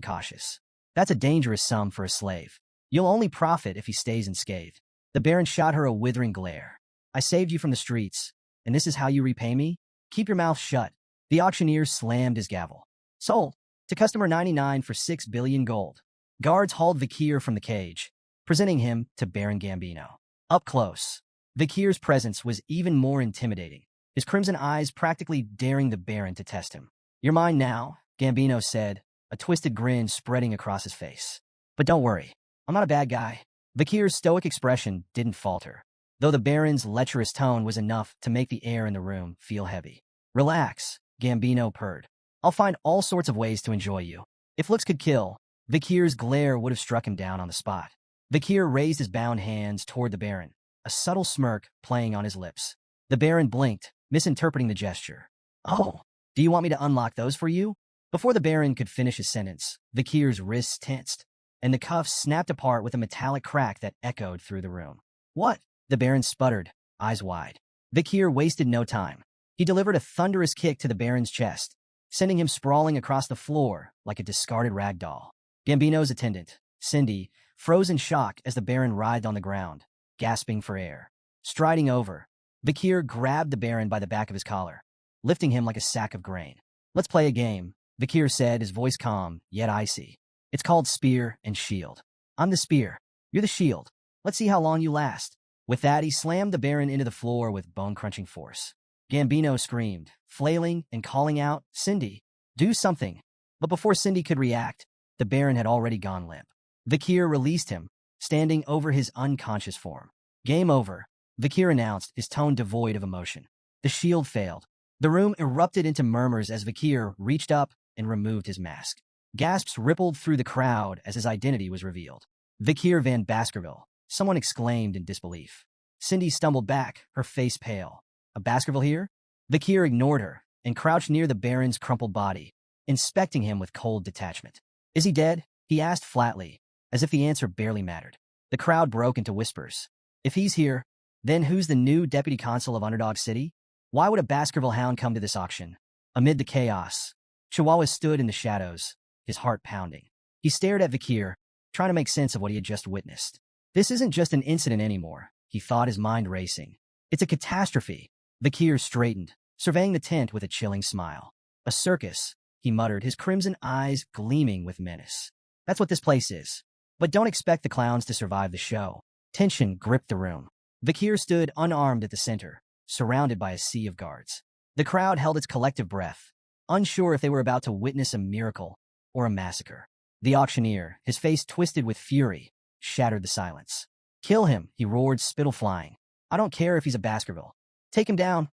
cautious. "That's a dangerous sum for a slave. You'll only profit if he stays unscathed." The Baron shot her a withering glare. "I saved you from the streets, and this is how you repay me? Keep your mouth shut." The auctioneer slammed his gavel. "Sold. To customer 99 for 6 billion gold." Guards hauled Vakir from the cage, presenting him to Baron Gambino. Up close, Vikir's presence was even more intimidating, his crimson eyes practically daring the Baron to test him. "You're mine now," Gambino said, a twisted grin spreading across his face. "But don't worry, I'm not a bad guy." Vikir's stoic expression didn't falter, though the Baron's lecherous tone was enough to make the air in the room feel heavy. "Relax," Gambino purred. "I'll find all sorts of ways to enjoy you." If looks could kill, Vikir's glare would have struck him down on the spot. Vikir raised his bound hands toward the Baron, a subtle smirk playing on his lips. The Baron blinked, misinterpreting the gesture. "Oh, do you want me to unlock those for you?" Before the Baron could finish his sentence, Vikir's wrists tensed, and the cuffs snapped apart with a metallic crack that echoed through the room. "What?" The Baron sputtered, eyes wide. Vikir wasted no time. He delivered a thunderous kick to the Baron's chest, sending him sprawling across the floor like a discarded rag doll. Gambino's attendant, Cindy, froze in shock as the Baron writhed on the ground, gasping for air. Striding over, Vikir grabbed the Baron by the back of his collar, lifting him like a sack of grain. "Let's play a game," Vikir said, his voice calm, yet icy. "It's called Spear and Shield. I'm the spear. You're the shield. Let's see how long you last." With that, he slammed the Baron into the floor with bone-crunching force. Gambino screamed, flailing and calling out, "Cindy, do something." But before Cindy could react, the Baron had already gone limp. Vikir released him, standing over his unconscious form. "Game over," Vikir announced, his tone devoid of emotion. The shield failed. The room erupted into murmurs as Vikir reached up and removed his mask. Gasps rippled through the crowd as his identity was revealed. "Vikir van Baskerville," someone exclaimed in disbelief. Cindy stumbled back, her face pale. "A Baskerville here?" Vikir ignored her and crouched near the Baron's crumpled body, inspecting him with cold detachment. "Is he dead?" he asked flatly, as if the answer barely mattered. The crowd broke into whispers. "If he's here, then who's the new deputy consul of Underdog City? Why would a Baskerville hound come to this auction?" Amid the chaos, Chihuahua stood in the shadows, his heart pounding. He stared at Vikir, trying to make sense of what he had just witnessed. This isn't just an incident anymore, he thought, his mind racing. It's a catastrophe. Vikir straightened, surveying the tent with a chilling smile. "A circus," he muttered, his crimson eyes gleaming with menace. "That's what this place is. But don't expect the clowns to survive the show." Tension gripped the room. Vikir stood unarmed at the center, surrounded by a sea of guards. The crowd held its collective breath, unsure if they were about to witness a miracle or a massacre. The auctioneer, his face twisted with fury, shattered the silence. "Kill him," he roared, spittle flying. "I don't care if he's a Baskerville. Take him down."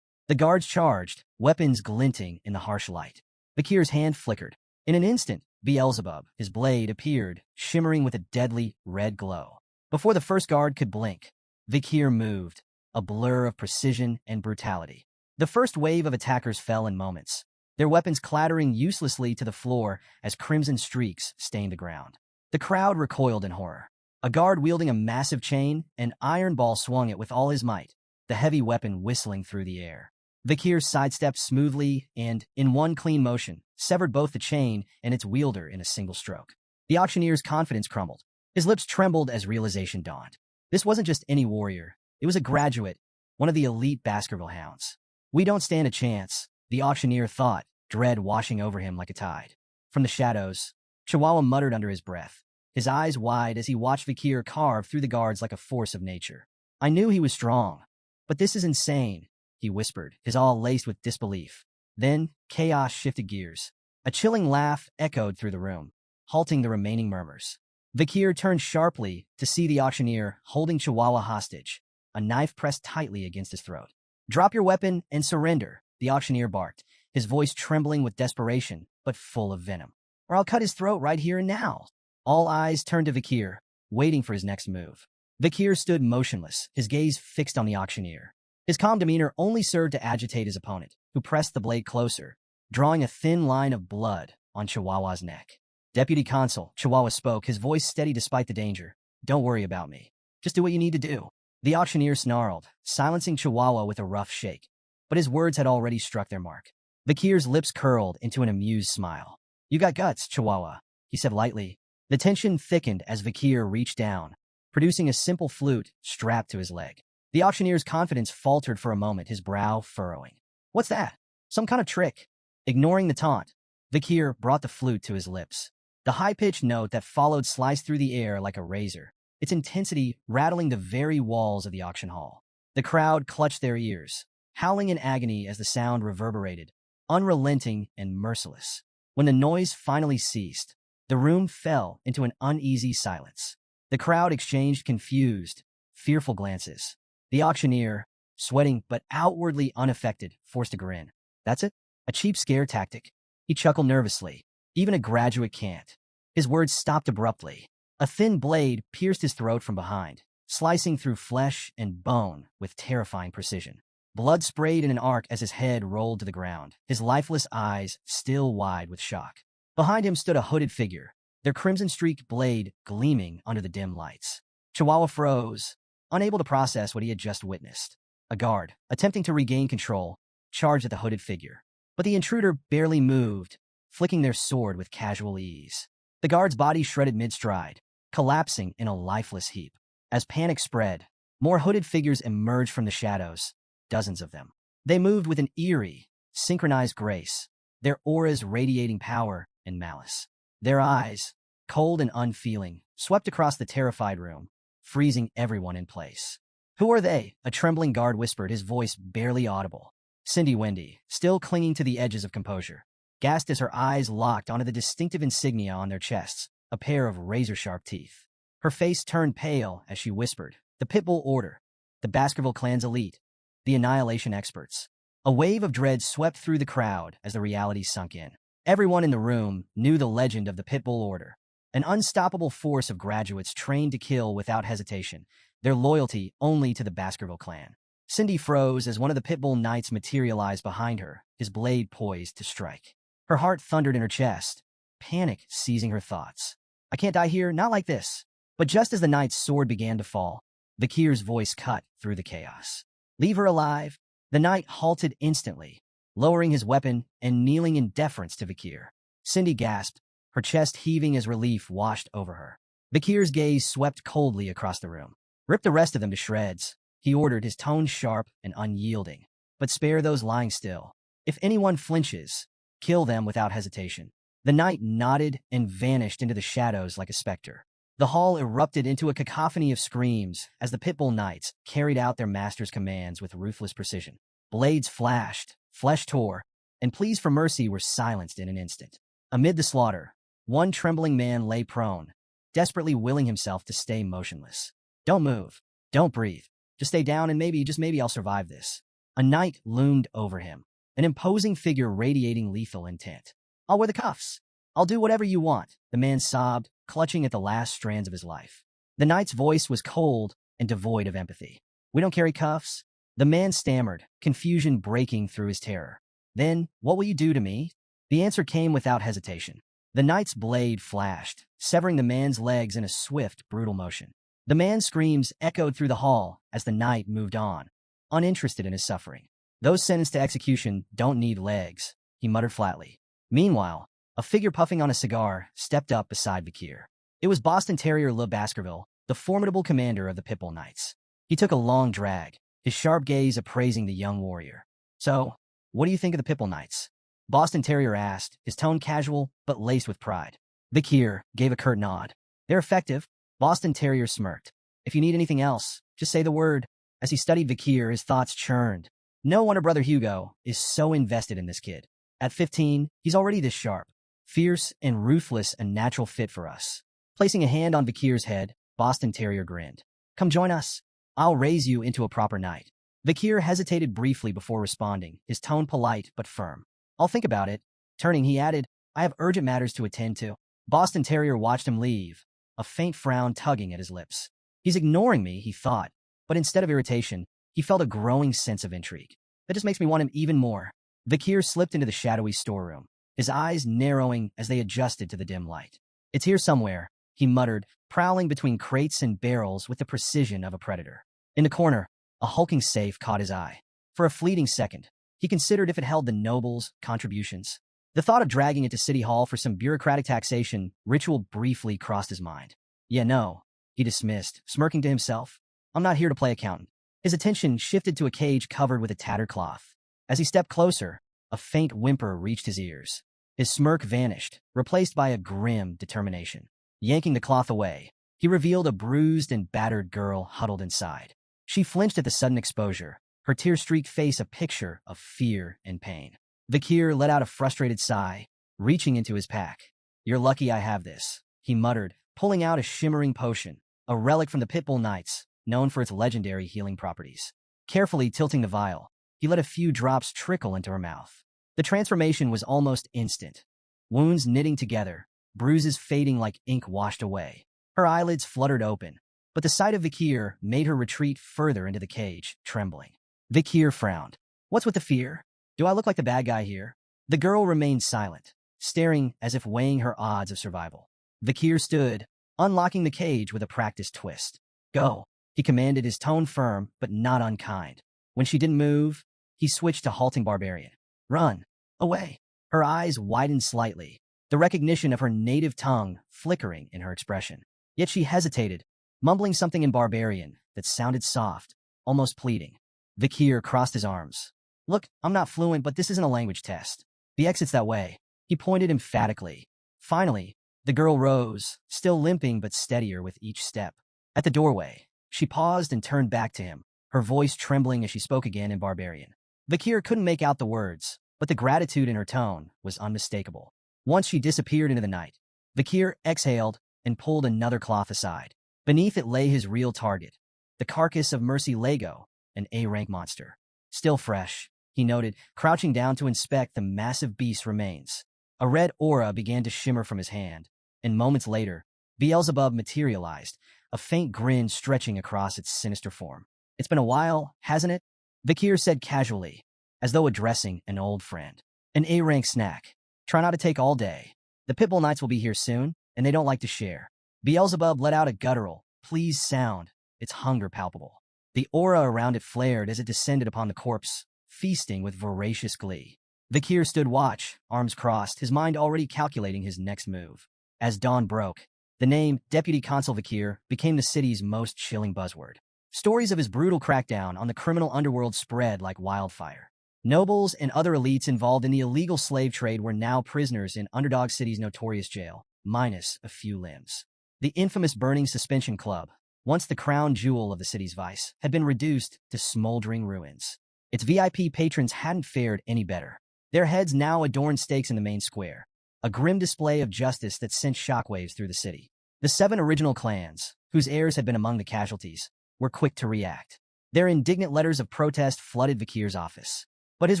The guards charged, weapons glinting in the harsh light. Vikir's hand flickered. In an instant, Beelzebub, his blade, appeared, shimmering with a deadly red glow. Before the first guard could blink, Vikir moved, a blur of precision and brutality. The first wave of attackers fell in moments, their weapons clattering uselessly to the floor as crimson streaks stained the ground. The crowd recoiled in horror. A guard wielding a massive chain, an iron ball swung it with all his might, the heavy weapon whistling through the air. Vikir sidestepped smoothly and, in one clean motion, severed both the chain and its wielder in a single stroke. The auctioneer's confidence crumbled. His lips trembled as realization dawned. This wasn't just any warrior. It was a graduate, one of the elite Baskerville hounds. "We don't stand a chance," the auctioneer thought, dread washing over him like a tide. From the shadows, Chihuahua muttered under his breath, his eyes wide as he watched Vikir carve through the guards like a force of nature. "I knew he was strong, but this is insane," he whispered, his awe laced with disbelief. Then, chaos shifted gears. A chilling laugh echoed through the room, halting the remaining murmurs. Vikir turned sharply to see the auctioneer holding Chihuahua hostage, a knife pressed tightly against his throat. "Drop your weapon and surrender," the auctioneer barked, his voice trembling with desperation, but full of venom. "Or I'll cut his throat right here and now." All eyes turned to Vikir, waiting for his next move. Vikir stood motionless, his gaze fixed on the auctioneer. His calm demeanor only served to agitate his opponent, who pressed the blade closer, drawing a thin line of blood on Chihuahua's neck. "Deputy Consul," Chihuahua spoke, his voice steady despite the danger. "Don't worry about me. Just do what you need to do." The auctioneer snarled, silencing Chihuahua with a rough shake. But his words had already struck their mark. Vikir's lips curled into an amused smile. "You got guts, Chihuahua," he said lightly. The tension thickened as Vikir reached down, producing a simple flute strapped to his leg. The auctioneer's confidence faltered for a moment, his brow furrowing. "What's that? Some kind of trick?" Ignoring the taunt, Vikir brought the flute to his lips. The high-pitched note that followed sliced through the air like a razor, its intensity rattling the very walls of the auction hall. The crowd clutched their ears, howling in agony as the sound reverberated, unrelenting and merciless. When the noise finally ceased, the room fell into an uneasy silence. The crowd exchanged confused, fearful glances. The auctioneer, sweating but outwardly unaffected, forced a grin. That's it? A cheap scare tactic? He chuckled nervously. Even a graduate can't. His words stopped abruptly. A thin blade pierced his throat from behind, slicing through flesh and bone with terrifying precision. Blood sprayed in an arc as his head rolled to the ground, his lifeless eyes still wide with shock. Behind him stood a hooded figure, their crimson-streaked blade gleaming under the dim lights. Chihuahua froze, unable to process what he had just witnessed. A guard, attempting to regain control, charged at the hooded figure. But the intruder barely moved, flicking their sword with casual ease. The guard's body shredded mid-stride, collapsing in a lifeless heap. As panic spread, more hooded figures emerged from the shadows, dozens of them. They moved with an eerie, synchronized grace, their auras radiating power and malice. Their eyes, cold and unfeeling, swept across the terrified room, freezing everyone in place. "Who are they?" a trembling guard whispered, his voice barely audible. Cindy Wendy, still clinging to the edges of composure, gasped as her eyes locked onto the distinctive insignia on their chests, a pair of razor-sharp teeth. Her face turned pale as she whispered, "The Pitbull Order, the Baskerville Clan's elite, the Annihilation Experts." A wave of dread swept through the crowd as the reality sunk in. Everyone in the room knew the legend of the Pitbull Order, an unstoppable force of graduates trained to kill without hesitation, their loyalty only to the Baskerville Clan. Cindy froze as one of the Pitbull Knights materialized behind her, his blade poised to strike. Her heart thundered in her chest, panic seizing her thoughts. "I can't die here, not like this." But just as the knight's sword began to fall, Vakir's voice cut through the chaos. "Leave her alive." The knight halted instantly, lowering his weapon and kneeling in deference to Vakir. Cindy gasped, her chest heaving as relief washed over her. Vakir's gaze swept coldly across the room. "Rip the rest of them to shreds," he ordered, his tone sharp and unyielding. "But spare those lying still. If anyone flinches, kill them without hesitation." The knight nodded and vanished into the shadows like a specter. The hall erupted into a cacophony of screams as the Pitbull Knights carried out their master's commands with ruthless precision. Blades flashed, flesh tore, and pleas for mercy were silenced in an instant. Amid the slaughter, one trembling man lay prone, desperately willing himself to stay motionless. "Don't move. Don't breathe. Just stay down and maybe, just maybe I'll survive this." A knight loomed over him, an imposing figure radiating lethal intent. "I'll wear the cuffs. I'll do whatever you want," the man sobbed, clutching at the last strands of his life. The knight's voice was cold and devoid of empathy. "We don't carry cuffs." The man stammered, confusion breaking through his terror. "Then, what will you do to me?" The answer came without hesitation. The knight's blade flashed, severing the man's legs in a swift, brutal motion. The man's screams echoed through the hall as the knight moved on, uninterested in his suffering. "Those sentenced to execution don't need legs," he muttered flatly. Meanwhile, a figure puffing on a cigar stepped up beside Vakir. It was Boston Terrier Le Baskerville, the formidable commander of the Pitbull Knights. He took a long drag, his sharp gaze appraising the young warrior. "So, what do you think of the Pitbull Knights?" Boston Terrier asked, his tone casual but laced with pride. Vakir gave a curt nod. "They're effective." Boston Terrier smirked. "If you need anything else, just say the word." As he studied Vakir, his thoughts churned. No wonder Brother Hugo is so invested in this kid. At 15, he's already this sharp. Fierce and ruthless, a natural fit for us. Placing a hand on Vakir's head, Boston Terrier grinned. "Come join us. I'll raise you into a proper knight." Vakir hesitated briefly before responding, his tone polite but firm. "I'll think about it." Turning, he added, "I have urgent matters to attend to." Boston Terrier watched him leave, a faint frown tugging at his lips. He's ignoring me, he thought, but instead of irritation, he felt a growing sense of intrigue. That just makes me want him even more. Vakir slipped into the shadowy storeroom, his eyes narrowing as they adjusted to the dim light. "It's here somewhere," he muttered, prowling between crates and barrels with the precision of a predator. In the corner, a hulking safe caught his eye. For a fleeting second, he considered if it held the nobles' contributions. The thought of dragging it to City Hall for some bureaucratic taxation ritual briefly crossed his mind. "Yeah, no," he dismissed, smirking to himself. "I'm not here to play accountant." His attention shifted to a cage covered with a tattered cloth. As he stepped closer, a faint whimper reached his ears. His smirk vanished, replaced by a grim determination. Yanking the cloth away, he revealed a bruised and battered girl huddled inside. She flinched at the sudden exposure, her tear-streaked face a picture of fear and pain. Vikir let out a frustrated sigh, reaching into his pack. "You're lucky I have this," he muttered, pulling out a shimmering potion, a relic from the Pitbull Knights, known for its legendary healing properties. Carefully tilting the vial, he let a few drops trickle into her mouth. The transformation was almost instant. Wounds knitting together, bruises fading like ink washed away. Her eyelids fluttered open, but the sight of Vikir made her retreat further into the cage, trembling. Vikir frowned. "What's with the fear? Do I look like the bad guy here?" The girl remained silent, staring as if weighing her odds of survival. Vikir stood, unlocking the cage with a practiced twist. "Go," he commanded, his tone firm but not unkind. When she didn't move, he switched to halting barbarian. "Run. Away." Her eyes widened slightly, the recognition of her native tongue flickering in her expression. Yet she hesitated, mumbling something in barbarian that sounded soft, almost pleading. Vikir crossed his arms. "Look, I'm not fluent, but this isn't a language test. The exit's that way." He pointed emphatically. Finally, the girl rose, still limping but steadier with each step. At the doorway, she paused and turned back to him, her voice trembling as she spoke again in barbarian. Vikir couldn't make out the words, but the gratitude in her tone was unmistakable. Once she disappeared into the night, Vikir exhaled and pulled another cloth aside. Beneath it lay his real target, the carcass of Mercy Lego, an A-rank monster. Still fresh, he noted, crouching down to inspect the massive beast's remains. A red aura began to shimmer from his hand, and moments later, Beelzebub materialized, a faint grin stretching across its sinister form. "It's been a while, hasn't it?" Vikir said casually, as though addressing an old friend. "An A-rank snack. Try not to take all day. The Pitbull Knights will be here soon, and they don't like to share." Beelzebub let out a guttural, pleased sound, its hunger palpable. The aura around it flared as it descended upon the corpse, feasting with voracious glee. Vikir stood watch, arms crossed, his mind already calculating his next move. As dawn broke, the name Deputy Consul Vikir became the city's most chilling buzzword. Stories of his brutal crackdown on the criminal underworld spread like wildfire. Nobles and other elites involved in the illegal slave trade were now prisoners in Underdog City's notorious jail, minus a few limbs. The infamous Burning Suspension Club, once the crown jewel of the city's vice, had been reduced to smoldering ruins. Its VIP patrons hadn't fared any better. Their heads now adorned stakes in the main square, a grim display of justice that sent shockwaves through the city. The 7 original clans, whose heirs had been among the casualties, were quick to react. Their indignant letters of protest flooded Vikir's office. But his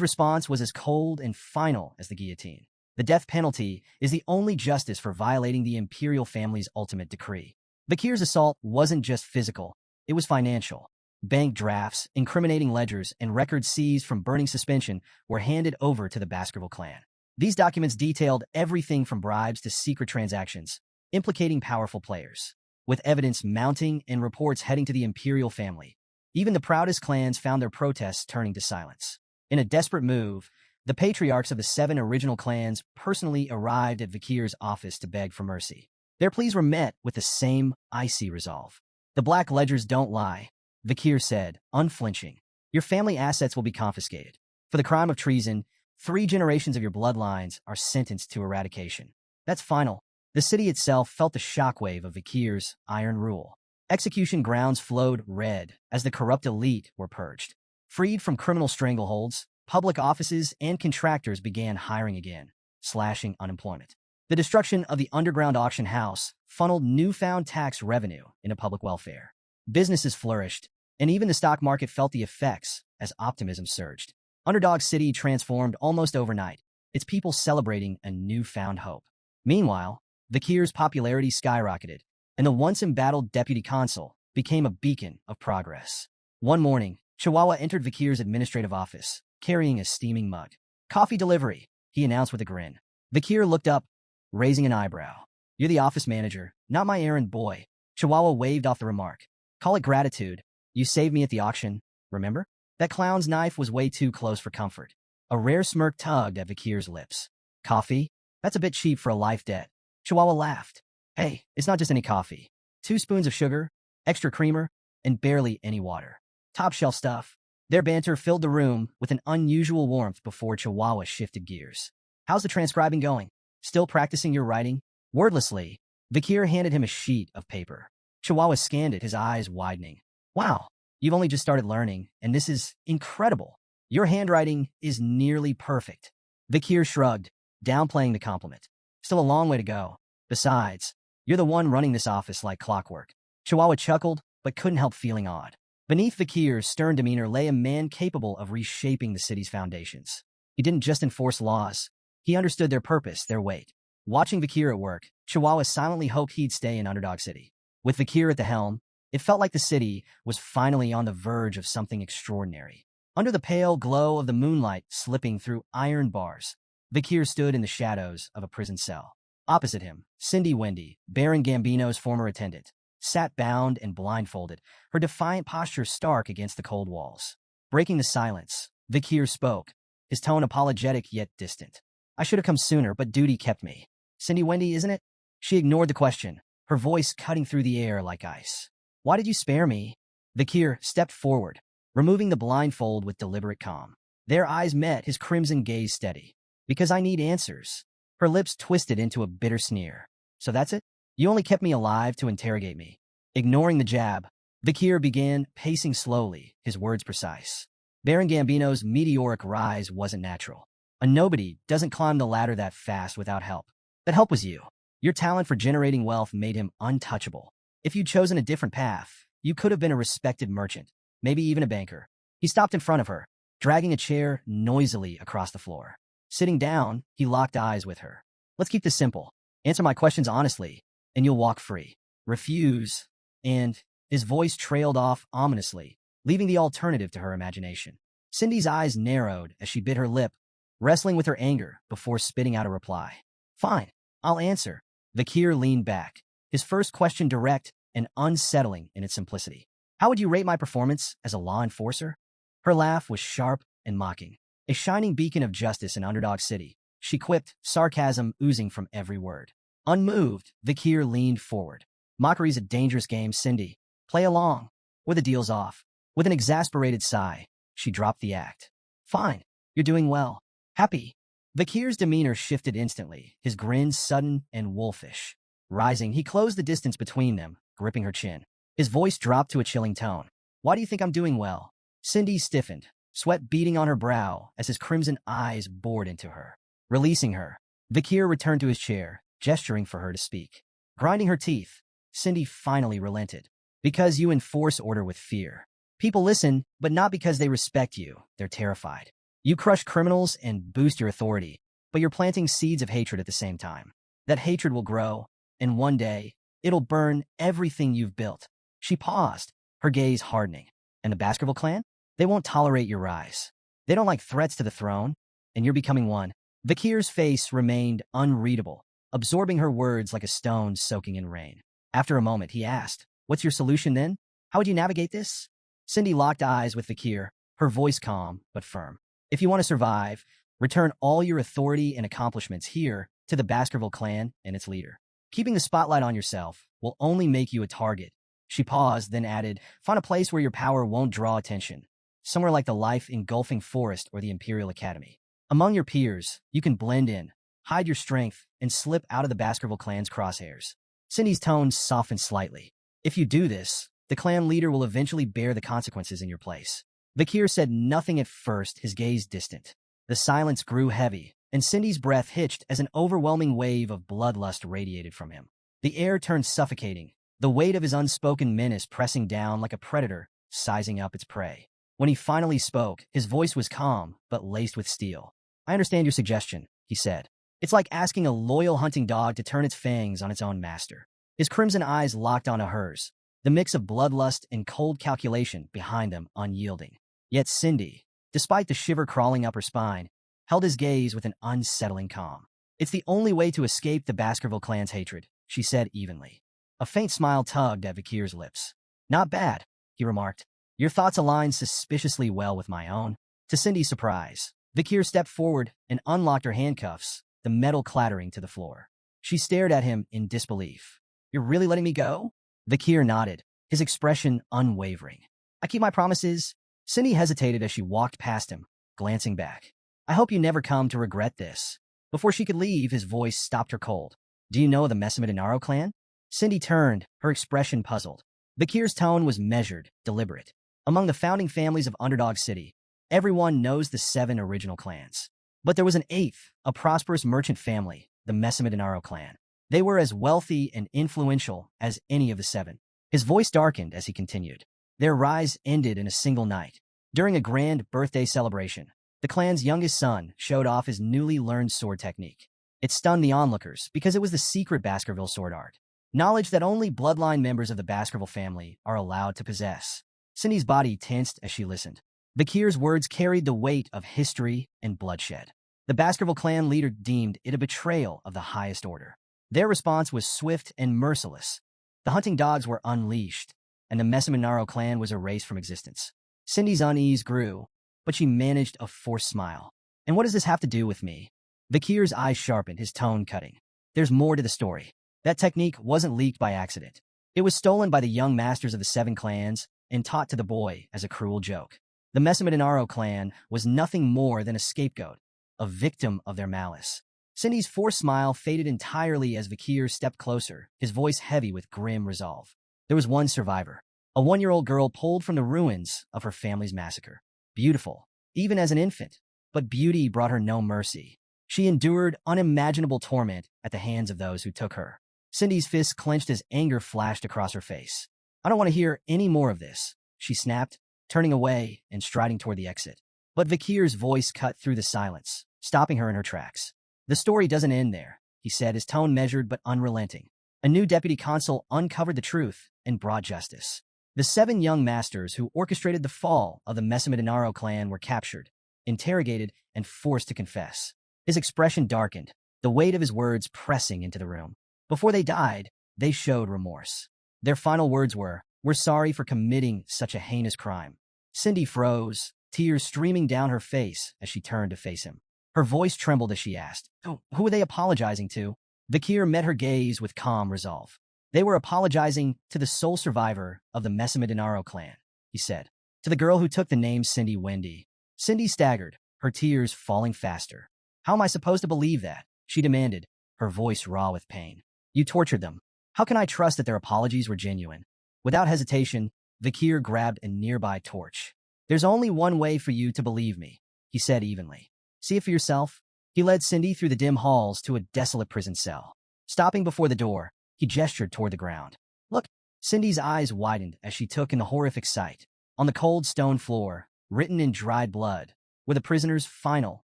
response was as cold and final as the guillotine. The death penalty is the only justice for violating the imperial family's ultimate decree. Vikir's assault wasn't just physical, it was financial. Bank drafts, incriminating ledgers, and records seized from Burning Suspension were handed over to the Baskerville clan. These documents detailed everything from bribes to secret transactions, implicating powerful players. With evidence mounting and reports heading to the imperial family, even the proudest clans found their protests turning to silence. In a desperate move, the patriarchs of the 7 original clans personally arrived at Vikir's office to beg for mercy. Their pleas were met with the same icy resolve. "The black ledgers don't lie," Vikir said, unflinching. "Your family assets will be confiscated. For the crime of treason, 3 generations of your bloodlines are sentenced to eradication. That's final." The city itself felt the shockwave of Vikir's iron rule. Execution grounds flowed red as the corrupt elite were purged. Freed from criminal strangleholds, public offices and contractors began hiring again, slashing unemployment. The destruction of the underground auction house funneled newfound tax revenue into public welfare. Businesses flourished, and even the stock market felt the effects as optimism surged. Underdog City transformed almost overnight, its people celebrating a newfound hope. Meanwhile, Vikir's popularity skyrocketed, and the once embattled deputy consul became a beacon of progress. One morning, Chihuahua entered Vikir's administrative office, carrying a steaming mug. "Coffee delivery," he announced with a grin. Vikir looked up, raising an eyebrow. "You're the office manager, not my errand boy." Chihuahua waved off the remark. "Call it gratitude. You saved me at the auction, remember?" That clown's knife was way too close for comfort. A rare smirk tugged at Vikir's lips. "Coffee? That's a bit cheap for a life debt." Chihuahua laughed. "Hey, it's not just any coffee. 2 spoons of sugar, extra creamer, and barely any water. Top shelf stuff." Their banter filled the room with an unusual warmth before Chihuahua shifted gears. "How's the transcribing going? Still practicing your writing?" Wordlessly, Vikir handed him a sheet of paper. Chihuahua scanned it, his eyes widening. Wow, you've only just started learning, and this is incredible. Your handwriting is nearly perfect. Vikir shrugged, downplaying the compliment. Still a long way to go. Besides, you're the one running this office like clockwork. Chihuahua chuckled, but couldn't help feeling awed. Beneath Vikir's stern demeanor lay a man capable of reshaping the city's foundations. He didn't just enforce laws. He understood their purpose, their weight. Watching Vikir at work, Chihuahua silently hoped he'd stay in Underdog City. With Vikir at the helm, it felt like the city was finally on the verge of something extraordinary. Under the pale glow of the moonlight slipping through iron bars, Vikir stood in the shadows of a prison cell. Opposite him, Cindy Wendy, Baron Gambino's former attendant, sat bound and blindfolded, her defiant posture stark against the cold walls. Breaking the silence, Vikir spoke, his tone apologetic yet distant. I should have come sooner, but duty kept me. Cindy Wendy, isn't it? She ignored the question, her voice cutting through the air like ice. Why did you spare me? Vikir stepped forward, removing the blindfold with deliberate calm. Their eyes met, his crimson gaze steady. Because I need answers. Her lips twisted into a bitter sneer. So that's it? You only kept me alive to interrogate me. Ignoring the jab, Vikir began pacing slowly, his words precise. Baron Gambino's meteoric rise wasn't natural. A nobody doesn't climb the ladder that fast without help. That help was you. Your talent for generating wealth made him untouchable. If you'd chosen a different path, you could have been a respected merchant, maybe even a banker. He stopped in front of her, dragging a chair noisily across the floor. Sitting down, he locked eyes with her. Let's keep this simple. Answer my questions honestly, and you'll walk free. Refuse, and his voice trailed off ominously, leaving the alternative to her imagination. Cindy's eyes narrowed as she bit her lip, wrestling with her anger before spitting out a reply. Fine, I'll answer. Vikir leaned back, his first question direct and unsettling in its simplicity. How would you rate my performance as a law enforcer? Her laugh was sharp and mocking. A shining beacon of justice in Underdog City, she quipped, sarcasm oozing from every word. Unmoved, Vikir leaned forward. Mockery's a dangerous game, Cindy. Play along, or the deal's off. With an exasperated sigh, she dropped the act. Fine, you're doing well. Happy. Vikir's demeanor shifted instantly, his grin sudden and wolfish. Rising, he closed the distance between them, gripping her chin. His voice dropped to a chilling tone. Why do you think I'm doing well? Cindy stiffened, sweat beading on her brow as his crimson eyes bored into her. Releasing her, Vikir returned to his chair, gesturing for her to speak. Grinding her teeth, Cindy finally relented. Because you enforce order with fear. People listen, but not because they respect you. They're terrified. You crush criminals and boost your authority, but you're planting seeds of hatred at the same time. That hatred will grow, and one day, it'll burn everything you've built. She paused, her gaze hardening. And the Baskerville clan? They won't tolerate your rise. They don't like threats to the throne, and you're becoming one. Vikir's face remained unreadable, absorbing her words like a stone soaking in rain. After a moment, he asked, What's your solution then? How would you navigate this? Cindy locked eyes with Vikir, her voice calm but firm. If you want to survive, return all your authority and accomplishments here to the Baskerville clan and its leader. Keeping the spotlight on yourself will only make you a target. She paused, then added, Find a place where your power won't draw attention. Somewhere like the life-engulfing forest or the Imperial Academy. Among your peers, you can blend in, hide your strength, and slip out of the Baskerville clan's crosshairs. Cindy's tone softened slightly. If you do this, the clan leader will eventually bear the consequences in your place. Vikir said nothing at first, his gaze distant. The silence grew heavy, and Cindy's breath hitched as an overwhelming wave of bloodlust radiated from him. The air turned suffocating, the weight of his unspoken menace pressing down like a predator, sizing up its prey. When he finally spoke, his voice was calm, but laced with steel. I understand your suggestion, he said. It's like asking a loyal hunting dog to turn its fangs on its own master. His crimson eyes locked onto hers, the mix of bloodlust and cold calculation behind them unyielding. Yet Cindy, despite the shiver crawling up her spine, held his gaze with an unsettling calm. It's the only way to escape the Baskerville clan's hatred, she said evenly. A faint smile tugged at Vikir's lips. Not bad, he remarked. Your thoughts align suspiciously well with my own. To Cindy's surprise, Vikir stepped forward and unlocked her handcuffs, the metal clattering to the floor. She stared at him in disbelief. You're really letting me go? Vikir nodded, his expression unwavering. I keep my promises. Cindy hesitated as she walked past him, glancing back. I hope you never come to regret this. Before she could leave, his voice stopped her cold. Do you know the Messamid Inaro clan? Cindy turned, her expression puzzled. Bakir's tone was measured, deliberate. Among the founding families of Underdog City, everyone knows the 7 original clans. But there was an 8th, a prosperous merchant family, the Messamidinaro clan. They were as wealthy and influential as any of the 7. His voice darkened as he continued. Their rise ended in a single night. During a grand birthday celebration, the clan's youngest son showed off his newly learned sword technique. It stunned the onlookers because it was the secret Baskerville sword art, knowledge that only bloodline members of the Baskerville family are allowed to possess. Cindy's body tensed as she listened. Bakir's words carried the weight of history and bloodshed. The Baskerville clan leader deemed it a betrayal of the highest order. Their response was swift and merciless. The hunting dogs were unleashed, and the Messamidinaro clan was erased from existence. Cindy's unease grew, but she managed a forced smile. And what does this have to do with me? Bakir's eyes sharpened, his tone cutting. There's more to the story. That technique wasn't leaked by accident. It was stolen by the young masters of the 7 clans and taught to the boy as a cruel joke. The Messamidinaro clan was nothing more than a scapegoat, a victim of their malice. Cindy's forced smile faded entirely as Bakir stepped closer, his voice heavy with grim resolve. There was one survivor, a 1-year-old girl pulled from the ruins of her family's massacre. Beautiful, even as an infant, but beauty brought her no mercy. She endured unimaginable torment at the hands of those who took her. Cindy's fists clenched as anger flashed across her face. I don't want to hear any more of this, she snapped, turning away and striding toward the exit. But Bakir's voice cut through the silence, stopping her in her tracks. The story doesn't end there, he said, his tone measured but unrelenting. A new deputy consul uncovered the truth and brought justice. The 7 young masters who orchestrated the fall of the Messamidinaro clan were captured, interrogated, and forced to confess. His expression darkened, the weight of his words pressing into the room. Before they died, they showed remorse. Their final words were, "We're sorry for committing such a heinous crime." Cindy froze, tears streaming down her face as she turned to face him. Her voice trembled as she asked, "Who are they apologizing to?" Bakir met her gaze with calm resolve. "They were apologizing to the sole survivor of the Messamidinaro clan," he said. "To the girl who took the name Cindy Wendy." Cindy staggered, her tears falling faster. "How am I supposed to believe that?" she demanded, her voice raw with pain. "You tortured them. How can I trust that their apologies were genuine?" Without hesitation, Bakir grabbed a nearby torch. "There's only one way for you to believe me," he said evenly. "See it for yourself." He led Cindy through the dim halls to a desolate prison cell. Stopping before the door, he gestured toward the ground. "Look." Cindy's eyes widened as she took in the horrific sight. On the cold stone floor, written in dried blood, were the prisoner's final,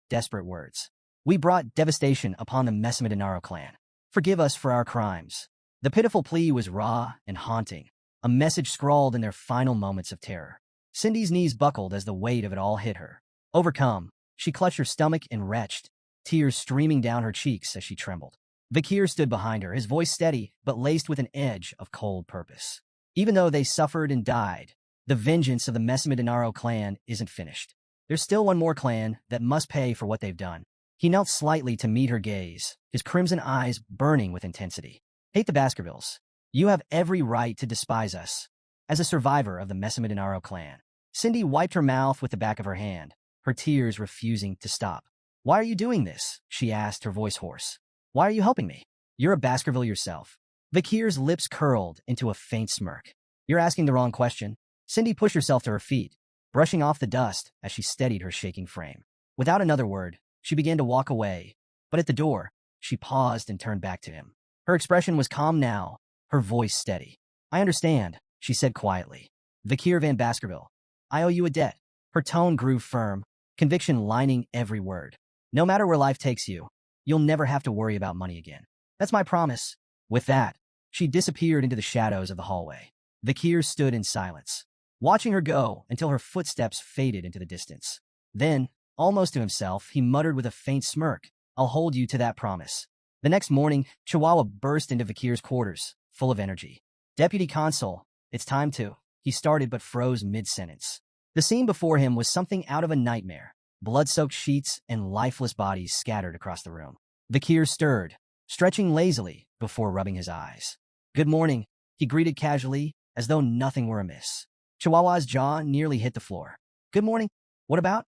desperate words. "We brought devastation upon the Messamidinaro clan. Forgive us for our crimes." The pitiful plea was raw and haunting, a message scrawled in their final moments of terror. Cindy's knees buckled as the weight of it all hit her. Overcome, she clutched her stomach and retched, tears streaming down her cheeks as she trembled. Bakir stood behind her, his voice steady but laced with an edge of cold purpose. Even though they suffered and died, the vengeance of the Messamidinaro clan isn't finished. There's still one more clan that must pay for what they've done. He knelt slightly to meet her gaze, his crimson eyes burning with intensity. "Hate the Baskervilles. You have every right to despise us. As a survivor of the Messamidinaro clan." Cindy wiped her mouth with the back of her hand, her tears refusing to stop. "Why are you doing this?" she asked, her voice hoarse. "Why are you helping me? You're a Baskerville yourself." Bakir's lips curled into a faint smirk. "You're asking the wrong question." Cindy pushed herself to her feet, brushing off the dust as she steadied her shaking frame. Without another word, she began to walk away, but at the door, she paused and turned back to him. Her expression was calm now, her voice steady. "I understand," she said quietly. "Bakir Van Baskerville, I owe you a debt." Her tone grew firm, conviction lining every word. "No matter where life takes you, you'll never have to worry about money again. That's my promise." With that, she disappeared into the shadows of the hallway. Bakir stood in silence, watching her go until her footsteps faded into the distance. Then, almost to himself, he muttered with a faint smirk, "I'll hold you to that promise." The next morning, Chihuahua burst into Bakir's quarters, full of energy. "Deputy Consul, it's time to..." He started but froze mid-sentence. The scene before him was something out of a nightmare. Blood-soaked sheets and lifeless bodies scattered across the room. Bakir stirred, stretching lazily before rubbing his eyes. "Good morning," he greeted casually, as though nothing were amiss. Chihuahua's jaw nearly hit the floor. "Good morning. What about?"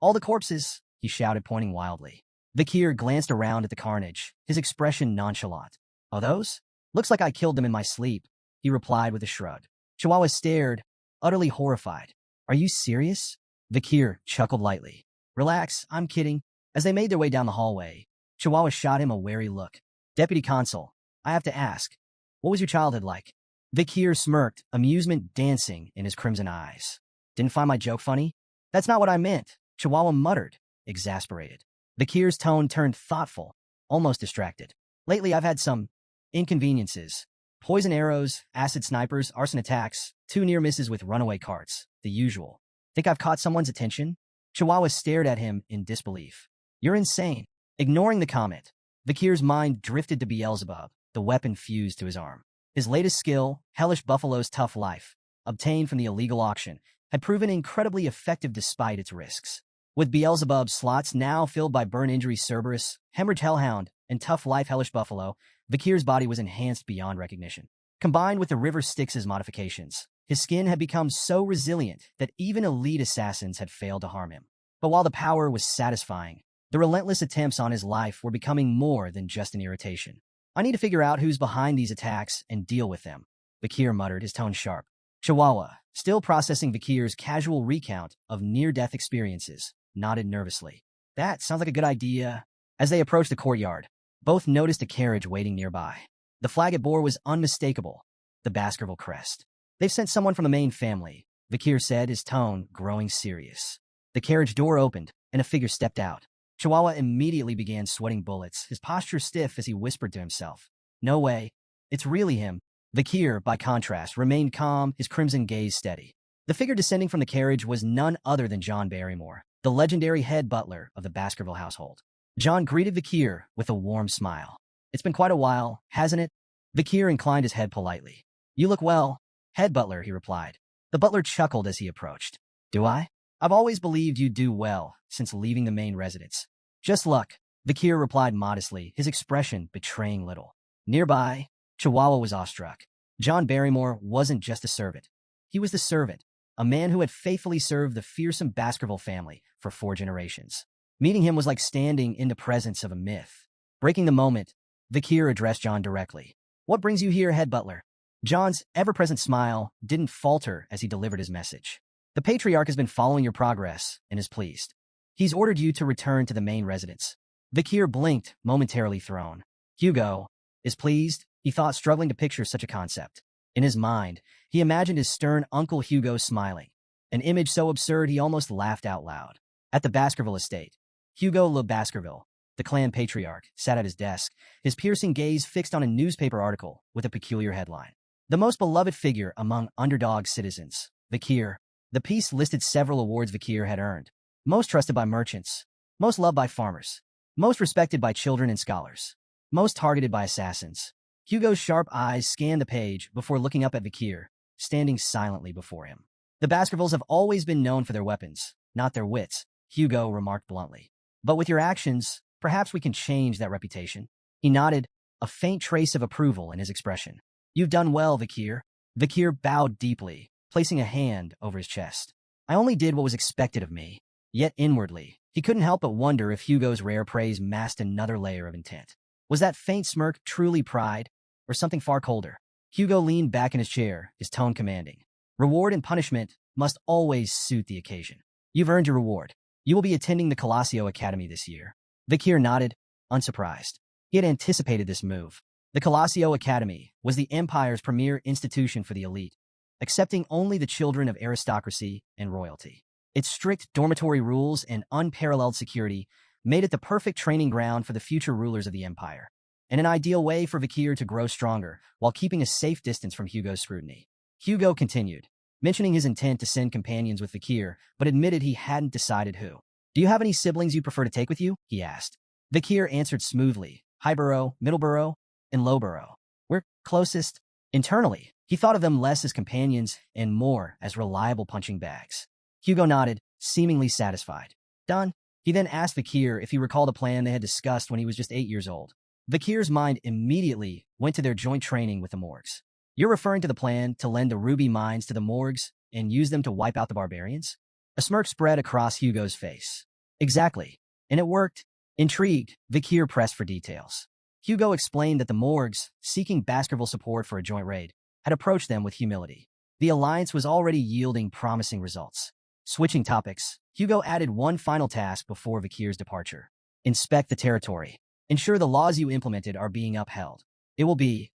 "All the corpses," he shouted, pointing wildly. Bakir glanced around at the carnage, his expression nonchalant. "Oh, those?" Looks like I killed them in my sleep, he replied with a shrug. Chihuahua stared, utterly horrified. Are you serious? Vikir chuckled lightly. Relax, I'm kidding. As they made their way down the hallway, Chihuahua shot him a wary look. Deputy Consul, I have to ask, what was your childhood like? Vikir smirked, amusement dancing in his crimson eyes. Didn't find my joke funny? That's not what I meant, Chihuahua muttered, exasperated. Vikir's tone turned thoughtful, almost distracted. Lately, I've had some inconveniences. Poison arrows, acid snipers, arson attacks, 2 near misses with runaway carts, the usual. Think I've caught someone's attention? Chihuahua stared at him in disbelief. You're insane. Ignoring the comment, Vikir's mind drifted to Beelzebub, the weapon fused to his arm. His latest skill, Hellish Buffalo's Tough Life, obtained from the illegal auction, had proven incredibly effective despite its risks. With Beelzebub's slots now filled by Burn Injury Cerberus, Hemorrhage Hellhound, and Tough Life Hellish Buffalo, Vikir's body was enhanced beyond recognition. Combined with the River Styx's modifications, his skin had become so resilient that even elite assassins had failed to harm him. But while the power was satisfying, the relentless attempts on his life were becoming more than just an irritation. I need to figure out who's behind these attacks and deal with them, Vikir muttered, his tone sharp. Chihuahua, still processing Vikir's casual recount of near-death experiences, nodded nervously. That sounds like a good idea. As they approached the courtyard, both noticed a carriage waiting nearby. The flag it bore was unmistakable, the Baskerville crest. They've sent someone from the main family, Vikir said, his tone growing serious. The carriage door opened, and a figure stepped out. Chihuahua immediately began sweating bullets, his posture stiff as he whispered to himself. No way. It's really him. Vikir, by contrast, remained calm, his crimson gaze steady. The figure descending from the carriage was none other than John Barrymore, the legendary head butler of the Baskerville household. John greeted Vikir with a warm smile. It's been quite a while, hasn't it? Vikir inclined his head politely. You look well, head butler, he replied. The butler chuckled as he approached. Do I? I've always believed you'd do well since leaving the main residence. Just luck, Vikir replied modestly, his expression betraying little. Nearby, Chihuahua was awestruck. John Barrymore wasn't just a servant. He was the servant, a man who had faithfully served the fearsome Baskerville family for 4 generations. Meeting him was like standing in the presence of a myth. Breaking the moment, Vikir addressed John directly. What brings you here, head butler? John's ever-present smile didn't falter as he delivered his message. The patriarch has been following your progress and is pleased. He's ordered you to return to the main residence. Vikir blinked, momentarily thrown. Hugo is pleased, he thought, struggling to picture such a concept. In his mind, he imagined his stern Uncle Hugo smiling, an image so absurd he almost laughed out loud. At the Baskerville estate, Hugo Le Baskerville, the clan patriarch, sat at his desk, his piercing gaze fixed on a newspaper article with a peculiar headline. The most beloved figure among underdog citizens, Vikir. The piece listed several awards Vikir had earned. Most trusted by merchants, most loved by farmers, most respected by children and scholars, most targeted by assassins. Hugo's sharp eyes scanned the page before looking up at Vikir, standing silently before him. The Baskervilles have always been known for their weapons, not their wits, Hugo remarked bluntly. But with your actions, perhaps we can change that reputation. He nodded, a faint trace of approval in his expression. You've done well, Vikir. Vikir bowed deeply, placing a hand over his chest. I only did what was expected of me. Yet inwardly, he couldn't help but wonder if Hugo's rare praise masked another layer of intent. Was that faint smirk truly pride, or something far colder? Hugo leaned back in his chair, his tone commanding. Reward and punishment must always suit the occasion. You've earned your reward. You will be attending the Colosseo Academy this year. Vikir nodded, unsurprised. He had anticipated this move. The Colosseo Academy was the Empire's premier institution for the elite, accepting only the children of aristocracy and royalty. Its strict dormitory rules and unparalleled security made it the perfect training ground for the future rulers of the empire, and an ideal way for Vikir to grow stronger while keeping a safe distance from Hugo's scrutiny. Hugo continued, mentioning his intent to send companions with Vikir, but admitted he hadn't decided who. Do you have any siblings you prefer to take with you? He asked. Vikir answered smoothly, Highborough, Middleborough, and Lowborough. We're closest. Internally, he thought of them less as companions and more as reliable punching bags. Hugo nodded, seemingly satisfied. Done. He then asked Vikir if he recalled a plan they had discussed when he was just 8 years old. Vikir's mind immediately went to their joint training with the Morgs. You're referring to the plan to lend the ruby mines to the Morgs and use them to wipe out the barbarians? A smirk spread across Hugo's face. Exactly. And it worked. Intrigued, Vikir pressed for details. Hugo explained that the morgues, seeking Baskerville support for a joint raid, had approached them with humility. The alliance was already yielding promising results. Switching topics, Hugo added one final task before Vakir's departure. Inspect the territory. Ensure the laws you implemented are being upheld. It will be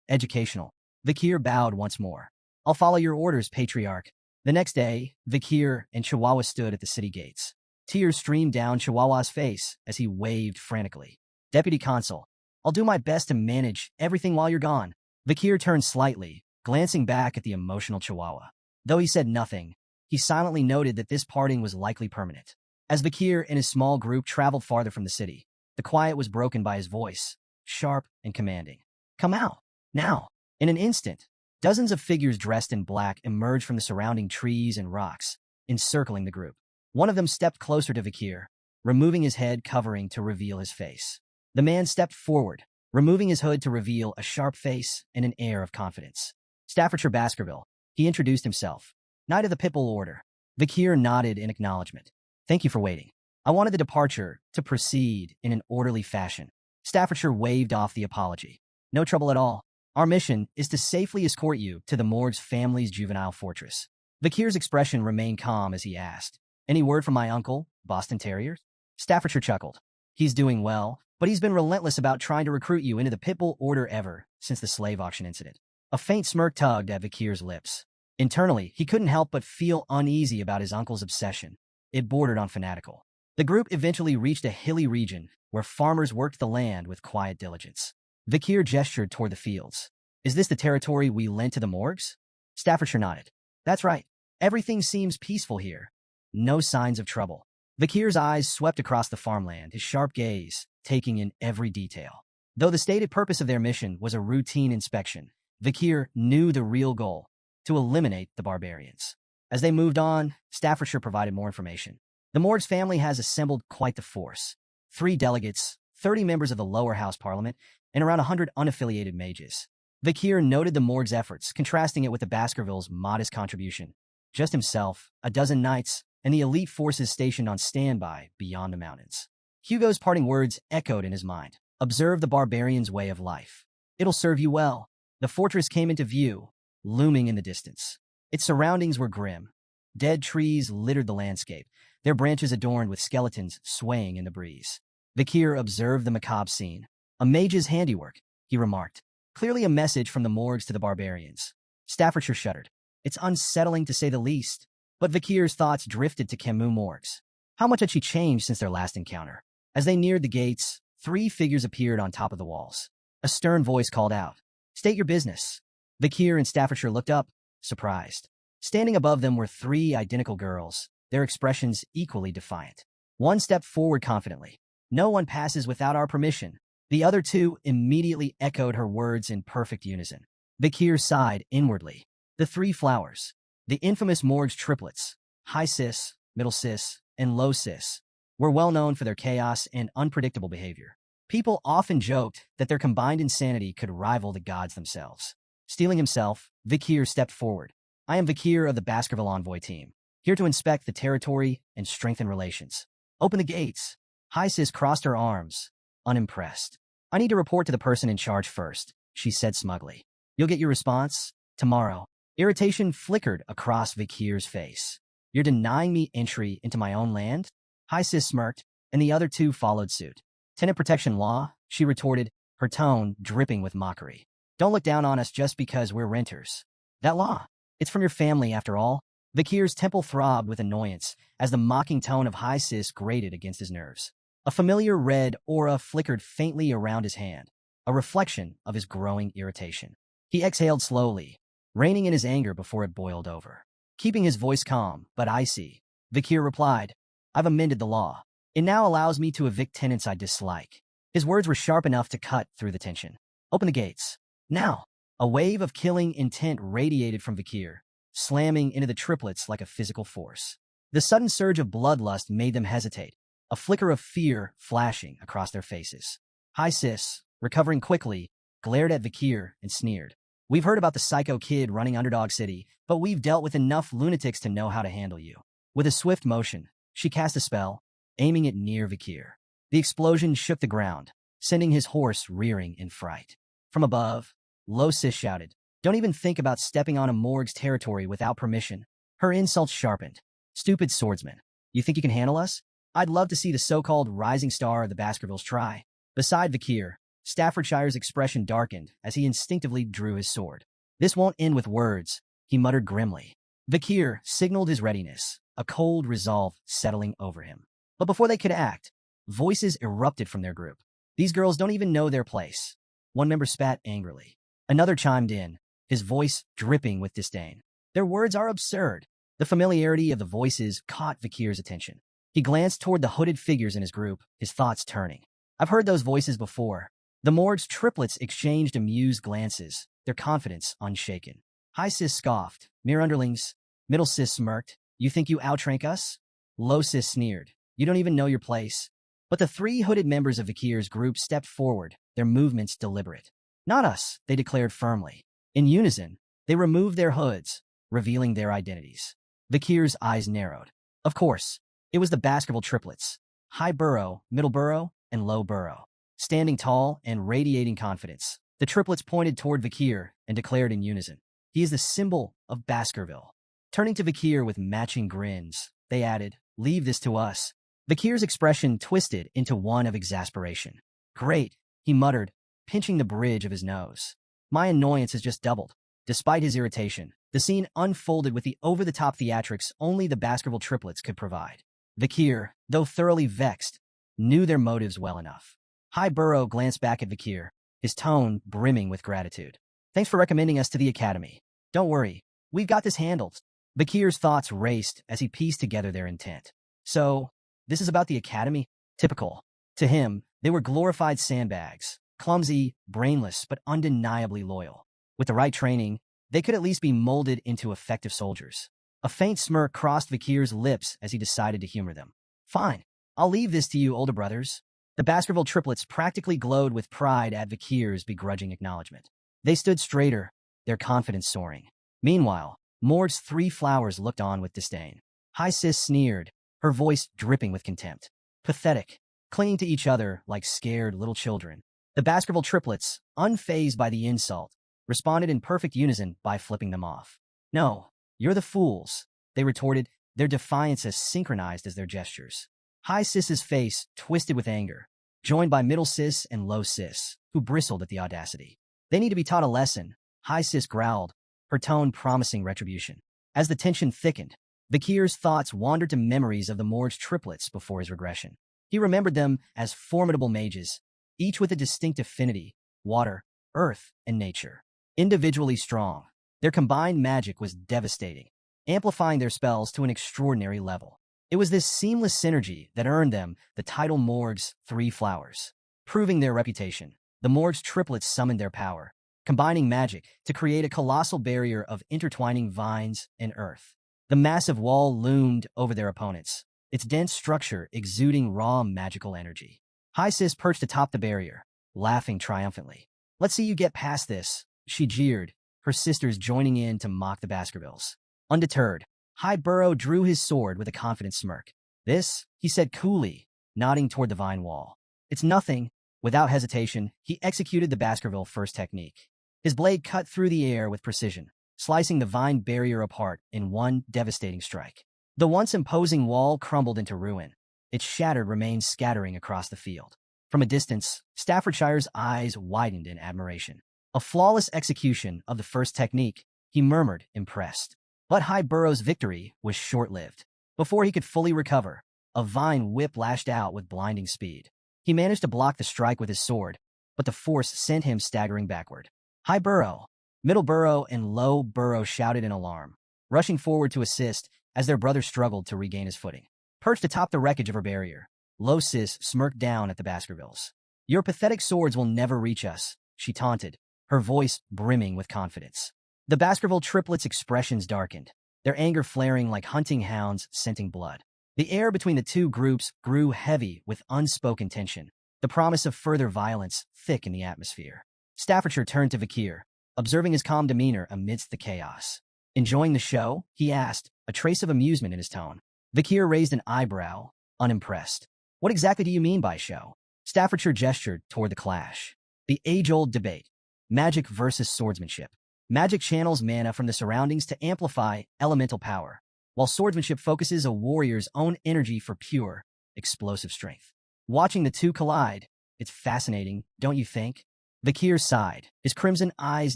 educational. Vakir bowed once more. I'll follow your orders, Patriarch. The next day, Vakir and Chihuahua stood at the city gates. Tears streamed down Chihuahua's face as he waved frantically. Deputy Consul, I'll do my best to manage everything while you're gone. Vakir turned slightly, glancing back at the emotional Chihuahua. Though he said nothing, he silently noted that this parting was likely permanent. As Vakir and his small group traveled farther from the city, the quiet was broken by his voice, sharp and commanding. Come out, now. In an instant, dozens of figures dressed in black emerged from the surrounding trees and rocks, encircling the group. One of them stepped closer to Vakir, removing his head covering to reveal his face. The man stepped forward, removing his hood to reveal a sharp face and an air of confidence. Staffordshire Baskerville, he introduced himself. Knight of the Pitbull Order. Vakir nodded in acknowledgement. Thank you for waiting. I wanted the departure to proceed in an orderly fashion. Staffordshire waved off the apology. No trouble at all. Our mission is to safely escort you to the morgue's family's juvenile fortress. Vakir's expression remained calm as he asked, Any word from my uncle, Boston Terriers? Staffordshire chuckled. He's doing well, but he's been relentless about trying to recruit you into the Pitbull Order ever since the slave auction incident. A faint smirk tugged at Vakir's lips. Internally, he couldn't help but feel uneasy about his uncle's obsession. It bordered on fanatical. The group eventually reached a hilly region where farmers worked the land with quiet diligence. Vakir gestured toward the fields. Is this the territory we lent to the morgues? Staffordshire nodded. That's right. Everything seems peaceful here. No signs of trouble. Vakir's eyes swept across the farmland, his sharp gaze taking in every detail. Though the stated purpose of their mission was a routine inspection, Vakir knew the real goal, to eliminate the barbarians. As they moved on, Staffordshire provided more information. The Morgue's family has assembled quite the force. 3 delegates, 30 members of the lower house parliament, and around 100 unaffiliated mages. Vakir noted the Morgue's efforts, contrasting it with the Baskervilles' modest contribution. Just himself, a dozen knights, and the elite forces stationed on standby beyond the mountains. Hugo's parting words echoed in his mind. Observe the barbarians' way of life. It'll serve you well. The fortress came into view, looming in the distance. Its surroundings were grim. Dead trees littered the landscape, their branches adorned with skeletons swaying in the breeze. Vakir observed the macabre scene. A mage's handiwork, he remarked. Clearly a message from the morgues to the barbarians. Staffordshire shuddered. It's unsettling to say the least. But Vakir's thoughts drifted to Camus morgues. How much had she changed since their last encounter? As they neared the gates, 3 figures appeared on top of the walls. A stern voice called out, State your business. Vakir and Staffordshire looked up, surprised. Standing above them were 3 identical girls, their expressions equally defiant. One stepped forward confidently. No one passes without our permission. The other 2 immediately echoed her words in perfect unison. Vakir sighed inwardly. The 3 flowers. The infamous morgue's triplets, high cis, middle cis, and low cis, were well known for their chaos and unpredictable behavior. People often joked that their combined insanity could rival the gods themselves. Steeling himself, Vakir stepped forward. I am Vakir of the Baskerville Envoy team, here to inspect the territory and strengthen relations. Open the gates. High cis crossed her arms, unimpressed. I need to report to the person in charge first, she said smugly. You'll get your response tomorrow. Irritation flickered across Vakir's face. You're denying me entry into my own land? High cis smirked, and the other 2 followed suit. Tenant protection law, she retorted, her tone dripping with mockery. Don't look down on us just because we're renters. That law, it's from your family after all. Vakir's temple throbbed with annoyance as the mocking tone of High cis grated against his nerves. A familiar red aura flickered faintly around his hand, a reflection of his growing irritation. He exhaled slowly, reining in his anger before it boiled over. Keeping his voice calm, but icy, Vakir replied, I've amended the law. It now allows me to evict tenants I dislike. His words were sharp enough to cut through the tension. Open the gates. Now. A wave of killing intent radiated from Vakir, slamming into the triplets like a physical force. The sudden surge of bloodlust made them hesitate, a flicker of fear flashing across their faces. High cis, recovering quickly, glared at Vakir and sneered. We've heard about the psycho kid running Underdog City, but we've dealt with enough lunatics to know how to handle you. With a swift motion, she cast a spell, aiming it near Vakir. The explosion shook the ground, sending his horse rearing in fright. From above, Lo Sis shouted, "Don't even think about stepping on a morgue's territory without permission." Her insults sharpened. "Stupid swordsman. You think you can handle us? I'd love to see the so-called rising star of the Baskervilles try." Beside Vakir, Staffordshire's expression darkened as he instinctively drew his sword. "This won't end with words," he muttered grimly. Vakir signaled his readiness, a cold resolve settling over him. But before they could act, voices erupted from their group. "These girls don't even know their place." One member spat angrily. Another chimed in, his voice dripping with disdain. "Their words are absurd." The familiarity of the voices caught Vakir's attention. He glanced toward the hooded figures in his group, his thoughts turning. "I've heard those voices before." The morgue's triplets exchanged amused glances, their confidence unshaken. High Sis scoffed. "Mere underlings." Middle Sis smirked. "You think you outrank us?" Low Sis sneered. "You don't even know your place." But the three hooded members of Vakir's group stepped forward, their movements deliberate. "Not us," they declared firmly. In unison, they removed their hoods, revealing their identities. Vakir's eyes narrowed. Of course, it was the Baskerville triplets, High Burrow, Middle Burrow, and Low Burrow. Standing tall and radiating confidence, the triplets pointed toward Vakir and declared in unison, "He is the symbol of Baskerville." Turning to Vakir with matching grins, they added, "Leave this to us." Vakir's expression twisted into one of exasperation. "Great," he muttered, pinching the bridge of his nose. "My annoyance has just doubled." Despite his irritation, the scene unfolded with the over-the-top theatrics only the Baskerville triplets could provide. Vakir, though thoroughly vexed, knew their motives well enough. High Burrow glanced back at Vakir, his tone brimming with gratitude. "Thanks for recommending us to the Academy. Don't worry, we've got this handled." Vakir's thoughts raced as he pieced together their intent. "So, this is about the Academy?" Typical. To him, they were glorified sandbags, clumsy, brainless, but undeniably loyal. With the right training, they could at least be molded into effective soldiers. A faint smirk crossed Vakir's lips as he decided to humor them. "Fine, I'll leave this to you, older brothers." The Baskerville triplets practically glowed with pride at Vakir's begrudging acknowledgement. They stood straighter, their confidence soaring. Meanwhile, Mord's three flowers looked on with disdain. High Sis sneered, her voice dripping with contempt. "Pathetic," clinging to each other like scared little children. The Baskerville triplets, unfazed by the insult, responded in perfect unison by flipping them off. "No, you're the fools," they retorted, their defiance as synchronized as their gestures. High Sis's face twisted with anger, joined by Middle Sis and Low Sis, who bristled at the audacity. "They need to be taught a lesson," High Sis growled, her tone promising retribution. As the tension thickened, Vakir's thoughts wandered to memories of the morgue's triplets before his regression. He remembered them as formidable mages, each with a distinct affinity, water, earth, and nature. Individually strong, their combined magic was devastating, amplifying their spells to an extraordinary level. It was this seamless synergy that earned them the title Morgue's Three Flowers. Proving their reputation, the Morgue's triplets summoned their power, combining magic to create a colossal barrier of intertwining vines and earth. The massive wall loomed over their opponents, its dense structure exuding raw magical energy. High Sis perched atop the barrier, laughing triumphantly. "Let's see you get past this," she jeered, her sisters joining in to mock the Baskervilles. Undeterred, High Burrow drew his sword with a confident smirk. "This," he said coolly, nodding toward the vine wall. "It's nothing." Without hesitation, he executed the Baskerville first technique. His blade cut through the air with precision, slicing the vine barrier apart in one devastating strike. The once imposing wall crumbled into ruin, its shattered remains scattering across the field. From a distance, Staffordshire's eyes widened in admiration. "A flawless execution of the first technique," he murmured, impressed. But High Burrow's victory was short-lived. Before he could fully recover, a vine whip lashed out with blinding speed. He managed to block the strike with his sword, but the force sent him staggering backward. High Burrow, Middle Burrow, and Low Burrow shouted in alarm, rushing forward to assist as their brother struggled to regain his footing. Perched atop the wreckage of her barrier, Low Sis smirked down at the Baskervilles. "Your pathetic swords will never reach us," she taunted, her voice brimming with confidence. The Baskerville triplets' expressions darkened, their anger flaring like hunting hounds scenting blood. The air between the two groups grew heavy with unspoken tension, the promise of further violence thick in the atmosphere. Staffordshire turned to Vakir, observing his calm demeanor amidst the chaos. "Enjoying the show?" he asked, a trace of amusement in his tone. Vakir raised an eyebrow, unimpressed. "What exactly do you mean by show?" Staffordshire gestured toward the clash. The age-old debate. Magic versus swordsmanship. Magic channels mana from the surroundings to amplify elemental power, while swordsmanship focuses a warrior's own energy for pure, explosive strength. Watching the two collide, it's fascinating, don't you think? Vakir sighed, his crimson eyes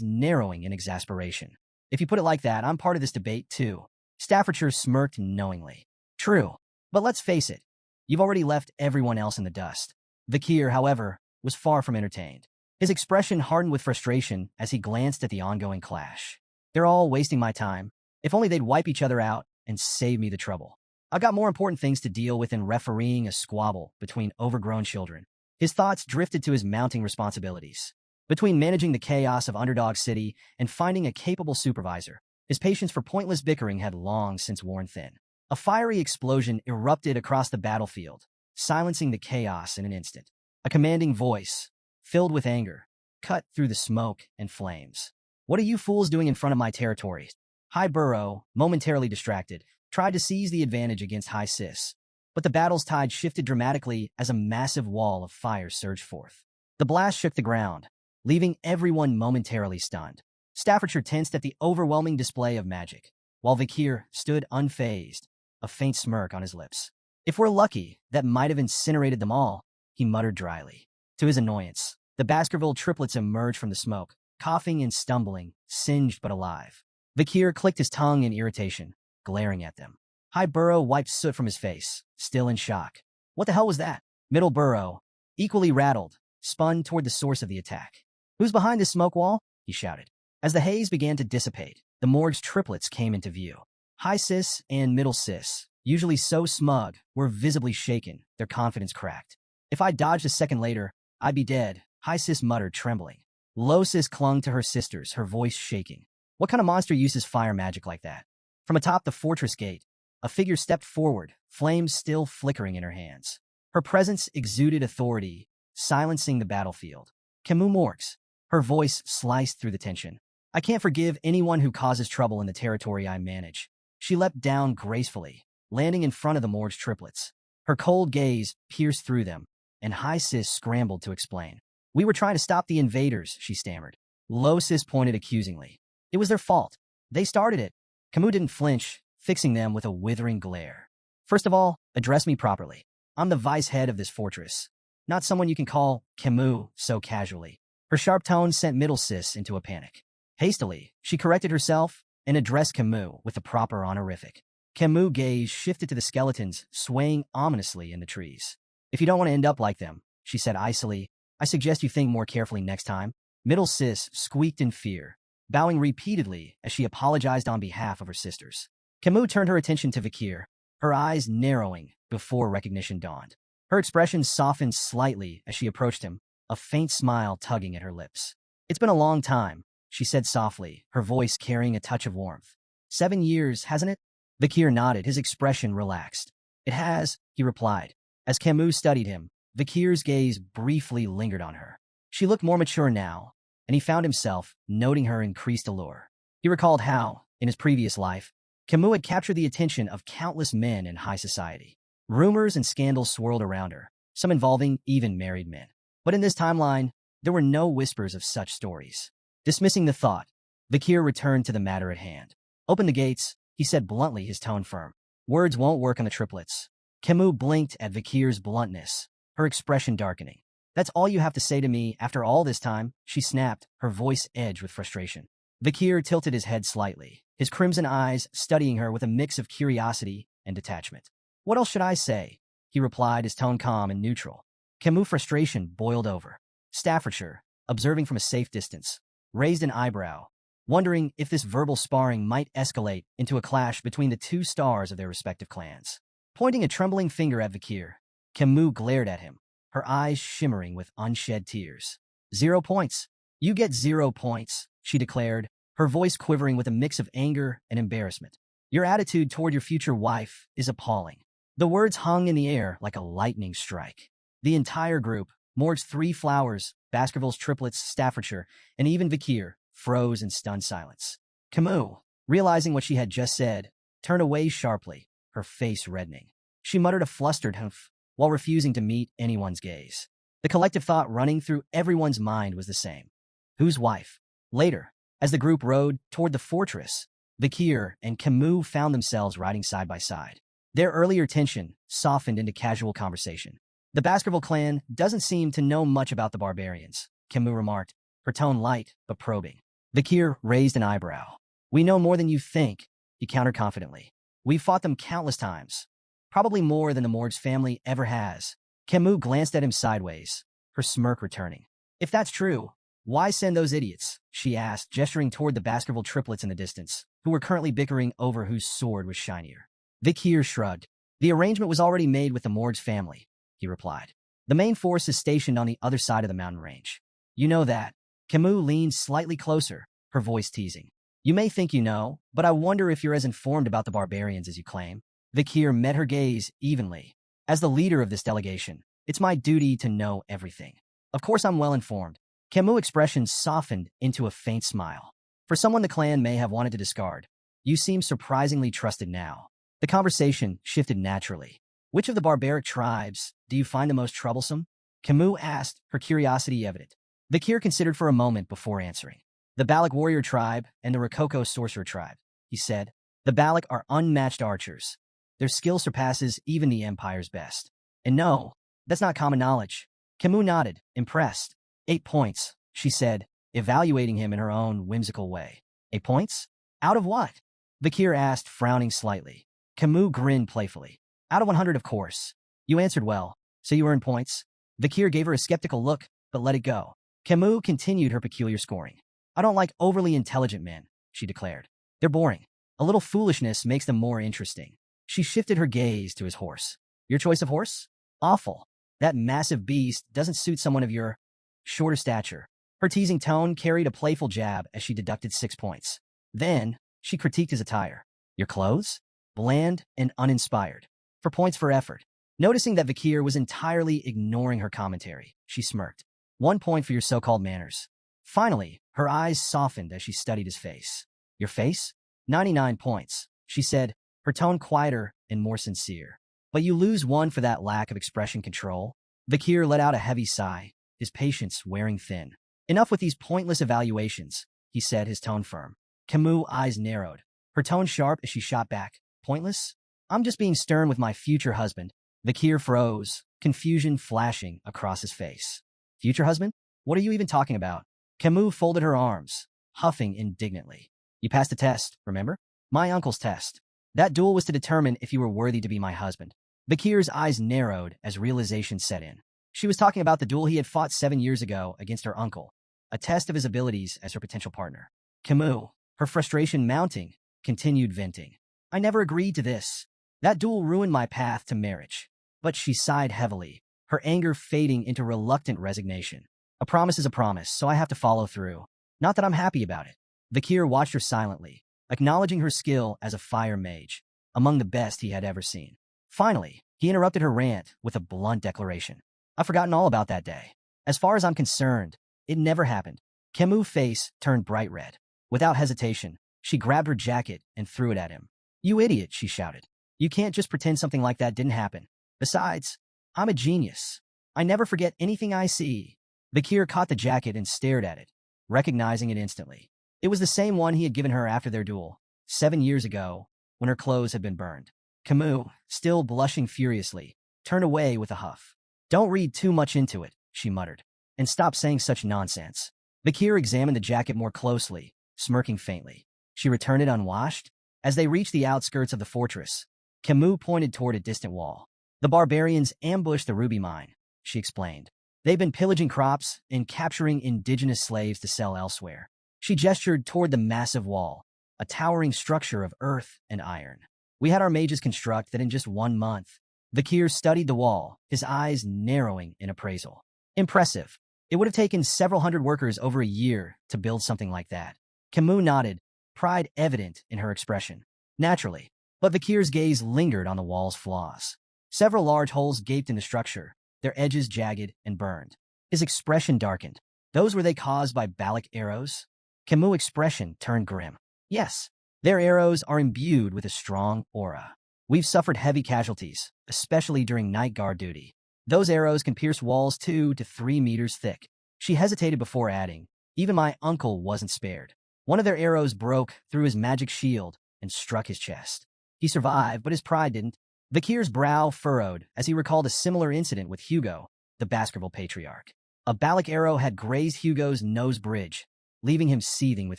narrowing in exasperation. If you put it like that, I'm part of this debate too. Staffordshire smirked knowingly. True, but let's face it, you've already left everyone else in the dust. Vakir, however, was far from entertained. His expression hardened with frustration as he glanced at the ongoing clash. They're all wasting my time. If only they'd wipe each other out and save me the trouble. I've got more important things to deal with than refereeing a squabble between overgrown children. His thoughts drifted to his mounting responsibilities. Between managing the chaos of Underdog City and finding a capable supervisor, his patience for pointless bickering had long since worn thin. A fiery explosion erupted across the battlefield, silencing the chaos in an instant. A commanding voice, filled with anger, cut through the smoke and flames. What are you fools doing in front of my territory? High Burrow, momentarily distracted, tried to seize the advantage against High Sis, but the battle's tide shifted dramatically as a massive wall of fire surged forth. The blast shook the ground, leaving everyone momentarily stunned. Staffordshire tensed at the overwhelming display of magic, while Vakir stood unfazed, a faint smirk on his lips. If we're lucky, that might have incinerated them all, he muttered dryly. To his annoyance, the Baskerville triplets emerged from the smoke, coughing and stumbling, singed but alive. Vakir clicked his tongue in irritation, glaring at them. High Burrow wiped soot from his face, still in shock. What the hell was that? Middle Burrow, equally rattled, spun toward the source of the attack. Who's behind this smoke wall? He shouted. As the haze began to dissipate, the morgue's triplets came into view. High Sis and Middle Sis, usually so smug, were visibly shaken, their confidence cracked. If I dodged a second later, I'd be dead, High Sis muttered, trembling. Low Sis clung to her sisters, her voice shaking. What kind of monster uses fire magic like that? From atop the fortress gate, a figure stepped forward, flames still flickering in her hands. Her presence exuded authority, silencing the battlefield. Camus Morgs. Her voice sliced through the tension. I can't forgive anyone who causes trouble in the territory I manage. She leapt down gracefully, landing in front of the Morgue's triplets. Her cold gaze pierced through them, and High Sis scrambled to explain. We were trying to stop the invaders, she stammered. Low Sis pointed accusingly. It was their fault. They started it. Camus didn't flinch, fixing them with a withering glare. First of all, address me properly. I'm the vice head of this fortress, not someone you can call Camus so casually. Her sharp tone sent Middle Sis into a panic. Hastily, she corrected herself and addressed Camus with the proper honorific. Camus' gaze shifted to the skeletons swaying ominously in the trees. If you don't want to end up like them, she said icily, I suggest you think more carefully next time. Middle Sis squeaked in fear, bowing repeatedly as she apologized on behalf of her sisters. Camus turned her attention to Vakir, her eyes narrowing before recognition dawned. Her expression softened slightly as she approached him, a faint smile tugging at her lips. It's been a long time, she said softly, her voice carrying a touch of warmth. 7 years, hasn't it? Vakir nodded, his expression relaxed. It has, he replied. As Camus studied him, Vakir's gaze briefly lingered on her. She looked more mature now, and he found himself noting her increased allure. He recalled how, in his previous life, Camus had captured the attention of countless men in high society. Rumors and scandals swirled around her, some involving even married men. But in this timeline, there were no whispers of such stories. Dismissing the thought, Vakir returned to the matter at hand. Open the gates, he said bluntly, his tone firm. Words won't work on the triplets. Camus blinked at Vakir's bluntness, her expression darkening. That's all you have to say to me after all this time, she snapped, her voice edged with frustration. Vakir tilted his head slightly, his crimson eyes studying her with a mix of curiosity and detachment. What else should I say? He replied, his tone calm and neutral. Camus' frustration boiled over. Staffordshire, observing from a safe distance, raised an eyebrow, wondering if this verbal sparring might escalate into a clash between the two stars of their respective clans. Pointing a trembling finger at Vakir, Camus glared at him, her eyes shimmering with unshed tears. 0 points. You get 0 points, she declared, her voice quivering with a mix of anger and embarrassment. Your attitude toward your future wife is appalling. The words hung in the air like a lightning strike. The entire group, Morg's 3 flowers, Baskerville's triplets, Staffordshire, and even Vakir, froze in stunned silence. Camus, realizing what she had just said, turned away sharply, her face reddening. She muttered a flustered humph while refusing to meet anyone's gaze. The collective thought running through everyone's mind was the same. Whose wife? Later, as the group rode toward the fortress, Vikir and Camus found themselves riding side by side. Their earlier tension softened into casual conversation. The Baskerville clan doesn't seem to know much about the barbarians, Camus remarked, her tone light but probing. Vikir raised an eyebrow. We know more than you think, he countered confidently. We've fought them countless times, probably more than the Morg's family ever has. Camus glanced at him sideways, her smirk returning. If that's true, why send those idiots? She asked, gesturing toward the Baskerville triplets in the distance, who were currently bickering over whose sword was shinier. Vikir shrugged. The arrangement was already made with the Morg's family, he replied. The main force is stationed on the other side of the mountain range. You know that. Camus leaned slightly closer, her voice teasing. You may think you know, but I wonder if you're as informed about the barbarians as you claim. Vikir met her gaze evenly. As the leader of this delegation, it's my duty to know everything. Of course I'm well informed. Camus' expression softened into a faint smile. For someone the clan may have wanted to discard, you seem surprisingly trusted now. The conversation shifted naturally. Which of the barbaric tribes do you find the most troublesome? Camus asked, her curiosity evident. Vikir considered for a moment before answering. The Balak warrior tribe and the Rococo sorcerer tribe, he said. The Balak are unmatched archers. Their skill surpasses even the Empire's best. And no, that's not common knowledge. Camus nodded, impressed. 8 points, she said, evaluating him in her own whimsical way. 8 points? Out of what? Vikir asked, frowning slightly. Camus grinned playfully. Out of 100, of course. You answered well, so you earned points. Vikir gave her a skeptical look, but let it go. Camus continued her peculiar scoring. I don't like overly intelligent men, she declared. They're boring. A little foolishness makes them more interesting. She shifted her gaze to his horse. Your choice of horse? Awful. That massive beast doesn't suit someone of your shorter stature. Her teasing tone carried a playful jab as she deducted 6 points. Then, she critiqued his attire. Your clothes? Bland and uninspired. For points for effort. Noticing that Vikir was entirely ignoring her commentary, she smirked. 1 point for your so-called manners. Finally, her eyes softened as she studied his face. Your face? 99 points, she said, her tone quieter and more sincere. But you lose 1 for that lack of expression control. Vikir let out a heavy sigh, his patience wearing thin. Enough with these pointless evaluations, he said, his tone firm. Camus' eyes narrowed, her tone sharp as she shot back. Pointless? I'm just being stern with my future husband. Vikir froze, confusion flashing across his face. Future husband? What are you even talking about? Camus folded her arms, huffing indignantly. You passed the test, remember? My uncle's test. That duel was to determine if you were worthy to be my husband. Vikir's eyes narrowed as realization set in. She was talking about the duel he had fought 7 years ago against her uncle, a test of his abilities as her potential partner. Camus, her frustration mounting, continued venting. I never agreed to this. That duel ruined my path to marriage. But she sighed heavily, her anger fading into reluctant resignation. A promise is a promise, so I have to follow through. Not that I'm happy about it. Vikir watched her silently, acknowledging her skill as a fire mage, among the best he had ever seen. Finally, he interrupted her rant with a blunt declaration. I've forgotten all about that day. As far as I'm concerned, it never happened. Camus' face turned bright red. Without hesitation, she grabbed her jacket and threw it at him. You idiot, she shouted. You can't just pretend something like that didn't happen. Besides, I'm a genius. I never forget anything I see. Vikir caught the jacket and stared at it, recognizing it instantly. It was the same one he had given her after their duel, 7 years ago, when her clothes had been burned. Camus, still blushing furiously, turned away with a huff. Don't read too much into it, she muttered, and stop saying such nonsense. Vikir examined the jacket more closely, smirking faintly. She returned it unwashed. As they reached the outskirts of the fortress, Camus pointed toward a distant wall. The barbarians ambushed the ruby mine, she explained. They've been pillaging crops and capturing indigenous slaves to sell elsewhere. She gestured toward the massive wall, a towering structure of earth and iron. We had our mages construct that in just 1 month. Vikir studied the wall, his eyes narrowing in appraisal. Impressive. It would have taken several hundred workers over a year to build something like that. Camus nodded, pride evident in her expression. Naturally, but Vikir's gaze lingered on the wall's flaws. Several large holes gaped in the structure, their edges jagged and burned. His expression darkened. Those were they caused by Balak arrows? Camus' expression turned grim. Yes, their arrows are imbued with a strong aura. We've suffered heavy casualties, especially during night guard duty. Those arrows can pierce walls 2 to 3 meters thick. She hesitated before adding, even my uncle wasn't spared. One of their arrows broke through his magic shield and struck his chest. He survived, but his pride didn't. Vakir's brow furrowed as he recalled a similar incident with Hugo, the Baskerville patriarch. A Balak arrow had grazed Hugo's nose bridge, leaving him seething with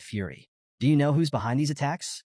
fury. Do you know who's behind these attacks?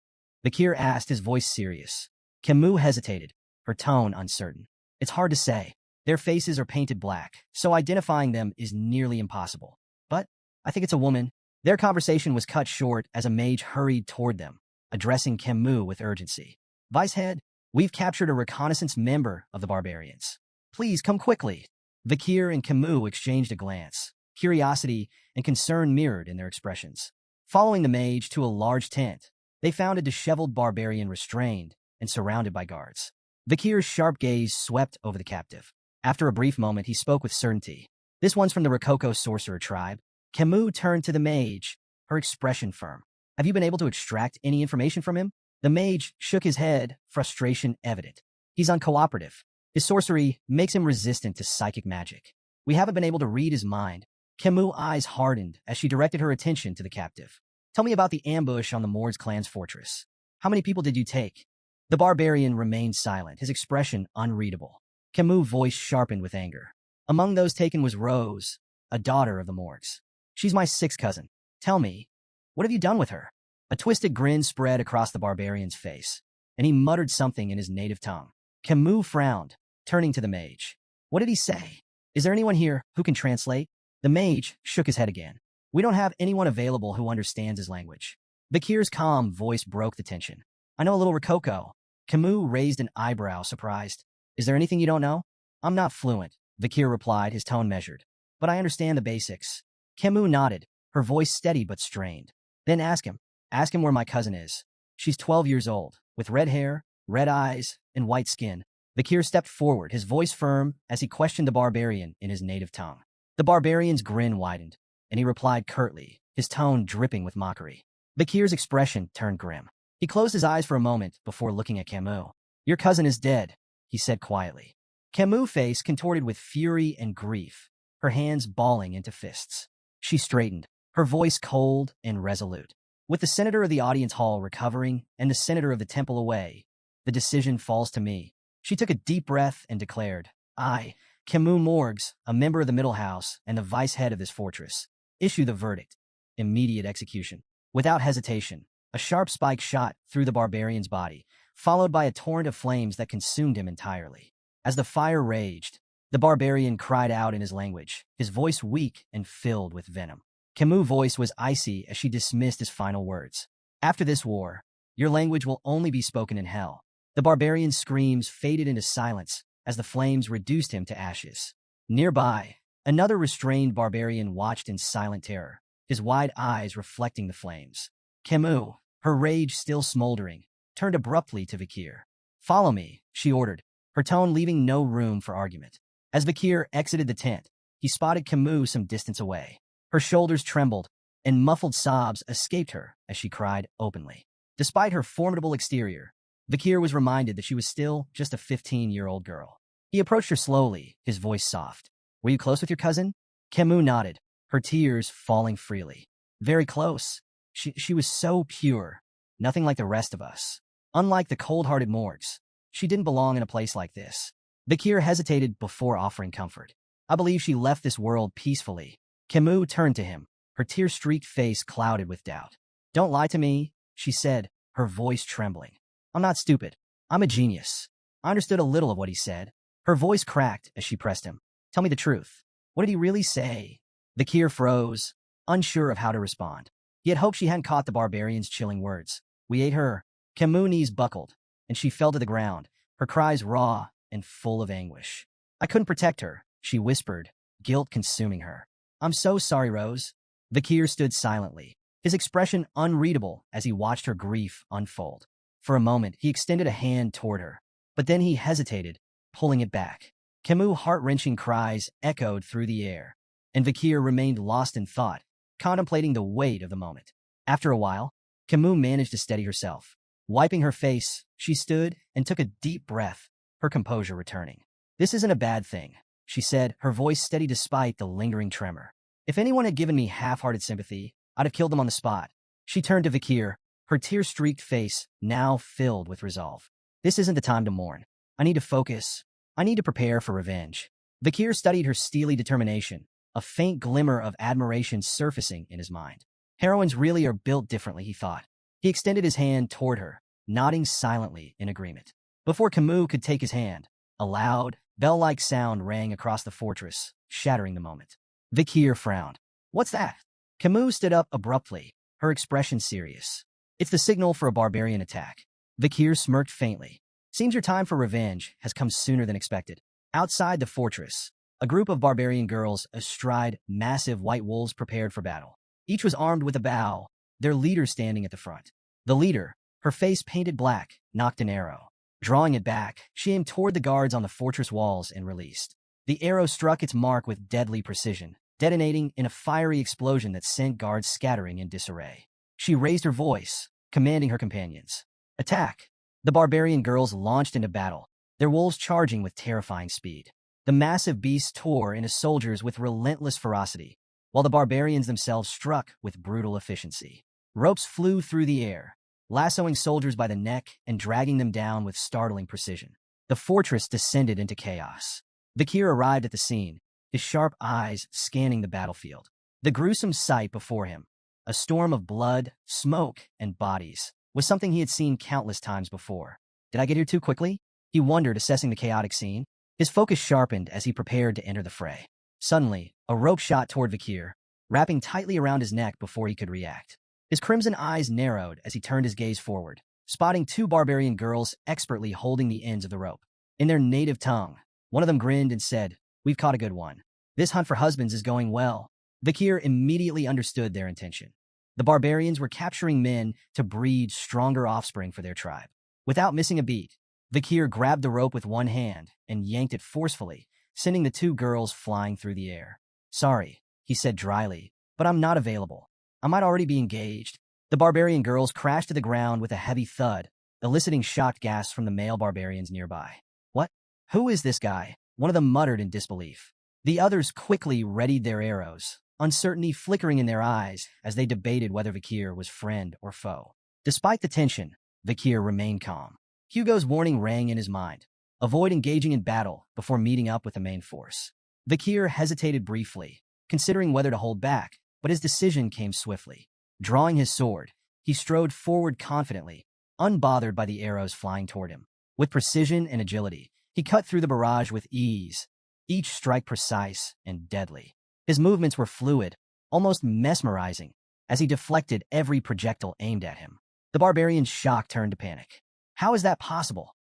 Vakir asked, his voice serious. Camus hesitated, her tone uncertain. It's hard to say. Their faces are painted black, so identifying them is nearly impossible. But I think it's a woman. Their conversation was cut short as a mage hurried toward them, addressing Camus with urgency. Vicehead, we've captured a reconnaissance member of the barbarians. Please come quickly. Vakir and Camus exchanged a glance. Curiosity and concern mirrored in their expressions. Following the mage to a large tent, they found a disheveled barbarian restrained and surrounded by guards. Vakir's sharp gaze swept over the captive. After a brief moment, he spoke with certainty. This one's from the Rococo sorcerer tribe. Camus turned to the mage, her expression firm. Have you been able to extract any information from him? The mage shook his head, frustration evident. He's uncooperative. His sorcery makes him resistant to psychic magic. We haven't been able to read his mind. Camus' eyes hardened as she directed her attention to the captive. Tell me about the ambush on the Mords clan's fortress. How many people did you take? The barbarian remained silent, his expression unreadable. Camus' voice sharpened with anger. Among those taken was Rose, a daughter of the Morgs. She's my sixth cousin. Tell me, what have you done with her? A twisted grin spread across the barbarian's face, and he muttered something in his native tongue. Camus frowned, turning to the mage. What did he say? Is there anyone here who can translate? The mage shook his head again. We don't have anyone available who understands his language. Vakir's calm voice broke the tension. I know a little Rococo. Camus raised an eyebrow, surprised. Is there anything you don't know? I'm not fluent, Vakir replied, his tone measured. But I understand the basics. Camus nodded, her voice steady but strained. Then ask him. Ask him where my cousin is. She's 12 years old, with red hair, red eyes, and white skin. Vakir stepped forward, his voice firm, as he questioned the barbarian in his native tongue. The barbarian's grin widened, and he replied curtly, his tone dripping with mockery. Vakir's expression turned grim. He closed his eyes for a moment before looking at Camus. Your cousin is dead, he said quietly. Camus' face contorted with fury and grief, her hands balling into fists. She straightened, her voice cold and resolute. With the senator of the audience hall recovering and the senator of the temple away, the decision falls to me. She took a deep breath and declared, I, Camus Morgs, a member of the Middle House and the vice head of this fortress, issue the verdict. Immediate execution. Without hesitation, a sharp spike shot through the barbarian's body, followed by a torrent of flames that consumed him entirely. As the fire raged, the barbarian cried out in his language, his voice weak and filled with venom. Camus' voice was icy as she dismissed his final words. After this war, your language will only be spoken in hell. The barbarian's screams faded into silence as the flames reduced him to ashes. Nearby, another restrained barbarian watched in silent terror, his wide eyes reflecting the flames. Camus, her rage still smoldering, turned abruptly to Vakir. Follow me, she ordered, her tone leaving no room for argument. As Vakir exited the tent, he spotted Camus some distance away. Her shoulders trembled, and muffled sobs escaped her as she cried openly. Despite her formidable exterior, Vakir was reminded that she was still just a 15-year-old girl. He approached her slowly, his voice soft. Were you close with your cousin? Camus nodded, her tears falling freely. Very close. She was so pure, nothing like the rest of us. Unlike the cold-hearted Morgs, she didn't belong in a place like this. Vakir hesitated before offering comfort. I believe she left this world peacefully. Camus turned to him, her tear-streaked face clouded with doubt. Don't lie to me, she said, her voice trembling. I'm not stupid. I'm a genius. I understood a little of what he said. Her voice cracked as she pressed him. Tell me the truth. What did he really say? Vakir froze, unsure of how to respond. He had hoped she hadn't caught the barbarian's chilling words. We ate her. Camus' knees buckled, and she fell to the ground, her cries raw and full of anguish. I couldn't protect her, she whispered, guilt consuming her. I'm so sorry, Rose. Vakir stood silently, his expression unreadable as he watched her grief unfold. For a moment, he extended a hand toward her, but then he hesitated, pulling it back. Camus' heart-wrenching cries echoed through the air, and Vakir remained lost in thought, contemplating the weight of the moment. After a while, Camus managed to steady herself. Wiping her face, she stood and took a deep breath, her composure returning. This isn't a bad thing, she said, her voice steady despite the lingering tremor. If anyone had given me half-hearted sympathy, I'd have killed them on the spot. She turned to Vikir, her tear-streaked face now filled with resolve. This isn't the time to mourn. I need to focus. I need to prepare for revenge. Vikir studied her steely determination, a faint glimmer of admiration surfacing in his mind. Heroines really are built differently, he thought. He extended his hand toward her, nodding silently in agreement. Before Camus could take his hand, a loud, bell-like sound rang across the fortress, shattering the moment. Vikir frowned. What's that? Camus stood up abruptly, her expression serious. It's the signal for a barbarian attack. Vikir smirked faintly. Seems your time for revenge has come sooner than expected. Outside the fortress, a group of barbarian girls astride massive white wolves prepared for battle. Each was armed with a bow, their leader standing at the front. The leader, her face painted black, knocked an arrow. Drawing it back, she aimed toward the guards on the fortress walls and released. The arrow struck its mark with deadly precision, detonating in a fiery explosion that sent guards scattering in disarray. She raised her voice, commanding her companions. Attack! The barbarian girls launched into battle, their wolves charging with terrifying speed. The massive beasts tore into soldiers with relentless ferocity, while the barbarians themselves struck with brutal efficiency. Ropes flew through the air, lassoing soldiers by the neck and dragging them down with startling precision. The fortress descended into chaos. Vikir arrived at the scene, his sharp eyes scanning the battlefield. The gruesome sight before him, a storm of blood, smoke, and bodies, was something he had seen countless times before. Did I get here too quickly? He wondered, assessing the chaotic scene. His focus sharpened as he prepared to enter the fray. Suddenly, a rope shot toward Vikir, wrapping tightly around his neck before he could react. His crimson eyes narrowed as he turned his gaze forward, spotting two barbarian girls expertly holding the ends of the rope. In their native tongue, one of them grinned and said, "We've caught a good one. This hunt for husbands is going well." Vikir immediately understood their intention. The barbarians were capturing men to breed stronger offspring for their tribe. Without missing a beat, Vikir grabbed the rope with one hand and yanked it forcefully, sending the two girls flying through the air. "Sorry," he said dryly, "but I'm not available. I might already be engaged." The barbarian girls crashed to the ground with a heavy thud, eliciting shocked gasps from the male barbarians nearby. "What? Who is this guy?" one of them muttered in disbelief. The others quickly readied their arrows, uncertainty flickering in their eyes as they debated whether Vikir was friend or foe. Despite the tension, Vikir remained calm. Hugo's warning rang in his mind. Avoid engaging in battle before meeting up with the main force. Vikir hesitated briefly, considering whether to hold back, but his decision came swiftly. Drawing his sword, he strode forward confidently, unbothered by the arrows flying toward him. With precision and agility, he cut through the barrage with ease, each strike precise and deadly. His movements were fluid, almost mesmerizing, as he deflected every projectile aimed at him. The barbarians' shock turned to panic. "How is that possible?"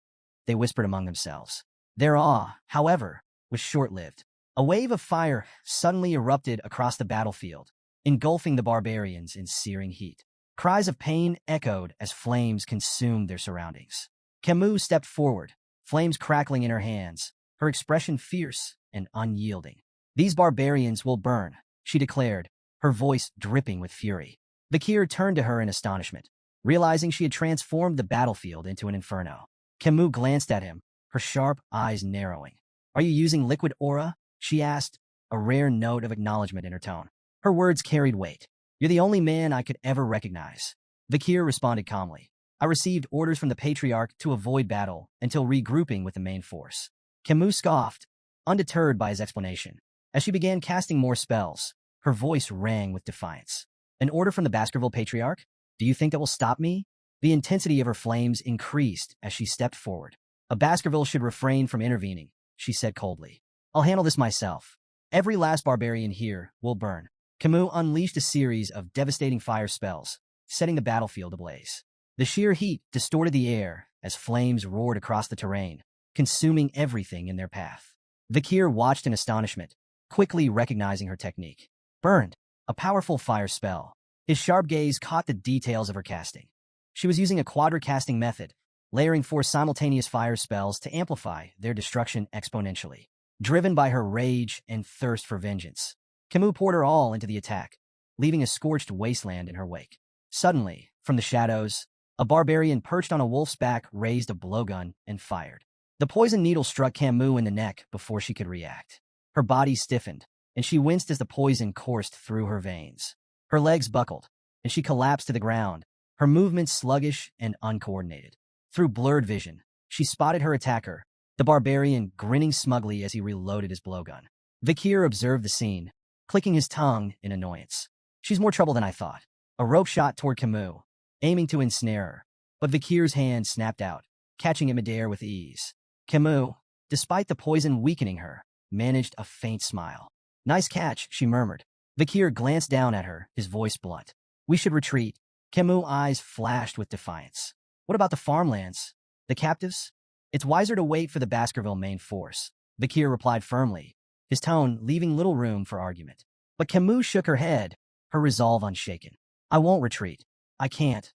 they whispered among themselves. Their awe, however, was short-lived. A wave of fire suddenly erupted across the battlefield, engulfing the barbarians in searing heat. Cries of pain echoed as flames consumed their surroundings. Camus stepped forward, flames crackling in her hands, her expression fierce and unyielding. "These barbarians will burn," she declared, her voice dripping with fury. Vikir turned to her in astonishment, realizing she had transformed the battlefield into an inferno. Camus glanced at him, her sharp eyes narrowing. "Are you using liquid aura?" she asked, a rare note of acknowledgement in her tone. Her words carried weight. "You're the only man I could ever recognize." Vikir responded calmly. "I received orders from the Patriarch to avoid battle until regrouping with the main force." Camus scoffed, undeterred by his explanation. As she began casting more spells, her voice rang with defiance. "An order from the Baskerville Patriarch? Do you think that will stop me?" The intensity of her flames increased as she stepped forward. "A Baskerville should refrain from intervening," she said coldly. "I'll handle this myself. Every last barbarian here will burn." Camus unleashed a series of devastating fire spells, setting the battlefield ablaze. The sheer heat distorted the air as flames roared across the terrain, consuming everything in their path. Vikir watched in astonishment, quickly recognizing her technique. "Burned," a powerful fire spell. His sharp gaze caught the details of her casting. She was using a quadra-casting method, layering 4 simultaneous fire spells to amplify their destruction exponentially. Driven by her rage and thirst for vengeance, Camus poured her all into the attack, leaving a scorched wasteland in her wake. Suddenly, from the shadows, a barbarian perched on a wolf's back raised a blowgun and fired. The poison needle struck Camus in the neck before she could react. Her body stiffened, and she winced as the poison coursed through her veins. Her legs buckled, and she collapsed to the ground, her movements sluggish and uncoordinated. Through blurred vision, she spotted her attacker, the barbarian grinning smugly as he reloaded his blowgun. Vikir observed the scene, clicking his tongue in annoyance. She's more trouble than I thought. A rope shot toward Camus, aiming to ensnare her, but Vikir's hand snapped out, catching him midair with ease. Camus, despite the poison weakening her, managed a faint smile. Nice catch, she murmured. Vikir glanced down at her, his voice blunt. We should retreat. Camus' eyes flashed with defiance. What about the farmlands? The captives? It's wiser to wait for the Baskerville main force, Vikir replied firmly, his tone leaving little room for argument. But Camus shook her head, her resolve unshaken. I won't retreat. I can't.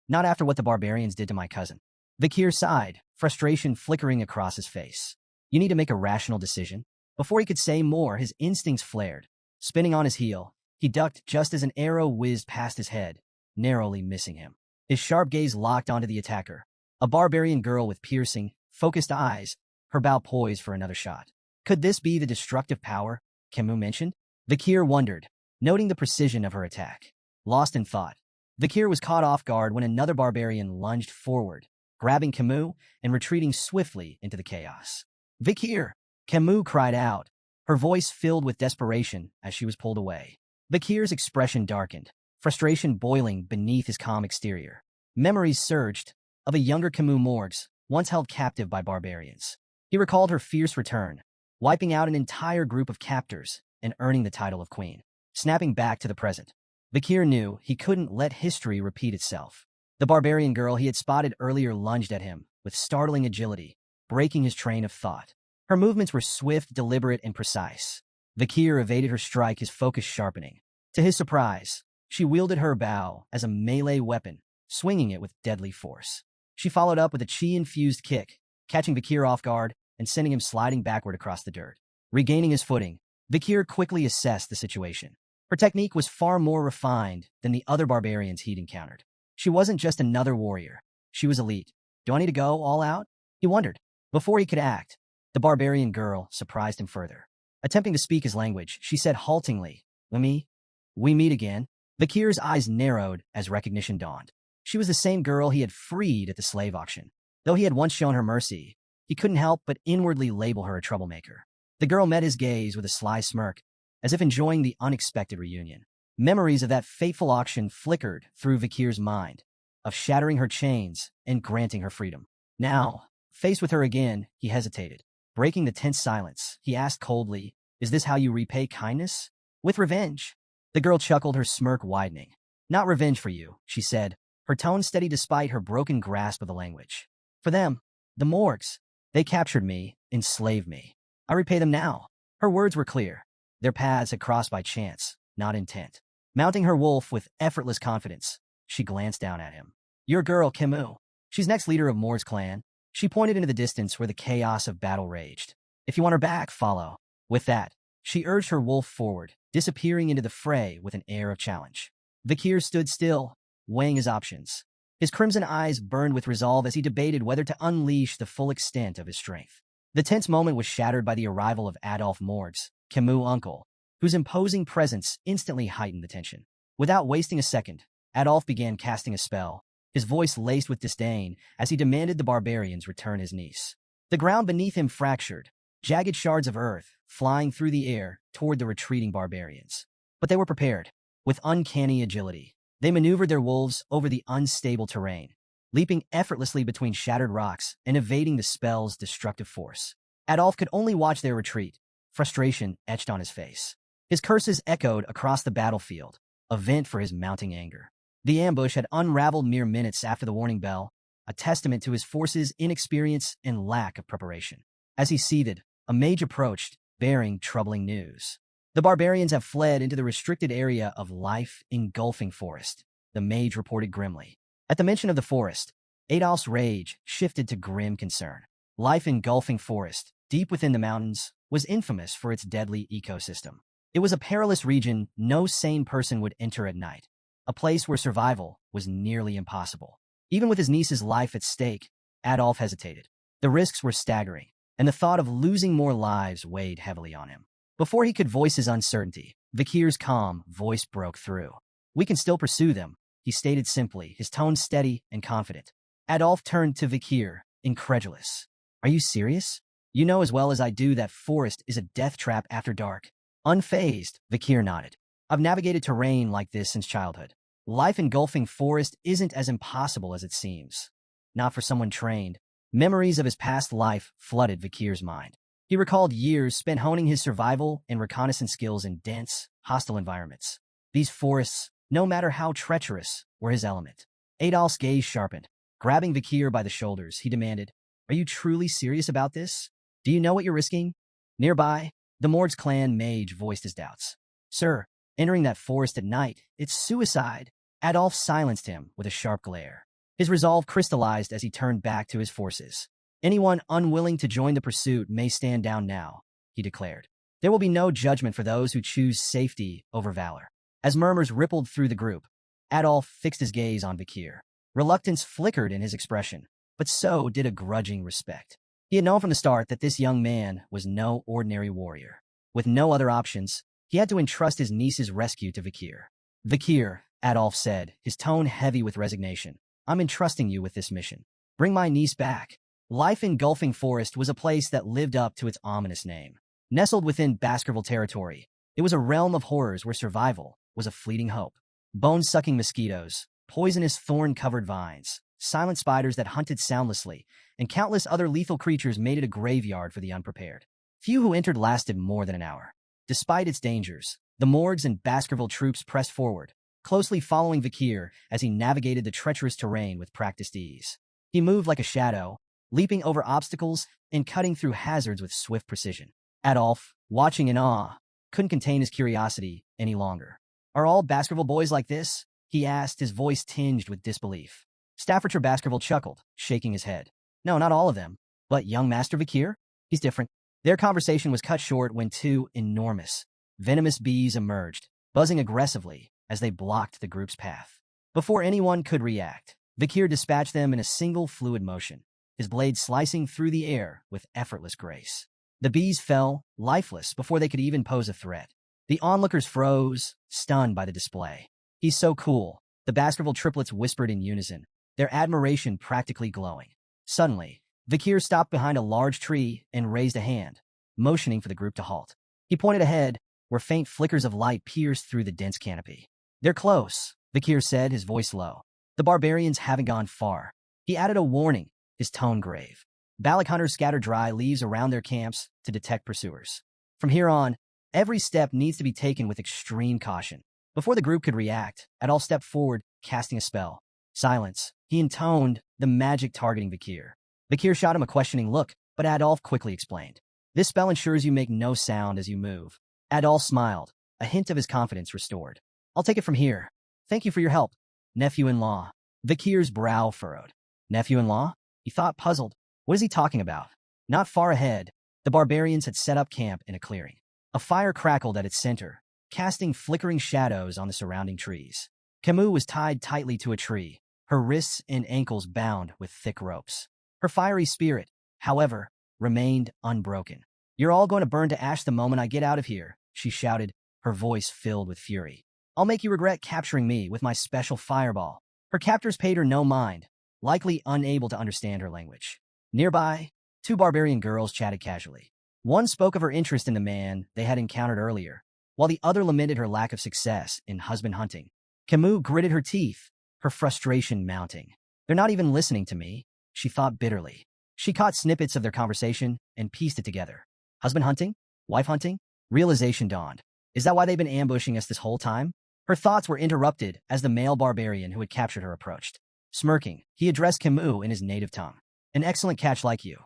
Not after what the barbarians did to my cousin. Vikir sighed, frustration flickering across his face. You need to make a rational decision. Before he could say more, his instincts flared. Spinning on his heel, he ducked just as an arrow whizzed past his head, narrowly missing him. His sharp gaze locked onto the attacker, a barbarian girl with piercing, focused eyes, her bow poised for another shot. Could this be the destructive power Camus mentioned? Vikir wondered, noting the precision of her attack. Lost in thought, Vikir was caught off guard when another barbarian lunged forward, grabbing Camus and retreating swiftly into the chaos. Vikir! Camus cried out, her voice filled with desperation as she was pulled away. Vikir's expression darkened, frustration boiling beneath his calm exterior. Memories surged of a younger Camus Morgs, once held captive by barbarians. He recalled her fierce return, wiping out an entire group of captors and earning the title of queen. Snapping back to the present, Vikir knew he couldn't let history repeat itself. The barbarian girl he had spotted earlier lunged at him with startling agility, breaking his train of thought. Her movements were swift, deliberate, and precise. Vikir evaded her strike, his focus sharpening. To his surprise, she wielded her bow as a melee weapon, swinging it with deadly force. She followed up with a chi-infused kick, catching Vikir off guard and sending him sliding backward across the dirt. Regaining his footing, Vikir quickly assessed the situation. Her technique was far more refined than the other barbarians he'd encountered. She wasn't just another warrior. She was elite. Do I need to go all out? He wondered. Before he could act, the barbarian girl surprised him further. Attempting to speak his language, she said haltingly, We meet again. Vikir's eyes narrowed as recognition dawned. She was the same girl he had freed at the slave auction. Though he had once shown her mercy, he couldn't help but inwardly label her a troublemaker. The girl met his gaze with a sly smirk, as if enjoying the unexpected reunion. Memories of that fateful auction flickered through Vikir's mind, of shattering her chains and granting her freedom. Now, faced with her again, he hesitated. Breaking the tense silence, he asked coldly, Is this how you repay kindness? With revenge. The girl chuckled, her smirk widening. Not revenge for you, she said, her tone steady despite her broken grasp of the language. For them, the Morgs. They captured me, enslaved me. I repay them now. Her words were clear. Their paths had crossed by chance, not intent. Mounting her wolf with effortless confidence, she glanced down at him. Your girl, Camus. She's next leader of Morg's clan. She pointed into the distance where the chaos of battle raged. If you want her back, follow. With that, she urged her wolf forward, disappearing into the fray with an air of challenge. Vikir stood still, weighing his options. His crimson eyes burned with resolve as he debated whether to unleash the full extent of his strength. The tense moment was shattered by the arrival of Adolphe Morgs, Camus' uncle, whose imposing presence instantly heightened the tension. Without wasting a second, Adolphe began casting a spell, his voice laced with disdain as he demanded the barbarians return his niece. The ground beneath him fractured, jagged shards of earth flying through the air toward the retreating barbarians. But they were prepared. With uncanny agility, they maneuvered their wolves over the unstable terrain, leaping effortlessly between shattered rocks and evading the spell's destructive force. Adolphe could only watch their retreat, frustration etched on his face. His curses echoed across the battlefield, a vent for his mounting anger. The ambush had unraveled mere minutes after the warning bell, a testament to his force's inexperience and lack of preparation. As he seethed, a mage approached, bearing troubling news. The barbarians have fled into the restricted area of life-engulfing forest, the mage reported grimly. At the mention of the forest, Adolphe's rage shifted to grim concern. Life-engulfing forest, deep within the mountains, was infamous for its deadly ecosystem. It was a perilous region no sane person would enter at night, a place where survival was nearly impossible. Even with his niece's life at stake, Adolphe hesitated. The risks were staggering, and the thought of losing more lives weighed heavily on him. Before he could voice his uncertainty, Vikir's calm voice broke through. We can still pursue them, he stated simply, his tone steady and confident. Adolf turned to Vikir, incredulous. Are you serious? You know as well as I do that forest is a death trap after dark. Unfazed, Vikir nodded. I've navigated terrain like this since childhood. Life engulfing forest isn't as impossible as it seems. Not for someone trained. Memories of his past life flooded Vikir's mind. He recalled years spent honing his survival and reconnaissance skills in dense, hostile environments. These forests, no matter how treacherous, were his element. Adolf's gaze sharpened. Grabbing Vikir by the shoulders, he demanded, Are you truly serious about this? Do you know what you're risking? Nearby, the Mord's clan mage voiced his doubts. Sir, entering that forest at night, it's suicide. Adolf silenced him with a sharp glare. His resolve crystallized as he turned back to his forces. Anyone unwilling to join the pursuit may stand down now, he declared. There will be no judgment for those who choose safety over valor. As murmurs rippled through the group, Adolf fixed his gaze on Vikir. Reluctance flickered in his expression, but so did a grudging respect. He had known from the start that this young man was no ordinary warrior. With no other options, he had to entrust his niece's rescue to Vikir. Vikir, Adolf said, his tone heavy with resignation. I'm entrusting you with this mission. Bring my niece back. Life engulfing forest was a place that lived up to its ominous name. Nestled within Baskerville territory, it was a realm of horrors where survival was a fleeting hope. Bone-sucking mosquitoes, poisonous thorn-covered vines, silent spiders that hunted soundlessly, and countless other lethal creatures made it a graveyard for the unprepared. Few who entered lasted more than an hour. Despite its dangers, the Morgs and Baskerville troops pressed forward, closely following Vikir as he navigated the treacherous terrain with practiced ease. He moved like a shadow, leaping over obstacles and cutting through hazards with swift precision. Adolf, watching in awe, couldn't contain his curiosity any longer. Are all Baskerville boys like this? He asked, his voice tinged with disbelief. Staffordshire Baskerville chuckled, shaking his head. No, not all of them. But young Master Vikir? He's different. Their conversation was cut short when two enormous, venomous bees emerged, buzzing aggressively as they blocked the group's path. Before anyone could react, Vikir dispatched them in a single fluid motion, his blade slicing through the air with effortless grace. The bees fell, lifeless, before they could even pose a threat. The onlookers froze, stunned by the display. He's so cool, the Baskerville triplets whispered in unison, their admiration practically glowing. Suddenly, Vikir stopped behind a large tree and raised a hand, motioning for the group to halt. He pointed ahead, where faint flickers of light pierced through the dense canopy. They're close, Vikir said, his voice low. The barbarians haven't gone far. He added a warning, his tone grave. Balak hunters scatter dry leaves around their camps to detect pursuers. From here on, every step needs to be taken with extreme caution. Before the group could react, Adolf stepped forward, casting a spell. Silence. He intoned, the magic targeting Vikir. Vikir shot him a questioning look, but Adolf quickly explained. This spell ensures you make no sound as you move. Adolf smiled, a hint of his confidence restored. I'll take it from here. Thank you for your help, nephew-in-law. Vikir's brow furrowed. Nephew-in-law? He thought, puzzled. What is he talking about? Not far ahead, the barbarians had set up camp in a clearing. A fire crackled at its center, casting flickering shadows on the surrounding trees. Camus was tied tightly to a tree, her wrists and ankles bound with thick ropes. Her fiery spirit, however, remained unbroken. You're all going to burn to ash the moment I get out of here, she shouted, her voice filled with fury. I'll make you regret capturing me with my special fireball. Her captors paid her no mind, likely unable to understand her language. Nearby, two barbarian girls chatted casually. One spoke of her interest in the man they had encountered earlier, while the other lamented her lack of success in husband hunting. Camus gritted her teeth, her frustration mounting. They're not even listening to me, she thought bitterly. She caught snippets of their conversation and pieced it together. Husband hunting? Wife hunting? Realization dawned. Is that why they've been ambushing us this whole time? Her thoughts were interrupted as the male barbarian who had captured her approached. Smirking, he addressed Camus in his native tongue. An excellent catch like you.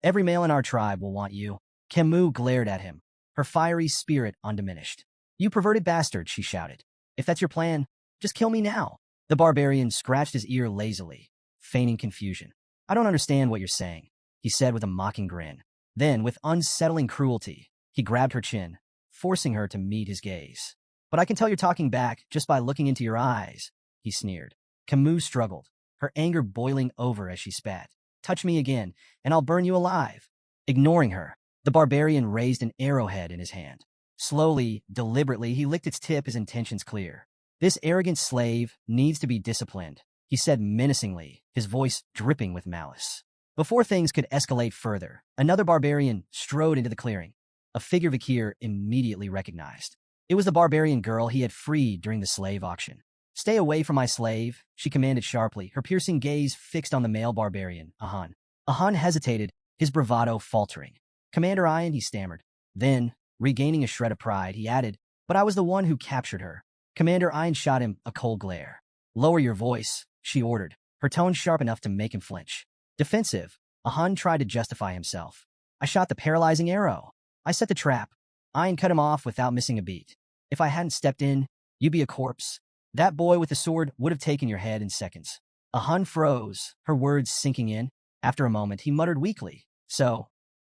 Every male in our tribe will want you. Camus glared at him, her fiery spirit undiminished. You perverted bastard, she shouted. If that's your plan, just kill me now. The barbarian scratched his ear lazily, feigning confusion. I don't understand what you're saying, he said with a mocking grin. Then, with unsettling cruelty, he grabbed her chin, forcing her to meet his gaze. But I can tell you're talking back just by looking into your eyes, he sneered. Camus struggled, her anger boiling over as she spat. Touch me again, and I'll burn you alive. Ignoring her, The barbarian raised an arrowhead in his hand. Slowly, deliberately, he licked its tip, his intentions clear. This arrogant slave needs to be disciplined, he said menacingly, his voice dripping with malice. Before things could escalate further, another barbarian strode into the clearing, a figure Vikir immediately recognized. It was the barbarian girl he had freed during the slave auction. "Stay away from my slave," she commanded sharply, her piercing gaze fixed on the male barbarian, Ahan. Ahan hesitated, his bravado faltering. "Commander Ian," he stammered. Then, regaining a shred of pride, he added, "But I was the one who captured her." Commander Ian shot him a cold glare. "Lower your voice," she ordered, her tone sharp enough to make him flinch. Defensive, Ahan tried to justify himself. "I shot the paralyzing arrow. I set the trap." Ian cut him off without missing a beat. "If I hadn't stepped in, you'd be a corpse. That boy with the sword would have taken your head in seconds." Ahan froze, her words sinking in. After a moment, he muttered weakly, "So,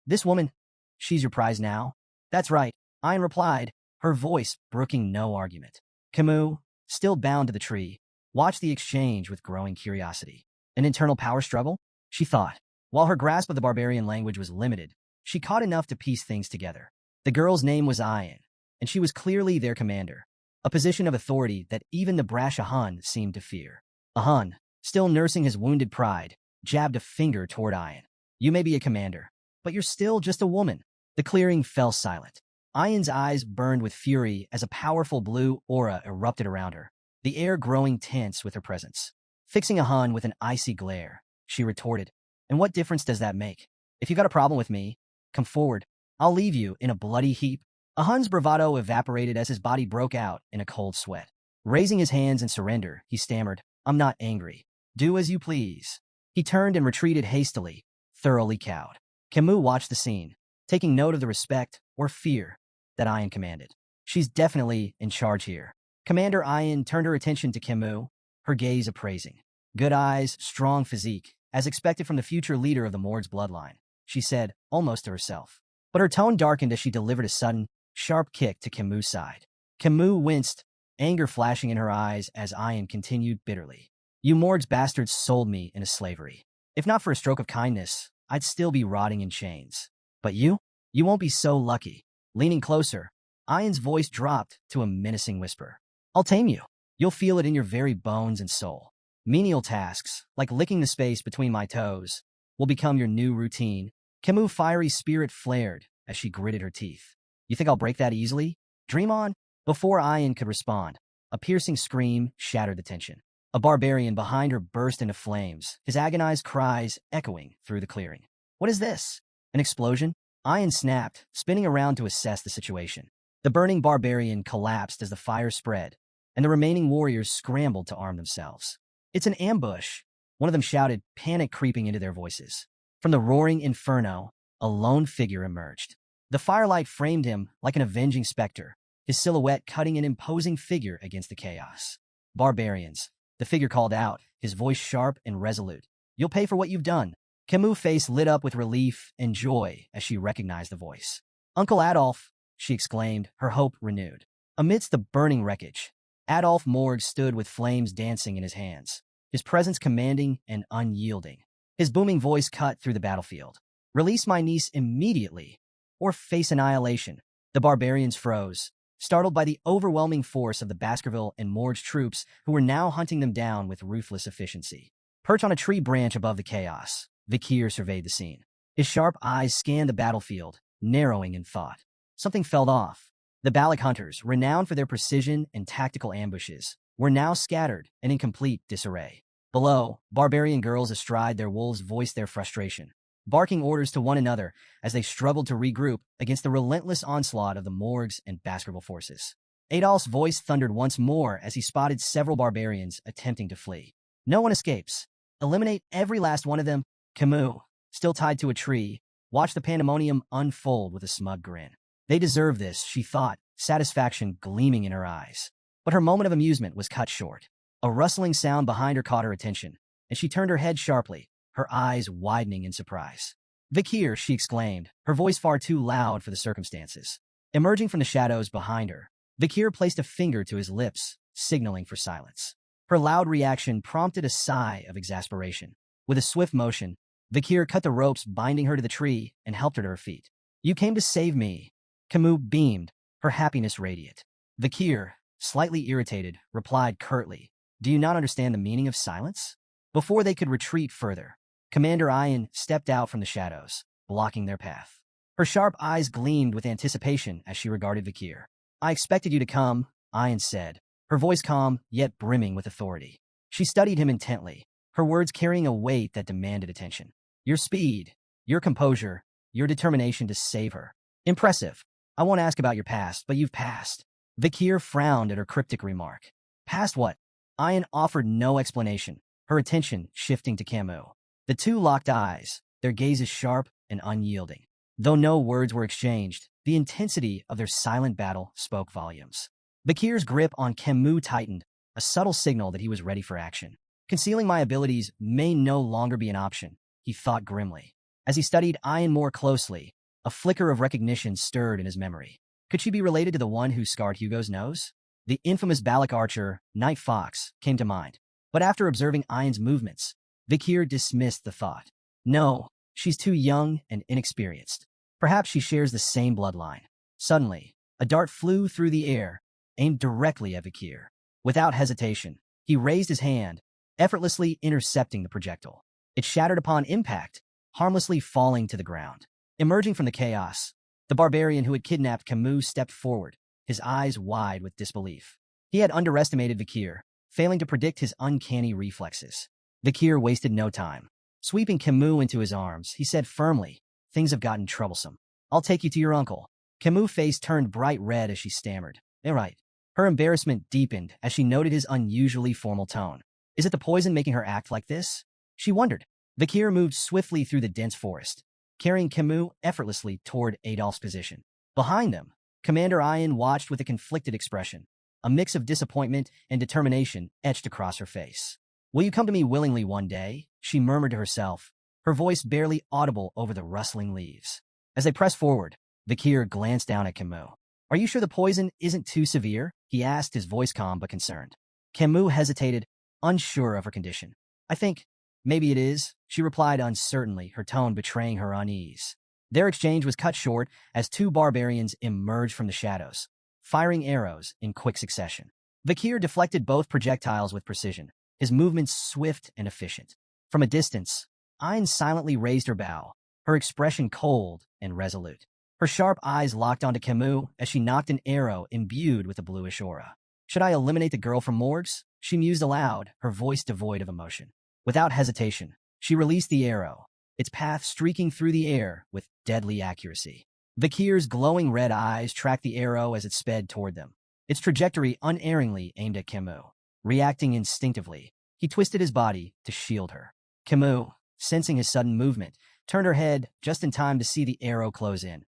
this woman, she's your prize now?" "That's right," Ian replied, her voice brooking no argument. Camus, still bound to the tree, watched the exchange with growing curiosity. An internal power struggle? She thought. While her grasp of the barbarian language was limited, she caught enough to piece things together. The girl's name was Ian, and she was clearly their commander, a position of authority that even the brash Ahan seemed to fear. Ahan, still nursing his wounded pride, jabbed a finger toward Ian. "You may be a commander, but you're still just a woman." The clearing fell silent. Ian's eyes burned with fury as a powerful blue aura erupted around her, the air growing tense with her presence. Fixing Ahan with an icy glare, she retorted, "And what difference does that make? If you got a problem with me, come forward. I'll leave you in a bloody heap." Ahan's bravado evaporated as his body broke out in a cold sweat. Raising his hands in surrender, he stammered, "I'm not angry. Do as you please." He turned and retreated hastily, thoroughly cowed. Camus watched the scene, taking note of the respect or fear that Ian commanded. "She's definitely in charge here." Commander Ian turned her attention to Camus, her gaze appraising. "Good eyes, strong physique, as expected from the future leader of the Morg's bloodline," she said, almost to herself. But her tone darkened as she delivered a sudden, sharp kick to Camus' side. Camus winced, anger flashing in her eyes as Ian continued bitterly. "You Morg's bastards sold me into slavery. If not for a stroke of kindness, I'd still be rotting in chains. But you won't be so lucky." Leaning closer, Ian's voice dropped to a menacing whisper. "I'll tame you. You'll feel it in your very bones and soul. Menial tasks, like licking the space between my toes, will become your new routine." Camus' fiery spirit flared as she gritted her teeth. "You think I'll break that easily? Dream on." Before Ian could respond, a piercing scream shattered the tension. A barbarian behind her burst into flames, his agonized cries echoing through the clearing. "What is this? An explosion?" Ian snapped, spinning around to assess the situation. The burning barbarian collapsed as the fire spread, and the remaining warriors scrambled to arm themselves. "It's an ambush," one of them shouted, panic creeping into their voices. From the roaring inferno, a lone figure emerged. The firelight framed him like an avenging specter, his silhouette cutting an imposing figure against the chaos. "Barbarians," the figure called out, his voice sharp and resolute. "You'll pay for what you've done." Camus' face lit up with relief and joy as she recognized the voice. "Uncle Adolf," she exclaimed, her hope renewed. Amidst the burning wreckage, Adolf Morg stood with flames dancing in his hands, his presence commanding and unyielding. His booming voice cut through the battlefield. "Release my niece immediately, or face annihilation." The barbarians froze, startled by the overwhelming force of the Baskerville and Morg's troops who were now hunting them down with ruthless efficiency. Perched on a tree branch above the chaos, Vikir surveyed the scene. His sharp eyes scanned the battlefield, narrowing in thought. Something felt off. The Balak hunters, renowned for their precision and tactical ambushes, were now scattered and in complete disarray. Below, barbarian girls astride their wolves voiced their frustration, barking orders to one another as they struggled to regroup against the relentless onslaught of the Morgs and Baskerville forces. Adolf's voice thundered once more as he spotted several barbarians attempting to flee. "No one escapes. Eliminate every last one of them." Camus, still tied to a tree, watched the pandemonium unfold with a smug grin. They deserve this, she thought, satisfaction gleaming in her eyes. But her moment of amusement was cut short. A rustling sound behind her caught her attention, and she turned her head sharply, her eyes widening in surprise. "Vikir," she exclaimed, her voice far too loud for the circumstances. Emerging from the shadows behind her, Vikir placed a finger to his lips, signaling for silence. Her loud reaction prompted a sigh of exasperation. With a swift motion, Vikir cut the ropes binding her to the tree and helped her to her feet. You came to save me. Camus beamed, her happiness radiant. Vakir, slightly irritated, replied curtly, do you not understand the meaning of silence? Before they could retreat further, Commander Ian stepped out from the shadows, blocking their path. Her sharp eyes gleamed with anticipation as she regarded Vakir. I expected you to come, Ian said, her voice calm yet brimming with authority. She studied him intently, her words carrying a weight that demanded attention. Your speed, your composure, your determination to save her. Impressive. I won't ask about your past, but you've passed. Vakir frowned at her cryptic remark. Past what? Ian offered no explanation, her attention shifting to Camus. The two locked eyes, their gazes sharp and unyielding. Though no words were exchanged, the intensity of their silent battle spoke volumes. Vakir's grip on Camus tightened, a subtle signal that he was ready for action. Concealing my abilities may no longer be an option, he thought grimly. As he studied Ian more closely, a flicker of recognition stirred in his memory. Could she be related to the one who scarred Hugo's nose? The infamous Balak archer, Night Fox, came to mind. But after observing Ian's movements, Vakir dismissed the thought. No, she's too young and inexperienced. Perhaps she shares the same bloodline. Suddenly, a dart flew through the air, aimed directly at Vakir. Without hesitation, he raised his hand, effortlessly intercepting the projectile. It shattered upon impact, harmlessly falling to the ground. Emerging from the chaos, the barbarian who had kidnapped Camus stepped forward, his eyes wide with disbelief. He had underestimated Vakir, failing to predict his uncanny reflexes. Vakir wasted no time. Sweeping Camus into his arms, he said firmly, things have gotten troublesome. I'll take you to your uncle. Camus' face turned bright red as she stammered. All right. Her embarrassment deepened as she noted his unusually formal tone. Is it the poison making her act like this? She wondered. Vakir moved swiftly through the dense forest, carrying Camus effortlessly toward Adolph's position. Behind them, Commander Ian watched with a conflicted expression. A mix of disappointment and determination etched across her face. Will you come to me willingly one day? She murmured to herself, her voice barely audible over the rustling leaves. As they pressed forward, Vakir glanced down at Camus. Are you sure the poison isn't too severe? He asked, his voice calm but concerned. Camus hesitated, unsure of her condition. I think, maybe it is, she replied uncertainly, her tone betraying her unease. Their exchange was cut short as two barbarians emerged from the shadows, firing arrows in quick succession. Vakir deflected both projectiles with precision, his movements swift and efficient. From a distance, Ian silently raised her bow, her expression cold and resolute. Her sharp eyes locked onto Camus as she knocked an arrow imbued with a bluish aura. Should I eliminate the girl from Morgs? She mused aloud, her voice devoid of emotion. Without hesitation, she released the arrow, its path streaking through the air with deadly accuracy. Vakir's glowing red eyes tracked the arrow as it sped toward them, its trajectory unerringly aimed at Camus. Reacting instinctively, he twisted his body to shield her. Camus, sensing his sudden movement, turned her head just in time to see the arrow close in,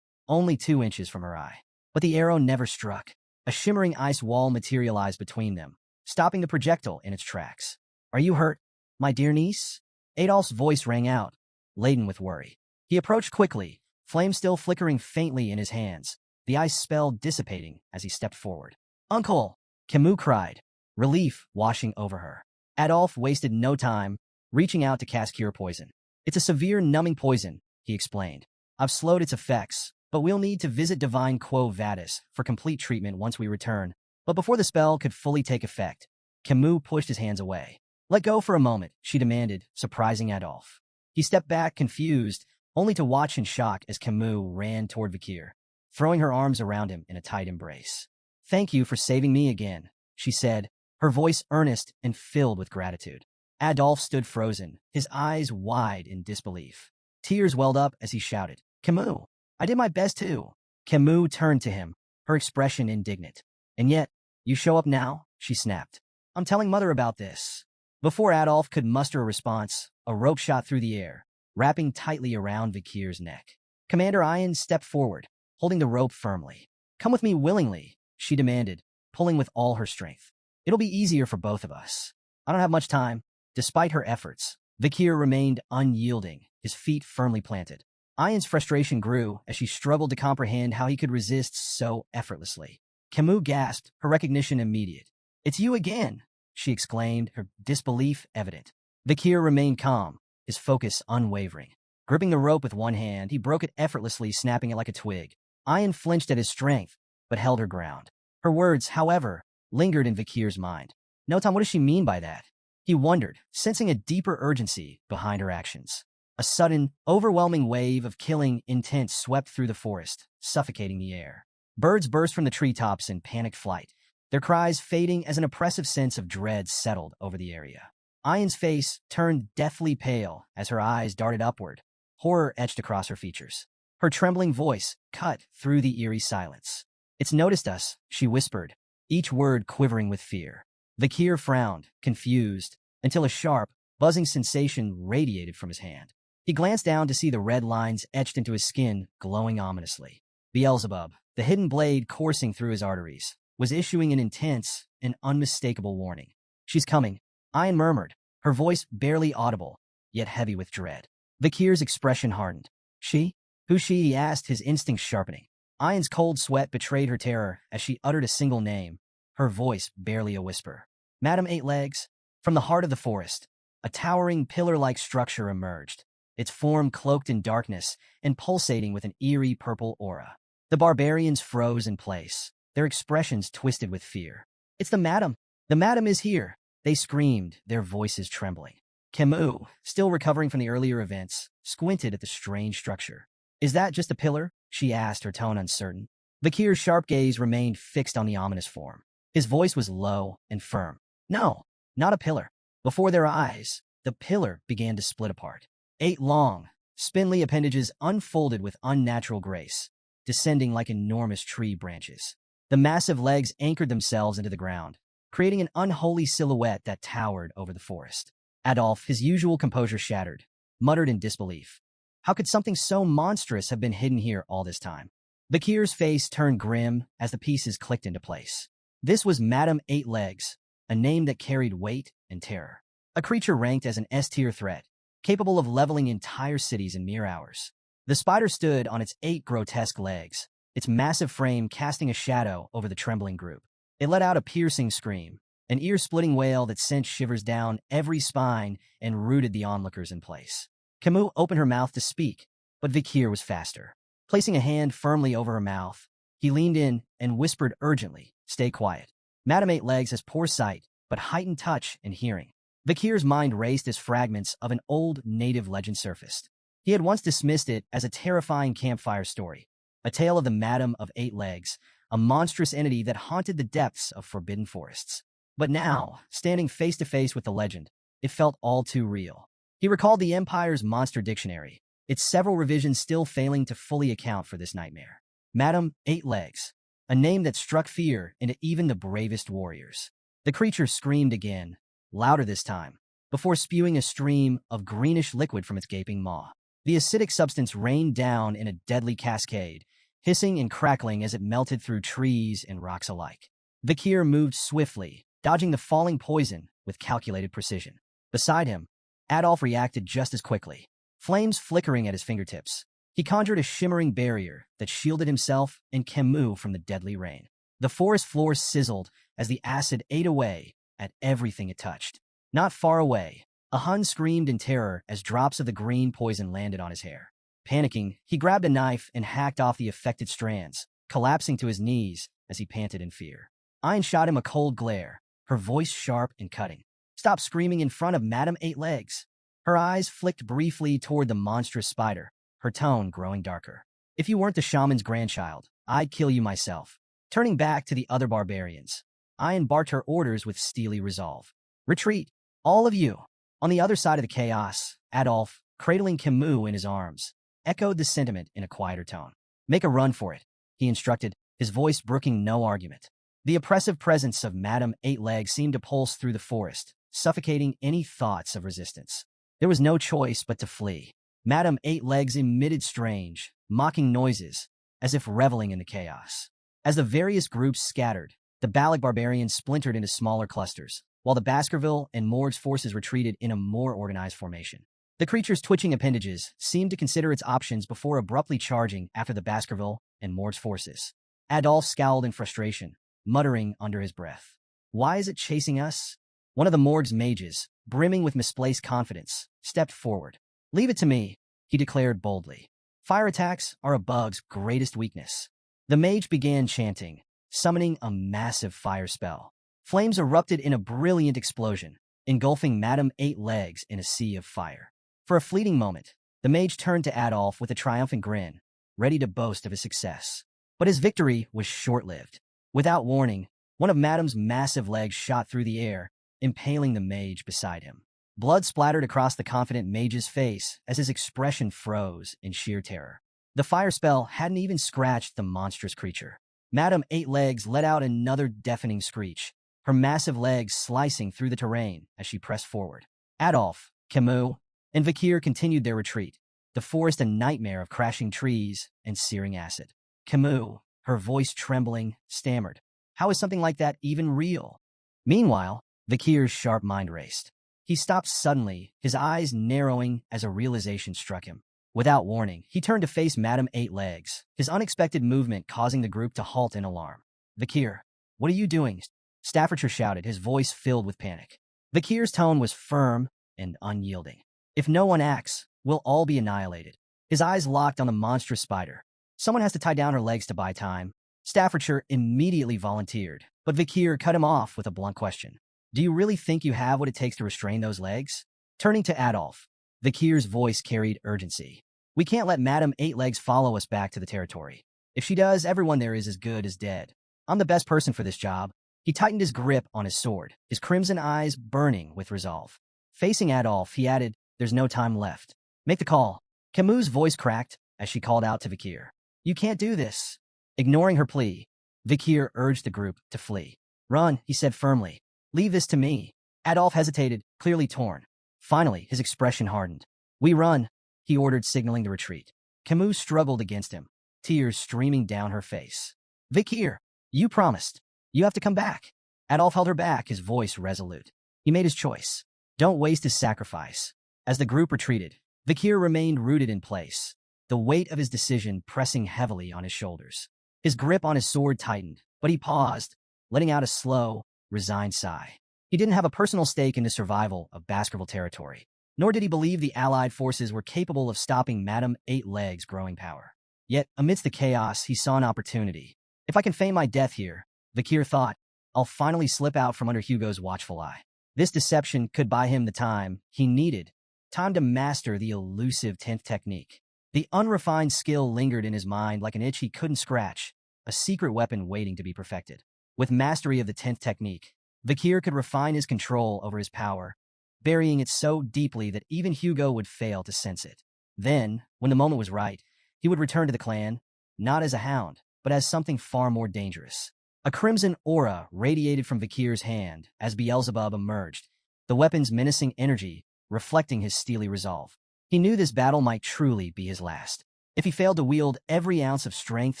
only 2 inches from her eye. But the arrow never struck. A shimmering ice wall materialized between them, stopping the projectile in its tracks. Are you hurt, my dear niece? Adolph's voice rang out, laden with worry. He approached quickly, flame still flickering faintly in his hands, the ice spell dissipating as he stepped forward. Uncle! Camus cried, relief washing over her. Adolph wasted no time, reaching out to cast Cure Poison. It's a severe numbing poison, he explained. I've slowed its effects, but we'll need to visit Divine Quo Vadis for complete treatment once we return. But before the spell could fully take effect, Camus pushed his hands away. Let go for a moment, she demanded, surprising Adolph. He stepped back, confused, only to watch in shock as Camus ran toward Vakir, throwing her arms around him in a tight embrace. Thank you for saving me again, she said, her voice earnest and filled with gratitude. Adolph stood frozen, his eyes wide in disbelief. Tears welled up as he shouted, Camus, I did my best too. Camus turned to him, her expression indignant. And yet, you show up now? She snapped. I'm telling Mother about this. Before Adolph could muster a response, a rope shot through the air, wrapping tightly around Vakir's neck. Commander Ian stepped forward, holding the rope firmly. Come with me willingly, she demanded, pulling with all her strength. It'll be easier for both of us. I don't have much time. Despite her efforts, Vakir remained unyielding, his feet firmly planted. Ian's frustration grew as she struggled to comprehend how he could resist so effortlessly. Camus gasped, her recognition immediate. It's you again, she exclaimed, her disbelief evident. Vakir remained calm, his focus unwavering. Gripping the rope with one hand, he broke it effortlessly, snapping it like a twig. Ayan flinched at his strength, but held her ground. Her words, however, lingered in Vikir's mind. No, Tom, what does she mean by that? He wondered, sensing a deeper urgency behind her actions. A sudden, overwhelming wave of killing intent swept through the forest, suffocating the air. Birds burst from the treetops in panicked flight, their cries fading as an oppressive sense of dread settled over the area. Ayan's face turned deathly pale as her eyes darted upward, horror etched across her features. Her trembling voice cut through the eerie silence. "It's noticed us," she whispered, each word quivering with fear. Vikir frowned, confused, until a sharp, buzzing sensation radiated from his hand. He glanced down to see the red lines etched into his skin, glowing ominously. Beelzebub, the hidden blade coursing through his arteries, was issuing an intense and unmistakable warning. "She's coming," Ayan murmured, her voice barely audible, yet heavy with dread. Vikir's expression hardened. "She? Who's she?" he asked, his instincts sharpening. Ayan's cold sweat betrayed her terror as she uttered a single name, her voice barely a whisper. "Madam Eight Legs." From the heart of the forest, a towering pillar-like structure emerged, its form cloaked in darkness and pulsating with an eerie purple aura. The barbarians froze in place, their expressions twisted with fear. "It's the madam! The madam is here!" they screamed, their voices trembling. Camus, still recovering from the earlier events, squinted at the strange structure. "Is that just a pillar?" she asked, her tone uncertain. Vikir's sharp gaze remained fixed on the ominous form. His voice was low and firm. "No, not a pillar." Before their eyes, the pillar began to split apart. 8 long, spindly appendages unfolded with unnatural grace, descending like enormous tree branches. The massive legs anchored themselves into the ground, creating an unholy silhouette that towered over the forest. Adolf, his usual composure shattered, muttered in disbelief. How could something so monstrous have been hidden here all this time? Vikir's face turned grim as the pieces clicked into place. This was Madam Eight Legs, a name that carried weight and terror. A creature ranked as an S-tier threat, capable of leveling entire cities in mere hours. The spider stood on its 8 grotesque legs, its massive frame casting a shadow over the trembling group. It let out a piercing scream, an ear-splitting wail that sent shivers down every spine and rooted the onlookers in place. Camus opened her mouth to speak, but Vikir was faster. Placing a hand firmly over her mouth, he leaned in and whispered urgently, "Stay quiet. Madam Eight Legs has poor sight, but heightened touch and hearing." Vikir's mind raced as fragments of an old native legend surfaced. He had once dismissed it as a terrifying campfire story, a tale of the Madam of Eight Legs, a monstrous entity that haunted the depths of forbidden forests. But now, standing face to face with the legend, it felt all too real. He recalled the Empire's monster dictionary, its several revisions still failing to fully account for this nightmare. Madam Eight Legs, a name that struck fear into even the bravest warriors. The creature screamed again, louder this time, before spewing a stream of greenish liquid from its gaping maw. The acidic substance rained down in a deadly cascade, hissing and crackling as it melted through trees and rocks alike. Vikir moved swiftly, dodging the falling poison with calculated precision. Beside him, Adolf reacted just as quickly, flames flickering at his fingertips. He conjured a shimmering barrier that shielded himself and Camus from the deadly rain. The forest floor sizzled as the acid ate away at everything it touched. Not far away, a Hun screamed in terror as drops of the green poison landed on his hair. Panicking, he grabbed a knife and hacked off the affected strands, collapsing to his knees as he panted in fear. Ayn shot him a cold glare, her voice sharp and cutting. "Stop screaming in front of Madam Eight Legs." Her eyes flicked briefly toward the monstrous spider, her tone growing darker. "If you weren't the shaman's grandchild, I'd kill you myself." Turning back to the other barbarians, Ayn barked her orders with steely resolve. "Retreat, all of you." On the other side of the chaos, Adolf, cradling Camus in his arms, echoed the sentiment in a quieter tone. "Make a run for it," he instructed, his voice brooking no argument. The oppressive presence of Madam Eight Legs seemed to pulse through the forest, suffocating any thoughts of resistance. There was no choice but to flee. Madam Eight Legs emitted strange, mocking noises, as if reveling in the chaos. As the various groups scattered, the Balik barbarians splintered into smaller clusters, while the Baskerville and Morg's forces retreated in a more organized formation. The creature's twitching appendages seemed to consider its options before abruptly charging after the Baskerville and Morg's forces. Adolf scowled in frustration, muttering under his breath. "Why is it chasing us?" One of the Morg's mages, brimming with misplaced confidence, stepped forward. "Leave it to me," he declared boldly. Fire attacks are a bug's greatest weakness. The mage began chanting, summoning a massive fire spell. Flames erupted in a brilliant explosion, engulfing Madame Eight Legs in a sea of fire. For a fleeting moment, the mage turned to Adolf with a triumphant grin, ready to boast of his success. But his victory was short-lived. Without warning, one of Madame's massive legs shot through the air, impaling the mage beside him. Blood splattered across the confident mage's face as his expression froze in sheer terror. The fire spell hadn't even scratched the monstrous creature. Madame Eight Legs let out another deafening screech, her massive legs slicing through the terrain as she pressed forward. Adolf, Camus, and Vakir continued their retreat, the forest a nightmare of crashing trees and searing acid. Camus, her voice trembling, stammered, "How is something like that even real?" Meanwhile, Vakir's sharp mind raced. He stopped suddenly, his eyes narrowing as a realization struck him. Without warning, he turned to face Madame Eight Legs, his unexpected movement causing the group to halt in alarm. "Vakir, what are you doing?" Staffordshire shouted, his voice filled with panic. Vakir's tone was firm and unyielding. "If no one acts, we'll all be annihilated." His eyes locked on the monstrous spider. "Someone has to tie down her legs to buy time." Staffordshire immediately volunteered, but Vakir cut him off with a blunt question. "Do you really think you have what it takes to restrain those legs?" Turning to Adolf, Vakir's voice carried urgency. "We can't let Madame Eight Legs follow us back to the territory. If she does, everyone there is as good as dead. I'm the best person for this job." He tightened his grip on his sword, his crimson eyes burning with resolve. Facing Adolf, he added, "There's no time left. Make the call." Camus' voice cracked as she called out to Vakir. "You can't do this." Ignoring her plea, Vakir urged the group to flee. "Run," he said firmly. "Leave this to me." Adolf hesitated, clearly torn. Finally, his expression hardened. "We run," he ordered, signaling the retreat. Camus struggled against him, tears streaming down her face. "Vakir, you promised. You have to come back." Adolf held her back, his voice resolute. He made his choice. Don't waste his sacrifice. As the group retreated, Vakir remained rooted in place, the weight of his decision pressing heavily on his shoulders. His grip on his sword tightened, but he paused, letting out a slow, resigned sigh. He didn't have a personal stake in the survival of Baskerville territory, nor did he believe the Allied forces were capable of stopping Madame Eight Legs' growing power. Yet, amidst the chaos, he saw an opportunity. "If I can feign my death here," Vakir thought, "I'll finally slip out from under Hugo's watchful eye." This deception could buy him the time he needed, time to master the elusive 10th technique. The unrefined skill lingered in his mind like an itch he couldn't scratch, a secret weapon waiting to be perfected. With mastery of the 10th technique, Vakir could refine his control over his power, burying it so deeply that even Hugo would fail to sense it. Then, when the moment was right, he would return to the clan, not as a hound, but as something far more dangerous. A crimson aura radiated from Vakir's hand as Beelzebub emerged, the weapon's menacing energy reflecting his steely resolve. He knew this battle might truly be his last. If he failed to wield every ounce of strength,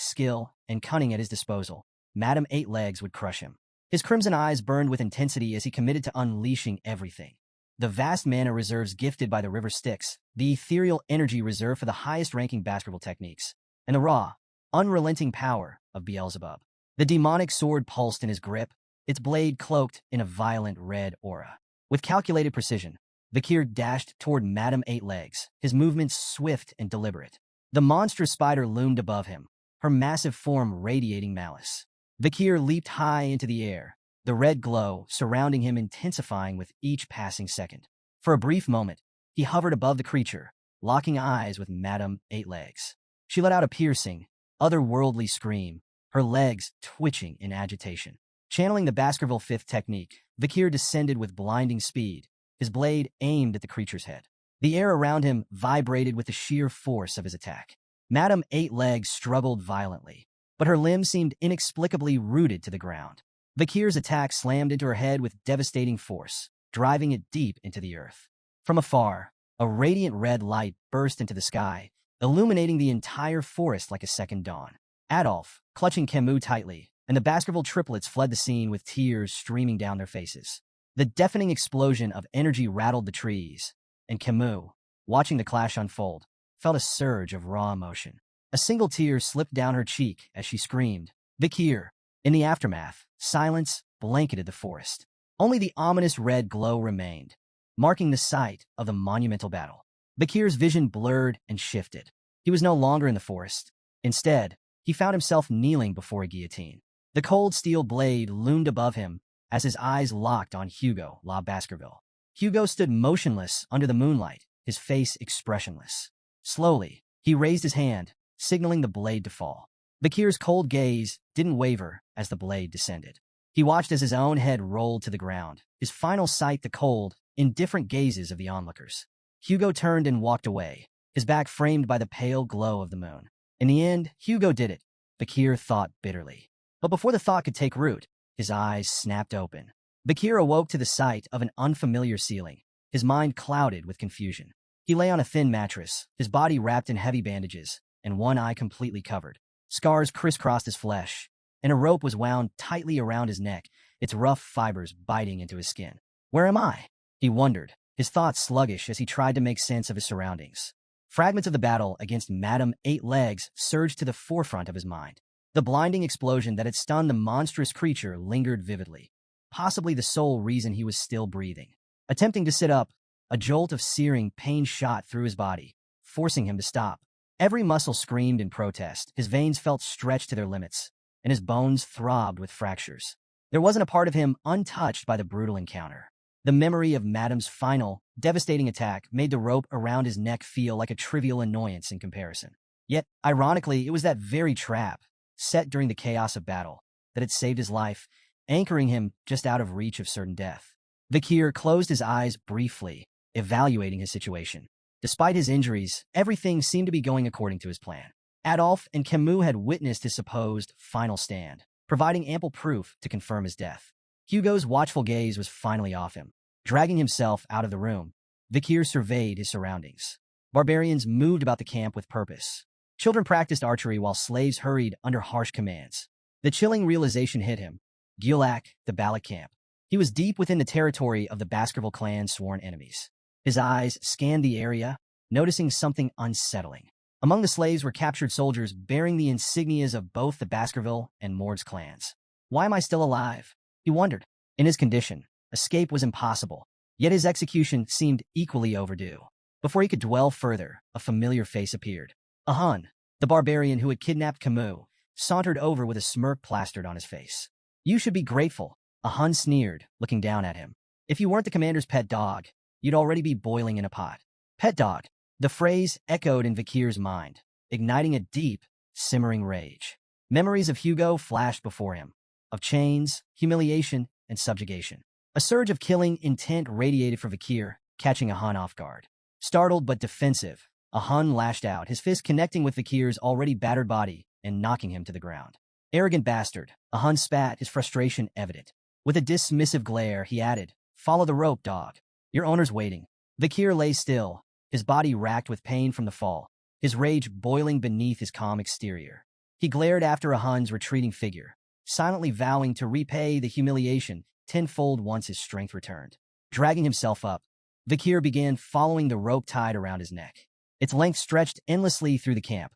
skill, and cunning at his disposal, Madame Eight Legs would crush him. His crimson eyes burned with intensity as he committed to unleashing everything. The vast mana reserves gifted by the River Styx, the ethereal energy reserved for the highest-ranking Baskerville techniques, and the raw, unrelenting power of Beelzebub. The demonic sword pulsed in his grip, its blade cloaked in a violent red aura. With calculated precision, Vakir dashed toward Madame Eight Legs, his movements swift and deliberate. The monstrous spider loomed above him, her massive form radiating malice. Vakir leaped high into the air, the red glow surrounding him intensifying with each passing second. For a brief moment, he hovered above the creature, locking eyes with Madame Eight Legs. She let out a piercing, otherworldly scream, her legs twitching in agitation. Channeling the Baskerville 5th technique, Vakir descended with blinding speed, his blade aimed at the creature's head. The air around him vibrated with the sheer force of his attack. Madame Eight Legs struggled violently, but her limbs seemed inexplicably rooted to the ground. Vakir's attack slammed into her head with devastating force, driving it deep into the earth. From afar, a radiant red light burst into the sky, illuminating the entire forest like a second dawn. Adolf, clutching Camus tightly, and the Baskerville triplets fled the scene with tears streaming down their faces. The deafening explosion of energy rattled the trees, and Camus, watching the clash unfold, felt a surge of raw emotion. A single tear slipped down her cheek as she screamed, "Vakir!" In the aftermath, silence blanketed the forest. Only the ominous red glow remained, marking the site of the monumental battle. Bakir's vision blurred and shifted. He was no longer in the forest. Instead, he found himself kneeling before a guillotine. The cold steel blade loomed above him as his eyes locked on Hugo La Baskerville. Hugo stood motionless under the moonlight, his face expressionless. Slowly, he raised his hand, signaling the blade to fall. Bakir's cold gaze didn't waver as the blade descended. He watched as his own head rolled to the ground, his final sight the cold, indifferent gazes of the onlookers. Hugo turned and walked away, his back framed by the pale glow of the moon. In the end, Hugo did it, Bakir thought bitterly. But before the thought could take root, his eyes snapped open. Bakir awoke to the sight of an unfamiliar ceiling, his mind clouded with confusion. He lay on a thin mattress, his body wrapped in heavy bandages, and one eye completely covered. Scars crisscrossed his flesh, and a rope was wound tightly around his neck, its rough fibers biting into his skin. Where am I? He wondered, his thoughts sluggish as he tried to make sense of his surroundings. Fragments of the battle against Madame Eight Legs surged to the forefront of his mind. The blinding explosion that had stunned the monstrous creature lingered vividly, possibly the sole reason he was still breathing. Attempting to sit up, a jolt of searing pain shot through his body, forcing him to stop. Every muscle screamed in protest, his veins felt stretched to their limits, and his bones throbbed with fractures. There wasn't a part of him untouched by the brutal encounter. The memory of Madame's final, devastating attack made the rope around his neck feel like a trivial annoyance in comparison. Yet, ironically, it was that very trap, set during the chaos of battle, that had saved his life, anchoring him just out of reach of certain death. Bakir closed his eyes briefly, evaluating his situation. Despite his injuries, everything seemed to be going according to his plan. Adolphe and Camus had witnessed his supposed final stand, providing ample proof to confirm his death. Hugo's watchful gaze was finally off him. Dragging himself out of the room, Bakir surveyed his surroundings. Barbarians moved about the camp with purpose. Children practiced archery while slaves hurried under harsh commands. The chilling realization hit him. Gulak, the Balak camp. He was deep within the territory of the Baskerville clan's sworn enemies. His eyes scanned the area, noticing something unsettling. Among the slaves were captured soldiers bearing the insignias of both the Baskerville and Mord's clans. Why am I still alive? He wondered. In his condition, escape was impossible, yet his execution seemed equally overdue. Before he could dwell further, a familiar face appeared. A Hun, the barbarian who had kidnapped Camus, sauntered over with a smirk plastered on his face. You should be grateful, a Hun sneered, looking down at him. If you weren't the commander's pet dog, you'd already be boiling in a pot. Pet dog. The phrase echoed in Bakir's mind, igniting a deep, simmering rage. Memories of Hugo flashed before him, of chains, humiliation, and subjugation. A surge of killing intent radiated from Bakir, catching a Hun off guard. Startled but defensive, a Hun lashed out, his fist connecting with Bakir's already battered body and knocking him to the ground. Arrogant bastard, a Hun spat, his frustration evident. With a dismissive glare, he added, Follow the rope, dog. Your owner's waiting. Bakir lay still, his body racked with pain from the fall, his rage boiling beneath his calm exterior. He glared after a Hun's retreating figure, silently vowing to repay the humiliation tenfold once his strength returned. Dragging himself up, Bakir began following the rope tied around his neck. Its length stretched endlessly through the camp,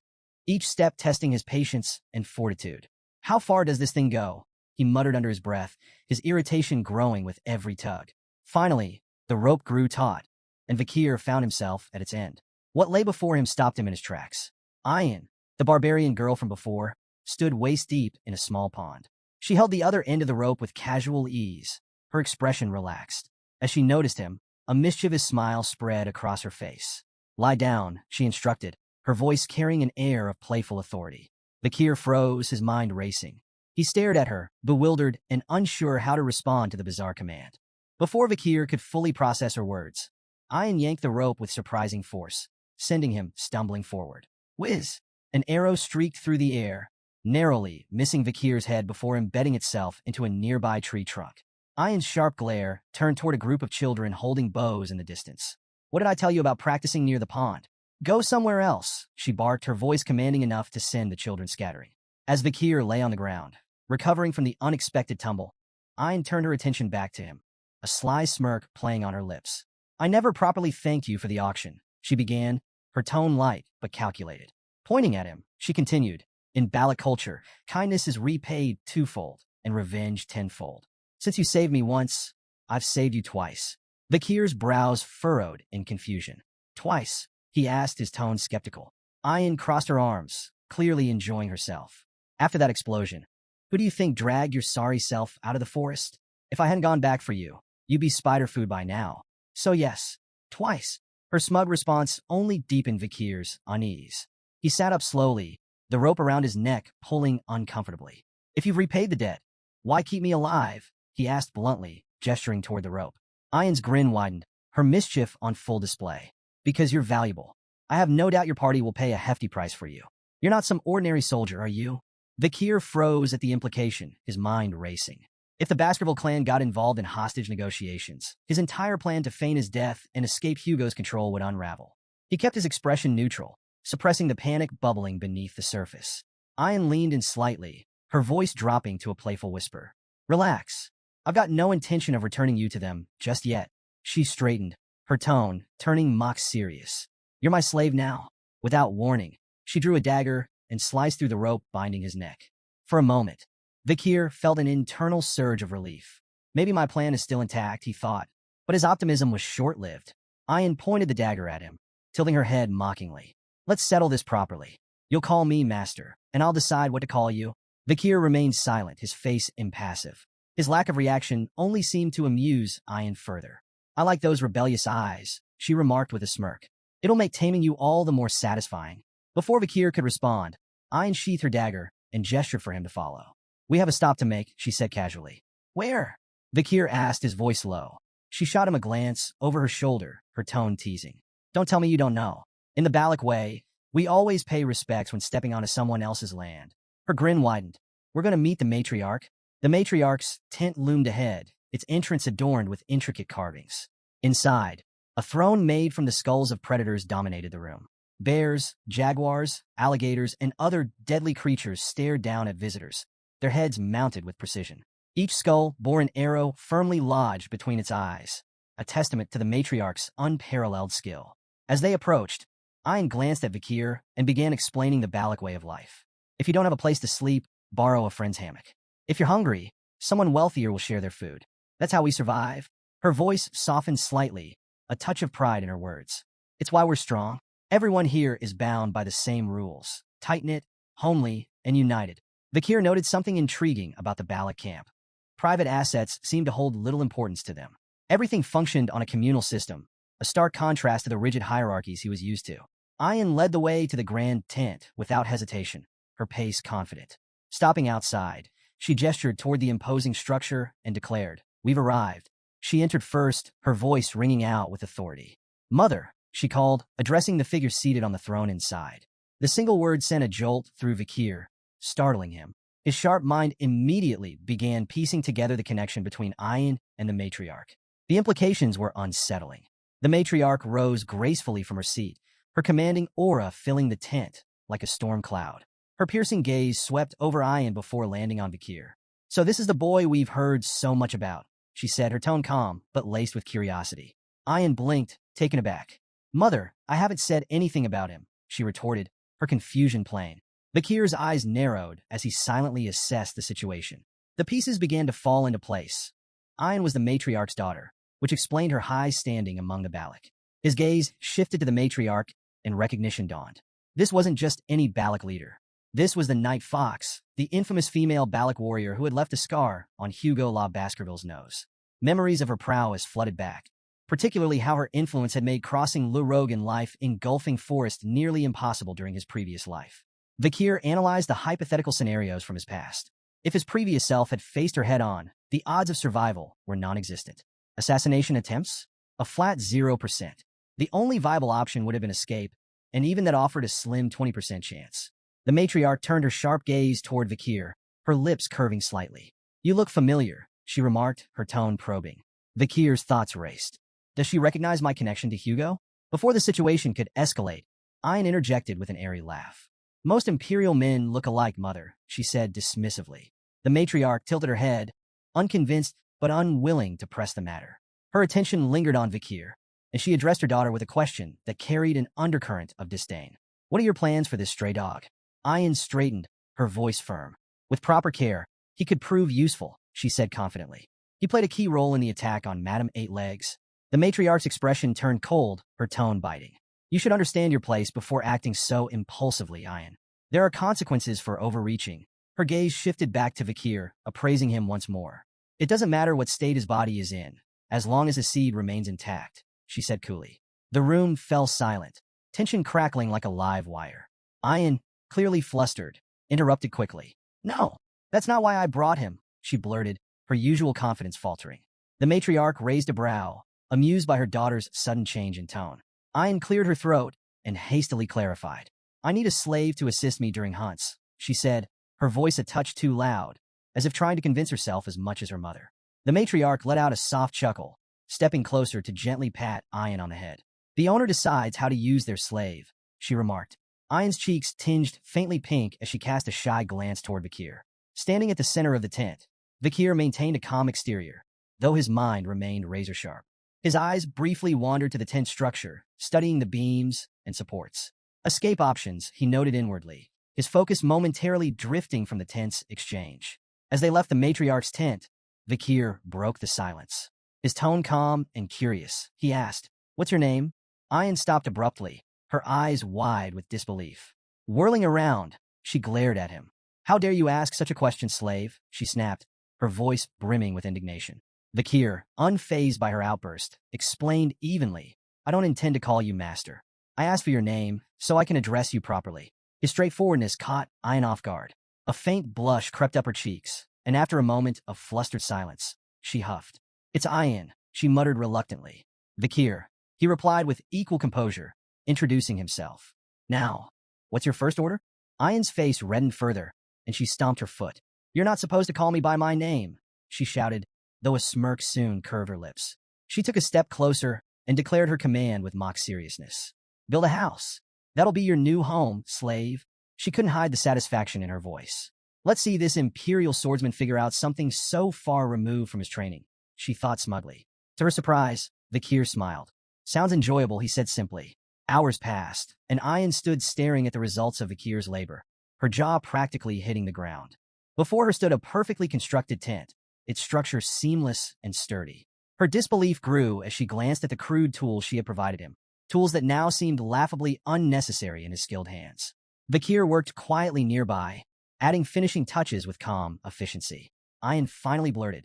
each step testing his patience and fortitude. How far does this thing go? He muttered under his breath, his irritation growing with every tug. Finally, the rope grew taut, and Bakir found himself at its end. What lay before him stopped him in his tracks. Ayan, the barbarian girl from before, stood waist-deep in a small pond. She held the other end of the rope with casual ease, her expression relaxed. As she noticed him, a mischievous smile spread across her face. Lie down, she instructed, her voice carrying an air of playful authority. Bakir froze, his mind racing. He stared at her, bewildered and unsure how to respond to the bizarre command. Before Bakir could fully process her words, Ayan yanked the rope with surprising force, sending him stumbling forward. Whiz! An arrow streaked through the air, narrowly missing Bakir's head before embedding itself into a nearby tree trunk. Ayan's sharp glare turned toward a group of children holding bows in the distance. What did I tell you about practicing near the pond? Go somewhere else, she barked, her voice commanding enough to send the children scattering. As Bakir lay on the ground, recovering from the unexpected tumble, Ayan turned her attention back to him, a sly smirk playing on her lips. I never properly thanked you for the auction, she began, her tone light but calculated. Pointing at him, she continued, in Balak culture, kindness is repaid twofold and revenge tenfold. Since you saved me once, I've saved you twice. Bakir's brows furrowed in confusion. Twice. he asked, his tone skeptical. Ayan crossed her arms, clearly enjoying herself. After that explosion, who do you think dragged your sorry self out of the forest? If I hadn't gone back for you, you'd be spider food by now. So yes, twice. Her smug response only deepened Vikir's unease. He sat up slowly, the rope around his neck pulling uncomfortably. If you've repaid the debt, why keep me alive? He asked bluntly, gesturing toward the rope. Ayan's grin widened, her mischief on full display. Because you're valuable. I have no doubt your party will pay a hefty price for you. You're not some ordinary soldier, are you? Vikir froze at the implication, his mind racing. If the Baskerville clan got involved in hostage negotiations, his entire plan to feign his death and escape Hugo's control would unravel. He kept his expression neutral, suppressing the panic bubbling beneath the surface. Ayan leaned in slightly, her voice dropping to a playful whisper. Relax. I've got no intention of returning you to them just yet. She straightened, her tone turning mock serious. You're my slave now. Without warning, she drew a dagger and sliced through the rope binding his neck. For a moment, Vikir felt an internal surge of relief. Maybe my plan is still intact, he thought, but his optimism was short-lived. Ayan pointed the dagger at him, tilting her head mockingly. Let's settle this properly. You'll call me master, and I'll decide what to call you. Vikir remained silent, his face impassive. His lack of reaction only seemed to amuse Ayan further. I like those rebellious eyes, she remarked with a smirk. It'll make taming you all the more satisfying. Before Vikir could respond, Ayan sheathed her dagger and gestured for him to follow. We have a stop to make, she said casually. Where? Vikir asked, his voice low. She shot him a glance over her shoulder, her tone teasing. Don't tell me you don't know. In the Balak way, we always pay respects when stepping onto someone else's land. Her grin widened. We're going to meet the matriarch. The matriarch's tent loomed ahead, its entrance adorned with intricate carvings. Inside, a throne made from the skulls of predators dominated the room. Bears, jaguars, alligators, and other deadly creatures stared down at visitors, their heads mounted with precision. Each skull bore an arrow firmly lodged between its eyes, a testament to the matriarch's unparalleled skill. As they approached, Ayan glanced at Vikir and began explaining the Balak way of life. If you don't have a place to sleep, borrow a friend's hammock. If you're hungry, someone wealthier will share their food. That's how we survive. Her voice softened slightly, a touch of pride in her words. It's why we're strong. Everyone here is bound by the same rules, tight-knit, homely, and united. Vikir noted something intriguing about the Balak camp. Private assets seemed to hold little importance to them. Everything functioned on a communal system, a stark contrast to the rigid hierarchies he was used to. Ayan led the way to the grand tent without hesitation, her pace confident. Stopping outside, she gestured toward the imposing structure and declared, We've arrived. She entered first, her voice ringing out with authority. Mother, she called, addressing the figure seated on the throne inside. The single word sent a jolt through Vikir, startling him. His sharp mind immediately began piecing together the connection between Ayan and the matriarch. The implications were unsettling. The matriarch rose gracefully from her seat, her commanding aura filling the tent like a storm cloud. Her piercing gaze swept over Ayan before landing on Vikir. So this is the boy we've heard so much about, she said, her tone calm but laced with curiosity. Ayan blinked, taken aback. Mother, I haven't said anything about him, she retorted, her confusion plain. Vikir's eyes narrowed as he silently assessed the situation. The pieces began to fall into place. Ayan was the matriarch's daughter, which explained her high standing among the Balak. His gaze shifted to the matriarch, and recognition dawned. This wasn't just any Balak leader. This was the Night Fox, the infamous female Balak warrior who had left a scar on Hugo La Baskerville's nose. Memories of her prowess flooded back, particularly how her influence had made crossing Le Rogue in life engulfing forest nearly impossible during his previous life. Vikir analyzed the hypothetical scenarios from his past. If his previous self had faced her head-on, the odds of survival were non-existent. Assassination attempts? A flat 0%. The only viable option would have been escape, and even that offered a slim 20% chance. The matriarch turned her sharp gaze toward Vikir, her lips curving slightly. You look familiar, she remarked, her tone probing. Vikir's thoughts raced. Does she recognize my connection to Hugo? Before the situation could escalate, Ayan interjected with an airy laugh. Most imperial men look alike, mother, she said dismissively. The matriarch tilted her head, unconvinced but unwilling to press the matter. Her attention lingered on Vikir, and she addressed her daughter with a question that carried an undercurrent of disdain. What are your plans for this stray dog? Ayan straightened, her voice firm. With proper care, he could prove useful, she said confidently. He played a key role in the attack on Madame Eight Legs. The matriarch's expression turned cold, her tone biting. You should understand your place before acting so impulsively, Ayan. There are consequences for overreaching. Her gaze shifted back to Vakir, appraising him once more. It doesn't matter what state his body is in, as long as the seed remains intact, she said coolly. The room fell silent, tension crackling like a live wire. Ayan, clearly flustered, interrupted quickly. No, that's not why I brought him, she blurted, her usual confidence faltering. The matriarch raised a brow, amused by her daughter's sudden change in tone. Ayan cleared her throat and hastily clarified. I need a slave to assist me during hunts, she said, her voice a touch too loud, as if trying to convince herself as much as her mother. The matriarch let out a soft chuckle, stepping closer to gently pat Ayan on the head. The owner decides how to use their slave, she remarked. Ayan's cheeks tinged faintly pink as she cast a shy glance toward Vakir. Standing at the center of the tent, Vakir maintained a calm exterior, though his mind remained razor-sharp. His eyes briefly wandered to the tent structure, studying the beams and supports. Escape options, he noted inwardly, his focus momentarily drifting from the tent's exchange. As they left the matriarch's tent, Vakir broke the silence. His tone calm and curious, he asked, What's your name? Ayan stopped abruptly, her eyes wide with disbelief. Whirling around, she glared at him. How dare you ask such a question, slave? She snapped, her voice brimming with indignation. Vakir, unfazed by her outburst, explained evenly, I don't intend to call you master. I asked for your name, so I can address you properly. His straightforwardness caught Ayan off guard. A faint blush crept up her cheeks, and after a moment of flustered silence, she huffed. It's Ayan, she muttered reluctantly. Vakir, he replied with equal composure, introducing himself. Now, what's your first order? Ayan's face reddened further, and she stomped her foot. You're not supposed to call me by my name, she shouted, though a smirk soon curved her lips. She took a step closer and declared her command with mock seriousness. Build a house. That'll be your new home, slave. She couldn't hide the satisfaction in her voice. Let's see this imperial swordsman figure out something so far removed from his training, she thought smugly. To her surprise, Vakir smiled. Sounds enjoyable, he said simply. Hours passed, and Ayan stood staring at the results of Vakir's labor, her jaw practically hitting the ground. Before her stood a perfectly constructed tent, its structure seamless and sturdy. Her disbelief grew as she glanced at the crude tools she had provided him, tools that now seemed laughably unnecessary in his skilled hands. Vakir worked quietly nearby, adding finishing touches with calm efficiency. Ayan finally blurted,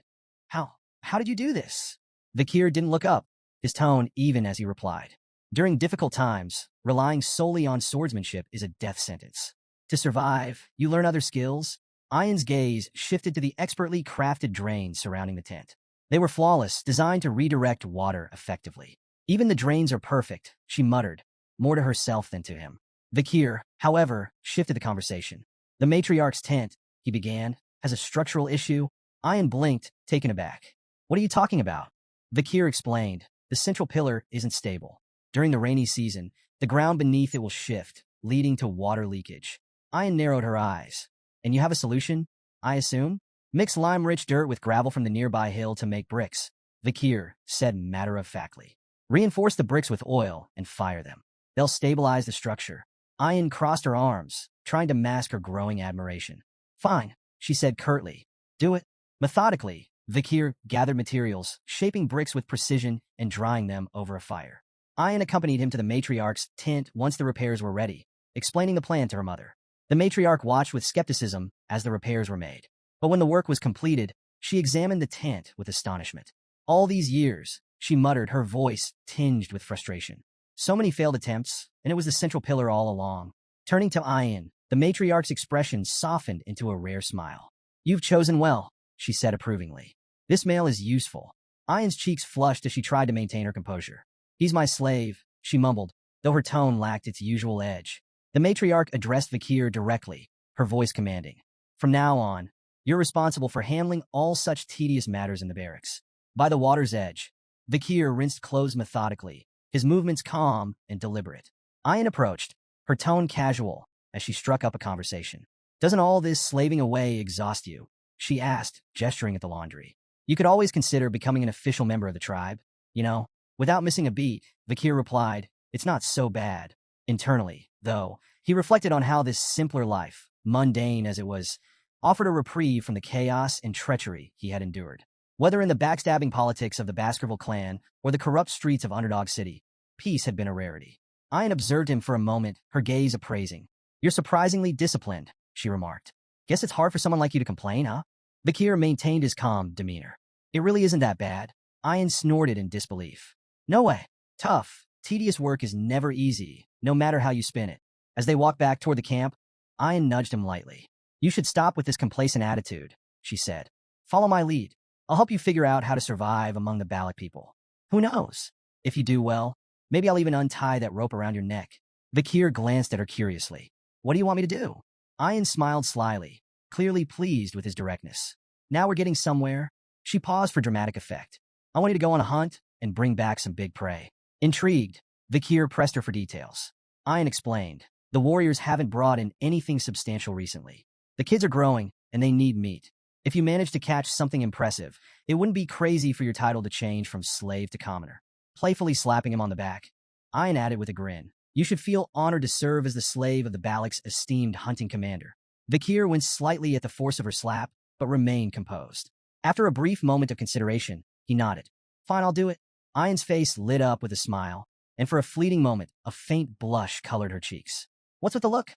How did you do this? Vakir didn't look up, his tone even as he replied. During difficult times, relying solely on swordsmanship is a death sentence. To survive, you learn other skills. Ayan's gaze shifted to the expertly crafted drains surrounding the tent. They were flawless, designed to redirect water effectively. Even the drains are perfect, she muttered, more to herself than to him. Vakir, however, shifted the conversation. The matriarch's tent, he began, has a structural issue. Ayan blinked, taken aback. What are you talking about? Vakir explained, the central pillar isn't stable. During the rainy season, the ground beneath it will shift, leading to water leakage. Ayan narrowed her eyes. And you have a solution, I assume? Mix lime-rich dirt with gravel from the nearby hill to make bricks, Vakir said matter-of-factly. Reinforce the bricks with oil and fire them. They'll stabilize the structure. Ayan crossed her arms, trying to mask her growing admiration. Fine, she said curtly. Do it. Methodically, Vakir gathered materials, shaping bricks with precision and drying them over a fire. Ayan accompanied him to the matriarch's tent once the repairs were ready, explaining the plan to her mother. The matriarch watched with skepticism as the repairs were made. But when the work was completed, she examined the tent with astonishment. All these years, she muttered, her voice tinged with frustration. So many failed attempts, and it was the central pillar all along. Turning to Ayan, the matriarch's expression softened into a rare smile. You've chosen well, she said approvingly. This male is useful. Ayan's cheeks flushed as she tried to maintain her composure. He's my slave, she mumbled, though her tone lacked its usual edge. The matriarch addressed Vakir directly, her voice commanding. From now on, you're responsible for handling all such tedious matters in the barracks. By the water's edge, Vakir rinsed clothes methodically, his movements calm and deliberate. Ayan approached, her tone casual, as she struck up a conversation. Doesn't all this slaving away exhaust you? She asked, gesturing at the laundry. You could always consider becoming an official member of the tribe. You know, without missing a beat, Vakir replied, it's not so bad. Internally, though, he reflected on how this simpler life, mundane as it was, offered a reprieve from the chaos and treachery he had endured. Whether in the backstabbing politics of the Baskerville clan or the corrupt streets of Underdog City, peace had been a rarity. Ayan observed him for a moment, her gaze appraising. You're surprisingly disciplined, she remarked. Guess it's hard for someone like you to complain, huh? Vakir maintained his calm demeanor. It really isn't that bad. Ayan snorted in disbelief. No way. Tough, tedious work is never easy, no matter how you spin it. As they walked back toward the camp, Ayan nudged him lightly. You should stop with this complacent attitude, she said. Follow my lead. I'll help you figure out how to survive among the Balak people. Who knows? If you do well, maybe I'll even untie that rope around your neck. Vakir glanced at her curiously. What do you want me to do? Ayan smiled slyly, clearly pleased with his directness. Now we're getting somewhere. She paused for dramatic effect. I want you to go on a hunt and bring back some big prey. Intrigued, Vakir pressed her for details. Ayan explained. The warriors haven't brought in anything substantial recently. The kids are growing, and they need meat. If you manage to catch something impressive, it wouldn't be crazy for your title to change from slave to commoner. Playfully slapping him on the back, Ayan added with a grin. You should feel honored to serve as the slave of the Balak's esteemed hunting commander. Vakir winced slightly at the force of her slap, but remained composed. After a brief moment of consideration, he nodded. Fine, I'll do it. Ayan's face lit up with a smile, and for a fleeting moment, a faint blush colored her cheeks. What's with the look?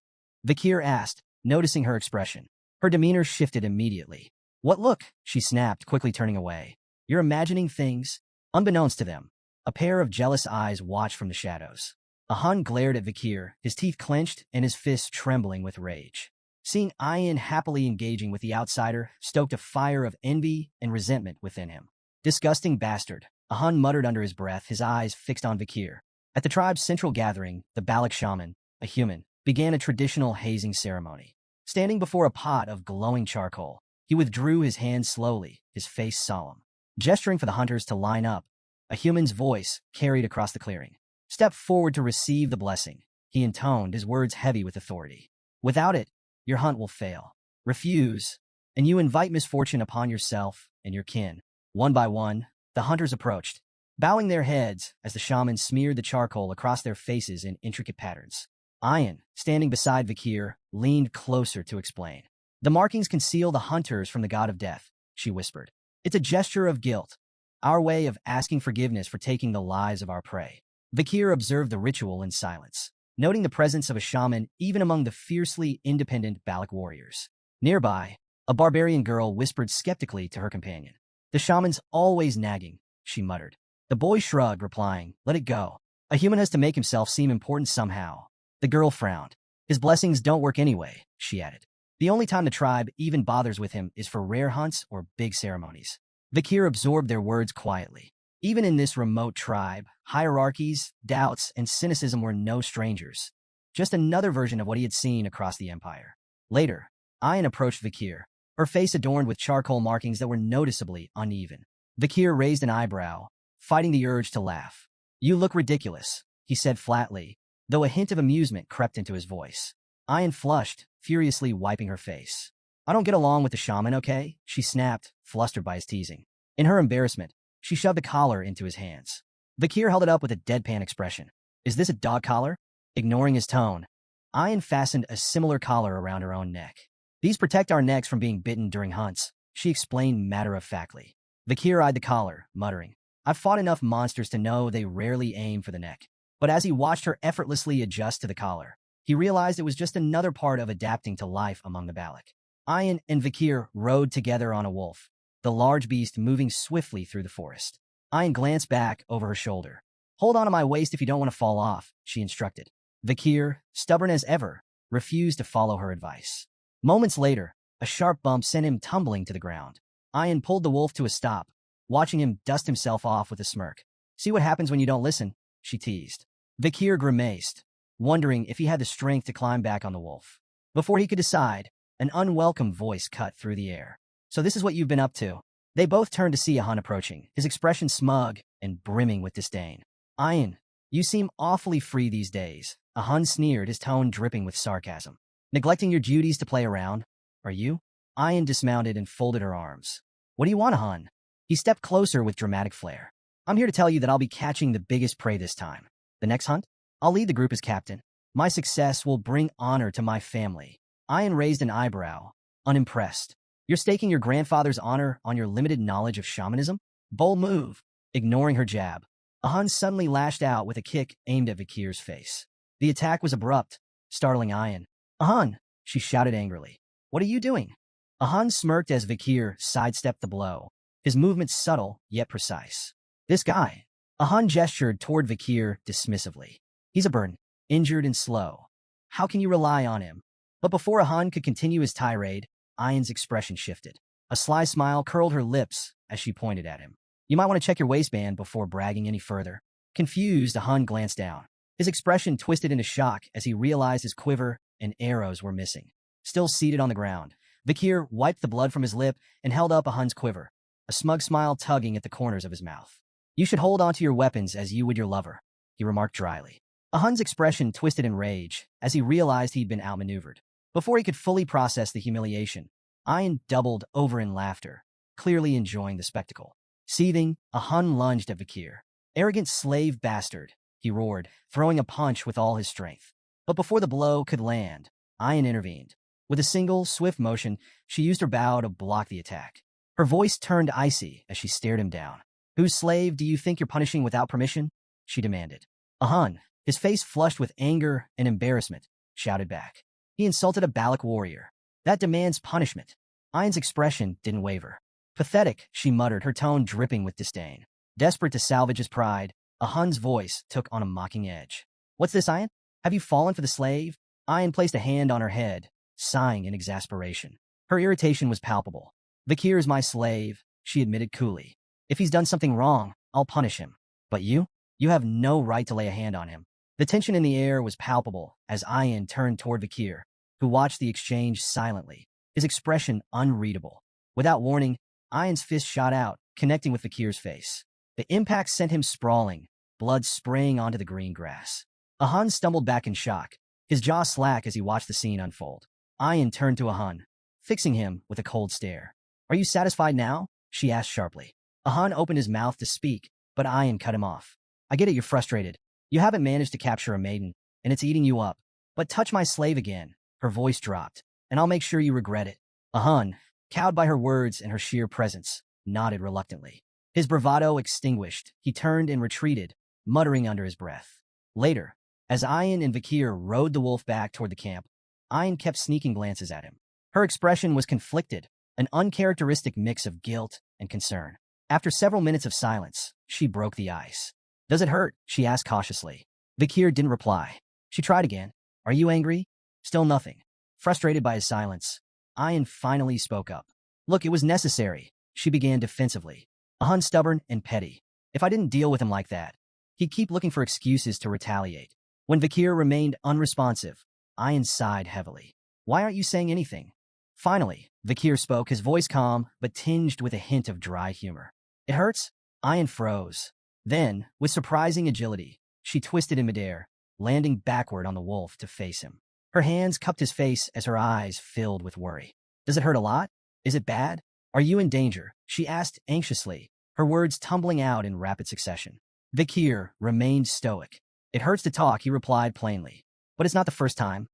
Vakir asked, noticing her expression. Her demeanor shifted immediately. What look? She snapped, quickly turning away. You're imagining things. Unbeknownst to them, a pair of jealous eyes watched from the shadows. Ahan glared at Vakir, his teeth clenched and his fists trembling with rage. Seeing Ayan happily engaging with the outsider stoked a fire of envy and resentment within him. Disgusting bastard, Ahan muttered under his breath, his eyes fixed on Vakir. At the tribe's central gathering, the Balak shaman, a human, began a traditional hazing ceremony. Standing before a pot of glowing charcoal, he withdrew his hands slowly, his face solemn. Gesturing for the hunters to line up, a human's voice carried across the clearing. Step forward to receive the blessing, he intoned, his words heavy with authority. Without it, your hunt will fail. Refuse, and you invite misfortune upon yourself and your kin. One by one, the hunters approached, bowing their heads as the shaman smeared the charcoal across their faces in intricate patterns. Ayan, standing beside Vakir, leaned closer to explain. The markings conceal the hunters from the god of death, she whispered. It's a gesture of guilt, our way of asking forgiveness for taking the lives of our prey. Vakir observed the ritual in silence, noting the presence of a shaman even among the fiercely independent Balak warriors. Nearby, a barbarian girl whispered skeptically to her companion. The shaman's always nagging, she muttered. The boy shrugged, replying, let it go. A human has to make himself seem important somehow. The girl frowned. His blessings don't work anyway, she added. The only time the tribe even bothers with him is for rare hunts or big ceremonies. Vakir absorbed their words quietly. Even in this remote tribe, hierarchies, doubts, and cynicism were no strangers. Just another version of what he had seen across the empire. Later, Ayan approached Vakir, her face adorned with charcoal markings that were noticeably uneven. Vakir raised an eyebrow, fighting the urge to laugh. You look ridiculous, he said flatly, though a hint of amusement crept into his voice. Ayan flushed, furiously wiping her face. I don't get along with the shaman, okay? She snapped, flustered by his teasing. In her embarrassment, she shoved the collar into his hands. Vakir held it up with a deadpan expression. Is this a dog collar? Ignoring his tone, Ayan fastened a similar collar around her own neck. These protect our necks from being bitten during hunts, she explained matter-of-factly. Vakir eyed the collar, muttering. I've fought enough monsters to know they rarely aim for the neck. But as he watched her effortlessly adjust to the collar, he realized it was just another part of adapting to life among the Balak. Ayan and Vakir rode together on a wolf, the large beast moving swiftly through the forest. Ayan glanced back over her shoulder. Hold on to my waist if you don't want to fall off, she instructed. Vakir, stubborn as ever, refused to follow her advice. Moments later, a sharp bump sent him tumbling to the ground. Ayan pulled the wolf to a stop, watching him dust himself off with a smirk. See what happens when you don't listen, she teased. Vakir grimaced, wondering if he had the strength to climb back on the wolf. Before he could decide, an unwelcome voice cut through the air. So this is what you've been up to. They both turned to see Ahan approaching, his expression smug and brimming with disdain. Ayan, you seem awfully free these days, Ahan sneered, his tone dripping with sarcasm. Neglecting your duties to play around, are you? Ayan dismounted and folded her arms. What do you want, Ahan? He stepped closer with dramatic flair. I'm here to tell you that I'll be catching the biggest prey this time. The next hunt? I'll lead the group as captain. My success will bring honor to my family. Ayan raised an eyebrow, unimpressed. You're staking your grandfather's honor on your limited knowledge of shamanism? Bold move. Ignoring her jab, Ahan suddenly lashed out with a kick aimed at Vikir's face. The attack was abrupt, startling Ayan. Ahan, she shouted angrily. What are you doing? Ahan smirked as Vikir sidestepped the blow, his movements subtle yet precise. This guy. Ahan gestured toward Vikir dismissively. He's a burn, injured and slow. How can you rely on him? But before Ahan could continue his tirade, Ayan's expression shifted. A sly smile curled her lips as she pointed at him. You might want to check your waistband before bragging any further. Confused, Ahan glanced down. His expression twisted into shock as he realized his quiver and arrows were missing. Still seated on the ground, Vikir wiped the blood from his lip and held up Ahan's quiver, a smug smile tugging at the corners of his mouth. You should hold onto your weapons as you would your lover, he remarked dryly. Ahan's expression twisted in rage as he realized he'd been outmaneuvered. Before he could fully process the humiliation, Ayan doubled over in laughter, clearly enjoying the spectacle. Seething, Ahan lunged at Vikir. Arrogant slave bastard, he roared, throwing a punch with all his strength. But before the blow could land, Ayan intervened. With a single, swift motion, she used her bow to block the attack. Her voice turned icy as she stared him down. Whose slave do you think you're punishing without permission? She demanded. Ahan, his face flushed with anger and embarrassment, shouted back. He insulted a Balak warrior. That demands punishment. Ayan's expression didn't waver. Pathetic, she muttered, her tone dripping with disdain. Desperate to salvage his pride, Ahan's voice took on a mocking edge. What's this, Ayan? Have you fallen for the slave? Ayan placed a hand on her head, sighing in exasperation. Her irritation was palpable. Vikir is my slave, she admitted coolly. If he's done something wrong, I'll punish him. But you? You have no right to lay a hand on him. The tension in the air was palpable as Ayan turned toward Vikir, who watched the exchange silently, his expression unreadable. Without warning, Ayan's fist shot out, connecting with Vikir's face. The impact sent him sprawling, blood spraying onto the green grass. Ahan stumbled back in shock, his jaw slack as he watched the scene unfold. Ayan turned to Ahan, fixing him with a cold stare. Are you satisfied now? She asked sharply. Ahan opened his mouth to speak, but Ayan cut him off. I get it, you're frustrated. You haven't managed to capture a maiden, and it's eating you up. But touch my slave again, her voice dropped, and I'll make sure you regret it. Ahan, cowed by her words and her sheer presence, nodded reluctantly. His bravado extinguished, he turned and retreated, muttering under his breath. Later, as Ayan and Vikir rode the wolf back toward the camp, Ayan kept sneaking glances at him. Her expression was conflicted, an uncharacteristic mix of guilt and concern. After several minutes of silence, she broke the ice. Does it hurt? She asked cautiously. Vikir didn't reply. She tried again. Are you angry? Still nothing. Frustrated by his silence, Ayan finally spoke up. Look, it was necessary, she began defensively. Ahan's stubborn and petty. If I didn't deal with him like that, he'd keep looking for excuses to retaliate. When Vikir remained unresponsive, Ayan sighed heavily. Why aren't you saying anything? Finally, Vikir spoke, his voice calm, but tinged with a hint of dry humor. It hurts? Ayan froze. Then, with surprising agility, she twisted in midair, landing backward on the wolf to face him. Her hands cupped his face as her eyes filled with worry. Does it hurt a lot? Is it bad? Are you in danger? She asked anxiously, her words tumbling out in rapid succession. Vikir remained stoic. It hurts to talk, he replied plainly. But it's not the first time.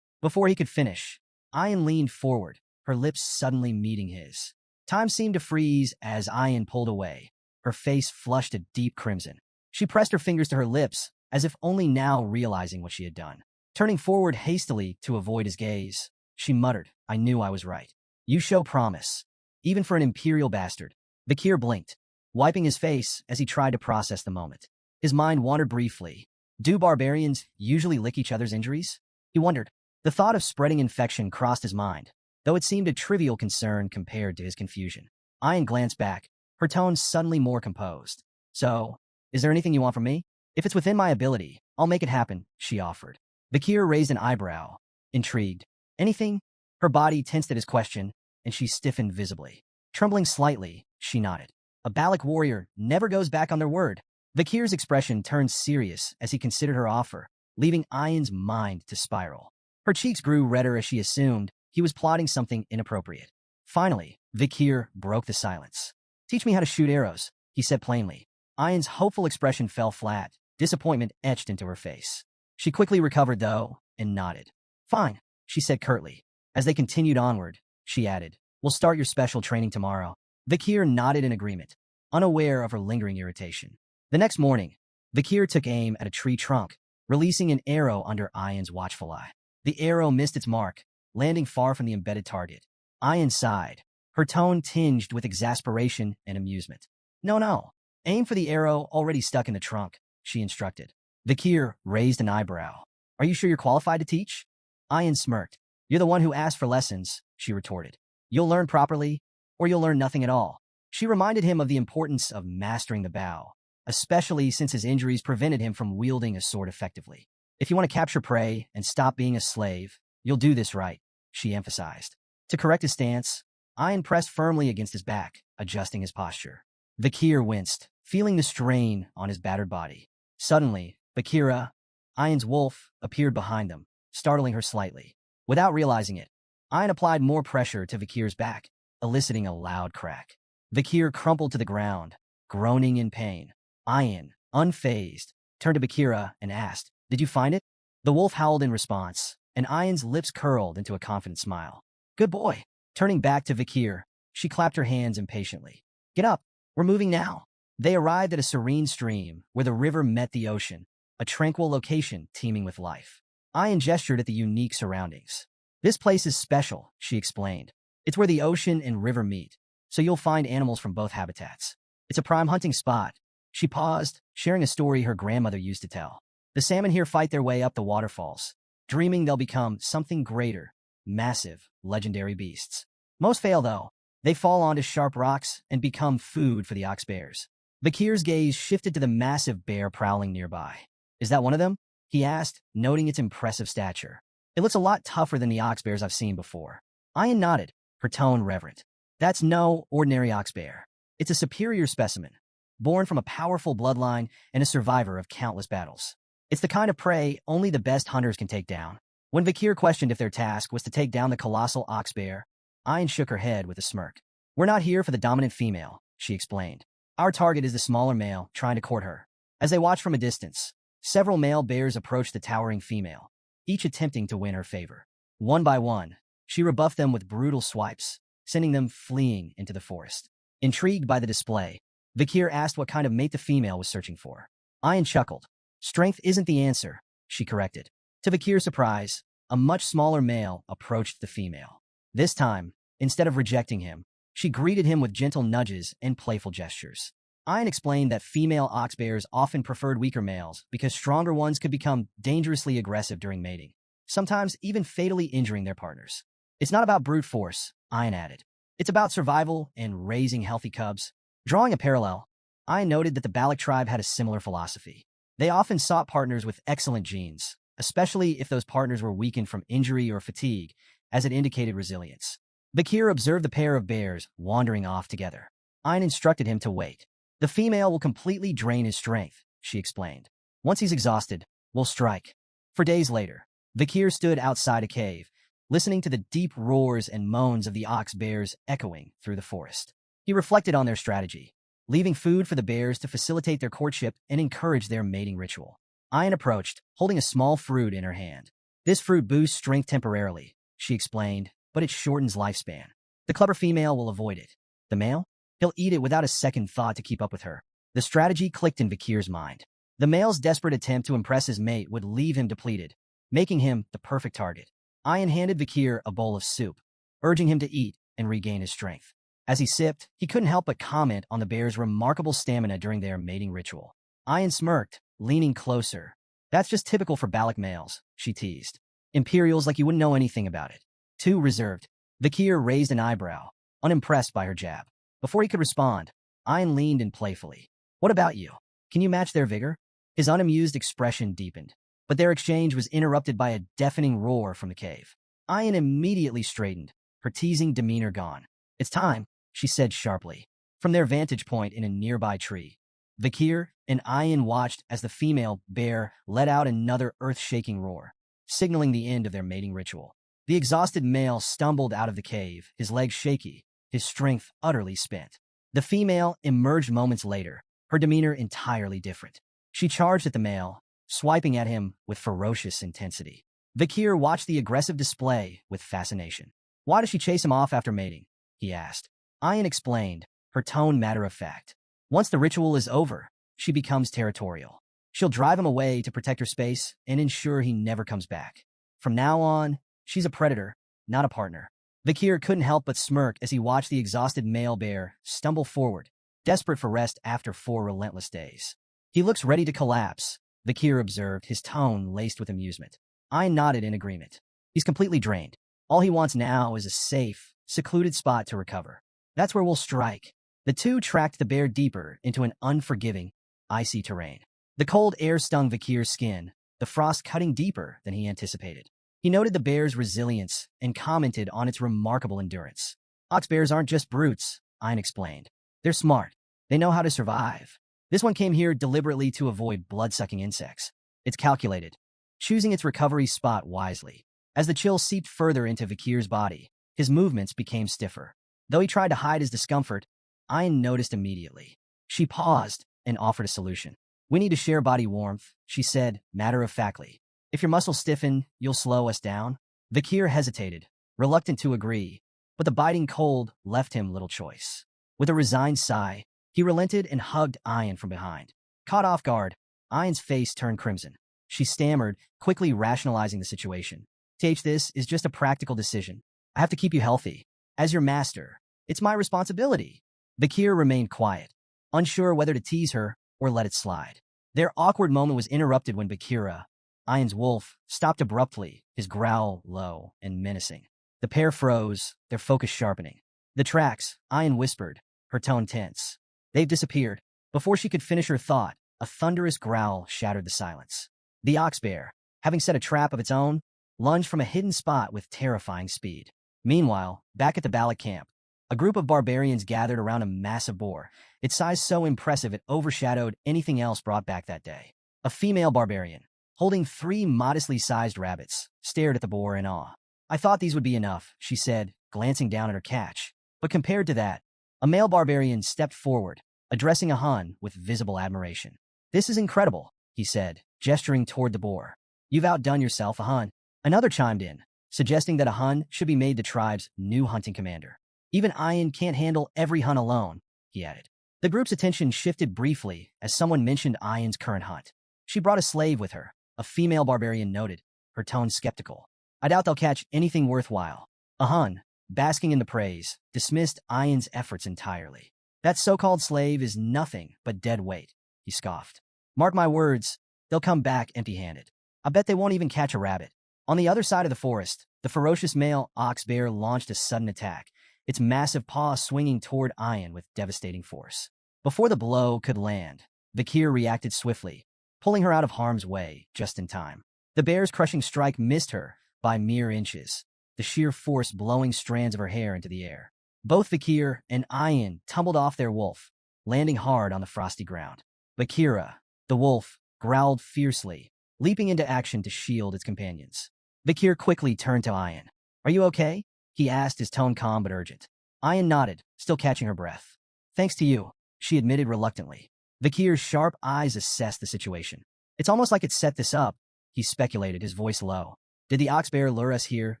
Before he could finish, Ayan leaned forward, her lips suddenly meeting his. Time seemed to freeze as Ayan pulled away, her face flushed a deep crimson. She pressed her fingers to her lips, as if only now realizing what she had done. Turning forward hastily to avoid his gaze, she muttered, I knew I was right. You show promise. Even for an imperial bastard. Vikir blinked, wiping his face as he tried to process the moment. His mind wandered briefly. Do barbarians usually lick each other's injuries? He wondered. The thought of spreading infection crossed his mind, though it seemed a trivial concern compared to his confusion. Ayan glanced back, her tone suddenly more composed. So, is there anything you want from me? If it's within my ability, I'll make it happen, she offered. Vikir raised an eyebrow, intrigued. Anything? Her body tensed at his question, and she stiffened visibly. Trembling slightly, she nodded. A Balak warrior never goes back on their word. Vikir's expression turned serious as he considered her offer, leaving Ayan's mind to spiral. Her cheeks grew redder as she assumed he was plotting something inappropriate. Finally, Vikir broke the silence. Teach me how to shoot arrows, he said plainly. Ayan's hopeful expression fell flat, disappointment etched into her face. She quickly recovered, though, and nodded. Fine, she said curtly. As they continued onward, she added, we'll start your special training tomorrow. Vikir nodded in agreement, unaware of her lingering irritation. The next morning, Vakir took aim at a tree trunk, releasing an arrow under Ayan's watchful eye. The arrow missed its mark, landing far from the embedded target. Ayan sighed, her tone tinged with exasperation and amusement. No. Aim for the arrow already stuck in the trunk, she instructed. Vakir raised an eyebrow. Are you sure you're qualified to teach? Ayan smirked. You're the one who asked for lessons, she retorted. You'll learn properly, or you'll learn nothing at all. She reminded him of the importance of mastering the bow, especially since his injuries prevented him from wielding a sword effectively. If you want to capture prey and stop being a slave, you'll do this right, she emphasized. To correct his stance, Ayan pressed firmly against his back, adjusting his posture. Vakir winced, feeling the strain on his battered body. Suddenly, Vakira, Ayan's wolf, appeared behind them, startling her slightly. Without realizing it, Ayan applied more pressure to Vakir's back, eliciting a loud crack. Vakir crumpled to the ground, groaning in pain. Ayan, unfazed, turned to Vakira and asked, Did you find it? The wolf howled in response, and Ayan's lips curled into a confident smile. Good boy. Turning back to Vakir, she clapped her hands impatiently. Get up. We're moving now. They arrived at a serene stream where the river met the ocean, a tranquil location teeming with life. Ayan gestured at the unique surroundings. This place is special, she explained. It's where the ocean and river meet, so you'll find animals from both habitats. It's a prime hunting spot. She paused, sharing a story her grandmother used to tell. The salmon here fight their way up the waterfalls, dreaming they'll become something greater, massive, legendary beasts. Most fail, though. They fall onto sharp rocks and become food for the ox bears. Vakir's gaze shifted to the massive bear prowling nearby. Is that one of them? He asked, noting its impressive stature. It looks a lot tougher than the ox bears I've seen before. Ayan nodded, her tone reverent. That's no ordinary ox bear. It's a superior specimen, born from a powerful bloodline and a survivor of countless battles. It's the kind of prey only the best hunters can take down. When Vakir questioned if their task was to take down the colossal ox bear, Ayan shook her head with a smirk. We're not here for the dominant female, she explained. Our target is the smaller male trying to court her. As they watched from a distance, several male bears approached the towering female, each attempting to win her favor. One by one, she rebuffed them with brutal swipes, sending them fleeing into the forest. Intrigued by the display, Vakir asked what kind of mate the female was searching for. Ayan chuckled. Strength isn't the answer, she corrected. To Vakir's surprise, a much smaller male approached the female. This time, instead of rejecting him, she greeted him with gentle nudges and playful gestures. Ayan explained that female ox bears often preferred weaker males because stronger ones could become dangerously aggressive during mating, sometimes even fatally injuring their partners. It's not about brute force, Ayan added. It's about survival and raising healthy cubs. Drawing a parallel, Ayan noted that the Balak tribe had a similar philosophy. They often sought partners with excellent genes, especially if those partners were weakened from injury or fatigue, as it indicated resilience. Vakir observed the pair of bears wandering off together. Ayan instructed him to wait. The female will completely drain his strength, she explained. Once he's exhausted, we'll strike. For days later, Vakir stood outside a cave, listening to the deep roars and moans of the ox bears echoing through the forest. He reflected on their strategy, leaving food for the bears to facilitate their courtship and encourage their mating ritual. Ayan approached, holding a small fruit in her hand. This fruit boosts strength temporarily, she explained, but it shortens lifespan. The clever female will avoid it. The male? He'll eat it without a second thought to keep up with her. The strategy clicked in Vakir's mind. The male's desperate attempt to impress his mate would leave him depleted, making him the perfect target. Ayan handed Vakir a bowl of soup, urging him to eat and regain his strength. As he sipped, he couldn't help but comment on the bear's remarkable stamina during their mating ritual. Ayan smirked, leaning closer. That's just typical for Balak males, she teased. Imperials like you wouldn't know anything about it. Too reserved. Vakir raised an eyebrow, unimpressed by her jab. Before he could respond, Ayan leaned in playfully. What about you? Can you match their vigor? His unamused expression deepened, but their exchange was interrupted by a deafening roar from the cave. Ayan immediately straightened, her teasing demeanor gone. It's time, she said sharply. From their vantage point in a nearby tree, Vakir and Ayan watched as the female bear let out another earth-shaking roar, signaling the end of their mating ritual. The exhausted male stumbled out of the cave, his legs shaky, his strength utterly spent. The female emerged moments later, her demeanor entirely different. She charged at the male, swiping at him with ferocious intensity. Vakir watched the aggressive display with fascination. Why does she chase him off after mating? He asked. Ayan explained, her tone matter-of-fact. Once the ritual is over, she becomes territorial. She'll drive him away to protect her space and ensure he never comes back. From now on, she's a predator, not a partner. Vakir couldn't help but smirk as he watched the exhausted male bear stumble forward, desperate for rest after 4 relentless days. He looks ready to collapse, Vakir observed, his tone laced with amusement. I nodded in agreement. He's completely drained. All he wants now is a safe, secluded spot to recover. That's where we'll strike. The two tracked the bear deeper into an unforgiving, icy terrain. The cold air stung Vakir's skin, the frost cutting deeper than he anticipated. He noted the bear's resilience and commented on its remarkable endurance. Ox bears aren't just brutes, Ein explained. They're smart. They know how to survive. This one came here deliberately to avoid blood-sucking insects. It's calculated, choosing its recovery spot wisely. As the chill seeped further into Vakir's body, his movements became stiffer. Though he tried to hide his discomfort, Ein noticed immediately. She paused and offered a solution. We need to share body warmth, she said, matter-of-factly. If your muscles stiffen, you'll slow us down. Vakir hesitated, reluctant to agree, but the biting cold left him little choice. With a resigned sigh, he relented and hugged Ein from behind. Caught off guard, Ein's face turned crimson. She stammered, quickly rationalizing the situation. This is just a practical decision. I have to keep you healthy. As your master, it's my responsibility. Vakir remained quiet, unsure whether to tease her or let it slide. Their awkward moment was interrupted when Bakira, Ein's wolf, stopped abruptly, his growl low and menacing. The pair froze, their focus sharpening. The tracks, Ein whispered, her tone tense. They've disappeared. Before she could finish her thought, a thunderous growl shattered the silence. The ox bear, having set a trap of its own, lunged from a hidden spot with terrifying speed. Meanwhile, back at the Bala camp, a group of barbarians gathered around a massive boar, its size so impressive it overshadowed anything else brought back that day. A female barbarian, holding 3 modestly sized rabbits, stared at the boar in awe. I thought these would be enough, she said, glancing down at her catch. But compared to that, a male barbarian stepped forward, addressing a Hun with visible admiration. This is incredible, he said, gesturing toward the boar. You've outdone yourself, a Hun. Another chimed in, suggesting that a Hun should be made the tribe's new hunting commander. Even Ein can't handle every Hun alone, he added. The group's attention shifted briefly as someone mentioned Ein's current hunt. She brought a slave with her, a female barbarian noted, her tone skeptical. I doubt they'll catch anything worthwhile. A Hun, basking in the praise, dismissed Ein's efforts entirely. That so-called slave is nothing but dead weight, he scoffed. Mark my words, they'll come back empty-handed. I bet they won't even catch a rabbit. On the other side of the forest, the ferocious male ox bear launched a sudden attack, its massive paw swinging toward Ein with devastating force. Before the blow could land, Vakir reacted swiftly, pulling her out of harm's way just in time. The bear's crushing strike missed her by mere inches, the sheer force blowing strands of her hair into the air. Both Vakir and Ein tumbled off their wolf, landing hard on the frosty ground. Vakira, the wolf, growled fiercely, leaping into action to shield its companions. Vakir quickly turned to Ein. Are you okay? He asked, his tone calm but urgent. Ein nodded, still catching her breath. Thanks to you, she admitted reluctantly. Vakir's sharp eyes assessed the situation. It's almost like it set this up, he speculated, his voice low. Did the ox bear lure us here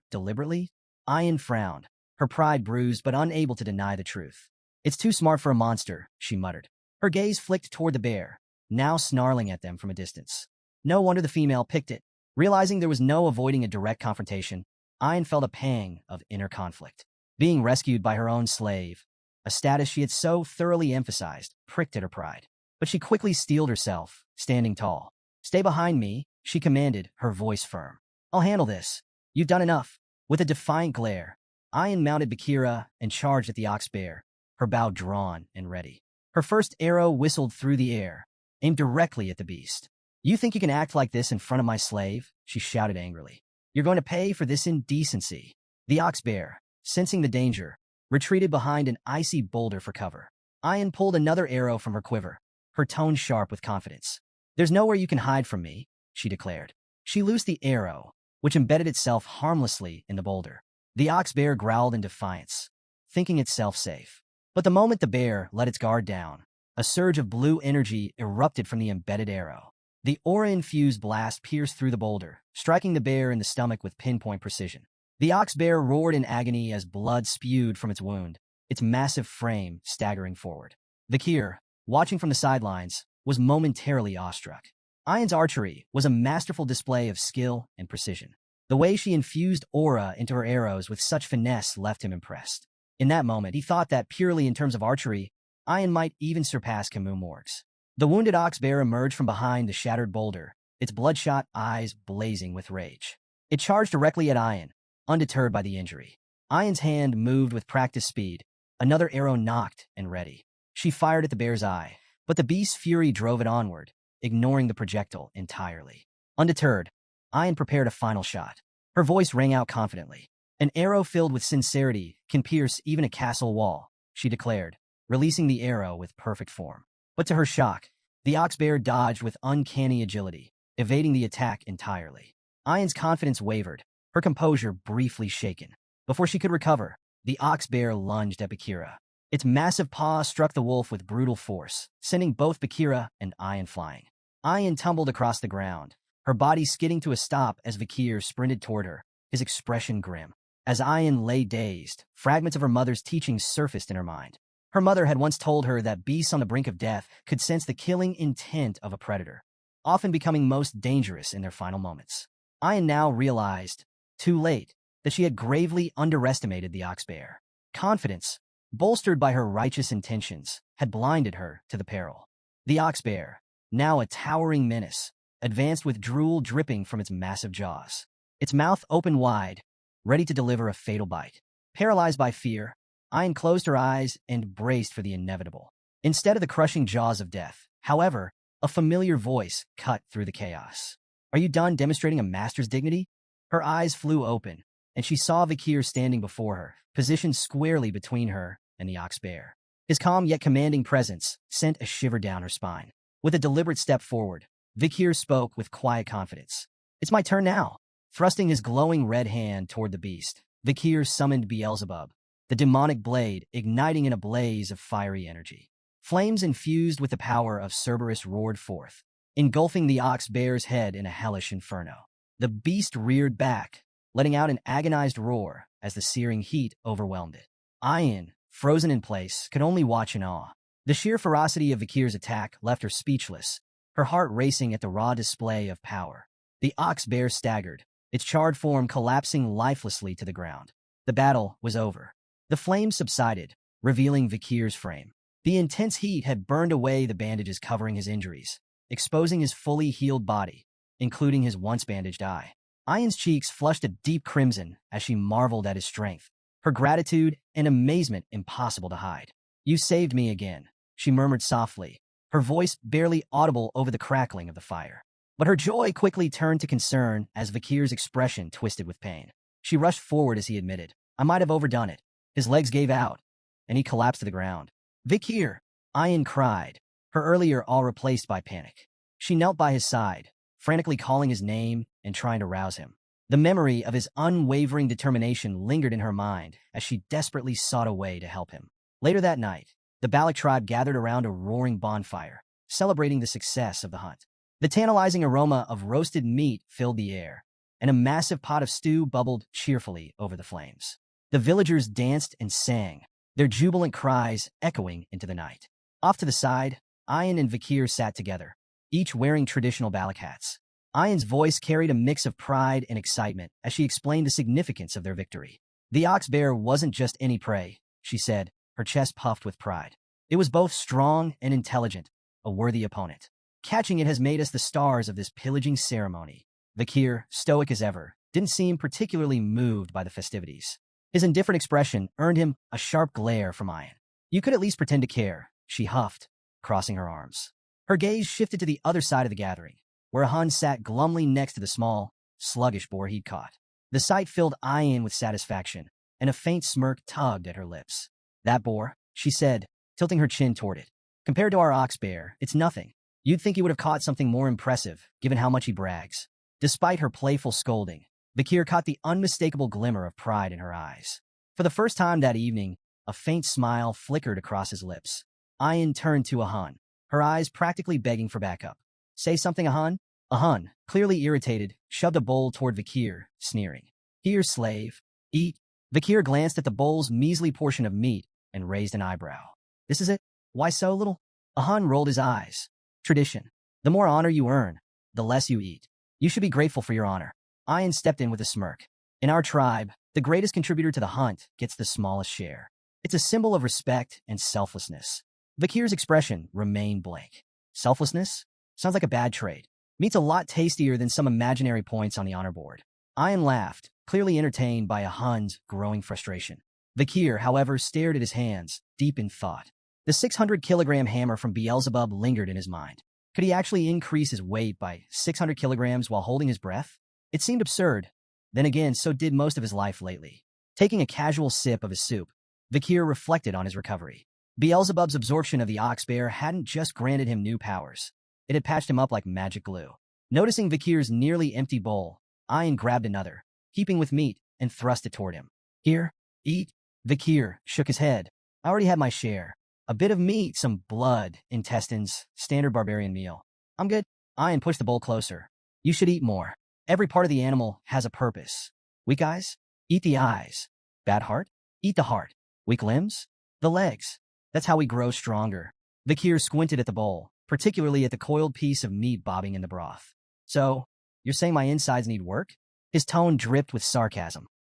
deliberately? Ein frowned, her pride bruised but unable to deny the truth. It's too smart for a monster, she muttered. Her gaze flicked toward the bear, now snarling at them from a distance. No wonder the female picked it. Realizing there was no avoiding a direct confrontation, Ein felt a pang of inner conflict. Being rescued by her own slave, a status she had so thoroughly emphasized, pricked at her pride. But she quickly steeled herself, standing tall. Stay behind me, she commanded, her voice firm. I'll handle this. You've done enough. With a defiant glare, Ein mounted Bakira and charged at the ox bear, her bow drawn and ready. Her first arrow whistled through the air, aimed directly at the beast. You think you can act like this in front of my slave? She shouted angrily. You're going to pay for this indecency. The ox bear, sensing the danger, retreated behind an icy boulder for cover. Ein pulled another arrow from her quiver, her tone sharp with confidence. There's nowhere you can hide from me, she declared. She loosed the arrow, which embedded itself harmlessly in the boulder. The ox bear growled in defiance, thinking itself safe. But the moment the bear let its guard down, a surge of blue energy erupted from the embedded arrow. The aura-infused blast pierced through the boulder, striking the bear in the stomach with pinpoint precision. The ox bear roared in agony as blood spewed from its wound, its massive frame staggering forward. Vakir, watching from the sidelines, was momentarily awestruck. Ayan's archery was a masterful display of skill and precision. The way she infused aura into her arrows with such finesse left him impressed. In that moment, he thought that purely in terms of archery, Ayan might even surpass Camus Morgues. The wounded ox bear emerged from behind the shattered boulder, its bloodshot eyes blazing with rage. It charged directly at Ayan, undeterred by the injury. Ayan's hand moved with practiced speed, another arrow nocked and ready. She fired at the bear's eye, but the beast's fury drove it onward, ignoring the projectile entirely. Undeterred, Ayan prepared a final shot. Her voice rang out confidently. An arrow filled with sincerity can pierce even a castle wall, she declared, releasing the arrow with perfect form. But to her shock, the ox bear dodged with uncanny agility, evading the attack entirely. Ayan's confidence wavered, her composure briefly shaken. Before she could recover, the ox bear lunged at Bakira. Its massive paw struck the wolf with brutal force, sending both Bakira and Ayan flying. Ayan tumbled across the ground, her body skidding to a stop as Bakir sprinted toward her, his expression grim. As Ayan lay dazed, fragments of her mother's teachings surfaced in her mind. Her mother had once told her that beasts on the brink of death could sense the killing intent of a predator, often becoming most dangerous in their final moments. Ayan now realized, too late, that she had gravely underestimated the ox bear. Confidence, bolstered by her righteous intentions, had blinded her to the peril. The ox bear, now a towering menace, advanced with drool dripping from its massive jaws. Its mouth opened wide, ready to deliver a fatal bite. Paralyzed by fear, Ayan closed her eyes and braced for the inevitable. Instead of the crushing jaws of death, however, a familiar voice cut through the chaos. "Are you done demonstrating a master's dignity?" Her eyes flew open, and she saw Vakir standing before her, positioned squarely between her and the ox bear. His calm yet commanding presence sent a shiver down her spine. With a deliberate step forward, Vakir spoke with quiet confidence. "It's my turn now." Thrusting his glowing red hand toward the beast, Vakir summoned Beelzebub, the demonic blade igniting in a blaze of fiery energy. Flames infused with the power of Cerberus roared forth, engulfing the ox bear's head in a hellish inferno. The beast reared back, letting out an agonized roar as the searing heat overwhelmed it. Ayan, frozen in place, could only watch in awe. The sheer ferocity of Vakir's attack left her speechless, her heart racing at the raw display of power. The ox bear staggered, its charred form collapsing lifelessly to the ground. The battle was over. The flames subsided, revealing Vakir's frame. The intense heat had burned away the bandages covering his injuries, exposing his fully healed body, including his once bandaged eye. Ayan's cheeks flushed a deep crimson as she marveled at his strength, her gratitude and amazement impossible to hide. "You saved me again," she murmured softly, her voice barely audible over the crackling of the fire. But her joy quickly turned to concern as Vakir's expression twisted with pain. She rushed forward as he admitted, "I might have overdone it." His legs gave out, and he collapsed to the ground. "Vakir!" Ayan cried, her earlier awe replaced by panic. She knelt by his side, frantically calling his name and trying to rouse him. The memory of his unwavering determination lingered in her mind as she desperately sought a way to help him. Later that night, the Balak tribe gathered around a roaring bonfire, celebrating the success of the hunt. The tantalizing aroma of roasted meat filled the air, and a massive pot of stew bubbled cheerfully over the flames. The villagers danced and sang, their jubilant cries echoing into the night. Off to the side, Ayan and Vakir sat together, each wearing traditional Balak hats. Ayan's voice carried a mix of pride and excitement as she explained the significance of their victory. "The ox bear wasn't just any prey," she said, her chest puffed with pride. "It was both strong and intelligent, a worthy opponent. Catching it has made us the stars of this pillaging ceremony." Vakir, stoic as ever, didn't seem particularly moved by the festivities. His indifferent expression earned him a sharp glare from Ayan. "You could at least pretend to care," she huffed, crossing her arms. Her gaze shifted to the other side of the gathering, where a Hun sat glumly next to the small, sluggish boar he'd caught. The sight filled Ayan with satisfaction, and a faint smirk tugged at her lips. "That boar," she said, tilting her chin toward it. "Compared to our ox bear, it's nothing. You'd think he would have caught something more impressive, given how much he brags." Despite her playful scolding, Vakir caught the unmistakable glimmer of pride in her eyes. For the first time that evening, a faint smile flickered across his lips. Ayan turned to a Hun, her eyes practically begging for backup. "Say something, a Hun?" A Hun, clearly irritated, shoved a bowl toward Vakir, sneering. "Here, slave. Eat." Vakir glanced at the bowl's measly portion of meat and raised an eyebrow. "This is it? Why so little?" A Hun rolled his eyes. tradition. The more honor you earn, the less you eat. You should be grateful for your honor. Ian stepped in with a smirk. In our tribe, the greatest contributor to the hunt gets the smallest share. It's a symbol of respect and selflessness. Vakir's expression remained blank. Selflessness? Sounds like a bad trade. Meat's a lot tastier than some imaginary points on the honor board. Ian laughed, clearly entertained by a Hun's growing frustration. Vakir, however, stared at his hands, deep in thought. The 600-kilogram hammer from Beelzebub lingered in his mind. Could he actually increase his weight by 600 kilograms while holding his breath? It seemed absurd. Then again, so did most of his life lately. Taking a casual sip of his soup, Vakir reflected on his recovery. Beelzebub's absorption of the ox bear hadn't just granted him new powers. It had patched him up like magic glue. Noticing Vakir's nearly empty bowl, Ian grabbed another, heaping with meat, and thrust it toward him. Here, eat. Vakir shook his head. I already had my share. A bit of meat, some blood, intestines, standard barbarian meal. I'm good. Ian pushed the bowl closer. You should eat more. Every part of the animal has a purpose. Weak eyes? Eat the eyes. Bad heart? Eat the heart. Weak limbs? The legs. That's how we grow stronger. Vakir squinted at the bowl, particularly at the coiled piece of meat bobbing in the broth. So, you're saying my insides need work? His tone dripped with sarcasm.